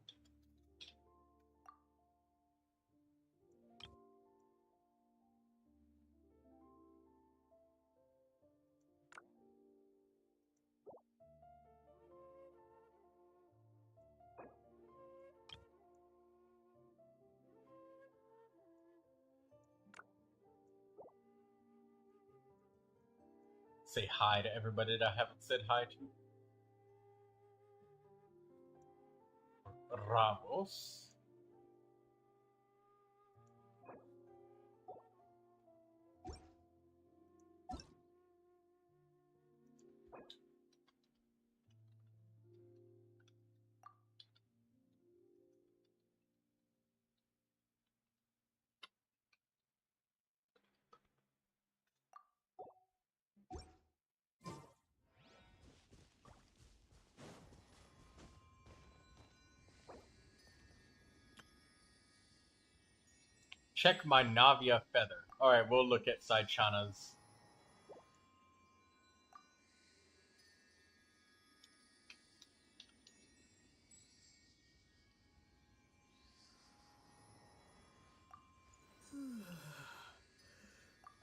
Say hi to everybody that I haven't said hi to. Ramos. Check my Navia feather. Alright, we'll look at Saichana's.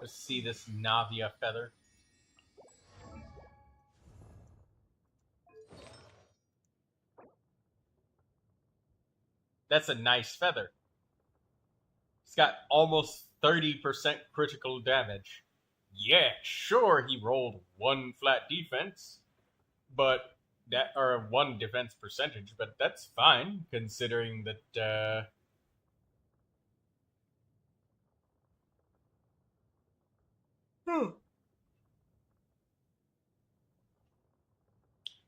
Let's see this Navia feather. That's a nice feather. It's got almost 30% critical damage. Yeah, sure, he rolled one flat defense, but that, or one defense percentage, but that's fine considering that.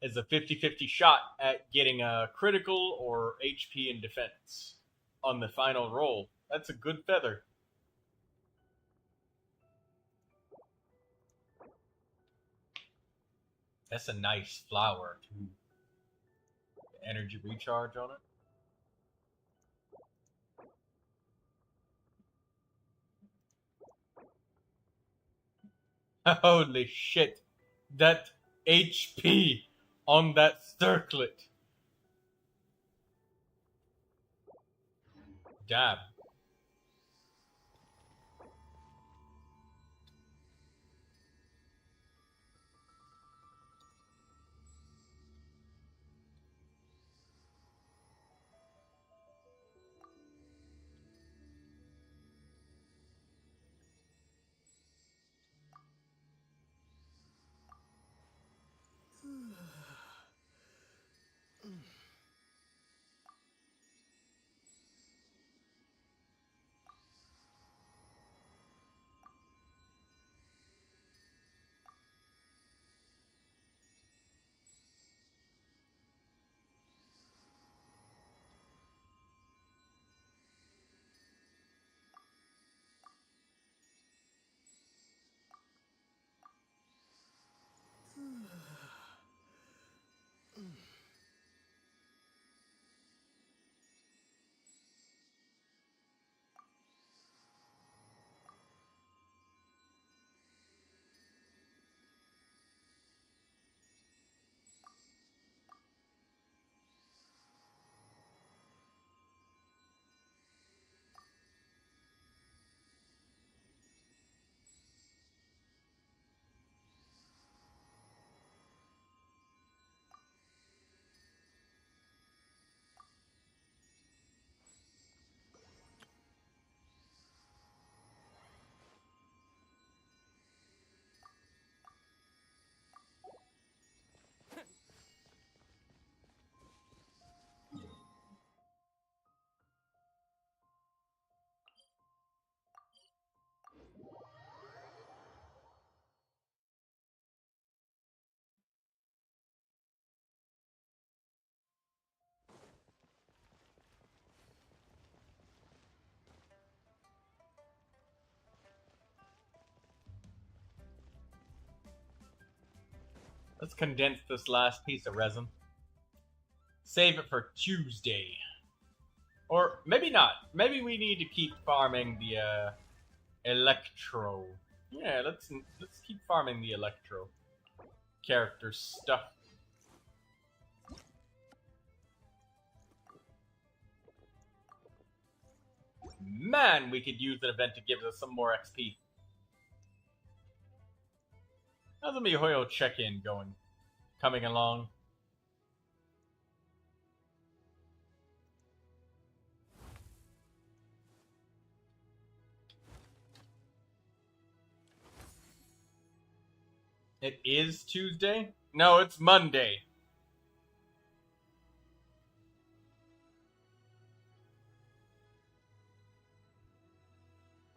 Is a 50-50 shot at getting a critical or HP in defense on the final roll. That's a good feather. That's a nice flower too. Energy recharge on it. Holy shit. That HP on that circlet. Damn. Let's condense this last piece of resin. Save it for Tuesday. Or maybe not. Maybe we need to keep farming the electro. Yeah, let's keep farming the electro character stuff. Man, we could use an event to give us some more XP. How's the MiHoYo check-in going? Coming along? It is Tuesday? No, it's Monday.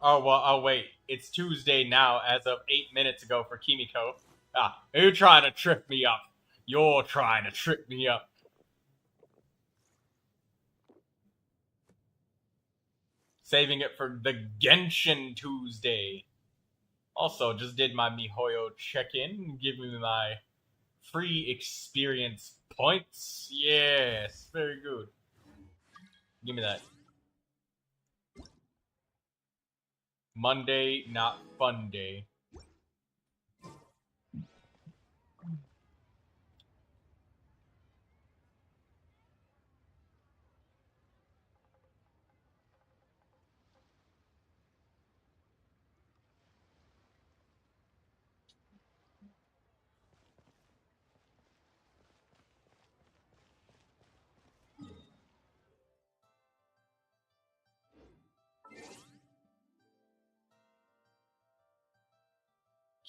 Oh, well, oh wait. It's Tuesday now as of 8 minutes ago for Kimiko. Ah, you're trying to trip me up. You're trying to trick me up. Saving it for the Genshin Tuesday. Also, just did my MiHoYo check-in. Give me my free experience points. Yes, very good. Give me that. Monday, not fun day.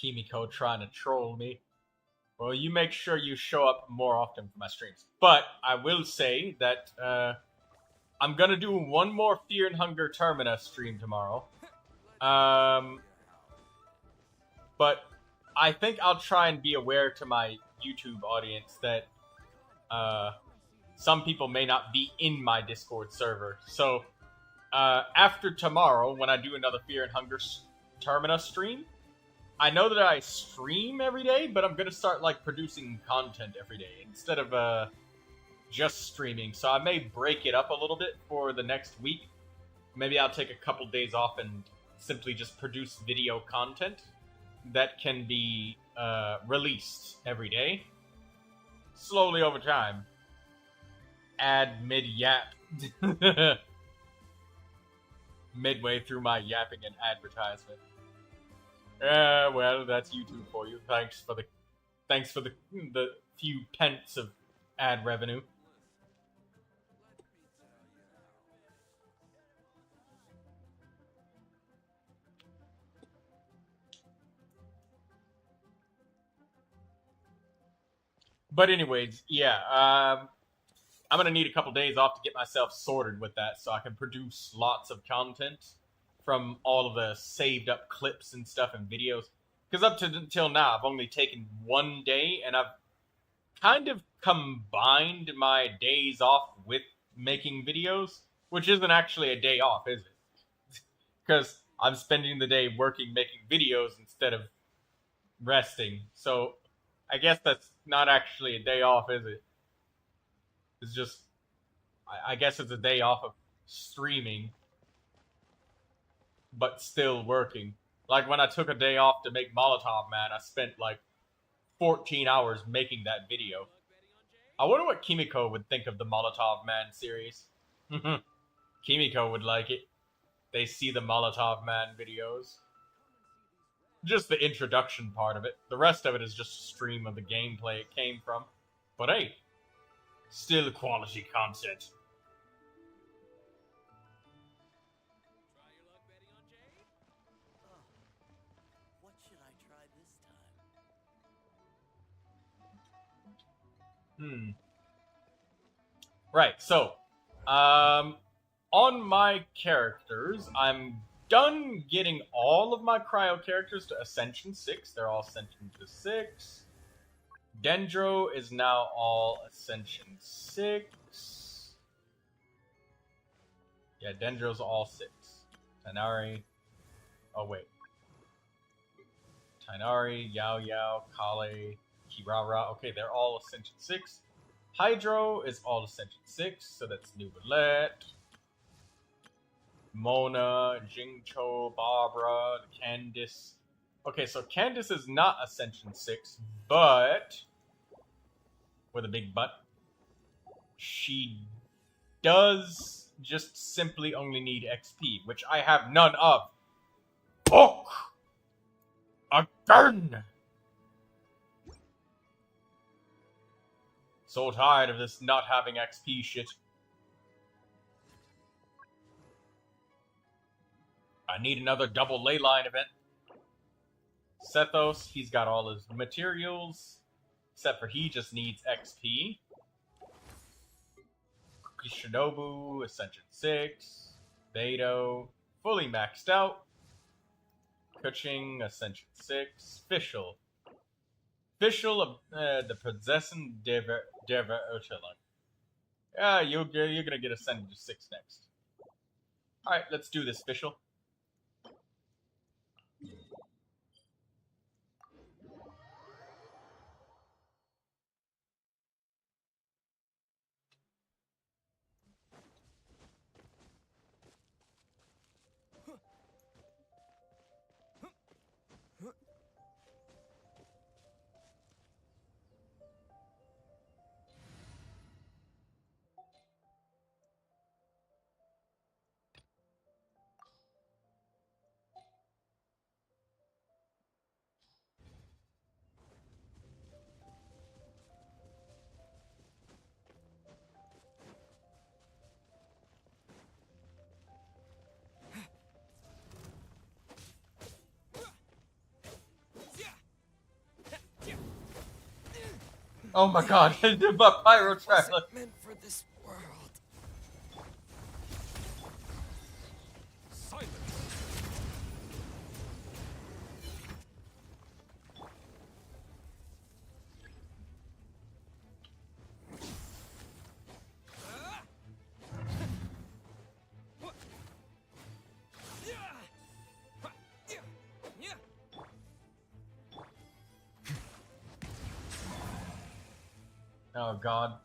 Kimiko trying to troll me. Well, you make sure you show up more often for my streams. But I will say that I'm gonna do one more Fear and Hunger Termina stream tomorrow. But I think I'll try and be aware to my YouTube audience that some people may not be in my Discord server. So after tomorrow, when I do another Fear and Hunger Termina stream, I know that I stream every day, but I'm gonna start like producing content every day instead of just streaming. So I may break it up a little bit for the next week. Maybe I'll take a couple days off and simply just produce video content that can be released every day, slowly over time. Add mid-yap. Midway through my yapping and advertisement. Well, that's YouTube for you. Thanks for the few pence of ad revenue. But anyways, yeah, I'm gonna need a couple days off to get myself sorted with that, so I can produce lots of content from all of the saved up clips and stuff and videos. Because up to until now, I've only taken one day, and I've kind of combined my days off with making videos, which isn't actually a day off, is it? Because I'm spending the day working making videos instead of resting. So I guess that's not actually a day off, is it? It's just, I guess it's a day off of streaming, but still working. Like when I took a day off to make Molotov Man, I spent like 14 hours making that video. I wonder what Kimiko would think of the Molotov Man series. Kimiko would like it. They see the Molotov Man videos. Just the introduction part of it. The rest of it is just a stream of the gameplay it came from. But hey, still quality content. What should I try this time? Right, so, on my characters, I'm done getting all of my cryo characters to Ascension 6. They're all Ascension to 6. Dendro is now all Ascension 6. Yeah, Dendro's all 6. Tainari. Oh, wait. Tainari, Yao Yao, Kale, Kirara. Okay, they're all Ascension 6. Hydro is all Ascension 6, so that's Neuvilette, Mona, Jingcho, Barbara, Candice. Okay, so Candice is not Ascension 6, but with a big but, she does just simply only need XP, which I have none of. Fuck! Again! So tired of this not having XP shit. I need another double ley line event. Sethos, he's got all his materials, except for he just needs XP. Shinobu, Ascension 6. Beto, fully maxed out. Kuching, Ascension 6. Fischl. Fischl of the Possession Deva Ocelon. Yeah, you're gonna get Ascended to 6 next. Alright, let's do this, Fischl. Oh my god, I did my pyro trailer. Meant for this world. Silence! Oh god.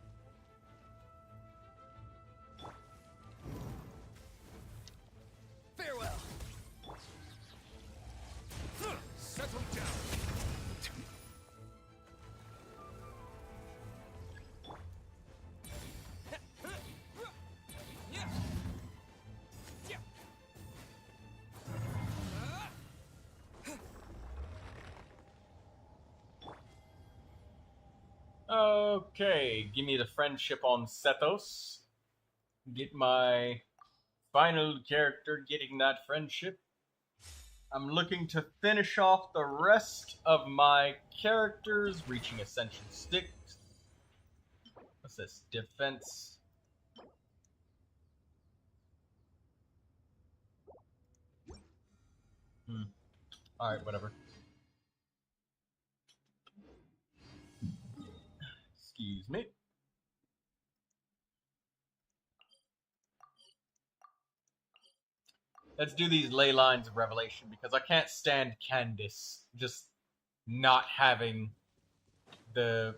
Farewell. Settle down! Okay, give me the friendship on Sethos. Get my final character getting that friendship. I'm looking to finish off the rest of my characters, reaching Ascension 6. What's this? Defense. Alright, whatever. Excuse me. Let's do these ley lines of revelation because I can't stand Candice just not having the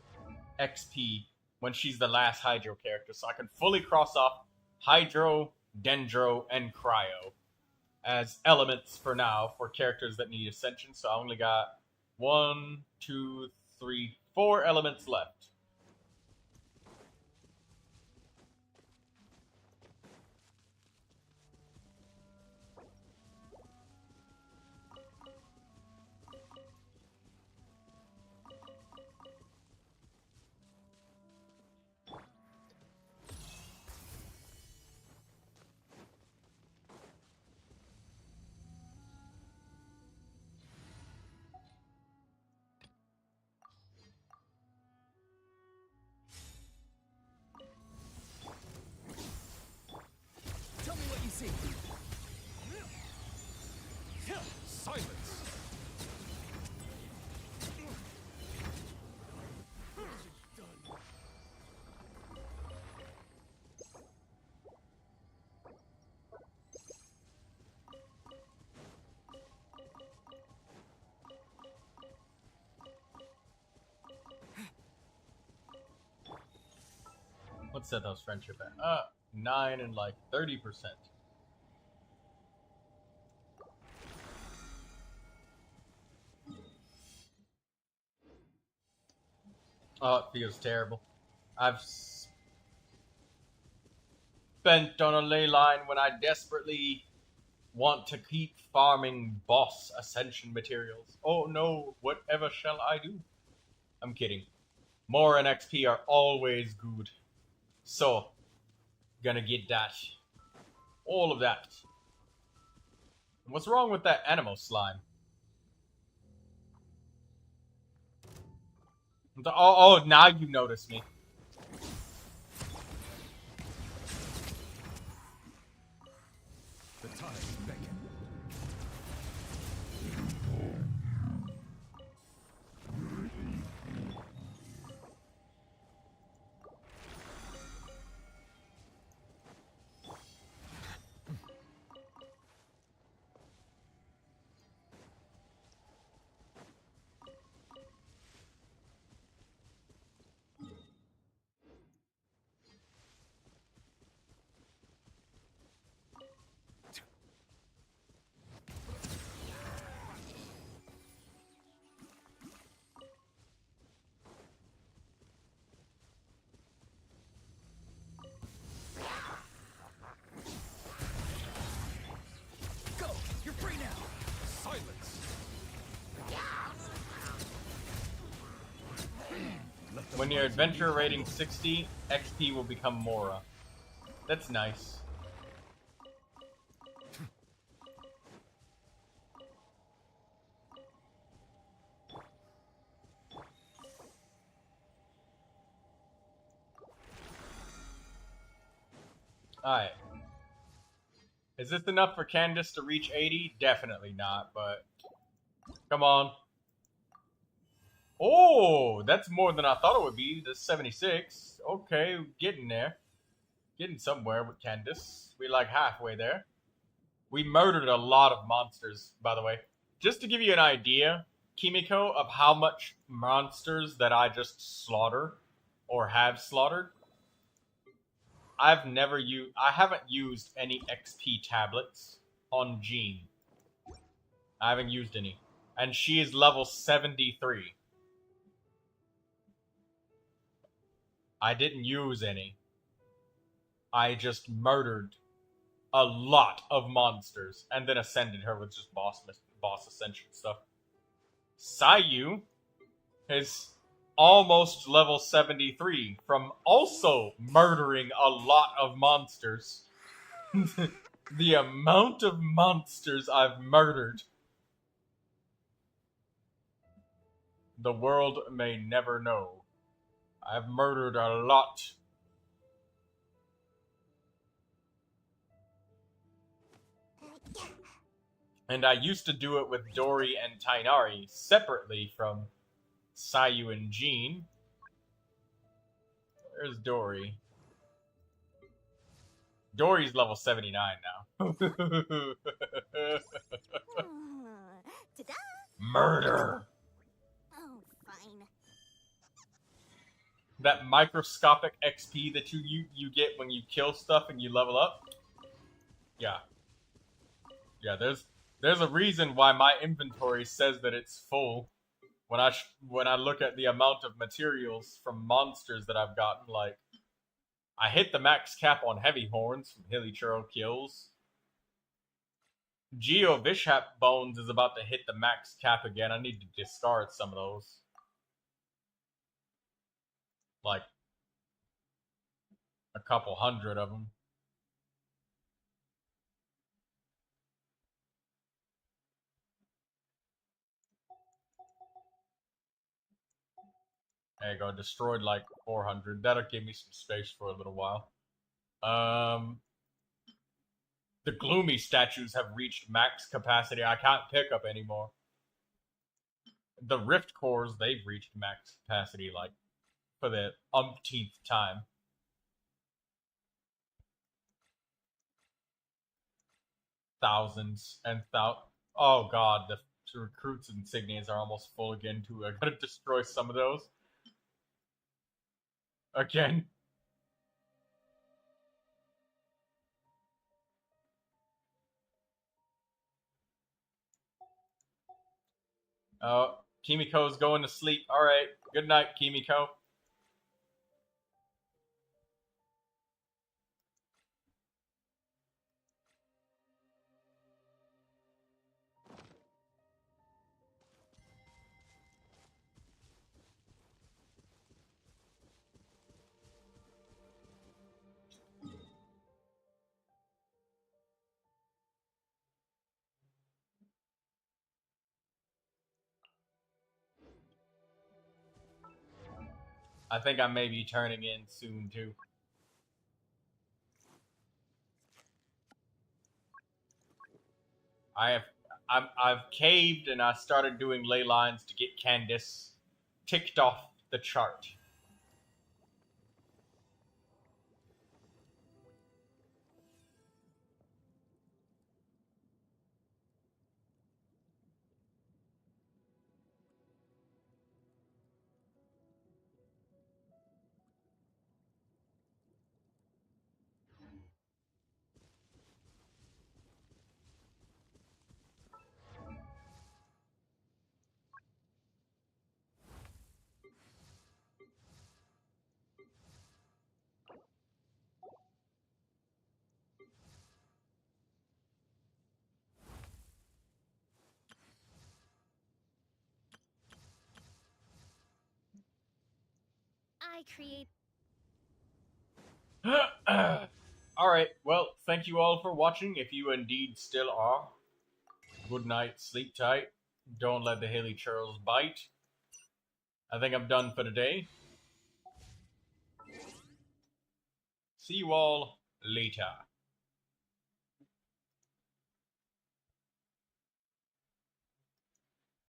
XP when she's the last Hydro character. So I can fully cross off Hydro, Dendro, and Cryo as elements for now for characters that need Ascension. So I only got 1, 2, 3, 4 elements left. Tell me what you see. Silence! What's Sethos friendship at? 9 and like 30%. Oh, it feels terrible. I've spent on a ley line when I desperately want to keep farming boss ascension materials. Oh no, whatever shall I do? I'm kidding. More and XP are always good. So, gonna get that. All of that. What's wrong with that animal slime? Oh, now you notice me. The tides beckon. Go! You're free now! Silence! When your adventure rating 60, XP will become Mora. That's nice. Alright. Is this enough for Candace to reach 80? Definitely not, but... Come on. Oh, that's more than I thought it would be. That's 76. Okay, getting there. Getting somewhere with Candace. We're like halfway there. We murdered a lot of monsters, by the way. Just to give you an idea, Kimiko, of how much monsters that I just slaughter or have slaughtered. I haven't used any XP tablets on Jean. I haven't used any. And she is level 73. I didn't use any. I just murdered a lot of monsters and then ascended her with just boss ascension stuff. Sayu is almost level 73 from also murdering a lot of monsters. The amount of monsters I've murdered. The world may never know. I've murdered a lot. And I used to do it with Dori and Tainari separately from Sayu and Jean. There's Dori. Dori's level 79 now. Ta-da! Murder! Oh, fine. That microscopic XP that you get when you kill stuff and you level up. Yeah. Yeah, there's a reason why my inventory says that it's full. When I look at the amount of materials from monsters that I've gotten, like I hit the max cap on heavy horns from Hilly Churro kills. Geo Vishap Bones is about to hit the max cap again. I need to discard some of those. Like a couple hundred of them. There you go, destroyed like 400. That'll give me some space for a little while. The gloomy statues have reached max capacity. I can't pick up anymore. The rift cores, they've reached max capacity like for the umpteenth time. Thousands and oh god, the recruits insignias are almost full again too. I gotta destroy some of those. Again. Oh, Kimiko's going to sleep. All right. Good night, Kimiko. I think I may be turning in soon too. I've caved and I started doing ley lines to get Candace ticked off the chart. I create. Alright, well, thank you all for watching, if you indeed still are. Good night, sleep tight, don't let the hilly churls bite. I think I'm done for today. See you all later.